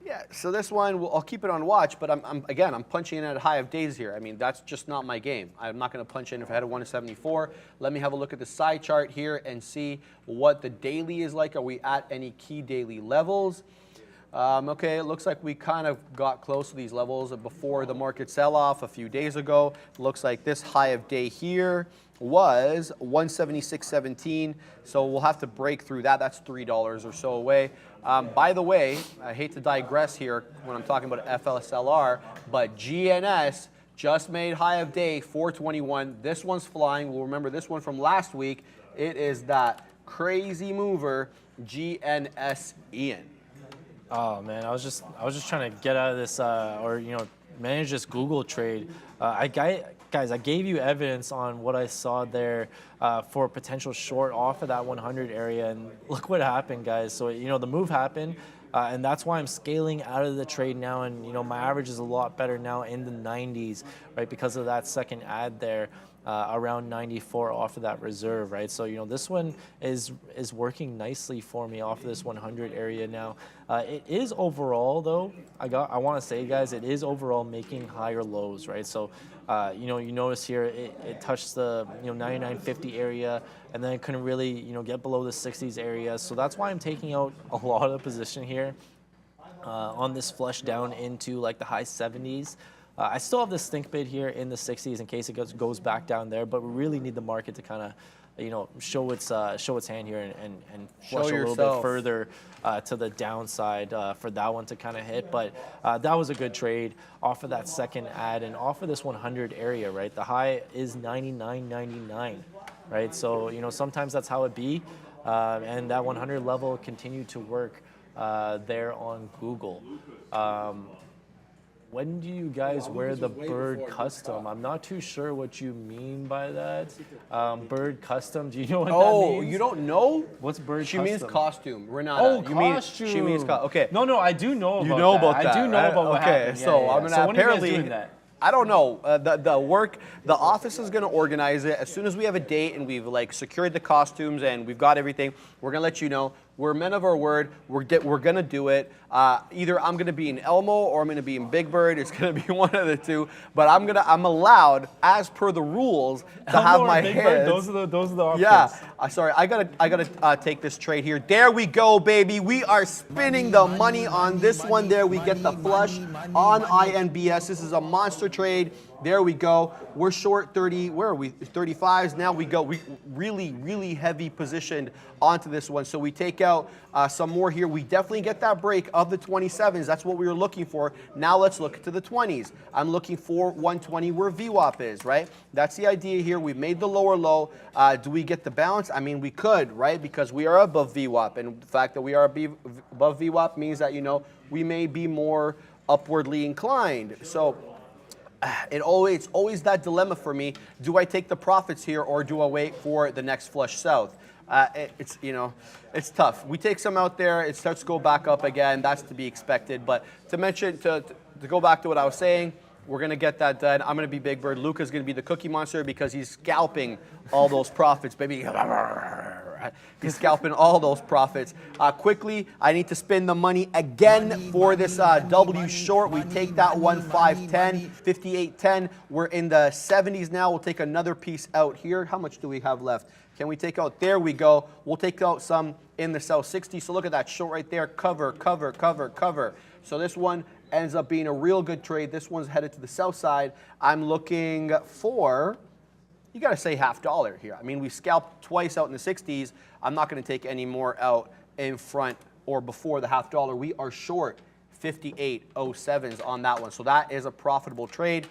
S7: Yeah, so this one, I'll keep it on watch, but I'm punching in at a high of days here. I mean, that's just not my game. I'm not going to punch in if I had a 174. Let me have a look at the side chart here and see what the daily is like. Are we at any key daily levels? Okay, it looks like we kind of got close to these levels before the market sell-off a few days ago. Looks like this high of day here was 176.17, so we'll have to break through that. That's $3 or so away. By the way, I hate to digress here when I'm talking about FSLR, but GNS just made high of day 421. This one's flying. We'll remember this one from last week. It is that crazy mover GNS Ian.
S6: Oh man, I was just trying to get out of this or you know manage this Google trade. Guys, I gave you evidence on what I saw there for a potential short off of that 100 area, and look what happened, guys. So you know the move happened, and that's why I'm scaling out of the trade now, and you know my average is a lot better now in the 90s, right? Because of that second ad there. around 94 off of that reserve, right? So, you know, this one is working nicely for me off of this 100 area now. It is overall, though, I want to say, guys, it is overall making higher lows, right? So, you know, you notice here it touched the 99.50 area, and then it couldn't really get below the 60s area. So that's why I'm taking out a lot of position here on this flush down into like the high 70s. I still have this stink bid here in the 60s in case it goes back down there, but we really need the market to kind of show its hand here and flush a little bit further to the downside for that one to kind of hit. But that was a good trade off of that second ad and off of this 100 area, right? The high is 99.99, right? So sometimes that's how it be, and that 100 level continued to work there on Google. When do you guys wear the bird custom? I'm not too sure what you mean by that. Bird custom, do you know what that means?
S7: Oh, you don't know?
S6: What's bird
S7: She
S6: custom?
S7: means costume. Renata.
S6: Oh,
S7: you
S6: costume.
S7: She means okay.
S6: No, I do know about that.
S7: You know about that.
S6: I do know
S7: right?
S6: about what happened.
S7: So
S6: yeah.
S7: I'm gonna
S6: So when are you guys
S7: apparently.
S6: doing that?
S7: I don't know. The office is going to organize it. As soon as we have a date and we've like secured the costumes and we've got everything, we're going to let you know. We're men of our word. We're going to do it. Either I'm going to be in Elmo or I'm going to be in Big Bird. It's going to be one of the two. But I'm allowed, as per the rules, to have my hands.
S6: Those are the options.
S7: Yeah. Sorry, I gotta take this trade here. There we go, baby. We are spinning the money on this one. There we get the flush on INBS. This is a monster trade. There we go. We're short 30. Where are we? 35s. Now we go. We really heavy positioned onto this one. So we take out some more here. We definitely get that break of the 27s. That's what we were looking for. Now let's look to the 20s. I'm looking for 120 where VWAP is, right? That's the idea here. We've made the lower low. Do we get the balance? I mean, we could, right? Because we are above VWAP. And the fact that we are above VWAP means that, we may be more upwardly inclined. So it's always that dilemma for me. Do I take the profits here or do I wait for the next flush south? It's tough. We take some out there. It starts to go back up again. That's to be expected. But to go back to what I was saying, we're going to get that done. I'm going to be Big Bird. Luca's going to be the cookie monster because he's scalping all those profits, baby. He's scalping all those profits. Quickly, I need to spend the money again for this W short. We take that one, 510, 58.10. We're in the 70s now. We'll take another piece out here. How much do we have left? Can we take out? There we go. We'll take out some in the South 60. So look at that short right there. Cover, cover, cover, cover. So this one ends up being a real good trade. This one's headed to the south side. I'm looking for, you got to say $50 here. I mean, we scalped twice out in the 60s. I'm not going to take any more out in front or before the $50. We are short 58.07s on that one. So that is a profitable trade.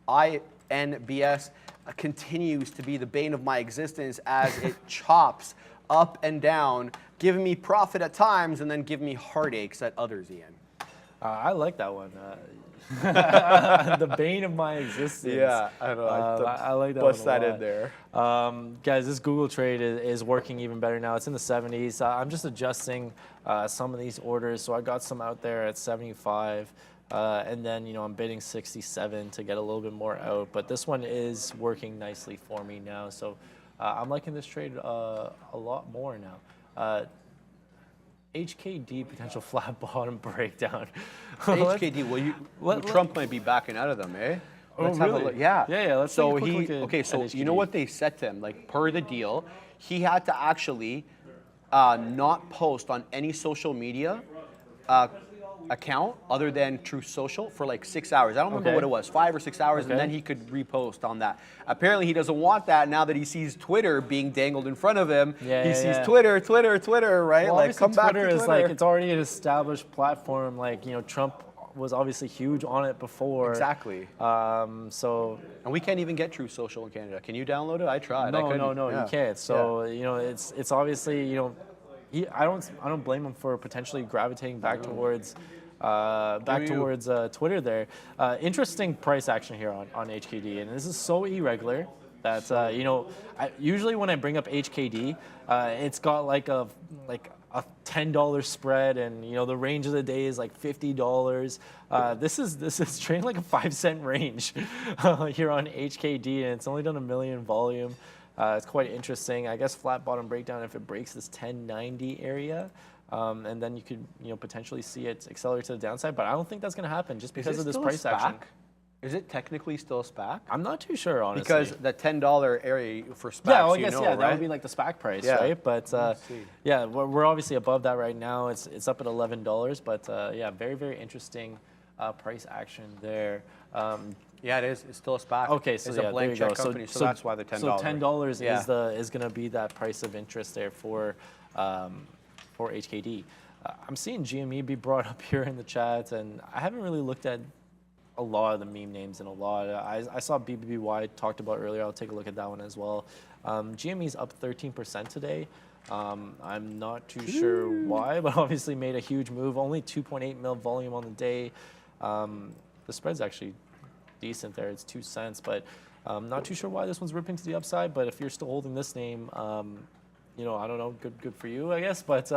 S7: INBS continues to be the bane of my existence as it chops up and down, giving me profit at times and then giving me heartaches at others, Ian.
S6: I like that one. The bane of my existence.
S7: Yeah, I know.
S6: I like that
S7: What's
S6: one a
S7: that
S6: lot.
S7: in there?
S6: Guys, this Google trade is working even better now. It's in the 70s. I'm just adjusting some of these orders. So I got some out there at 75. And then, I'm bidding 67 to get a little bit more out. But this one is working nicely for me now. So I'm liking this trade a lot more now. HKD potential flat bottom breakdown.
S7: HKD, Trump might be backing out of them, eh? Let's have a look. Yeah.
S6: Yeah, let's
S7: so
S6: take a quick look at
S7: so
S6: HKD.
S7: you know what they said to him? Like, per the deal, he had to actually not post on any social media account other than Truth Social for like 6 hours. I don't remember what it was, 5 or 6 hours, and then he could repost on that. Apparently, he doesn't want that now that he sees Twitter being dangled in front of him. He sees Twitter, right?
S6: Well,
S7: like, come back to
S6: Twitter
S7: Twitter.
S6: is like, it's already an established platform. Like, Trump was obviously huge on it before.
S7: Exactly.
S6: So.
S7: And we can't even get Truth Social in Canada. Can you download it? I tried.
S6: No,
S7: Yeah.
S6: you can't. So, it's obviously, I don't blame him for potentially gravitating back towards Twitter there. Interesting price action here on HKD, and this is so irregular that usually when I bring up HKD, it's got like a $10 spread, and the range of the day is like $50. This is trading like a 5-cent range here on HKD, and it's only done 1 million volume. It's quite interesting. I guess flat bottom breakdown if it breaks this 1090 area. And then you could potentially see it accelerate to the downside, but I don't think that's going to happen just because of this price action.
S7: Is it technically still a SPAC?
S6: I'm not too sure, honestly.
S7: Because the $10 area for SPACs,
S6: yeah, well, I guess
S7: right?
S6: that would be like the SPAC price,
S7: Yeah.
S6: right? But yeah, we're obviously above that right now. It's up at $11, but yeah, very, very interesting price action there.
S7: Yeah, it is. It's still a SPAC.
S6: Okay, so
S7: it's
S6: yeah,
S7: a blank
S6: there you
S7: check
S6: go.
S7: company, so that's why they're $10.
S6: So $10
S7: Yeah.
S6: is going to be that price of interest there for HKD. I'm seeing GME be brought up here in the chat, and I haven't really looked at a lot of the meme names and a lot. I saw BBBY talked about earlier. I'll take a look at that one as well. GME's up 13% today. I'm not too sure why, but obviously made a huge move. Only 2.8 mil volume on the day. The spread's actually decent there. It's 2 cents, but I'm not too sure why this one's ripping to the upside. But if you're still holding this name, I don't know, good for you, I guess. But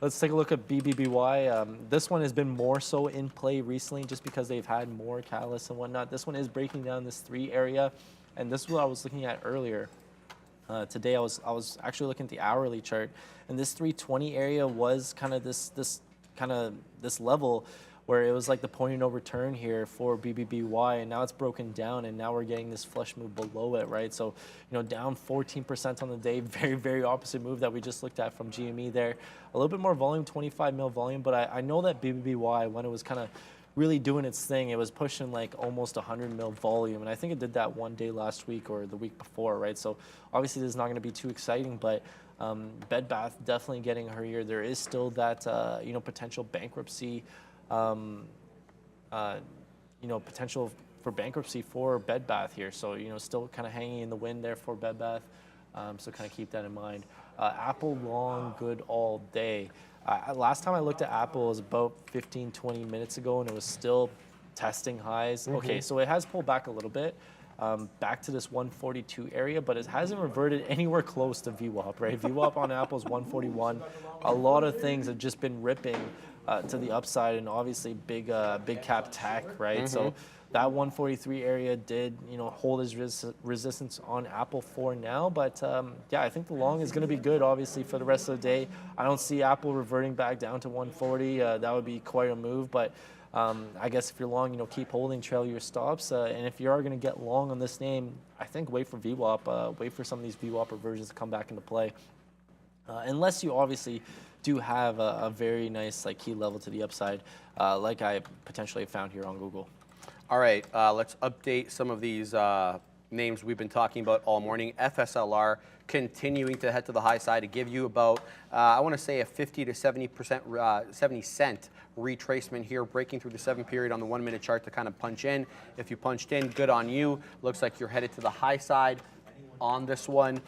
S6: let's take a look at BBBY. This one has been more so in play recently just because they've had more catalysts and whatnot. This one is breaking down this 3 area, and this is what I was looking at earlier. Today I was actually looking at the hourly chart, and this 320 area was kind of this level where it was like the point of no return here for BBBY, and now it's broken down, and now we're getting this flush move below it, right? So, down 14% on the day, very, very opposite move that we just looked at from GME there. A little bit more volume, 25 mil volume, but I know that BBBY, when it was kind of really doing its thing, it was pushing like almost 100 mil volume, and I think it did that one day last week or the week before, right? So obviously this is not going to be too exciting, but Bed Bath definitely getting her here. There is still that potential bankruptcy. Potential for bankruptcy for Bed Bath here. So, still kind of hanging in the wind there for Bed Bath. So kind of keep that in mind. Apple long, good all day. Last time I looked at Apple was about 15, 20 minutes ago, and it was still testing highs. Okay, so it has pulled back a little bit. Back to this 142 area, but it hasn't reverted anywhere close to VWAP, right? VWAP on Apple is 141. A lot of things have just been ripping to the upside, and obviously big cap tech, right? So that 143 area did, hold as resistance on Apple for now. But yeah, I think the long is going to be good, obviously, for the rest of the day. I don't see Apple reverting back down to 140. That would be quite a move, but I guess if you're long, keep holding, trail your stops. And if you are going to get long on this name, I think wait for VWAP, wait for some of these VWAP reversions to come back into play. Unless you obviously do have a very nice key level to the upside, like I potentially found here on Google.
S7: All right, let's update some of these names we've been talking about all morning. FSLR continuing to head to the high side to give you about, I want to say a 50 to 70%, 70 cent retracement here, breaking through the 7 period on the 1 minute chart to kind of punch in. If you punched in, good on you. Looks like you're headed to the high side on this one.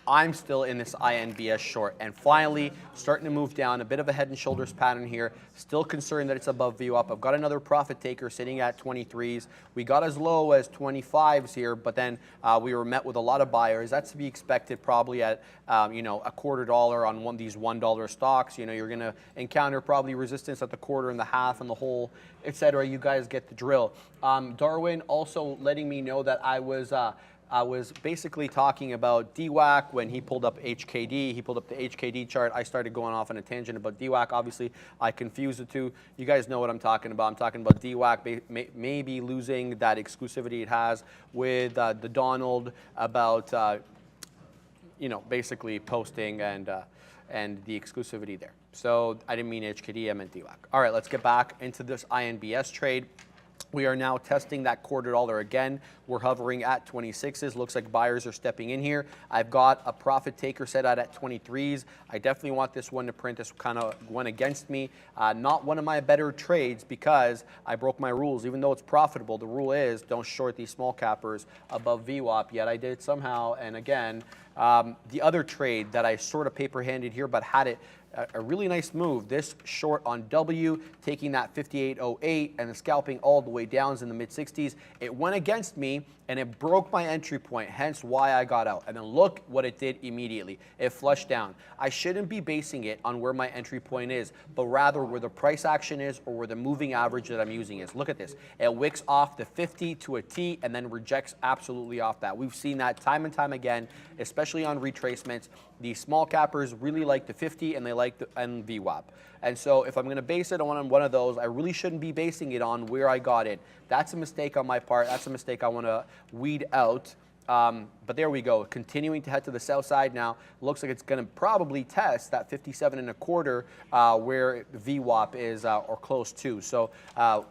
S7: I'm still in this INBS short, and finally starting to move down, a bit of a head and shoulders pattern here. Still concerned that it's above VWAP. I've got another profit taker sitting at 23s. We got as low as 25s here, but then we were met with a lot of buyers. That's to be expected probably at a $0.25 on these $1 stocks. You're going to encounter probably resistance at the quarter and the half and the whole, etc. You guys get the drill. Darwin also letting me know that I was basically talking about DWAC when he pulled up HKD. He pulled up the HKD chart. I started going off on a tangent about DWAC. Obviously, I confused the two. You guys know what I'm talking about. I'm talking about DWAC maybe losing that exclusivity it has with the Donald about, basically posting and the exclusivity there. So I didn't mean HKD, I meant DWAC. All right, let's get back into this INBS trade. We are now testing that $0.25 again. We're hovering at 26s. Looks like buyers are stepping in here. I've got a profit taker set out at 23s. I definitely want this one to print. This kind of went against me. Not one of my better trades because I broke my rules. Even though it's profitable, the rule is don't short these small cappers above VWAP. Yet I did somehow. And again, the other trade that I sort of paper-handed here but had it a really nice move. This short on W, taking that 58.08 and the scalping all the way down in the mid-60s. It went against me and it broke my entry point, hence why I got out. And then look what it did immediately. It flushed down. I shouldn't be basing it on where my entry point is, but rather where the price action is or where the moving average that I'm using is. Look at this. It wicks off the 50 to a T and then rejects absolutely off that. We've seen that time and time again, especially on retracements. The small cappers really like the 50 and they like the VWAP. And so if I'm going to base it on one of those, I really shouldn't be basing it on where I got it. That's a mistake on my part. That's a mistake I want to weed out. But there we go. Continuing to head to the sell side now. Looks like it's going to probably test that 57.25 where VWAP is or close to. So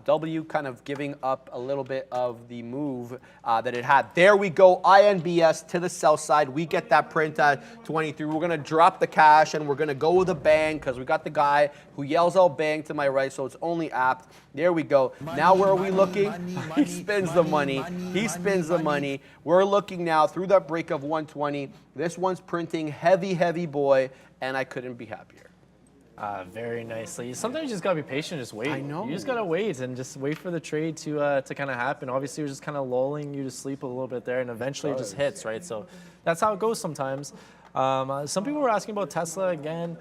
S7: W kind of giving up a little bit of the move that it had. There we go. INBS to the sell side. We get that print at 23. We're going to drop the cash and we're going to go with a bang because we got the guy who yells out bang to my right. So it's only apt. There we go. Now where are we looking? He spins the money. He spins the money. We're looking now through that break of 120. This one's printing heavy, heavy boy, and I couldn't be happier.
S6: Very nicely. Sometimes you just gotta be patient, just wait.
S7: I know.
S6: You just gotta wait and just wait for the trade to kind of happen. Obviously, we're just kind of lulling you to sleep a little bit there, and eventually it just hits, right? So that's how it goes sometimes. Some people were asking about Tesla again.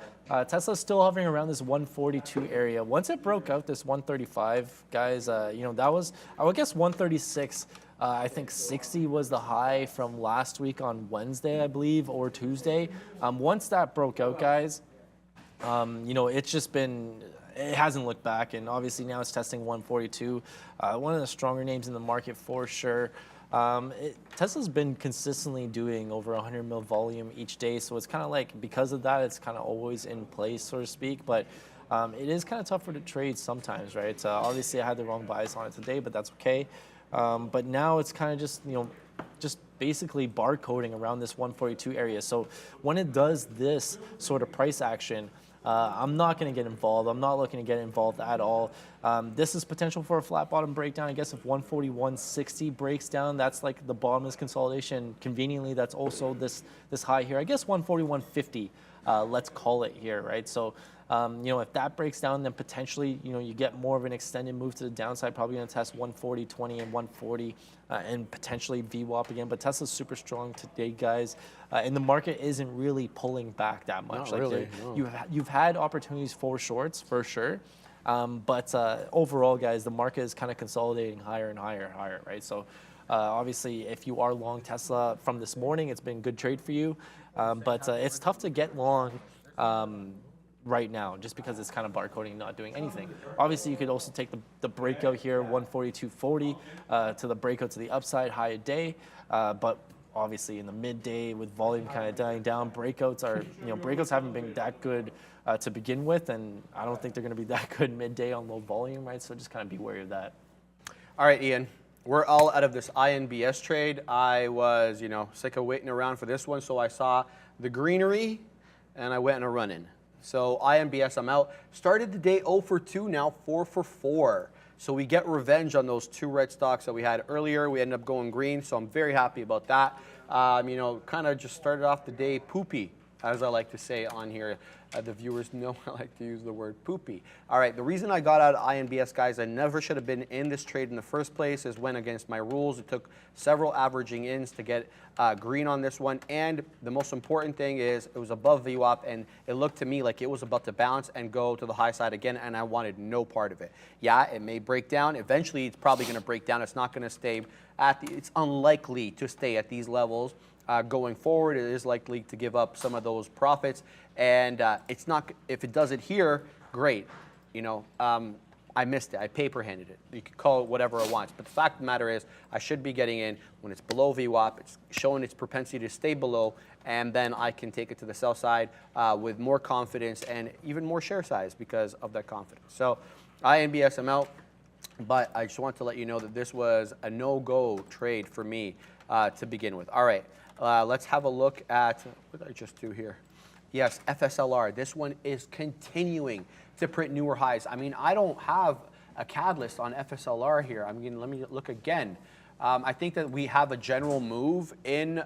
S6: Tesla's still hovering around this 142 area. Once it broke out this 135, guys, you know, that was, I would guess 136. I think 60 was the high from last week on Wednesday, I believe, or Tuesday. Once that broke out, guys, you know, it's just been, it hasn't looked back, and obviously now it's testing 142. One of the stronger names in the market for sure. Tesla's been consistently doing over 100 mil volume each day, so it's kind of like, because of that, it's kind of always in place, so to speak, but it is kind of tougher to trade sometimes, right? Obviously, I had the wrong bias on it today, but that's okay. But now it's kind of just, you know, just basically barcoding around this 142 area. So when it does this sort of price action, I'm not going to get involved. I'm not looking to get involved at all. This is potential for a flat bottom breakdown. I guess if 141.60 breaks down, that's like the bottomless consolidation. Conveniently, that's also this high here. I guess 141.50, let's call it here, right? So, you know, if that breaks down, then potentially, you know, you get more of an extended move to the downside, probably going to test 140.20 and 140 and potentially VWAP again. But Tesla's super strong today, guys. And the market isn't really pulling back that much.
S7: Not really, no.
S6: You've had opportunities for shorts, for sure. But overall, guys, the market is kind of consolidating higher and higher and higher, right? So obviously, if you are long Tesla from this morning, it's been a good trade for you. But it's tough to get long right now, just because it's kind of barcoding, not doing anything. Obviously, you could also take the breakout here, 142.40, to the breakout to the upside, high a day. But obviously, in the midday with volume kind of dying down, breakouts haven't been that good to begin with, and I don't think they're going to be that good midday on low volume, right? So just kind of be wary of that.
S7: All right, Ian. We're all out of this INBS trade. I was, you know, sick of waiting around for this one, so I saw the greenery, and I went on a run-in. So INBS, I'm out. Started the day 0 for 2, now 4 for 4. So we get revenge on those 2 red stocks that we had earlier. We ended up going green, so I'm very happy about that. You know, kind of just started off the day poopy, as I like to say on here. The viewers know I like to use the word poopy. All right, the reason I got out of INBS, guys, I never should have been in this trade in the first place, is went against my rules. It took several averaging ins to get green on this one. And the most important thing is it was above VWAP, and it looked to me like it was about to bounce and go to the high side again, and I wanted no part of it. Yeah, it may break down. Eventually, it's probably going to break down. It's not going to stay at it's unlikely to stay at these levels. Going forward, it is likely to give up some of those profits, and it's not. If it does it here, great. You know, I missed it. I paper handed it. You could call it whatever it wants, but the fact of the matter is, I should be getting in when it's below VWAP. It's showing its propensity to stay below, and then I can take it to the sell side with more confidence and even more share size because of that confidence. So, INBS, I'm out, but I just want to let you know that this was a no-go trade for me to begin with. All right. Let's have a look at, what did I just do here? Yes, FSLR. This one is continuing to print newer highs. I mean, I don't have a catalyst on FSLR here. I mean, let me look again. I think that we have a general move in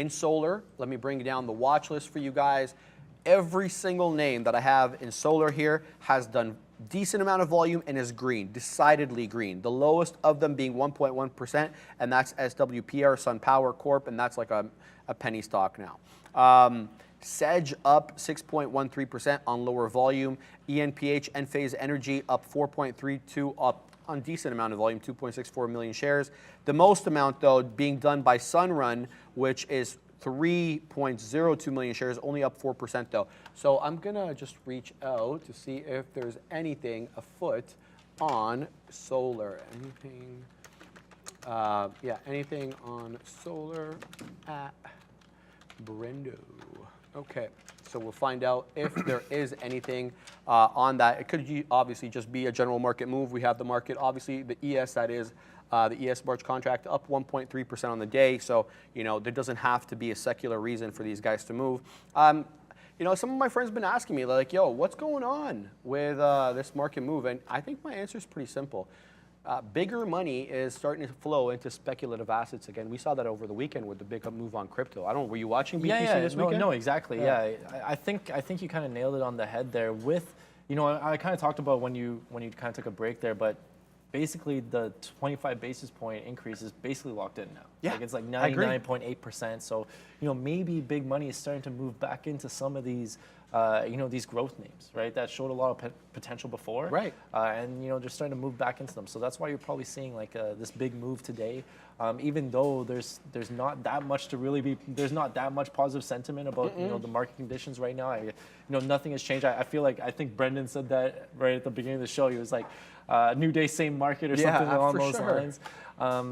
S7: solar. Let me bring down the watch list for you guys. every single name that I have in solar here has done decent amount of volume and is green, decidedly green. The lowest of them being 1.1%, and that's SWPR, Sun Power Corp, and that's like a penny stock now. Sedge up 6.13% on lower volume. ENPH, Enphase Energy up 4.32, up on decent amount of volume, 2.64 million shares. The most amount, though, being done by Sunrun, which is 3.02 million shares, only up 4% though. So I'm gonna just reach out to see if there's anything afoot on solar. Anything, yeah, anything on solar at Brendo. Okay, so we'll find out if there is anything on that. It could obviously just be a general market move. We have the market, obviously, the ES, that is, the ES March contract up 1.3% on the day. So, you know, there doesn't have to be a secular reason for these guys to move. You know, some of my friends have been asking me, like, yo, what's going on with this market move? And I think my answer is pretty simple. Bigger money is starting to flow into speculative assets again. We saw that over the weekend with the big move on crypto. I don't know, were you watching BTC this weekend?
S6: No, exactly. Yeah, I think you kind of nailed it on the head there. With, you know, I kind of talked about when you kind of took a break there, but basically the 25 basis point increase is basically locked in now.
S7: Yeah,
S6: like it's like 99.8%. So, you know, maybe big money is starting to move back into some of these, you know, these growth names, right? That showed a lot of potential before,
S7: right?
S6: And you know, they're starting to move back into them. So that's why you're probably seeing like this big move today. Even though there's not that much to really be, there's not that much positive sentiment about you know the market conditions right now. You know, nothing has changed. I think Brendan said that right at the beginning of the show. He was like, new day, same market, or something along those lines.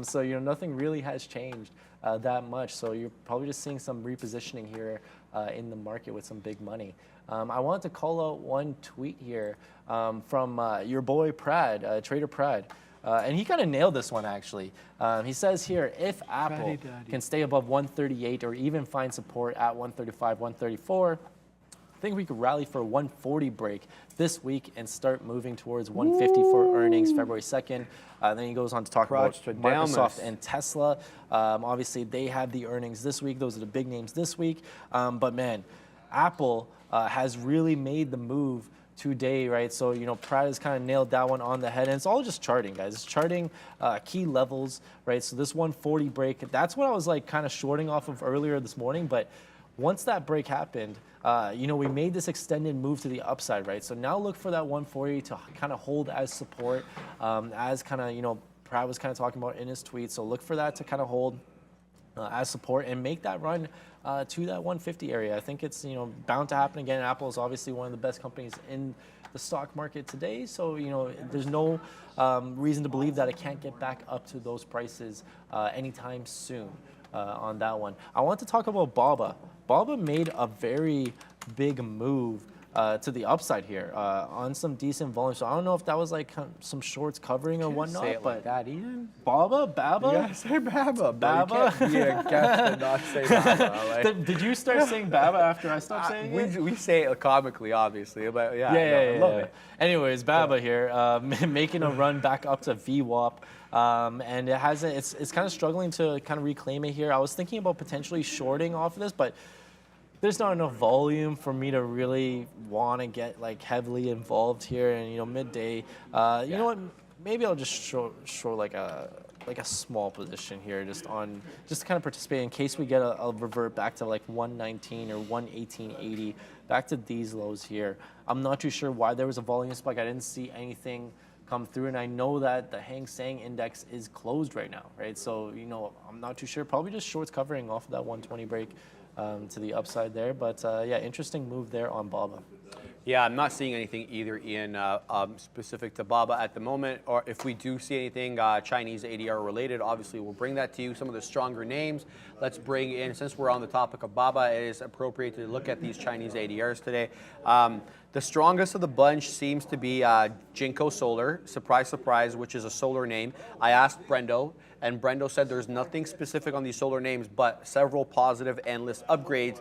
S6: So you know, nothing really has changed that much. So you're probably just seeing some repositioning here in the market with some big money. I wanted to call out one tweet here from your boy Prad, Trader Prad. And he kind of nailed this one, actually. He says here, if Apple can stay above 138 or even find support at 135, 134, I think we could rally for a 140 break this week and start moving towards 150 for earnings February 2nd. Then he goes on to talk about Microsoft and Tesla. Obviously, they have the earnings this week. Those are the big names this week. But man, Apple has really made the move today, right? So, you know, Pratt has kind of nailed that one on the head. And it's all just charting, guys. It's charting key levels, right? So this 140 break, that's what I was like kind of shorting off of earlier this morning. But once that break happened, you know, we made this extended move to the upside, right? So now look for that 140 to kind of hold as support, as kind of, you know, Pratt was kind of talking about in his tweet. So look for that to kind of hold as support and make that run to that 150 area. I think it's, you know, bound to happen again. Apple is obviously one of the best companies in the stock market today. So, you know, there's no reason to believe that it can't get back up to those prices anytime soon on that one. I want to talk about BOVESPA. BOVESPA made a very big move to the upside here on some decent volume. So I don't know if that was like some shorts covering or whatnot.
S7: Say it
S6: but
S7: like that, Ian.
S6: BABA?
S7: You gotta say BABA.
S6: BABA?
S7: You can't be a guest and not say BABA. Like,
S6: Did you start saying BABA after I stopped saying it?
S7: we say it comically, obviously, but yeah.
S6: Yeah.
S7: I love it.
S6: Anyways, BABA here, making a run back up to VWAP. And it hasn't, it's kind of struggling to kind of reclaim it here. I was thinking about potentially shorting off of this, but there's not enough volume for me to really want to get like heavily involved here. And you know, midday, you know what? Maybe I'll just short like a small position here, just to kind of participate in case we get a revert back to like 119 or 118.80, back to these lows here. I'm not too sure why there was a volume spike. I didn't see anything come through, and I know that the Hang Seng index is closed right now, right? So, you know, I'm not too sure. Probably just shorts covering off of that 120 break to the upside there. But yeah, interesting move there on BABA.
S7: Yeah, I'm not seeing anything either, Ian, specific to BABA at the moment. Or if we do see anything Chinese ADR related, obviously we'll bring that to you. Some of the stronger names, let's bring in, since we're on the topic of BABA, it is appropriate to look at these Chinese ADRs today. The strongest of the bunch seems to be Jinko Solar, surprise, surprise, which is a solar name. I asked Brendo, and Brendo said there's nothing specific on these solar names, but several positive analyst upgrades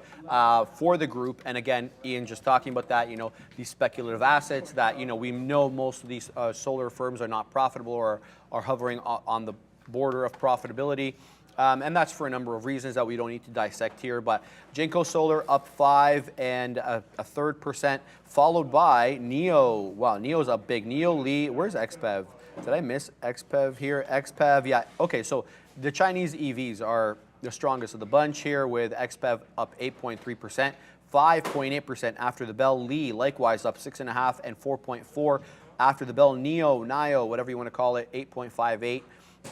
S7: for the group. And again, Ian just talking about that, you know, these speculative assets that, you know, we know most of these solar firms are not profitable or are hovering on the border of profitability. And that's for a number of reasons that we don't need to dissect here. But Jinko Solar up 5 and a third percent, followed by Neo. Wow, Neo's up big. Neo, Lee, where's XPEV? Did I miss XPEV here? XPEV, yeah. Okay, so the Chinese EVs are the strongest of the bunch here, with XPEV up 8.3%, 5.8% after the bell. Lee, likewise, up 6.5 and 4.4 after the bell. NIO, whatever you want to call it, 8.58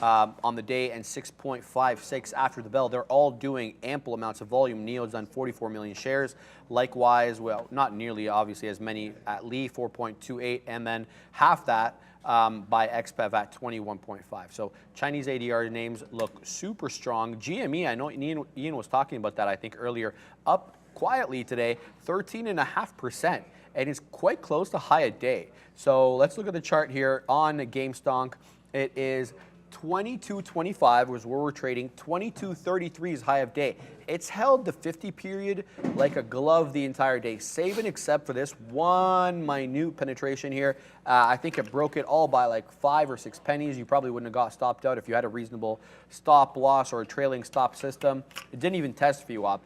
S7: on the day and 6.56 after the bell. They're all doing ample amounts of volume. NIO's done 44 million shares. Likewise, well, not nearly obviously as many at Lee, 4.28, and then half that by XPEV at 21.5. So Chinese ADR names look super strong. GME, I know Ian was talking about that, I think, earlier, up quietly today, 13.5%, and it's quite close to high a day. So let's look at the chart here on GameStonk. It is 22.25 was where we're trading. 22.33 is high of day. It's held the 50 period like a glove the entire day, save and except for this one minute penetration here. I think it broke it all by like 5 or 6 pennies. You probably wouldn't have got stopped out if you had a reasonable stop loss or a trailing stop system. It didn't even test VWAP.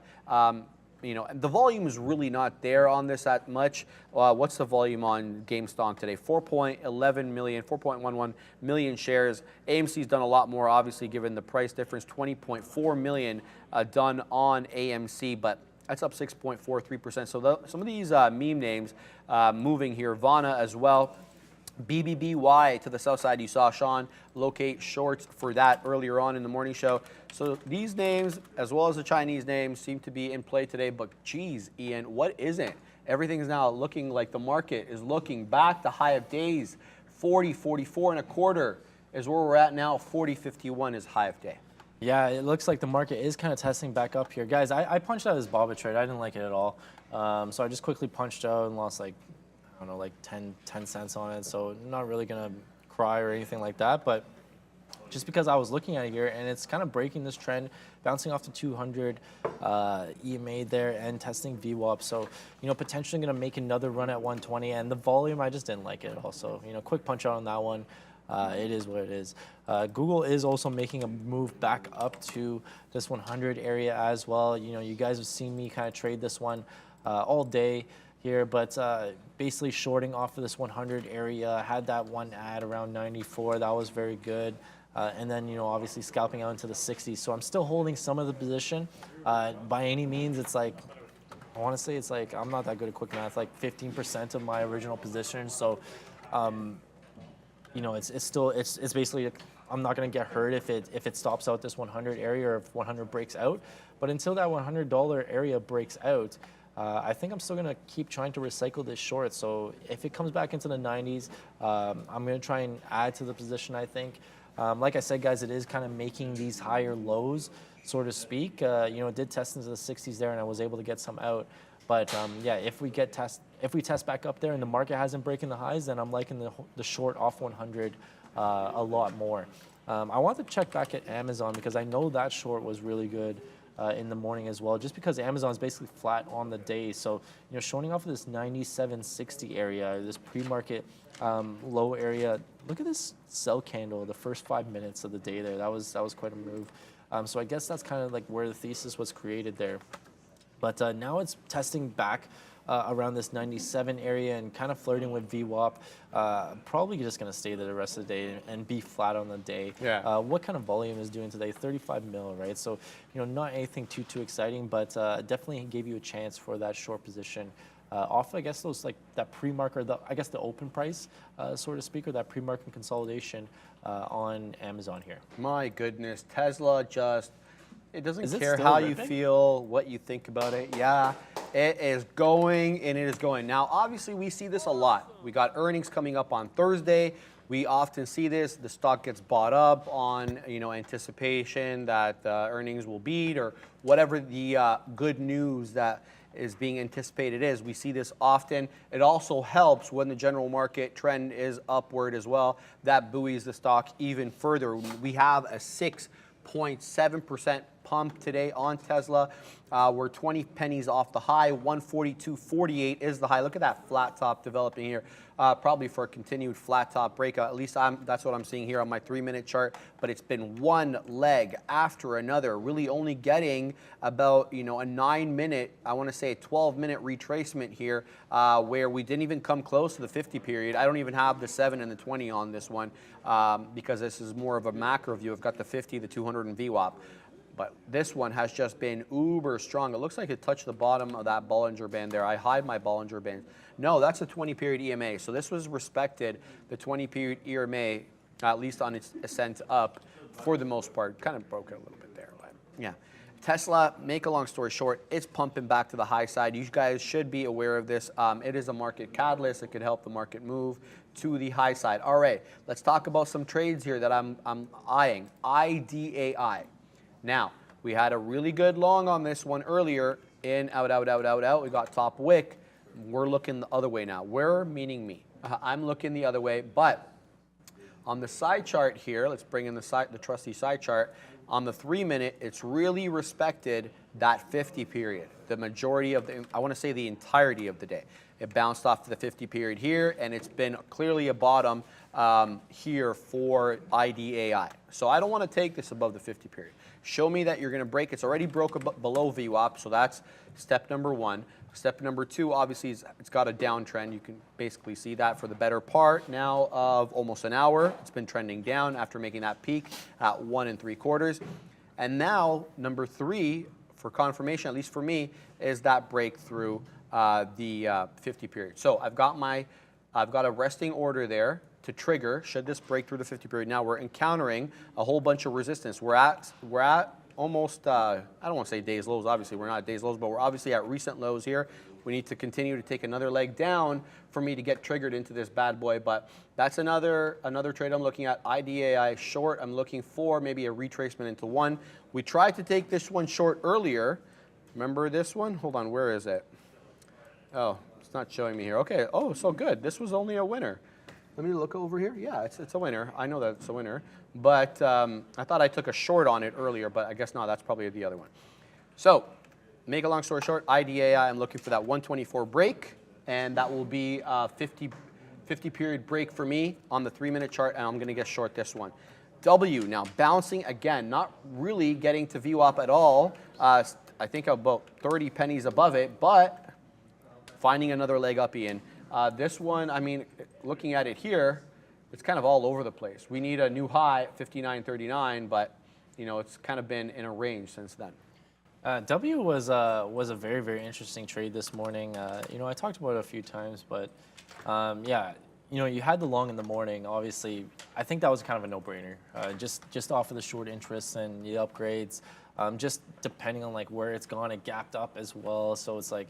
S7: You know, the volume is really not there on this that much. What's the volume on GameStonk today? 4.11 million shares. AMC's done a lot more, obviously, given the price difference. 20.4 million done on AMC, but that's up 6.43%. So some of these meme names moving here. Vana as well. BBBY to the south side. You saw Sean locate shorts for that earlier on in the morning show. So these names, as well as the Chinese names, seem to be in play today. But geez, Ian, what isn't? Everything is now looking like the market is looking back to high of days. 40, 44 and a quarter is where we're at now. 40.51 is high of day.
S6: Yeah, it looks like the market is kind of testing back up here. Guys, I punched out this BOVESPA trade. I didn't like it at all. So I just quickly punched out and lost like, I don't know, like 10 cents on it. So not really going to cry or anything like that. But just because I was looking at it here and it's kind of breaking this trend, bouncing off the 200 EMA there and testing VWAP. So, you know, potentially going to make another run at 120. And the volume, I just didn't like it at all. So, you know, quick punch out on that one. It is what it is. Google is also making a move back up to this 100 area as well. You know, you guys have seen me kind of trade this one all day here, but basically shorting off of this 100 area. Had that one ad around 94. That was very good. And then, you know, obviously scalping out into the 60s. So I'm still holding some of the position. By any means, it's like, I want to say it's like, I'm not that good at quick math, like 15% of my original position. So, you know, it's basically, I'm not going to get hurt if it stops out this 100 area or if 100 breaks out. But until that $100 area breaks out, I think I'm still going to keep trying to recycle this short. So if it comes back into the 90s, I'm going to try and add to the position, I think. Like I said, guys, it is kind of making these higher lows, so to speak. You know, it did test into the 60s there, and I was able to get some out. But yeah, if we test back up there and the market hasn't breaking the highs, then I'm liking the short off 100 a lot more. I want to check back at Amazon because I know that short was really good in the morning as well, just because Amazon is basically flat on the day. So, you know, showing off of this 97.60 area, this pre-market low area. Look at this sell candle, the first 5 minutes of the day there. That was quite a move. So I guess that's kind of like where the thesis was created there. But now it's testing back around this 97 area and kind of flirting with VWAP. Probably just going to stay there the rest of the day and be flat on the day.
S2: Yeah.
S6: What kind of volume is doing today? 35 mil, right? So, you know, not anything too exciting, but definitely gave you a chance for that short position. Off, I guess, those like that pre-market, I guess the open price, so to speak, or that pre-market consolidation on Amazon here.
S7: My goodness, Tesla just, it doesn't care
S6: still
S7: how
S6: ripping?
S7: you feel, what you think about it. Yeah, it is going and it is going. Now, obviously, we see this a lot. We got earnings coming up on Thursday. We often see this. The stock gets bought up on, you know, anticipation that earnings will beat or whatever the good news that is being anticipated is. We see this often. It also helps when the general market trend is upward as well. That buoys the stock even further. We have a 6.7% pump today on Tesla. We're 20 pennies off the high. 142.48 is the high. Look at that flat top developing here. Probably for a continued flat top breakout. At least that's what I'm seeing here on my 3-minute chart. But it's been one leg after another, really only getting about, a 9-minute, I want to say a 12-minute retracement here, where we didn't even come close to the 50 period. I don't even have the 7 and the 20 on this one because this is more of a macro view. I've got the 50, the 200, and VWAP. But this one has just been uber strong. It looks like it touched the bottom of that Bollinger Band there. I hide my Bollinger Band. No, that's a 20-period EMA. So this was respected, the 20-period EMA, at least on its ascent up for the most part. Kind of broke it a little bit there, but yeah. Tesla, make a long story short, it's pumping back to the high side. You guys should be aware of this. It is a market catalyst. It could help the market move to the high side. All right, let's talk about some trades here that I'm eyeing. IDAI. Now, we had a really good long on this one earlier. In, out, out, out, out, out. We got top wick. We're looking the other way now. We're meaning me. I'm looking the other way, but on the side chart here, let's bring in the trusty side chart. On the 3-minute, it's really respected that 50 period. The majority of I want to say the entirety of the day. It bounced off to the 50 period here, and it's been clearly a bottom here for IDAI. So I don't want to take this above the 50 period. Show me that you're going to break. It's already broke below VWAP, so that's step number 1. Step number 2, obviously, it's got a downtrend. You can basically see that for the better part now of almost an hour. It's been trending down after making that peak at 1 3/4. And now, number 3, for confirmation, at least for me, is that breakthrough the 50 period. So I've got a resting order there to trigger should this break through the 50 period. Now we're encountering a whole bunch of resistance. We're at almost, I don't want to say days lows, obviously we're not at days lows, but we're obviously at recent lows here. We need to continue to take another leg down for me to get triggered into this bad boy, but that's another trade I'm looking at. IDAI short, I'm looking for maybe a retracement into 1. We tried to take this one short earlier. Remember this one? Hold on, where is it? Oh, it's not showing me here. Okay, oh, so good. This was only a winner. Let me look over here. Yeah, it's a winner. I know that it's a winner. But I thought I took a short on it earlier, but I guess not. That's probably the other one. So, make a long story short, IDAI, I'm looking for that 124 break, and that will be a 50 period break for me on the 3-minute chart, and I'm going to get short this one. W, now bouncing again, not really getting to VWAP at all. I think about 30 pennies above it, but finding another leg up, Ian. This one, I mean, looking at it here, it's kind of all over the place. We need a new high at 59.39, but it's kind of been in a range since then.
S6: W was a very, very interesting trade this morning. I talked about it a few times, but yeah, you had the long in the morning. Obviously, I think that was kind of a no-brainer. Just off of the short interest and the upgrades, just depending on like where it's gone, it gapped up as well. So it's like,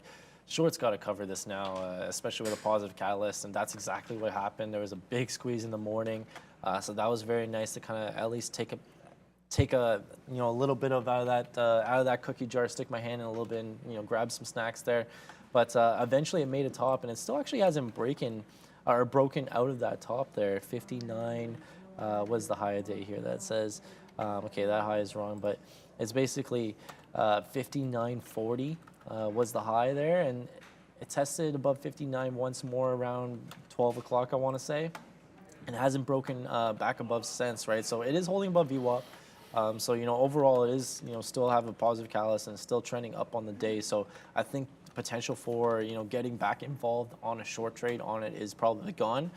S6: short's got to cover this now, especially with a positive catalyst, and that's exactly what happened. There was a big squeeze in the morning, so that was very nice to kind of at least take a little bit of out of that cookie jar, stick my hand in a little bit, and grab some snacks there. But eventually it made a top, and it still actually hasn't broken out of that top there. 59 was the high of day here. That says, okay, that high is wrong, but it's basically 59.40. Was the high there, and it tested above 59 once more around 12 o'clock, I want to say, and it hasn't broken back above since, right? So it is holding above VWAP. So overall, it is still have a positive catalyst and it's still trending up on the day. So I think the potential for getting back involved on a short trade on it is probably gone.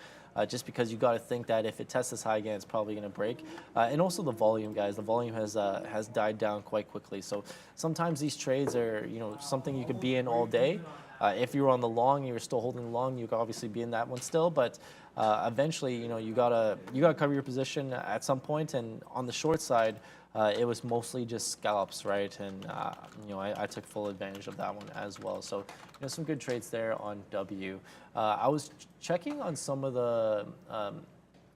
S6: Just because you got to think that if it tests this high again, it's probably going to break. And also the volume, guys. The volume has died down quite quickly. So sometimes these trades are something you could be in all day. If you're on the long and you're still holding the long, you could obviously be in that one still. But eventually, you gotta cover your position at some point. And on the short side, it was mostly just scalps, right? And I took full advantage of that one as well. So some good trades there on W. I was checking on some of the.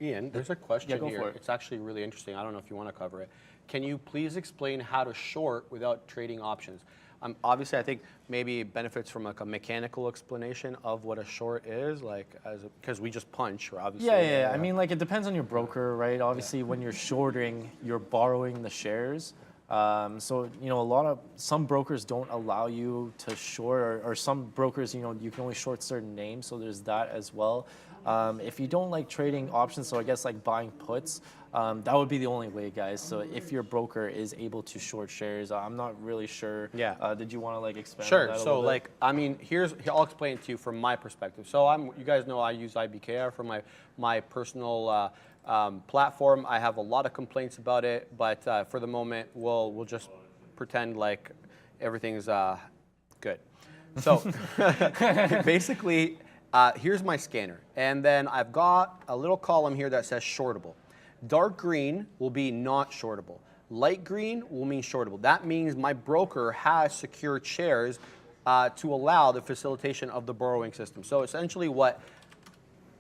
S7: Ian, there's a question
S6: yeah, go
S7: here.
S6: for it.
S7: It's actually really interesting. I don't know if you want to cover it. Can you please explain how to short without trading options? Obviously, I think maybe it benefits from like a mechanical explanation of what a short is, like because we just punch, or obviously.
S6: Yeah. I mean, like it depends on your broker, right? Obviously, when you're shorting, you're borrowing the shares So, you know, some brokers don't allow you to short, or some brokers, you know, you can only short certain names, so there's that as well. If you don't like trading options, so I guess like buying puts, that would be the only way, guys. So if your broker is able to short shares, I'm not really sure.
S7: Yeah.
S6: Did you want to like expand on
S7: Sure.
S6: that a
S7: So
S6: little bit?
S7: like, I mean, I'll explain it to you from my perspective. So you guys know I use IBKR for my personal platform. I have a lot of complaints about it, but for the moment, we'll just pretend like everything's good. So basically, here's my scanner, and then I've got a little column here that says shortable. Dark green will be not shortable. Light green will mean shortable. That means my broker has secured shares to allow the facilitation of the borrowing system. So essentially what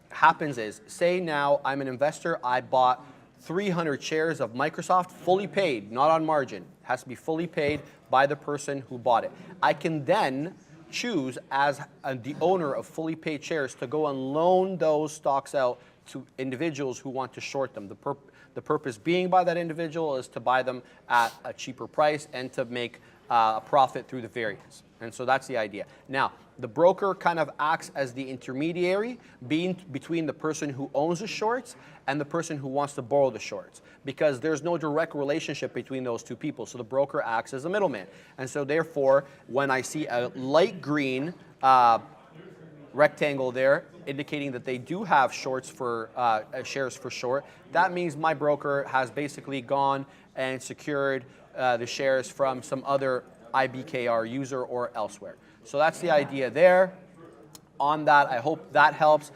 S7: happens is, say now I'm an investor, I bought 300 shares of Microsoft fully paid, not on margin. Has to be fully paid by the person who bought it. I can then choose as the owner of fully paid shares to go and loan those stocks out to individuals who want to short them. The purpose being by that individual is to buy them at a cheaper price and to make a profit through the variance. And so that's the idea. Now, the broker kind of acts as the intermediary between the person who owns the shorts and the person who wants to borrow the shorts, because there's no direct relationship between those two people. So the broker acts as a middleman. And so therefore, when I see a light green rectangle there indicating that they do have shorts for shares for short, that means my broker has basically gone and secured the shares from some other IBKR user or elsewhere. So that's the idea there. On that, I hope that helps.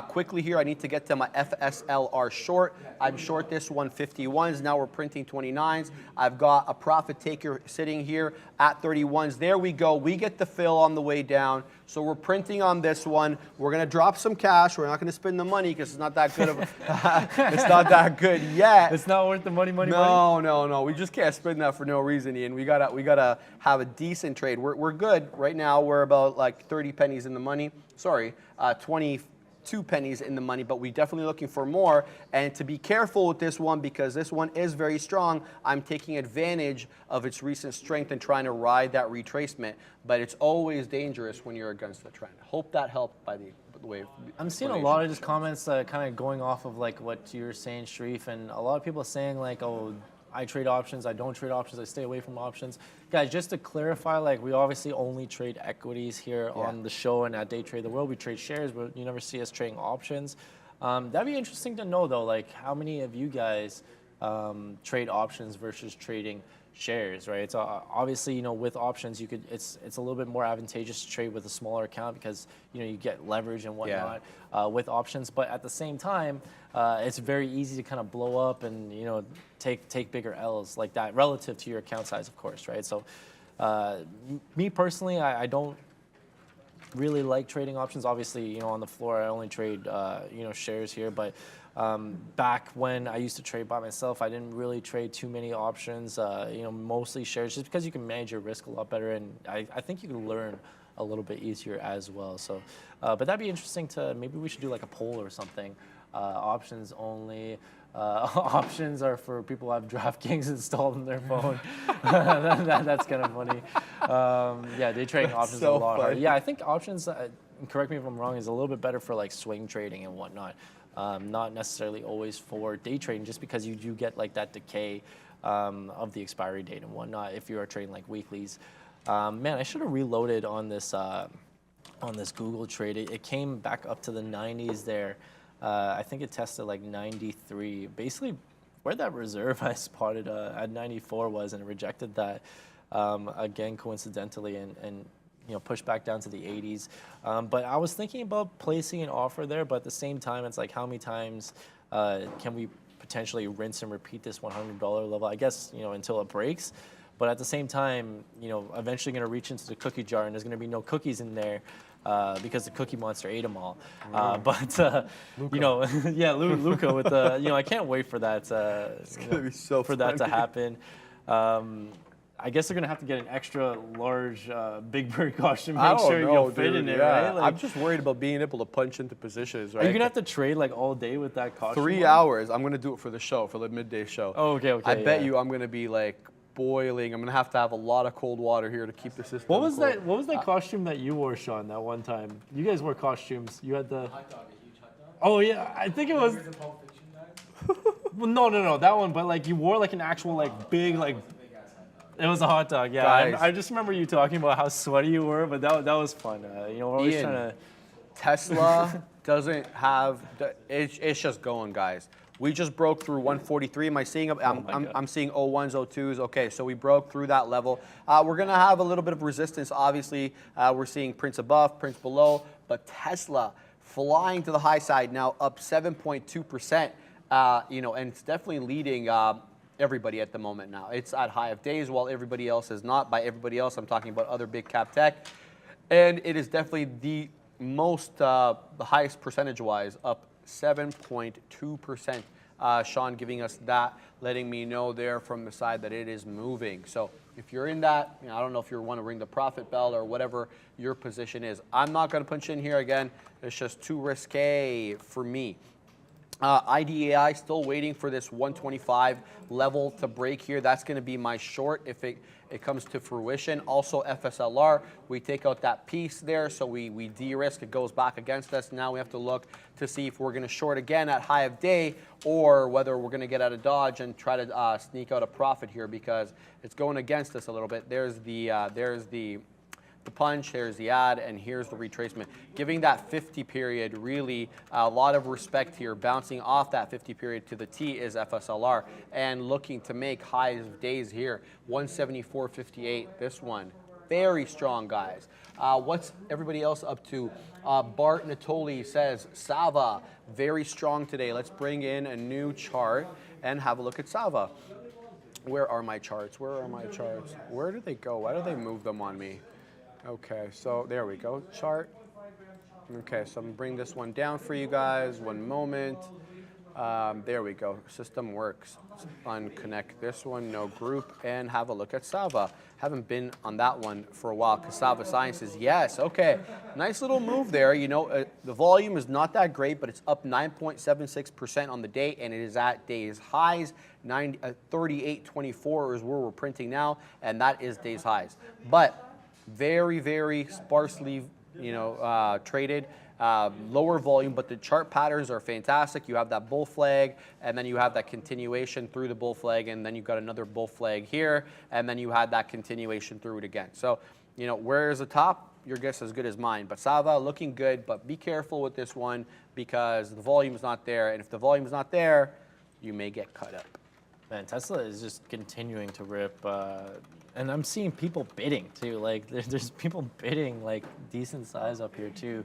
S7: Quickly here, I need to get to my FSLR short. I'm short this 151s. Now we're printing 29s. I've got a profit taker sitting here at 31s. There we go. We get the fill on the way down. So we're printing on this one. We're going to drop some cash. We're not going to spend the money because it's not that good of it's not that good yet.
S6: It's not worth the money.
S7: No. We just can't spend that for no reason, Ian. We gotta have a decent trade. We're good right now. We're about like 30 pennies in the money. Sorry, 22 pennies in the money, but we're definitely looking for more. And to be careful with this one, because this one is very strong, I'm taking advantage of its recent strength and trying to ride that retracement. But it's always dangerous when you're against the trend. Hope that helped by the way.
S6: I'm seeing a lot of just comments kind of going off of like what you're saying, Sharif, and a lot of people saying like, oh, I trade options, I don't trade options, I stay away from options. Guys, just to clarify, like we obviously only trade equities here on the show and at Day Trade the World. We trade shares, but you never see us trading options. That'd be interesting to know though, like how many of you guys trade options versus trading shares, right? So obviously, you know, with options, it's a little bit more advantageous to trade with a smaller account because, you know, you get leverage and whatnot with options. But at the same time, it's very easy to kind of blow up and, you know, take bigger L's like that relative to your account size, of course, right? So me personally, I don't really like trading options. Obviously, you know, on the floor, I only trade, you know, shares here, but back when I used to trade by myself, I didn't really trade too many options, you know, mostly shares, just because you can manage your risk a lot better, and I think you can learn a little bit easier as well. So, but that'd be interesting maybe we should do like a poll or something. Options only. Options are for people who have DraftKings installed on their phone. That's kind of funny. Yeah, day trading options
S7: so
S6: are a lot harder.
S7: funny.
S6: Yeah, I think options, correct me if I'm wrong, is a little bit better for like swing trading and whatnot. Not necessarily always for day trading, just because you do get like that decay of the expiry date and whatnot if you are trading like weeklies. Man, I should have reloaded on this Google trade. It came back up to the 90s there. I think it tested like 93. Basically, where that reserve I spotted at 94 was, and it rejected that again coincidentally, and you know, pushed back down to the 80s. But I was thinking about placing an offer there, but at the same time, it's like how many times can we potentially rinse and repeat this $100 level? I guess, you know, until it breaks. But at the same time, you know, eventually going to reach into the cookie jar, and there's going to be no cookies in there because the Cookie Monster ate them all. You know, yeah, Luca with the, you know, I can't wait for that.
S7: It's gonna be so
S6: for
S7: funny.
S6: that to happen. I guess they're gonna have to get an extra large Big Bird costume. Make sure you'll fit in it, right? Like,
S7: I'm just worried about being able to punch into positions, right?
S6: are you gonna have to trade like all day with that costume?
S7: 3 hours. I'm gonna do it for the show, for the midday show.
S6: Oh, okay.
S7: I bet you I'm gonna be like boiling. I'm gonna have to have a lot of cold water here to keep the system.
S6: What was
S7: cold.
S6: that? What was that costume that you wore, Sean? That one time, you guys wore costumes. You had the.
S8: Hot dog, a huge hot dog.
S6: Oh yeah, I think it was.
S8: Remember the Pulp Fiction guy?
S6: Well, no, that one. But like you wore like an actual like big like.
S8: Big ass hot dog.
S6: It was a hot dog. Yeah,
S7: Guys.
S6: I just remember you talking about how sweaty you were, but that was fun. You know, we're always
S7: Ian.
S6: trying to.
S7: Tesla doesn't have it's just going, guys. We just broke through 143. Am I seeing? I'm seeing 01s, 02s. Okay, so we broke through that level. We're gonna have a little bit of resistance. Obviously, we're seeing prints above, prints below, but Tesla flying to the high side now, up 7.2%. You know, and it's definitely leading everybody at the moment now. It's at high of days while everybody else is not. By everybody else, I'm talking about other big cap tech, and it is definitely the most, the highest percentage-wise, up 7.2%. Sean giving us that, letting me know there from the side that it is moving. So if you're in that, you know, I don't know if you want to ring the profit bell or whatever your position is. I'm not going to punch in here again. It's just too risque for me. IDAI still waiting for this 125 level to break here. That's going to be my short if it comes to fruition. Also FSLR, we take out that piece there, so we de-risk. It goes back against us. Now we have to look to see if we're going to short again at high of day or whether we're going to get out of dodge and try to sneak out a profit here because it's going against us a little bit. There's the punch, here's the ad, and here's the retracement. Giving that 50 period really a lot of respect here. Bouncing off that 50 period to the T is FSLR and looking to make highs of days here. 174.58, this one. Very strong, guys. What's everybody else up to? Bart Natoli says, Sava, very strong today. Let's bring in a new chart and have a look at Sava. Where are my charts? Where are my charts? Where did they go? Why do they move them on me? Okay, so there we go, chart. Okay, so I'm gonna bring this one down for you guys, one moment. There we go, system works. Let's unconnect this one, no group, and have a look at Sava. Haven't been on that one for a while, Cassava Sciences, yes, okay. Nice little move there, you know, the volume is not that great, but it's up 9.76% on the day, and it is at day's highs. 38.24 is where we're printing now, and that is day's highs. But very, very sparsely, you know, traded, lower volume, but the chart patterns are fantastic. You have that bull flag, and then you have that continuation through the bull flag, and then you've got another bull flag here, and then you had that continuation through it again. So, you know, where's the top? Your guess is as good as mine. But Sava looking good, but be careful with this one because the volume is not there, and if the volume is not there, you may get cut up.
S6: Man, Tesla is just continuing to rip. And I'm seeing people bidding too. Like there's people bidding like decent size up here too.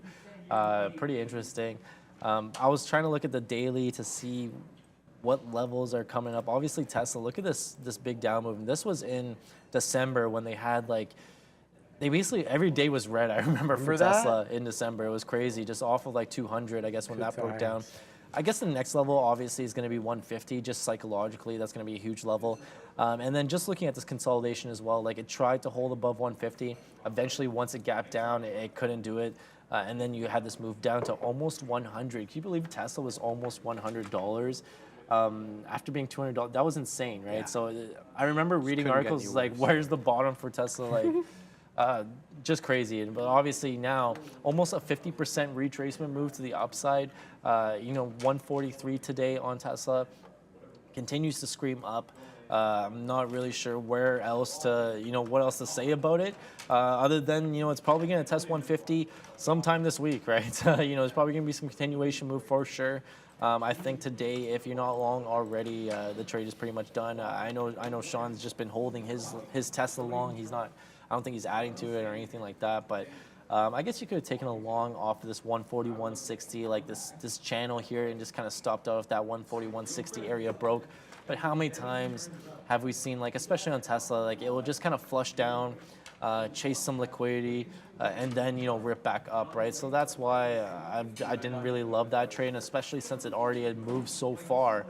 S6: Pretty interesting. I was trying to look at the daily to see what levels are coming up. Obviously Tesla, look at this big down movement. This was in December when they had like, they basically, every day was red. I remember for Tesla in December. It was crazy, just off of like 200, I guess, when that broke down. I guess the next level obviously is going to be 150, just psychologically. That's going to be a huge level. And then just looking at this consolidation as well, like it tried to hold above 150. Eventually, once it gapped down, it couldn't do it. And then you had this move down to almost 100. Can you believe Tesla was almost $100 after being $200? That was insane, right? Yeah. So I remember reading articles like, where's the bottom for Tesla? Like, just crazy. But obviously now, almost a 50% retracement move to the upside. You know, 143 today on Tesla. Continues to scream up. I'm not really sure where else to, you know, what else to say about it, other than, you know, it's probably going to test 150 sometime this week, right? You know, there's probably going to be some continuation move for sure. I think today, if you're not long already, the trade is pretty much done. I know Sean's just been holding his Tesla long. He's not, I don't think he's adding to it or anything like that, but I guess you could have taken a long off of this 140, 160, like this channel here, and just kind of stopped out if that 140, 160 area broke. But how many times have we seen, like, especially on Tesla, like it will just kind of flush down, chase some liquidity, and then, you know, rip back up, right? So that's why I didn't really love that trade, and especially since it already had moved so far,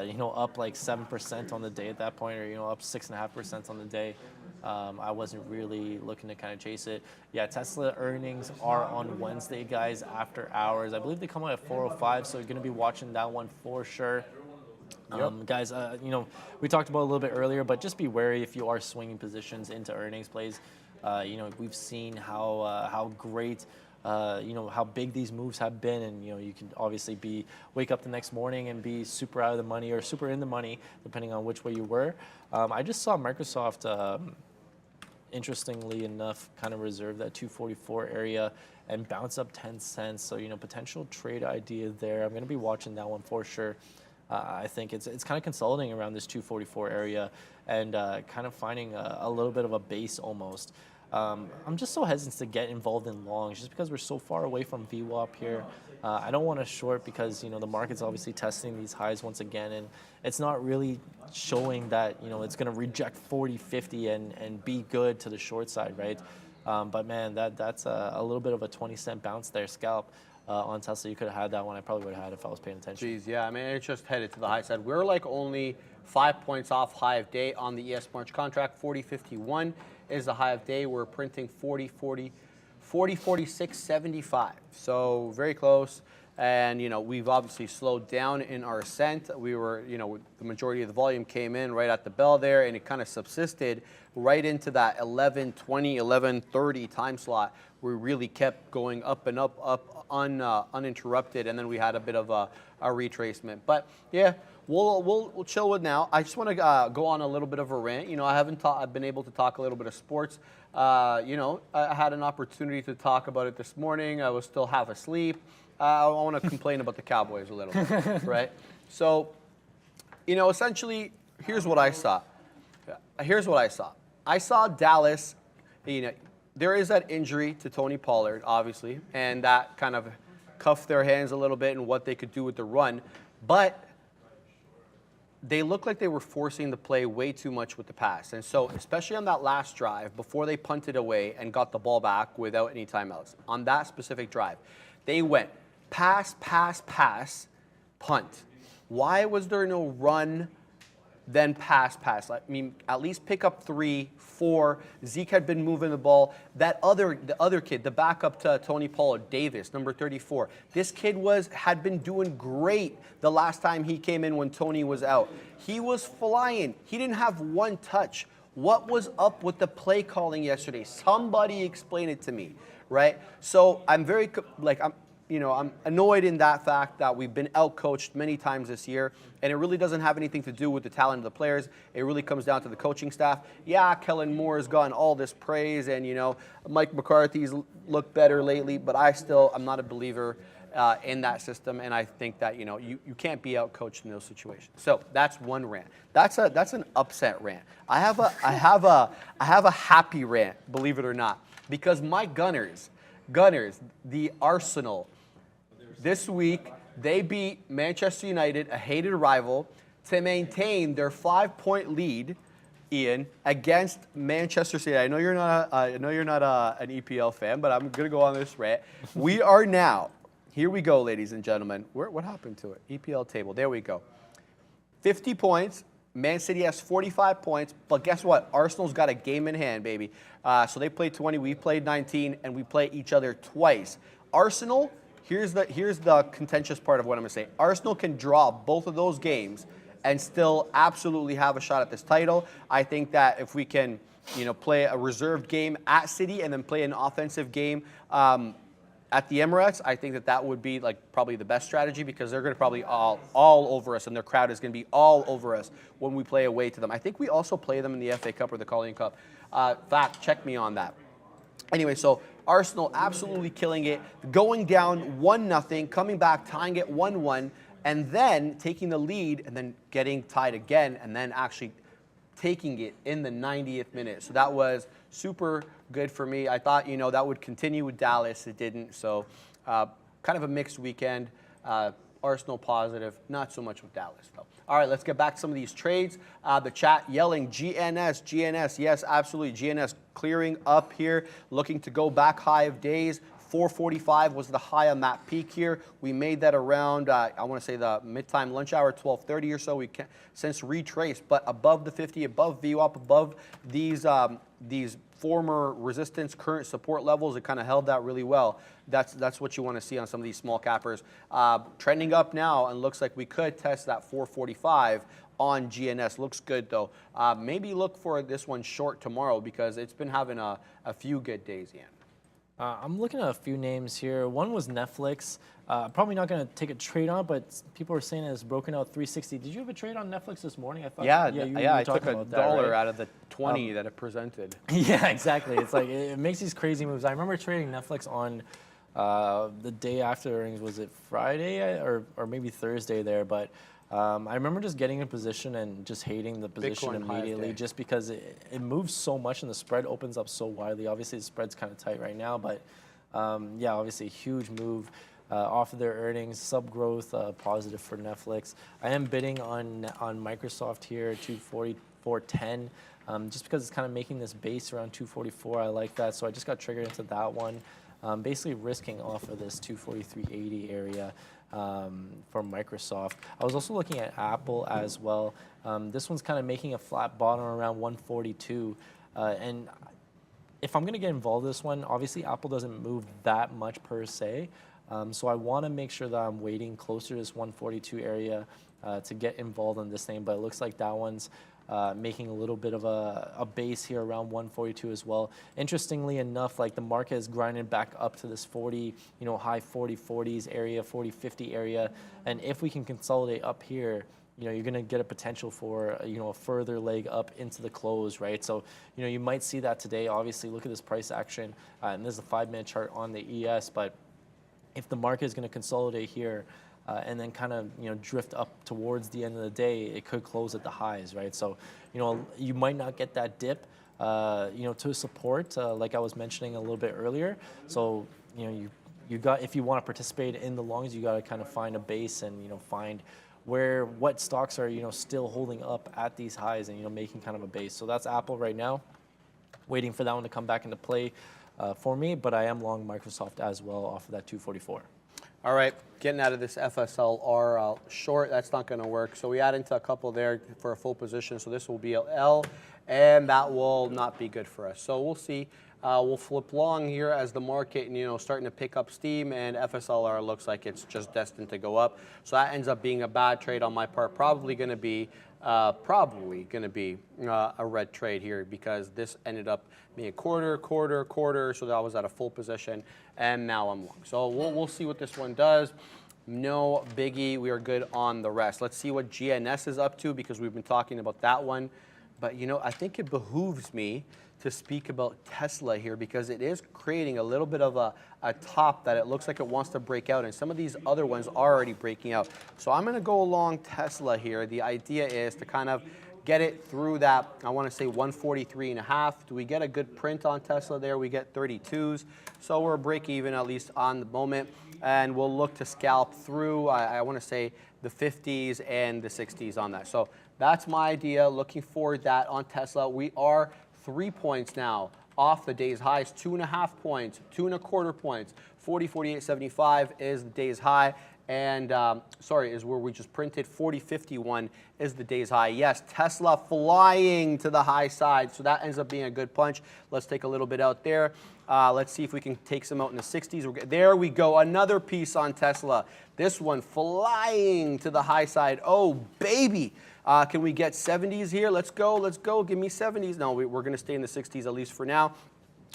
S6: you know, up like 7% on the day at that point, or, you know, up 6.5% on the day. I wasn't really looking to kind of chase it. Yeah, Tesla earnings are on Wednesday, guys, after hours. I believe they come out at 4:05, so you're going to be watching that one for sure. Guys, we talked about it a little bit earlier, but just be wary if you are swinging positions into earnings plays. We've seen how great, how big these moves have been, and you can obviously wake up the next morning and be super out of the money or super in the money, depending on which way you were. I just saw Microsoft, interestingly enough, kind of reserve that 244 area and bounce up 10 cents. So potential trade idea there. I'm going to be watching that one for sure. I think it's kind of consolidating around this 244 area and kind of finding a little bit of a base almost. I'm just so hesitant to get involved in longs just because we're so far away from VWAP here. I don't want to short because the market's obviously testing these highs once again, and it's not really showing that it's going to reject 40, 50 and be good to the short side, right? But man, that's a little bit of a 20-cent bounce there, scalp. On Tesla, you could have had that one. I probably would have had if I was paying attention.
S7: Geez, yeah, I mean, it just headed to the high side. We're like only 5 points off high of day on the ES March contract. 40.51 is the high of day. We're printing 40.46.75. So very close. And, we've obviously slowed down in our ascent. We were, the majority of the volume came in right at the bell there, and it kind of subsisted right into that 11:20, 11:30 time slot. We really kept going up and up, uninterrupted, and then we had a bit of a retracement. But yeah, we'll chill with now. I just want to go on a little bit of a rant. I've been able to talk a little bit of sports. I had an opportunity to talk about it this morning. I was still half asleep. I want to complain about the Cowboys a little bit, right? So, essentially, here's what I saw. I saw Dallas, there is that injury to Tony Pollard, obviously, and that kind of cuffed their hands a little bit in what they could do with the run. But they looked like they were forcing the play way too much with the pass. And so, especially on that last drive, before they punted away and got the ball back without any timeouts, on that specific drive, they went pass, pass, pass, punt. Why was there no run, then pass, pass? I mean, at least pick up 3, 4. Zeke had been moving the ball. The other kid, the backup to Tony Pollard, Davis, number 34. This kid had been doing great the last time he came in when Tony was out. He was flying. He didn't have one touch. What was up with the play calling yesterday? Somebody explain it to me, right? So I'm very I'm annoyed in that fact that we've been outcoached many times this year, and it really doesn't have anything to do with the talent of the players. It really comes down to the coaching staff. Yeah, Kellen Moore has gotten all this praise, and Mike McCarthy's looked better lately, but I'm not a believer in that system, and I think that you can't be outcoached in those situations. So that's one rant. That's an upset rant. I have a happy rant, believe it or not, because my Gunners, the Arsenal. This week, they beat Manchester United, a hated rival, to maintain their 5-point lead, Ian, against Manchester City. I know you're not an EPL fan, but I'm gonna go on this rant. We are now. Here we go, ladies and gentlemen. What happened to it? EPL table. There we go. 50 points. Man City has 45 points, but guess what? Arsenal's got a game in hand, baby. So they played 20, we played 19, and we play each other twice. Arsenal, here's the contentious part of what I'm going to say. Arsenal can draw both of those games and still absolutely have a shot at this title. I think that if we can, play a reserved game at City and then play an offensive game at the Emirates, I think that would be probably the best strategy, because they're going to probably all over us, and their crowd is going to be all over us when we play away to them. I think we also play them in the FA Cup or the Carling Cup. Fact, check me on that. Anyway, so Arsenal absolutely killing it, going down 1-0, coming back, tying it 1-1, and then taking the lead and then getting tied again, and then actually taking it in the 90th minute. So that was super good for me. I thought, that would continue with Dallas. It didn't. So kind of a mixed weekend. Arsenal positive, not so much with Dallas, though. All right, let's get back to some of these trades. The chat yelling GNS. Yes, absolutely. GNS clearing up here, looking to go back high of days. 445 was the high on that peak here. We made that around, I want to say the mid-time lunch hour, 12:30 or so. We can since retraced, but above the 50, above VWAP, above these former resistance, current support levels, it kind of held that really well. That's what you want to see on some of these small cappers. Trending up now, and looks like we could test that 445 on GNS. Looks good though. Maybe look for this one short tomorrow because it's been having a few good days, Ian.
S6: I'm looking at a few names here. One was Netflix. Probably not going to take a trade on, but people are saying it's broken out 360. Did you have a trade on Netflix this morning? I thought.
S7: Yeah,
S6: I
S7: took $1
S6: about that, right?
S7: out of the 20 that it presented.
S6: Yeah, exactly. It's like it makes these crazy moves. I remember trading Netflix on the day after earnings. Was it Friday or maybe Thursday there? But I remember just getting in position and just hating the position
S7: Bitcoin high
S6: immediately,
S7: day.
S6: just because it moves so much and the spread opens up so widely. Obviously, the spread's kind of tight right now, but yeah, obviously a huge move off of their earnings, sub growth, positive for Netflix. I am bidding on Microsoft here, 244.10, just because it's kind of making this base around 244. I like that, so I just got triggered into that one. Basically risking off of this 243.80 area. For Microsoft. I was also looking at Apple as well. This one's kind of making a flat bottom around 142. And if I'm going to get involved in this one, obviously Apple doesn't move that much per se. So I want to make sure that I'm waiting closer to this 142 area to get involved in this thing. But it looks like that one's making a little bit of a base here around 142 as well. Interestingly enough, like the market is grinding back up to this 40, high 40s area, 40-50 area. And if we can consolidate up here, you're going to get a potential for, a further leg up into the close, right? So, you might see that today. Obviously, look at this price action. And this is a 5-minute chart on the ES. But if the market is going to consolidate here, and then kind of drift up towards the end of the day, it could close at the highs, right? So you might not get that dip to support like I was mentioning a little bit earlier. So you got, if you want to participate in the longs, you got to kind of find a base and find what stocks are still holding up at these highs and making kind of a base. So that's Apple right now, waiting for that one to come back into play for me, but I am long Microsoft as well off of that 244.
S7: All right, getting out of this FSLR short, that's not going to work. So we add into a couple there for a full position. So this will be L, and that will not be good for us. So we'll see. We'll flip long here as the market, starting to pick up steam, and FSLR looks like it's just destined to go up. So that ends up being a bad trade on my part. Probably going to be a red trade here because this ended up being a quarter. So that was at a full position, and now I'm long. So we'll see what this one does. No biggie. We are good on the rest. Let's see what GNS is up to because we've been talking about that one. But, I think it behooves me to speak about Tesla here because it is creating a little bit of a top that it looks like it wants to break out, and some of these other ones are already breaking out. So I'm going to go along Tesla here. The idea is to kind of get it through that, I want to say 143.5. Do we get a good print on Tesla there? We get 32s. So we're break even at least on the moment, and we'll look to scalp through, I want to say, the 50s and the 60s on that. So that's my idea, looking for that on Tesla. We are 3 points now off the day's highs, 2.5 points, 2.25 points. 40.4875 is the day's high, and is where we just printed. 40.51 is the day's high. Yes, Tesla flying to the high side, so that ends up being a good punch. Let's take a little bit out there. Let's see if we can take some out in the 60s. There we go, another piece on Tesla. This one flying to the high side. Oh, baby. Can we get 70s here? Let's go. Give me 70s. No, we're going to stay in the 60s at least for now.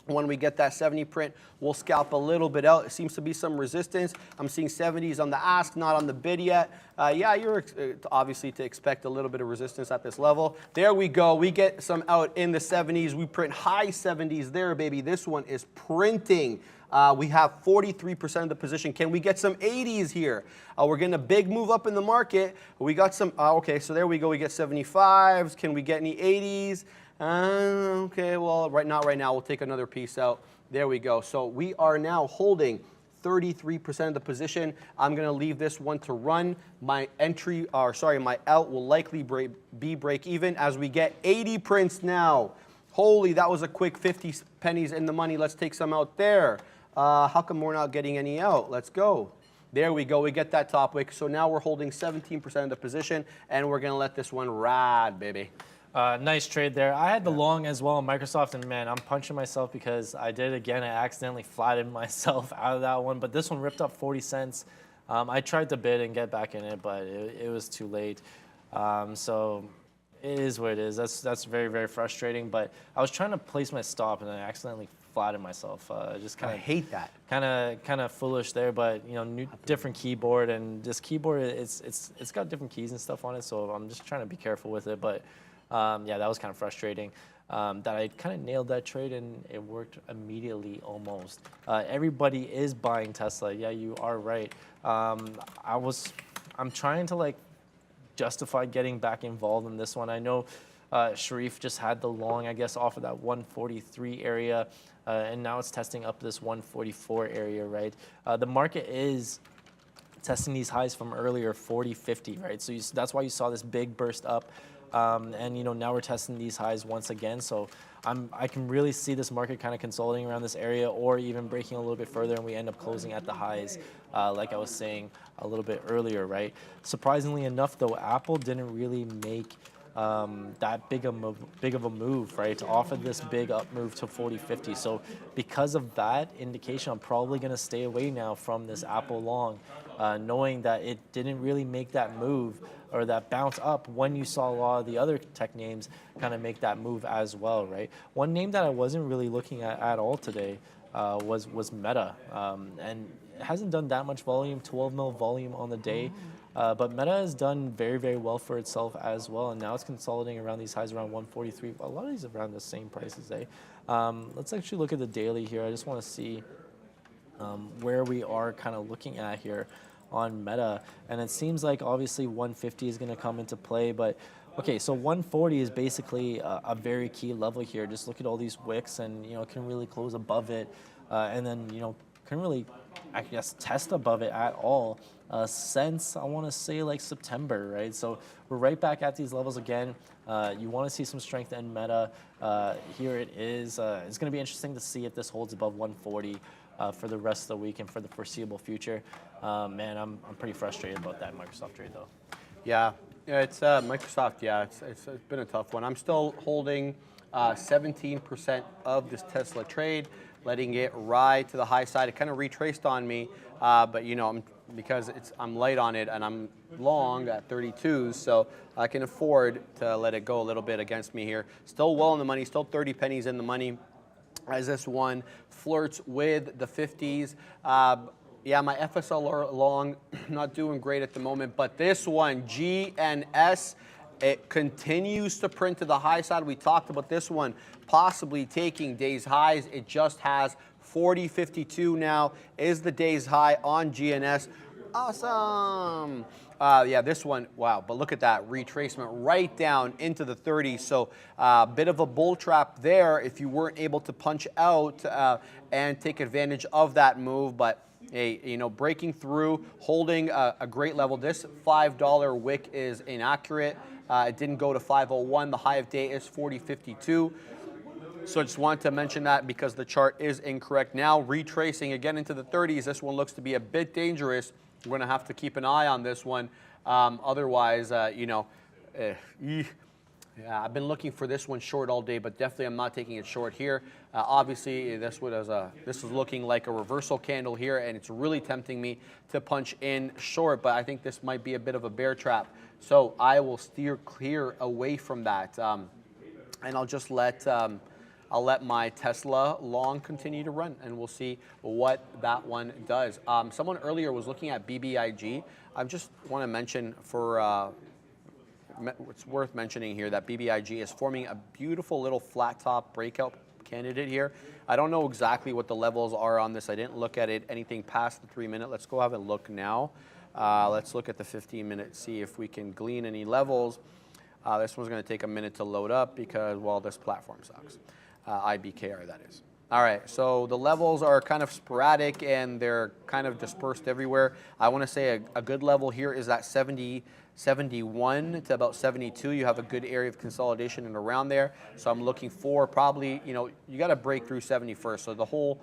S7: When we get that 70 print, we'll scalp a little bit out. It seems to be some resistance. I'm seeing 70s on the ask, not on the bid yet. Yeah, you're obviously to expect a little bit of resistance at this level. There we go. We get some out in the 70s. We print high 70s there, baby. This one is printing. We have 43% of the position. Can we get some 80s here? We're getting a big move up in the market. We got some, okay, so there we go. We get 75s. Can we get any 80s? Okay, well, not right now. We'll take another piece out. There we go. So we are now holding 33% of the position. I'm going to leave this one to run. My out will likely be break even as we get 80 prints now. Holy, that was a quick 50 pennies in the money. Let's take some out there. How come we're not getting any out? Let's go. There we go. We get that top wick. So now we're holding 17% of the position, and we're going to let this one ride, baby.
S6: Nice trade there. I had the long as well on Microsoft, and man, I'm punching myself because I did it again. I accidentally flattened myself out of that one, but this one ripped up 40 cents. I tried to bid and get back in it, but it was too late. So it is what it is. That's very, very frustrating. But I was trying to place my stop, and I accidentally flattened myself. Just kind
S7: I
S6: of
S7: hate that.
S6: kind of foolish there. But you know, different keyboard, and this keyboard, it's got different keys and stuff on it. So I'm just trying to be careful with it. But yeah, that was kind of frustrating. That I kind of nailed that trade and it worked immediately almost. Everybody is buying Tesla. Yeah, you are right. I'm trying to like justify getting back involved in this one. I know Sharif just had the long, I guess, off of that 143 area, and now it's testing up this 144 area, right? The market is testing these highs from earlier, 40, 50, right? So that's why you saw this big burst up. And you know, now we're testing these highs once again. So I can really see this market kind of consolidating around this area, or even breaking a little bit further, and we end up closing at the highs, like I was saying a little bit earlier, right? Surprisingly enough, though, Apple didn't really make that big of a move, right, off of this big up move to 40.50. So because of that indication, I'm probably going to stay away now from this Apple long, knowing that it didn't really make that move or that bounce up when you saw a lot of the other tech names kind of make that move as well, right? One name that I wasn't really looking at all today was Meta, and it hasn't done that much volume, 12 mil volume on the day, but Meta has done very, very well for itself as well, and now it's consolidating around these highs around 143. A lot of these are around the same prices, eh? Let's actually look at the daily here. I just want to see where we are kind of looking at here on Meta, and it seems like obviously 150 is going to come into play, but okay, so 140 is basically a very key level here. Just look at all these wicks, and you know, can really close above it, and then you know, can really, I guess, test above it at all since I want to say like September, right? So we're right back at these levels again. You want to see some strength in Meta. Here it is. It's going to be interesting to see if this holds above 140 for the rest of the week and for the foreseeable future. Man, I'm pretty frustrated about that Microsoft trade though.
S7: Yeah, it's Microsoft. Yeah, it's been a tough one. I'm still holding 17% of this Tesla trade, letting it ride to the high side. It kind of retraced on me, but you know, because I'm light on it and I'm long at 32s, so I can afford to let it go a little bit against me here. Still well in the money, still 30 pennies in the money, as this one flirts with the 50s. Yeah, my FSLR long, not doing great at the moment, but this one, GNS, it continues to print to the high side. We talked about this one possibly taking day's highs. It just has 40.52 now is the day's high on GNS. Awesome. Yeah, this one, wow, but look at that retracement right down into the 30s. So a bit of a bull trap there if you weren't able to punch out and take advantage of that move. But hey, you know, breaking through, holding a great level. This $5 wick is inaccurate. It didn't go to 501. The high of day is 40.52. So I just wanted to mention that because the chart is incorrect. Now retracing again into the 30s. This one looks to be a bit dangerous. We're going to have to keep an eye on this one. Otherwise, you know, yeah, I've been looking for this one short all day, but definitely I'm not taking it short here. Obviously, this is looking like a reversal candle here, and it's really tempting me to punch in short, but I think this might be a bit of a bear trap. So I will steer clear away from that, and I'll just let I'll let my Tesla long continue to run, and we'll see what that one does. Someone earlier was looking at BBIG. I just want to mention for it's worth mentioning here that BBIG is forming a beautiful little flat top breakout candidate here. I don't know exactly what the levels are on this. I didn't look at it anything past the 3 minute. Let's go have a look now. Let's look at the 15 minute, see if we can glean any levels. This one's going to take a minute to load up because, well, this platform sucks. IBKR, that is. All right, so the levels are kind of sporadic and they're kind of dispersed everywhere. I want to say a good level here is that 71 to about 72. You have a good area of consolidation and around there. So I'm looking for probably, you got to break through 70 first. So the whole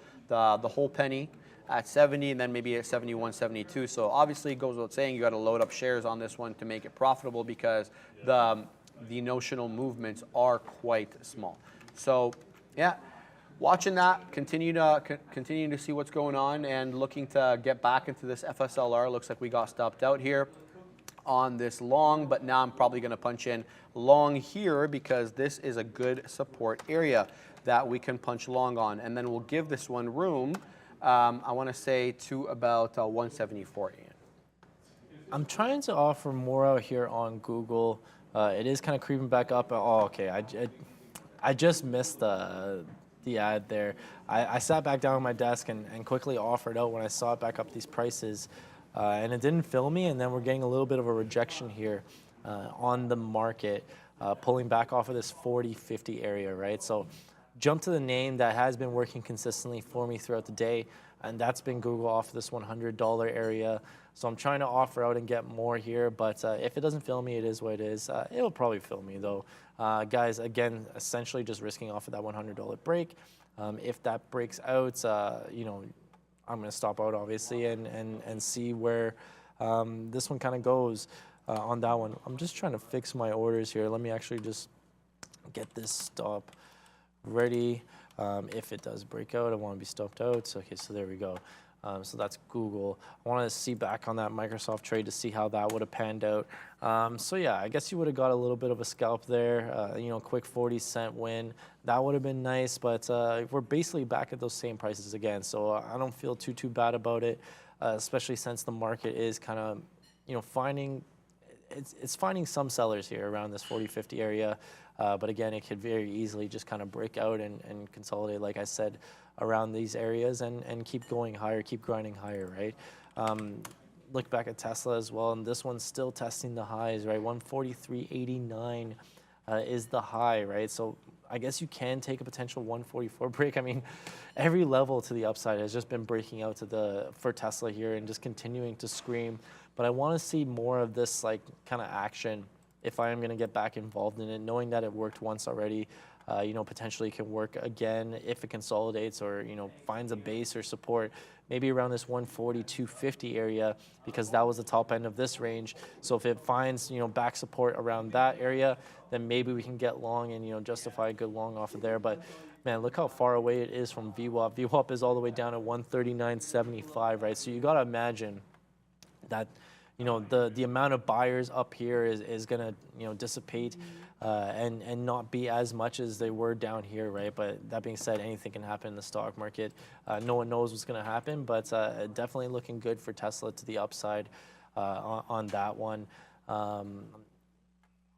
S7: penny at 70 and then maybe at 71, 72. So obviously it goes without saying you got to load up shares on this one to make it profitable because the notional movements are quite small. So yeah. Watching that, continue to see what's going on and looking to get back into this FSLR. Looks like we got stopped out here on this long, but now I'm probably going to punch in long here because this is a good support area that we can punch long on. And then we'll give this one room, I want to say to about 174.
S6: I'm trying to offer more out here on Google. It is kind of creeping back up. Oh, okay. I just missed the ad there. I sat back down at my desk and quickly offered out when I saw it back up these prices, and it didn't fill me, and then we're getting a little bit of a rejection here on the market, pulling back off of this 40-50 area, right? So jump to the name that has been working consistently for me throughout the day, and that's been Google off of this $100 area. So I'm trying to offer out and get more here, but if it doesn't fill me, it is what it is. It'll probably fill me though. Guys, again, essentially just risking off of that $100 break. If that breaks out, I'm going to stop out obviously and see where this one kind of goes on that one. I'm just trying to fix my orders here. Let me actually just get this stop ready. If it does break out, I want to be stopped out. Okay, so there we go. So that's Google. I want to see back on that Microsoft trade to see how that would have panned out. So yeah, I guess you would have got a little bit of a scalp there, quick 40-cent win. That would have been nice, but we're basically back at those same prices again. So I don't feel too bad about it, especially since the market is kind of, finding some sellers here around this 40-50 area. But again, it could very easily just kind of break out and consolidate, like I said, around these areas and keep going higher, keep grinding higher, right? Look back at Tesla as well, and this one's still testing the highs, right? 143.89 is the high, right? So I guess you can take a potential 144 break. I mean, every level to the upside has just been breaking out for Tesla here and just continuing to scream. But I want to see more of this like kind of action if I am going to get back involved in it, knowing that it worked once already. Potentially can work again if it consolidates or, finds a base or support, maybe around this 140, 250 area, because that was the top end of this range. So if it finds, back support around that area, then maybe we can get long and, justify a good long off of there. But man, look how far away it is from VWAP. VWAP is all the way down at 139.75, right? So you got to imagine that, the amount of buyers up here is going to, dissipate and not be as much as they were down here, right? But that being said, anything can happen in the stock market. No one knows what's going to happen, but definitely looking good for Tesla to the upside on that one. I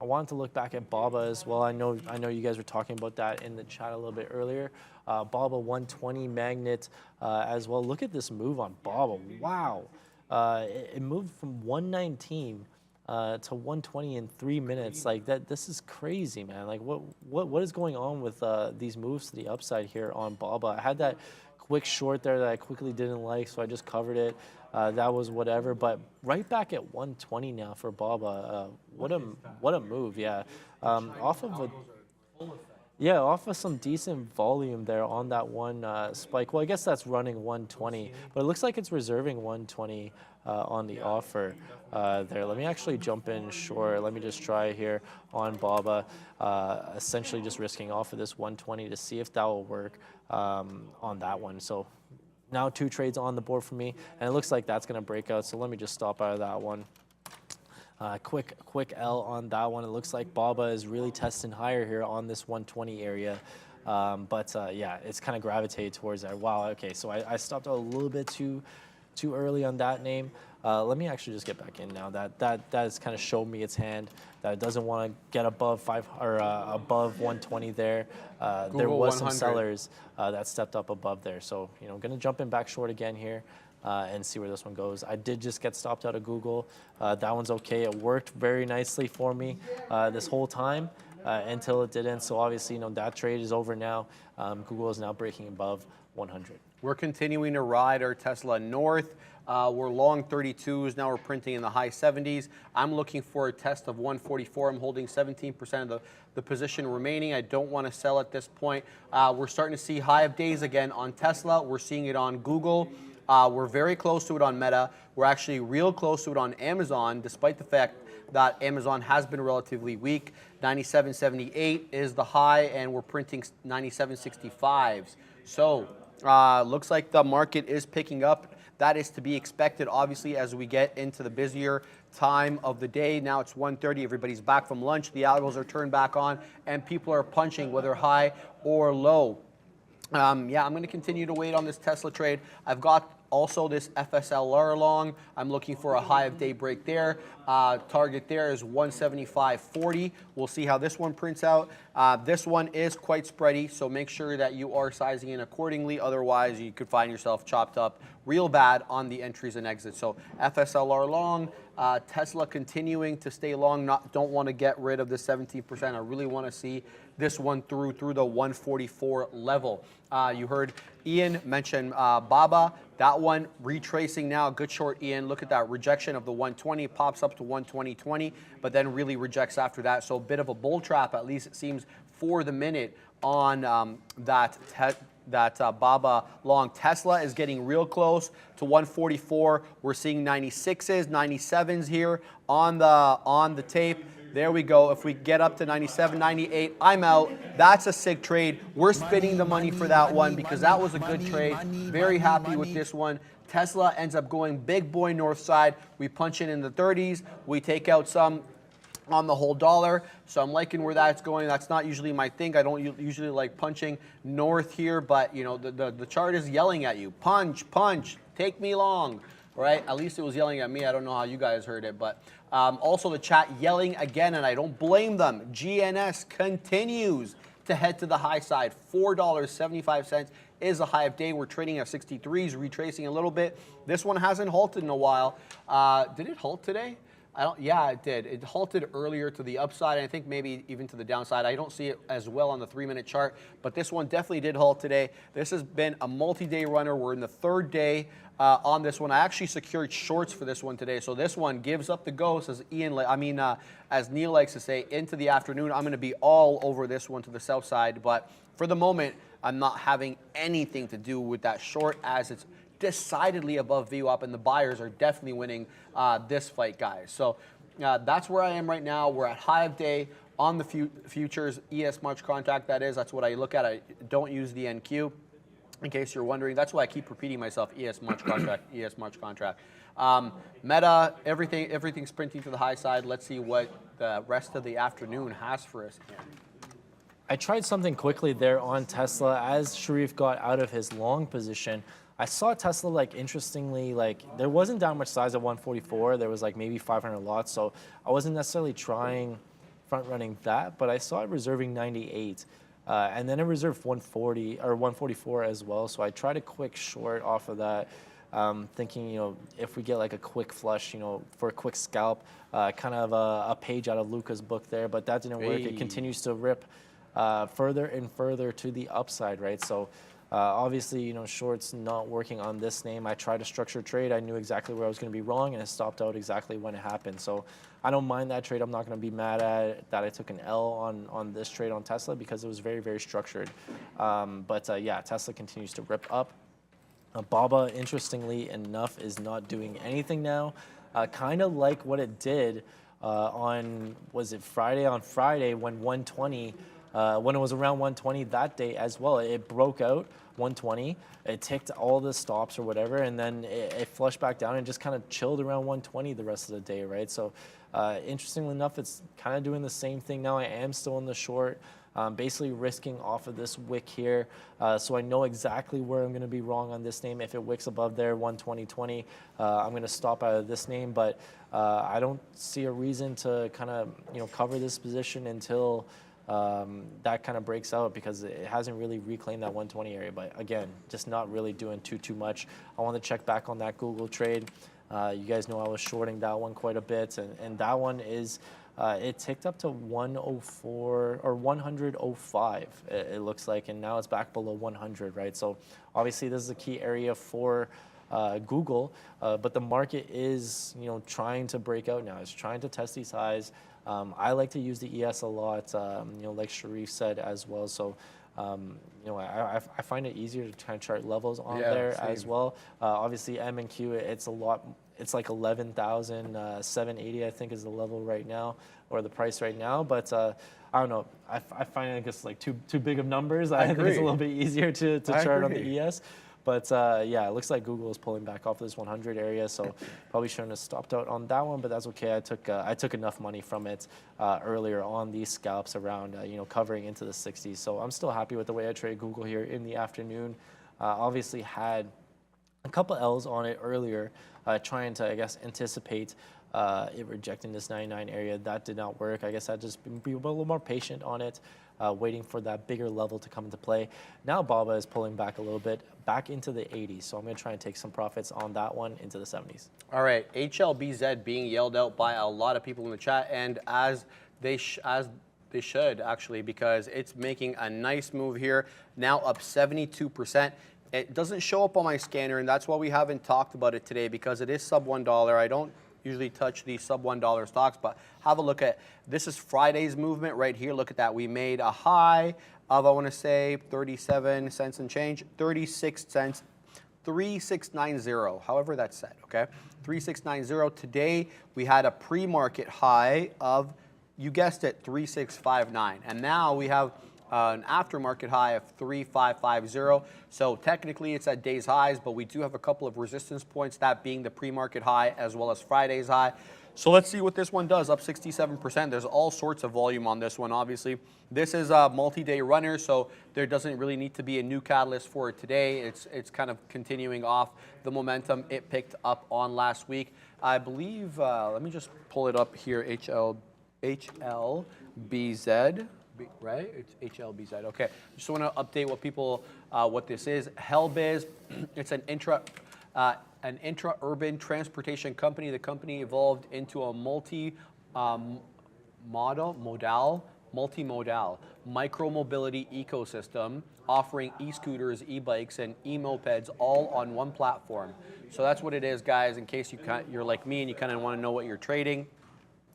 S6: wanted to look back at BOVA as well. I know you guys were talking about that in the chat a little bit earlier. BOVA 120 magnet as well. Look at this move on BOVA. Wow. It moved from 119 to 120 in 3 minutes. Like that, this is crazy, man. Like what is going on with these moves to the upside here on BOVA? I had that quick short there that I quickly didn't like, so I just covered it. That was whatever. But right back at 120 now for BOVA. What a move, yeah. Off of some decent volume there on that one spike. Well, I guess that's running 120, but it looks like it's reserving 120 on the offer there. Let me actually jump in short. Let me just try here on BOVA, essentially just risking off of this 120 to see if that will work on that one. So now 2 trades on the board for me, and it looks like that's going to break out. So let me just stop out of that one. Quick L on that one. It looks like BOVA is really testing higher here on this 120 area. Yeah, it's kind of gravitated towards that. Wow, okay, so I stopped out a little bit too early on that name. Let me actually just get back in now. That has kind of showed me its hand that it doesn't want to get above above 120 there. There was 100. Some sellers that stepped up above there. So, going to jump in back short again here. And see where this one goes. I did just get stopped out of Google. That one's okay. It worked very nicely for me this whole time. until it didn't. So obviously, that trade is over now. Google is now breaking above 100.
S7: We're continuing to ride our Tesla north. We're long 32s. Now we're printing in the high 70s. I'm looking for a test of 144. I'm holding 17% of the position remaining. I don't want to sell at this point. We're starting to see high of days again on Tesla. We're seeing it on Google. We're very close to it on Meta. We're actually real close to it on Amazon, despite the fact that Amazon has been relatively weak. 97.78 is the high, and we're printing 97.65s. So looks like the market is picking up. That is to be expected, obviously, as we get into the busier time of the day. Now it's 1:30. Everybody's back from lunch. The algos are turned back on, and people are punching, whether high or low. Yeah, I'm going to continue to wait on this Tesla trade. I've got also this FSLR long. I'm looking for a high of day break there. Target there is 175.40. We'll see how this one prints out. This one is quite spready, so make sure that you are sizing in accordingly. Otherwise, you could find yourself chopped up real bad on the entries and exits. So FSLR long, Tesla continuing to stay long. Don't want to get rid of the 17%. I really want to see this one through the 144 level. You heard Ian mention BABA. That one retracing now. Good short, Ian. Look at that rejection of the 120. Pops up to 120.20, but then really rejects after that. So a bit of a bull trap, at least it seems, for the minute on that BABA long. Tesla is getting real close to 144. We're seeing 96s, 97s here on the tape. There we go. If we get up to 97, 98, I'm out. That's a sick trade. We're spending the money for that one because that was a good trade. Very happy with this one. Tesla ends up going big boy north side. We punch in the 30s. We take out some on the whole dollar. So I'm liking where that's going. That's not usually my thing. I don't usually like punching north here, but the chart is yelling at you. Punch, punch, take me long. Right? At least it was yelling at me. I don't know how you guys heard it, but also the chat yelling again, and I don't blame them. GNS continues to head to the high side. $4.75 is the high of day. We're trading at 63s, retracing a little bit. This one hasn't halted in a while. Did it halt today? Yeah, it did. It halted earlier to the upside, and I think maybe even to the downside. I don't see it as well on the 3-minute chart, but this one definitely did halt today. This has been a multi-day runner. We're in the third day on this one. I actually secured shorts for this one today, so this one gives up the ghost, as as Neil likes to say, into the afternoon. I'm going to be all over this one to the south side, but for the moment, I'm not having anything to do with that short, as it's decidedly above VWAP, and the buyers are definitely winning this fight, guys. So that's where I am right now. We're at high of day on the futures ES March contract. That's what I look at. I don't use the NQ, in case you're wondering. That's why I keep repeating myself. ES March contract. ES March contract. Meta, everything's printing to the high side. Let's see what the rest of the afternoon has for us here.
S6: I tried something quickly there on Tesla as Sharif got out of his long position. I saw Tesla, interestingly, there wasn't that much size at 144. There was maybe 500 lots, so I wasn't necessarily trying front running that, but I saw it reserving 98. And then it reserved 140 or 144 as well. So I tried a quick short off of that, thinking, if we get a quick flush, for a quick scalp, kind of a page out of Luca's book there, but that didn't work. It continues to rip further and further to the upside, right? So obviously, shorts not working on this name. I tried a structured trade. I knew exactly where I was going to be wrong, and it stopped out exactly when it happened. So I don't mind that trade. I'm not going to be mad at it that I took an L on this trade on Tesla because it was very, very structured. Yeah, Tesla continues to rip up. BABA, interestingly enough, is not doing anything now. Kind of like what it did on, was it Friday? On Friday when 120, when it was around 120 that day as well, it broke out 120. It ticked all the stops or whatever, and then it flushed back down and just kind of chilled around 120 the rest of the day, right? So interestingly enough, it's kind of doing the same thing now. I am still in the short, basically risking off of this wick here. So I know exactly where I'm going to be wrong on this name. If it wicks above there, 120.20, I'm going to stop out of this name, but I don't see a reason to kind of cover this position until that kind of breaks out, because it hasn't really reclaimed that 120 area. But again, just not really doing too much. I want to check back on that Google trade. You guys know I was shorting that one quite a bit, and that one is it ticked up to 104 or 100.05, it looks like, and now it's back below 100, right? So obviously this is a key area for Google, but the market is, trying to break out now. It's trying to test these highs. I like to use the ES a lot, like Sharif said as well. So, I find it easier to kind of chart levels on there as well. Obviously, M and Q, it's a lot. It's like 11,780, I think, is the level right now, or the price right now. But I don't know. I find it just like too big of numbers. I think it's a little bit easier to chart on the ES. But yeah, it looks like Google is pulling back off this 100 area, so probably shouldn't have stopped out on that one, but that's okay. I took enough money from it earlier on these scalps around, covering into the 60s. So I'm still happy with the way I trade Google here in the afternoon. Obviously had a couple L's on it earlier, trying to, I guess, anticipate it rejecting this 99 area. That did not work. I guess I'd just be a little more patient on it, waiting for that bigger level to come into play. Now BOVA is pulling back a little bit, back into the 80s. So I'm going to try and take some profits on that one into the 70s.
S7: All right, HLBZ being yelled out by a lot of people in the chat, and as they should actually, because it's making a nice move here, now up 72%. It doesn't show up on my scanner, and that's why we haven't talked about it today, because it is sub $1. I don't usually touch these sub $1 stocks, but have a look at, this is Friday's movement right here. Look at that. We made a high of, I want to say, 37 cents and change, 36 cents, 3690, however that's set, okay? 3690. Today, we had a pre-market high of, you guessed it, 3659. And now we have an aftermarket high of 3550. So technically it's at day's highs, but we do have a couple of resistance points, that being the pre-market high as well as Friday's high. So let's see what this one does, up 67%. There's all sorts of volume on this one, obviously. This is a multi-day runner, so there doesn't really need to be a new catalyst for it today. It's kind of continuing off the momentum it picked up on last week. I believe, let me just pull it up here, HLBZ. Right? It's HLBZ. Okay. Just want to update what people, what this is. Hellbiz, it's an intra-urban transportation company. The company evolved into a multi-modal, micro-mobility ecosystem, offering e-scooters, e-bikes, and e-mopeds all on one platform. So that's what it is, guys, in case you're like me and you kind of want to know what you're trading.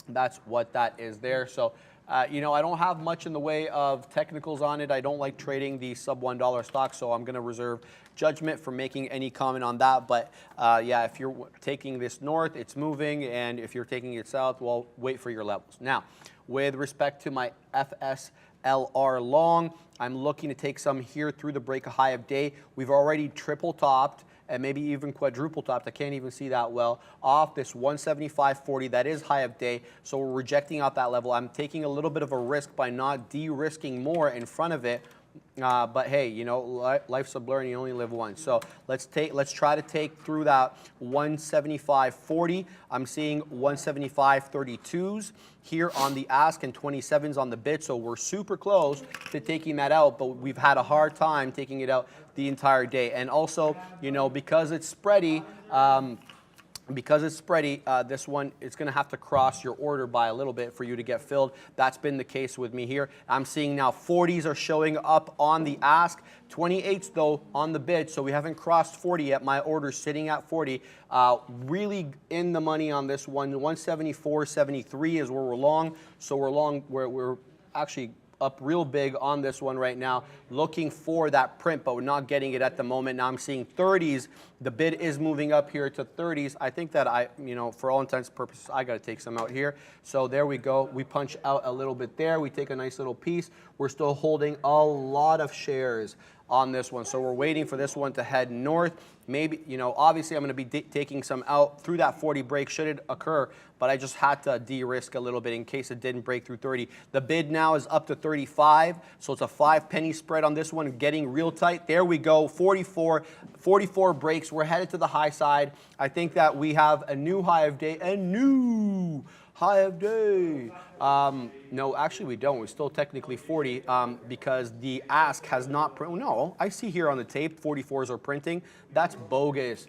S7: That's what that is there. So, I don't have much in the way of technicals on it. I don't like trading the sub $1 stocks, so I'm going to reserve judgment for making any comment on that. But yeah, if you're taking this north, it's moving, and if you're taking it south, well, wait for your levels. Now, with respect to my FSLR long, I'm looking to take some here through the break of high of day. We've already triple topped and maybe even quadruple topped. I can't even see that well off this 175.40. That is high of day, so we're rejecting out that level. I'm taking a little bit of a risk by not de-risking more in front of it. But hey, life's a blur and you only live once. So let's try to take through that 175.40. I'm seeing 175.32s here on the ask and 27s on the bid. So we're super close to taking that out, but we've had a hard time taking it out the entire day. And also, because it's spready, this one, it's going to have to cross your order by a little bit for you to get filled. That's been the case with me here. I'm seeing now 40s are showing up on the ask, 28s though on the bid, so we haven't crossed 40 yet. My order's sitting at 40. Really in the money on this one. 174.73 is where we're long, so we're actually up real big on this one right now, looking for that print, but we're not getting it at the moment. Now I'm seeing 30s. The bid is moving up here to 30s. I think that for all intents and purposes, I got to take some out here. So there we go. We punch out a little bit there. We take a nice little piece. We're still holding a lot of shares on this one. So we're waiting for this one to head north. Maybe, obviously I'm going to be taking some out through that 40 break should it occur, but I just had to de-risk a little bit in case it didn't break through 30. The bid now is up to 35, so it's a 5-penny spread on this one, getting real tight. There we go, 44 breaks. We're headed to the high side. I think that we have a new high of day, no, actually we don't. We're still technically 40 because the ask has not printed. No, I see here on the tape 44s are printing. That's bogus.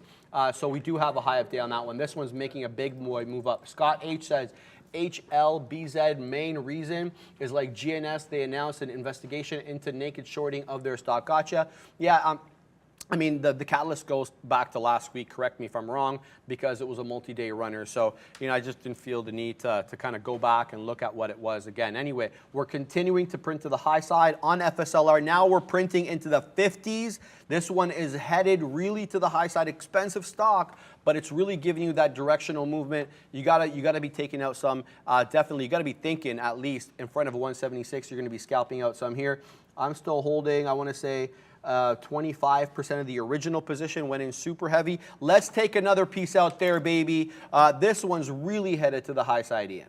S7: So we do have a high of day on that one. This one's making a big move up. Scott H says HLBZ. Main reason is like GNS, they announced an investigation into naked shorting of their stock. Gotcha. Yeah, I mean, the catalyst goes back to last week, correct me if I'm wrong, because it was a multi-day runner. So, you know, I just didn't feel the need to kind of go back and look at what it was again. Anyway, we're continuing to print to the high side on FSLR. Now we're printing into the 50s. This one is headed really to the high side. Expensive stock, but it's really giving you that directional movement. You gotta be taking out some. Definitely, you gotta be thinking at least in front of a 176. You're gonna be scalping out some here. I'm still holding, I want to say, 25% of the original position went in super heavy. Let's take another piece out there, baby. This one's really headed to the high side, Ian.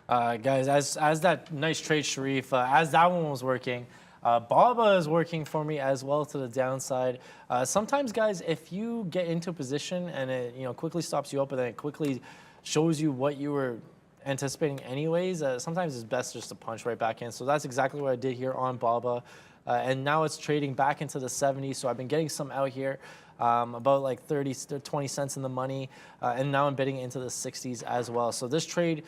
S6: Guys, as that nice trade, Sharif, as that one was working, BABA is working for me as well to the downside. Sometimes, guys, if you get into a position and it quickly stops you up and then it quickly shows you what you were anticipating anyways, sometimes it's best just to punch right back in. So that's exactly what I did here on BABA. And now it's trading back into the 70s, so I've been getting some out here, about like 20 cents in the money, and now I'm bidding into the 60s as well. So this trade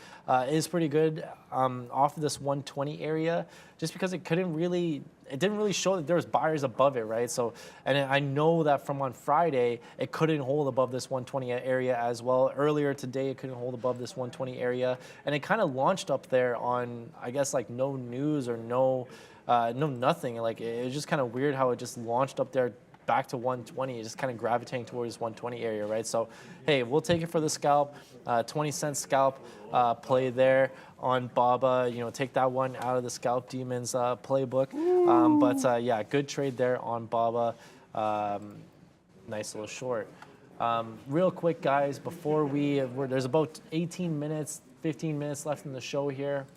S6: is pretty good off of this 120 area, just because it didn't really show that there was buyers above it, right? So, and I know that from on Friday, it couldn't hold above this 120 area as well. Earlier today, it couldn't hold above this 120 area, and it kind of launched up there on, I guess, like no news or no nothing. Like, it was just kind of weird how it just launched up there back to 120, just kind of gravitating towards 120 area, right? So, hey, we'll take it for the scalp, 20-cent scalp play there on BABA. Take that one out of the Scalp Demons playbook. But yeah, good trade there on BABA. Nice little short. Real quick, guys, before there's about 18 minutes, 15 minutes left in the show here.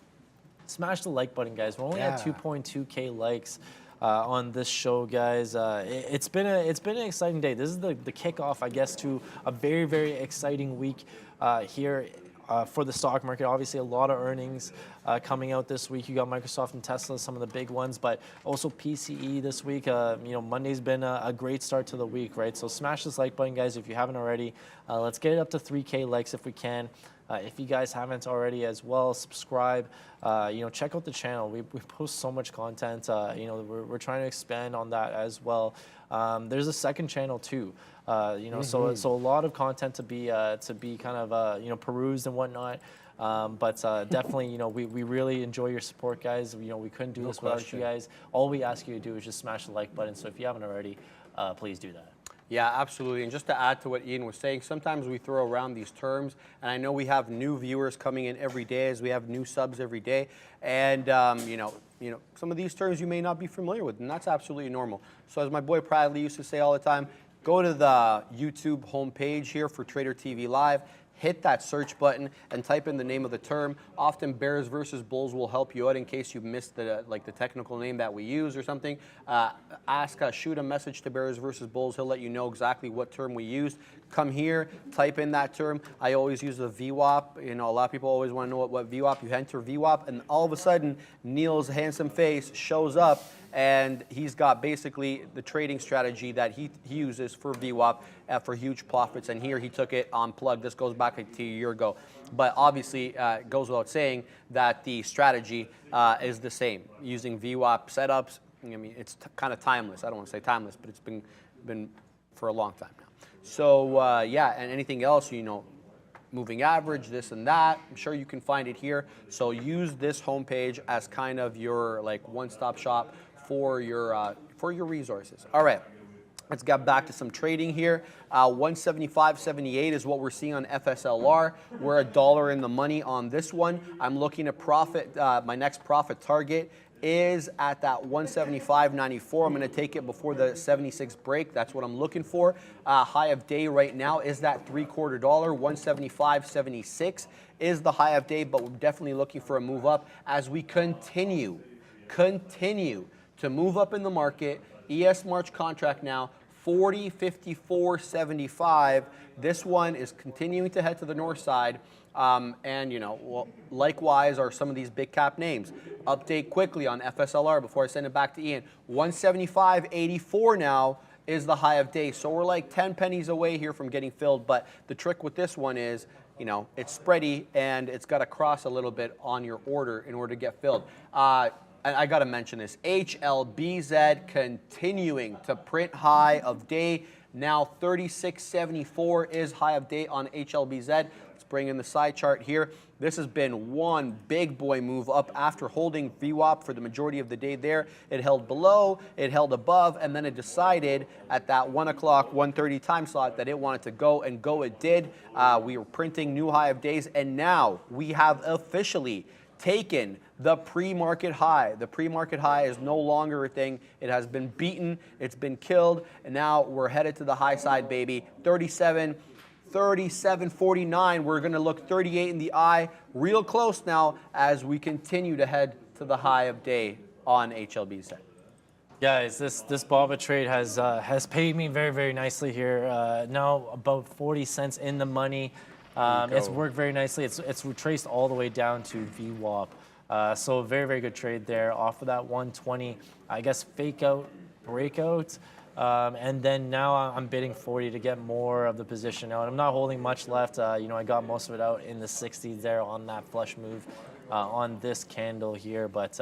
S6: Smash the like button, guys. We're only at 2.2K likes on this show, guys. It's been an exciting day. This is the kickoff, I guess, to a very, very exciting week here for the stock market. Obviously, a lot of earnings coming out this week. You got Microsoft and Tesla, some of the big ones, but also PCE this week. Monday's been a great start to the week, right? So smash this like button, guys, if you haven't already. Let's get it up to 3K likes if we can. If you guys haven't already as well, subscribe. Check out the channel. We post so much content. We're trying to expand on that as well. There's a second channel too. So a lot of content to be kind of perused and whatnot. But definitely, we really enjoy your support, guys. We couldn't do this without you guys. All we ask you to do is just smash the like button. So if you haven't already, please do that.
S7: Yeah, absolutely. And just to add to what Ian was saying, sometimes we throw around these terms, and I know we have new viewers coming in every day as we have new subs every day. And, some of these terms you may not be familiar with, and that's absolutely normal. So as my boy Bradley used to say all the time, go to the YouTube homepage here for Trader TV Live, hit that search button and type in the name of the term. Often Bears versus Bulls will help you out in case you missed the technical name that we use or something. Shoot a message to Bears versus Bulls. He'll let you know exactly what term we used. Come here, type in that term. I always use the VWAP. A lot of people always want to know what VWAP. You enter VWAP, and all of a sudden, Neil's handsome face shows up, and he's got basically the trading strategy that he uses for VWAP for huge profits. And here he took it on plug. This goes back to a year ago. But obviously, it goes without saying that the strategy is the same. Using VWAP setups, it's kind of timeless. I don't want to say timeless, but it's been for a long time now. So, and anything else, moving average, this and that, I'm sure you can find it here. So use this homepage as kind of your one-stop shop for your resources. All right, let's get back to some trading here. 175.78 is what we're seeing on FSLR. We're $1 in the money on this one. I'm looking at profit. My next profit target is at that 175.94. I'm going to take it before the 76 break. That's what I'm looking for. High of day right now is that $0.75. 175.76 is the high of day, but we're definitely looking for a move up as we continue to move up in the market. ES March contract now 40.54.75. This one is continuing to head to the north side. Likewise are some of these big cap names. Update quickly on FSLR before I send it back to Ian. 175.84 now is the high of day. So we're like 10 pennies away here from getting filled. But the trick with this one is you know, it's spready and it's got to cross a little bit on your order in order to get filled. And I got to mention this, HLBZ continuing to print high of day. Now 36.74 is high of day on HLBZ. Let's bring in the side chart here. This has been one big boy move up after holding VWAP for the majority of the day there. It held below, it held above, and then it decided at that 1 o'clock, 1:30 time slot that it wanted to go, and go it did. We were printing new high of days, and now we have officially taken the pre-market high. The pre-market high is no longer a thing. It has been beaten, it's been killed, and now we're headed to the high side, baby. 37.49. We're going to look 38 in the eye, real close now as we continue to head to the high of day on HLBZ.
S6: Guys, this BOVA trade has paid me very, very nicely here. Now about 40 cents in the money. It's worked very nicely. It's retraced all the way down to VWAP. So very, very good trade there off of that 120, I guess, fake out, breakout. And then now I'm bidding 40 to get more of the position out. I'm not holding much left. You know, I got most of it out in the 60s there on that flush move on this candle here. But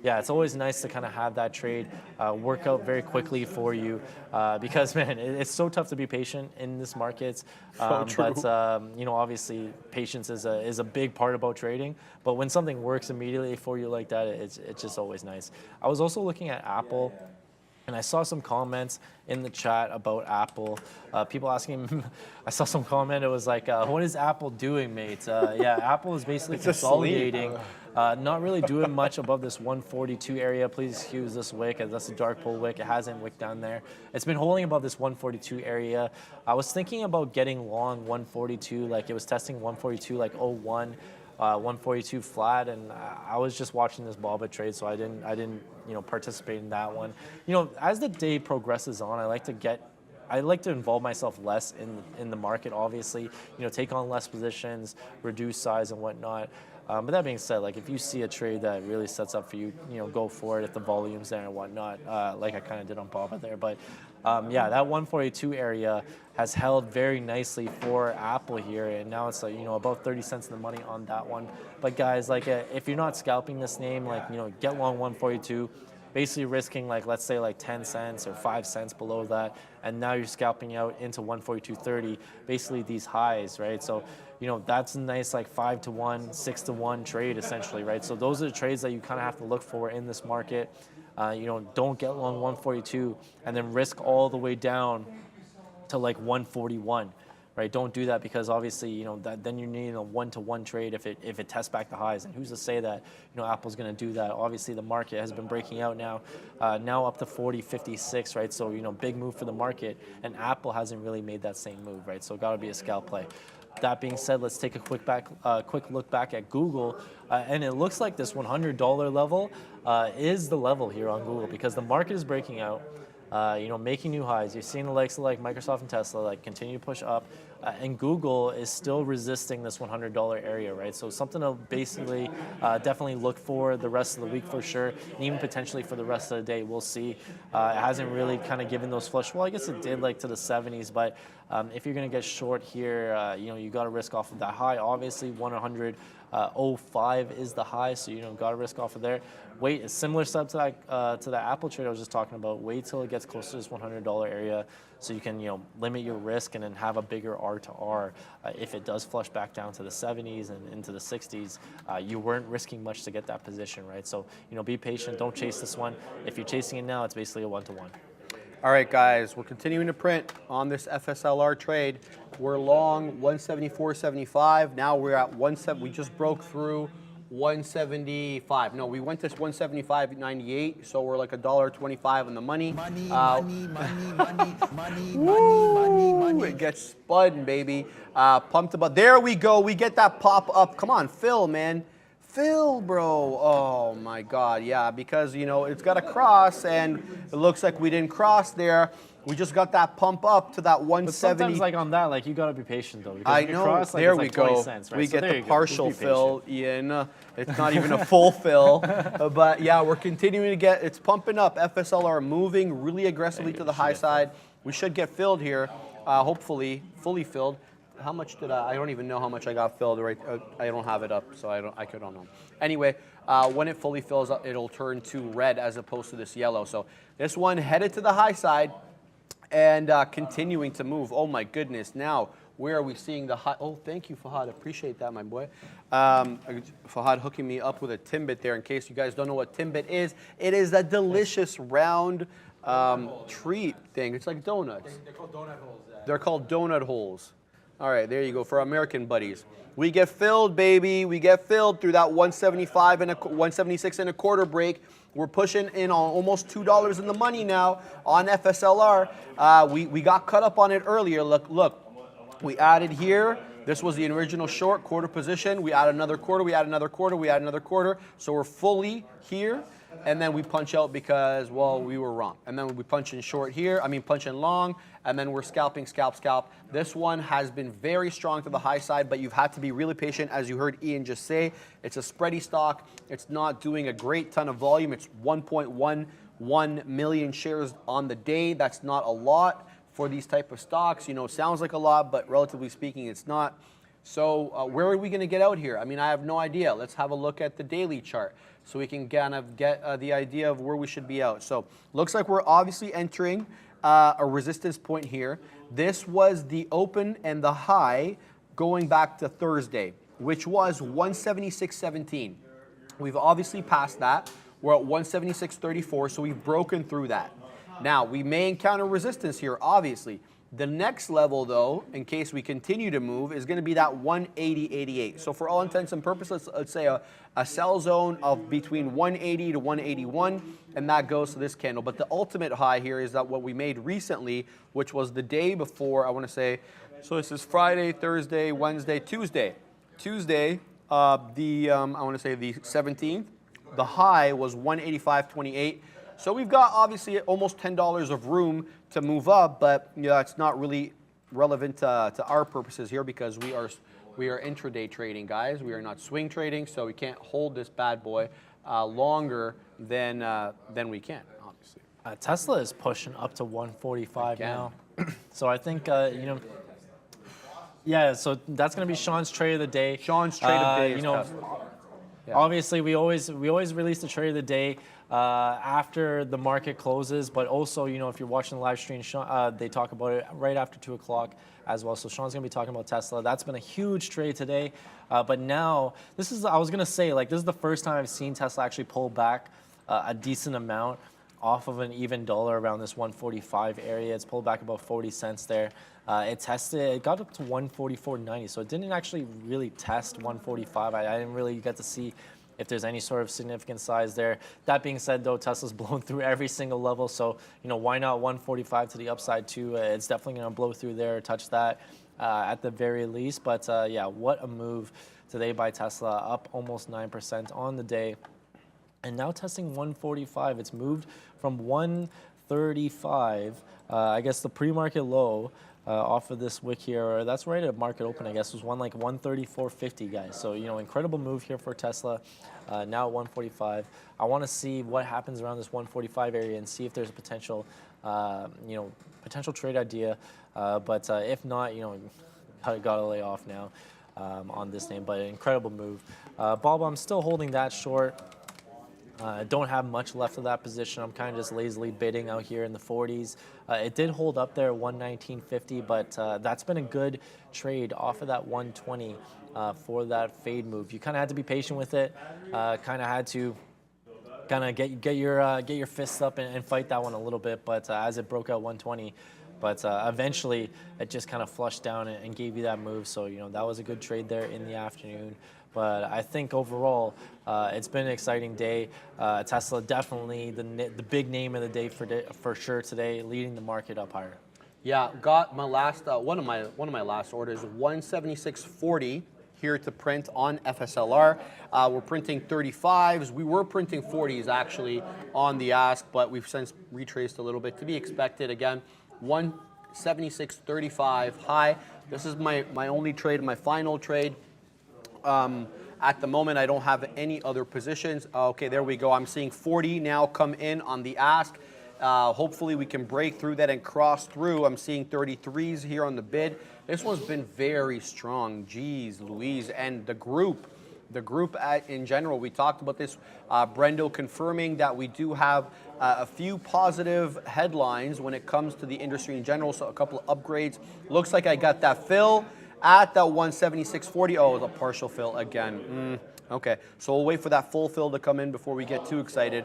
S6: yeah, it's always nice to kind of have that trade work out very quickly for you because, man, it's so tough to be patient in this market. But, you know, obviously patience is a big part about trading. But when something works immediately for you like that, it's just always nice. I was also looking at Apple. And I saw some comments in the chat about Apple. People asking, I saw some comment, it was like, what is Apple doing, mate? Yeah, Apple is basically consolidating, not really doing much above this 142 area. Please excuse this wick, as that's a dark pull wick. It hasn't wicked down there. It's been holding above this 142 area. I was thinking about getting long 142, like it was testing 142 like 01. 142 flat, and I was just watching this BOVA trade, so I didn't you know, participate in that one. You know, as the day progresses on, I like to involve myself less in the market. Obviously, you know, take on less positions, reduce size and whatnot. But that being said, like if you see a trade that really sets up for you, you know, go for it if the volume's there and whatnot, like I kind of did on BOVA there. But yeah, that 142 area has held very nicely for Apple here, and now it's like, you know, about 30 cents in the money on that one. But guys, like if you're not scalping this name, like, you know, get long 142. Basically risking, like, let's say like 10 cents or 5 cents below that, and now you're scalping out into 142.30, basically these highs, right? So, you know, that's a nice like 5 to 1, 6 to 1 trade essentially, right? So those are the trades that you kind of have to look for in this market. You know, don't get long 142 and then risk all the way down to like 141. Right, don't do that because obviously, you know, then you need a 1-to-1 trade if it tests back the highs. And who's to say that, you know, Apple's going to do that? Obviously, the market has been breaking out now, now up to 40.56, right? So, you know, big move for the market, and Apple hasn't really made that same move, right? So, got to be a scalp play. That being said, let's take a quick look back at Google, and it looks like this $100 level is the level here on Google because the market is breaking out. You know, making new highs. You're seeing the likes of like Microsoft and Tesla like continue to push up, and Google is still resisting this $100 area, right? So something to basically definitely look for the rest of the week for sure, and even potentially for the rest of the day. We'll see. It hasn't really kind of given those flush. Well, I guess it did like to the 70s, but if you're going to get short here, you know, you got to risk off of that high. Obviously, 100.05 is the high, so you know, got to risk off of there. Wait, a similar setup to that Apple trade I was just talking about. Wait till it gets close to this $100 area, so you can, you know, limit your risk and then have a bigger R to R. If it does flush back down to the 70s and into the 60s, you weren't risking much to get that position, right? So, you know, be patient. Don't chase this one. If you're chasing it now, it's basically a 1-to-1.
S7: All right, guys, we're continuing to print on this FSLR trade. We're long 174.75. Now we're at 170. We just broke through 175. No, we went to 175.98, so we're like $1.25 on the money. Money. It gets spun, baby. Pumped about. There we go. We get that pop up. Come on, Phil, man. Phil, bro. Oh my God, yeah, because you know it's got to cross, and it looks like we didn't cross there. We just got that pump up to that 170. But
S6: sometimes, like on that, like you gotta be patient though.
S7: I know.
S6: Cross, like,
S7: there
S6: it's
S7: we
S6: like
S7: go.
S6: 20 cents, right?
S7: We
S6: so
S7: get the
S6: go.
S7: partial fill, Ian. It's not even a full fill, but yeah, we're continuing to get. It's pumping up. FSLR moving really aggressively to the high side. We should get filled here, hopefully fully filled. how much did I don't even know how much I got filled right. I don't have it up, so I don't know. Anyway, when it fully fills up, it'll turn to red as opposed to this yellow. So this one headed to the high side and continuing to move. Oh my goodness. Now, where are we seeing the high? Oh, thank you, Fahad. Appreciate that, my boy. Fahad hooking me up with a Timbit there. In case you guys don't know what Timbit is, it is that delicious round treat thing. It's like donuts.
S8: They're called donut holes.
S7: They're called donut holes. All right, there you go. For our American buddies, we get filled, baby. We get filled through that 175 and 176 and a quarter break. We're pushing in on almost $2 in the money now on FSLR. We got cut up on it earlier. Look. We added here. This was the original short quarter position. We add another quarter. We add another quarter. We add another quarter. So we're fully here. And then we punch out because, well, we were wrong. And then we punch in short here. Punch in long. And then we're scalping, scalp. This one has been very strong to the high side, but you've had to be really patient. As you heard Ian just say, it's a spready stock. It's not doing a great ton of volume. It's 1.11 million shares on the day. That's not a lot for these type of stocks. You know, sounds like a lot, but relatively speaking, it's not. So where are we going to get out here? I have no idea. Let's have a look at the daily chart so we can kind of get the idea of where we should be out. So looks like we're obviously entering a resistance point here. This was the open and the high going back to Thursday, which was 176.17. We've obviously passed that. We're at 176.34, so we've broken through that. Now, we may encounter resistance here, obviously. The next level, though, in case we continue to move, is going to be that 180.88. So for all intents and purposes, let's say a sell zone of between 180 to 181, and that goes to this candle. But the ultimate high here is that what we made recently, which was the day before, I want to say, so this is Friday, Thursday, Wednesday, Tuesday. Tuesday, I want to say the 17th, the high was 185.28. So we've got obviously almost $10 of room to move up, but it's not really relevant to our purposes here because we are intraday trading, guys. We are not swing trading, so we can't hold this bad boy longer than we can, obviously.
S6: Tesla is pushing up to 145 now. So I think yeah. So that's going to be Sean's trade of the day.
S7: Sean's trade of the day is Tesla.
S6: Yeah. Obviously, we always release the trade of the day after the market closes, but also, if you're watching the live stream, Sean, they talk about it right after 2 o'clock as well. So Sean's going to be talking about Tesla. That's been a huge trade today. But now, I was going to say, this is the first time I've seen Tesla actually pull back a decent amount off of an even dollar around this 145 area. It's pulled back about 40 cents there. It got up to 144.90, so it didn't actually really test 145. I didn't really get to see if there's any sort of significant size there. That being said, though, Tesla's blown through every single level, so why not 145 to the upside too? It's definitely going to blow through there, touch that at the very least. But yeah, what a move today by Tesla, up almost 9% on the day, and now testing 145. It's moved from 135, I guess the pre-market low. Off of this wick here, that's right at market open, I guess, was 134.50, guys. So, incredible move here for Tesla, now at 145. I want to see what happens around this 145 area and see if there's a potential, potential trade idea. But if not, got to lay off now on this name. But an incredible move. Bob, I'm still holding that short. Don't have much left of that position. I'm kind of just lazily bidding out here in the 40s. It did hold up there at 119.50, but that's been a good trade off of that 120 for that fade move. You kind of had to be patient with it. Kind of had to get your fists up and fight that one a little bit. But as it broke out 120, but eventually it just kind of flushed down and gave you that move. So that was a good trade there in the afternoon. But I think overall, it's been an exciting day. Tesla definitely the big name of the day for sure today, leading the market up higher.
S7: Yeah, got my last one of my last orders, 176.40 here to print on FSLR. We're printing 35s. We were printing 40s actually on the ask, but we've since retraced a little bit, to be expected. Again, 176.35 high. This is my only trade, my final trade. At the moment, I don't have any other positions. Okay, there we go. I'm seeing 40 now come in on the ask. Hopefully we can break through that and cross through. I'm seeing 33s here on the bid. This one's been very strong. Geez, Louise, and the group in general, we talked about this. Brendo confirming that we do have a few positive headlines when it comes to the industry in general, so a couple of upgrades. Looks like I got that fill at that 176.40. Oh, the partial fill again. Okay, so we'll wait for that full fill to come in before we get too excited.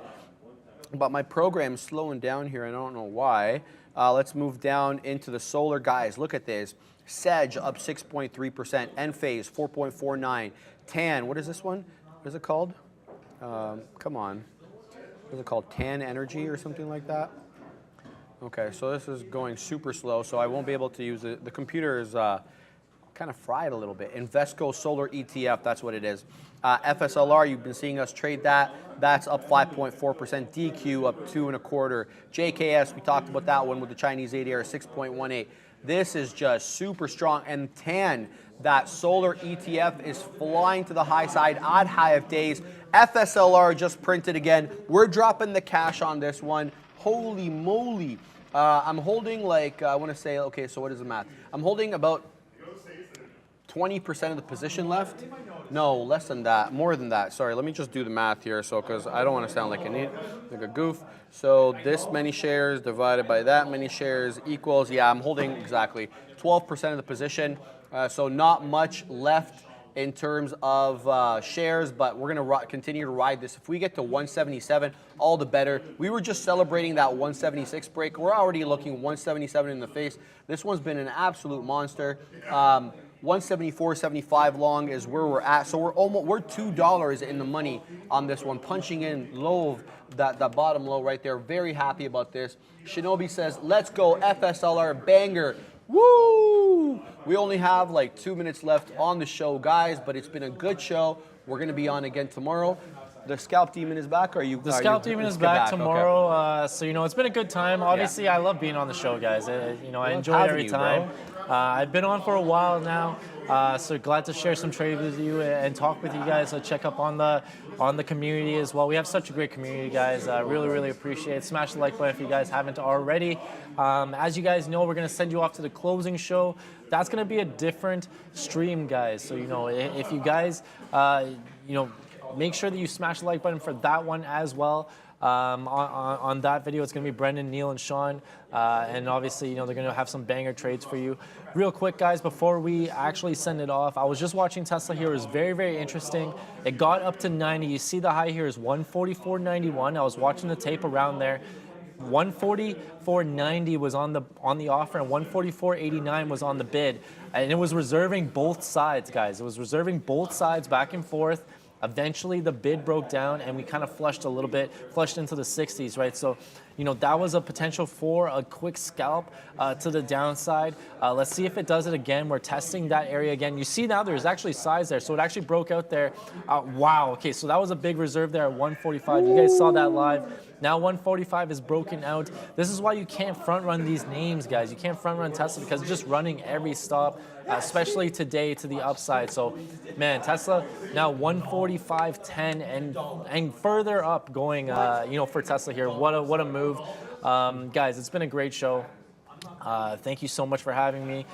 S7: But my program's slowing down here. I don't know why. Let's move down into the solar. Guys, look at this. Sedge up 6.3%. Enphase 4.49. TAN, what is this one? What is it called? Come on. What is it called? TAN Energy or something like that? Okay, so this is going super slow, so I won't be able to use it. The computer is kind of fried a little bit. Invesco Solar ETF, that's what it is. FSLR, you've been seeing us trade that. That's up 5.4%. DQ up 2.25. JKS, we talked about that one with the Chinese ADR, 6.18. This is just super strong. And TAN, that solar ETF is flying to the high side, odd high of days. FSLR just printed again. We're dropping the cash on this one. Holy moly. I'm holding like, I want to say, okay, so what is the math? I'm holding about 20% of the position left. No, less than that, more than that. Sorry, let me just do the math here, so because I don't want to sound like a goof. So this many shares divided by that many shares equals, yeah, I'm holding exactly 12% of the position. So not much left in terms of shares, but we're going to continue to ride this. If we get to 177, all the better. We were just celebrating that 176 break. We're already looking 177 in the face. This one's been an absolute monster. 174.75 long is where we're at. So we're $2 in the money on this one, punching in low of that bottom low right there. Very happy about this. Shinobi says, let's go FSLR banger. Woo! We only have like 2 minutes left on the show, guys, but it's been a good show. We're going to be on again tomorrow. The Scalp Demon is back?
S6: The Scalp Demon is back tomorrow. Okay. So, it's been a good time. Obviously, I love being on the show, guys. I enjoy it every time. I've been on for a while now, so glad to share some trade with you and talk with you guys. Check up on the community as well. We have such a great community, guys. Really, really appreciate it. Smash the like button if you guys haven't already. As you guys know, we're going to send you off to the closing show. That's going to be a different stream, guys. So, if you guys, make sure that you smash the like button for that one as well. On that video, it's going to be Brendan, Neil, and Sean. And obviously, they're going to have some banger trades for you. Real quick, guys, before we actually send it off, I was just watching Tesla here. It was very, very interesting. It got up to 90. You see the high here is 144.91. I was watching the tape around there. 144.90 was on the offer, and 144.89 was on the bid. And it was reserving both sides, guys. It was reserving both sides back and forth. Eventually, the bid broke down, and we kind of flushed a little bit, flushed into the 60s, right? So, that was a potential for a quick scalp to the downside. Let's see if it does it again. We're testing that area again. You see now there's actually size there, so it actually broke out there. Wow, okay, so that was a big reserve there at 145. You guys saw that live. Now 145 is broken out. This is why you can't front run these names, guys. You can't front run Tesla because it's just running every stop, especially today to the upside. So, man, Tesla now 145.10 and further up going, for Tesla here. What a move, guys. It's been a great show. Thank you so much for having me,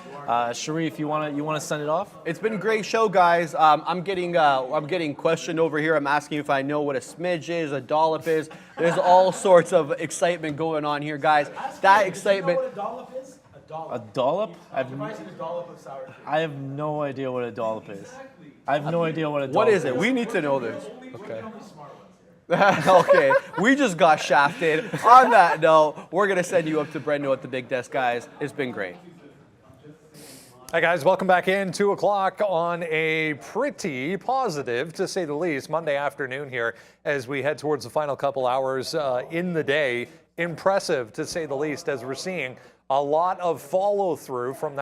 S6: Sharif. You want to send it off?
S7: It's been a great show, guys. I'm getting questioned over here. I'm asking if I know what a smidge is, a dollop is. There's all sorts of excitement going on here, guys. That excitement.
S8: You know what a dollop is? A dollop.
S6: A dollop?
S8: Pricing a dollop of sour cream.
S6: I have no idea what a dollop is.
S8: Exactly.
S6: I have no idea what a dollop is.
S7: What is it? We need to know this. Okay.
S8: Only smart ones.
S7: Okay, we just got shafted. On that note, we're going to send you up to Brendo at the big desk, guys. It's been great.
S1: Hi, guys. Welcome back in. 2 o'clock on a pretty positive, to say the least, Monday afternoon here as we head towards the final couple hours in the day. Impressive, to say the least, as we're seeing a lot of follow through from that.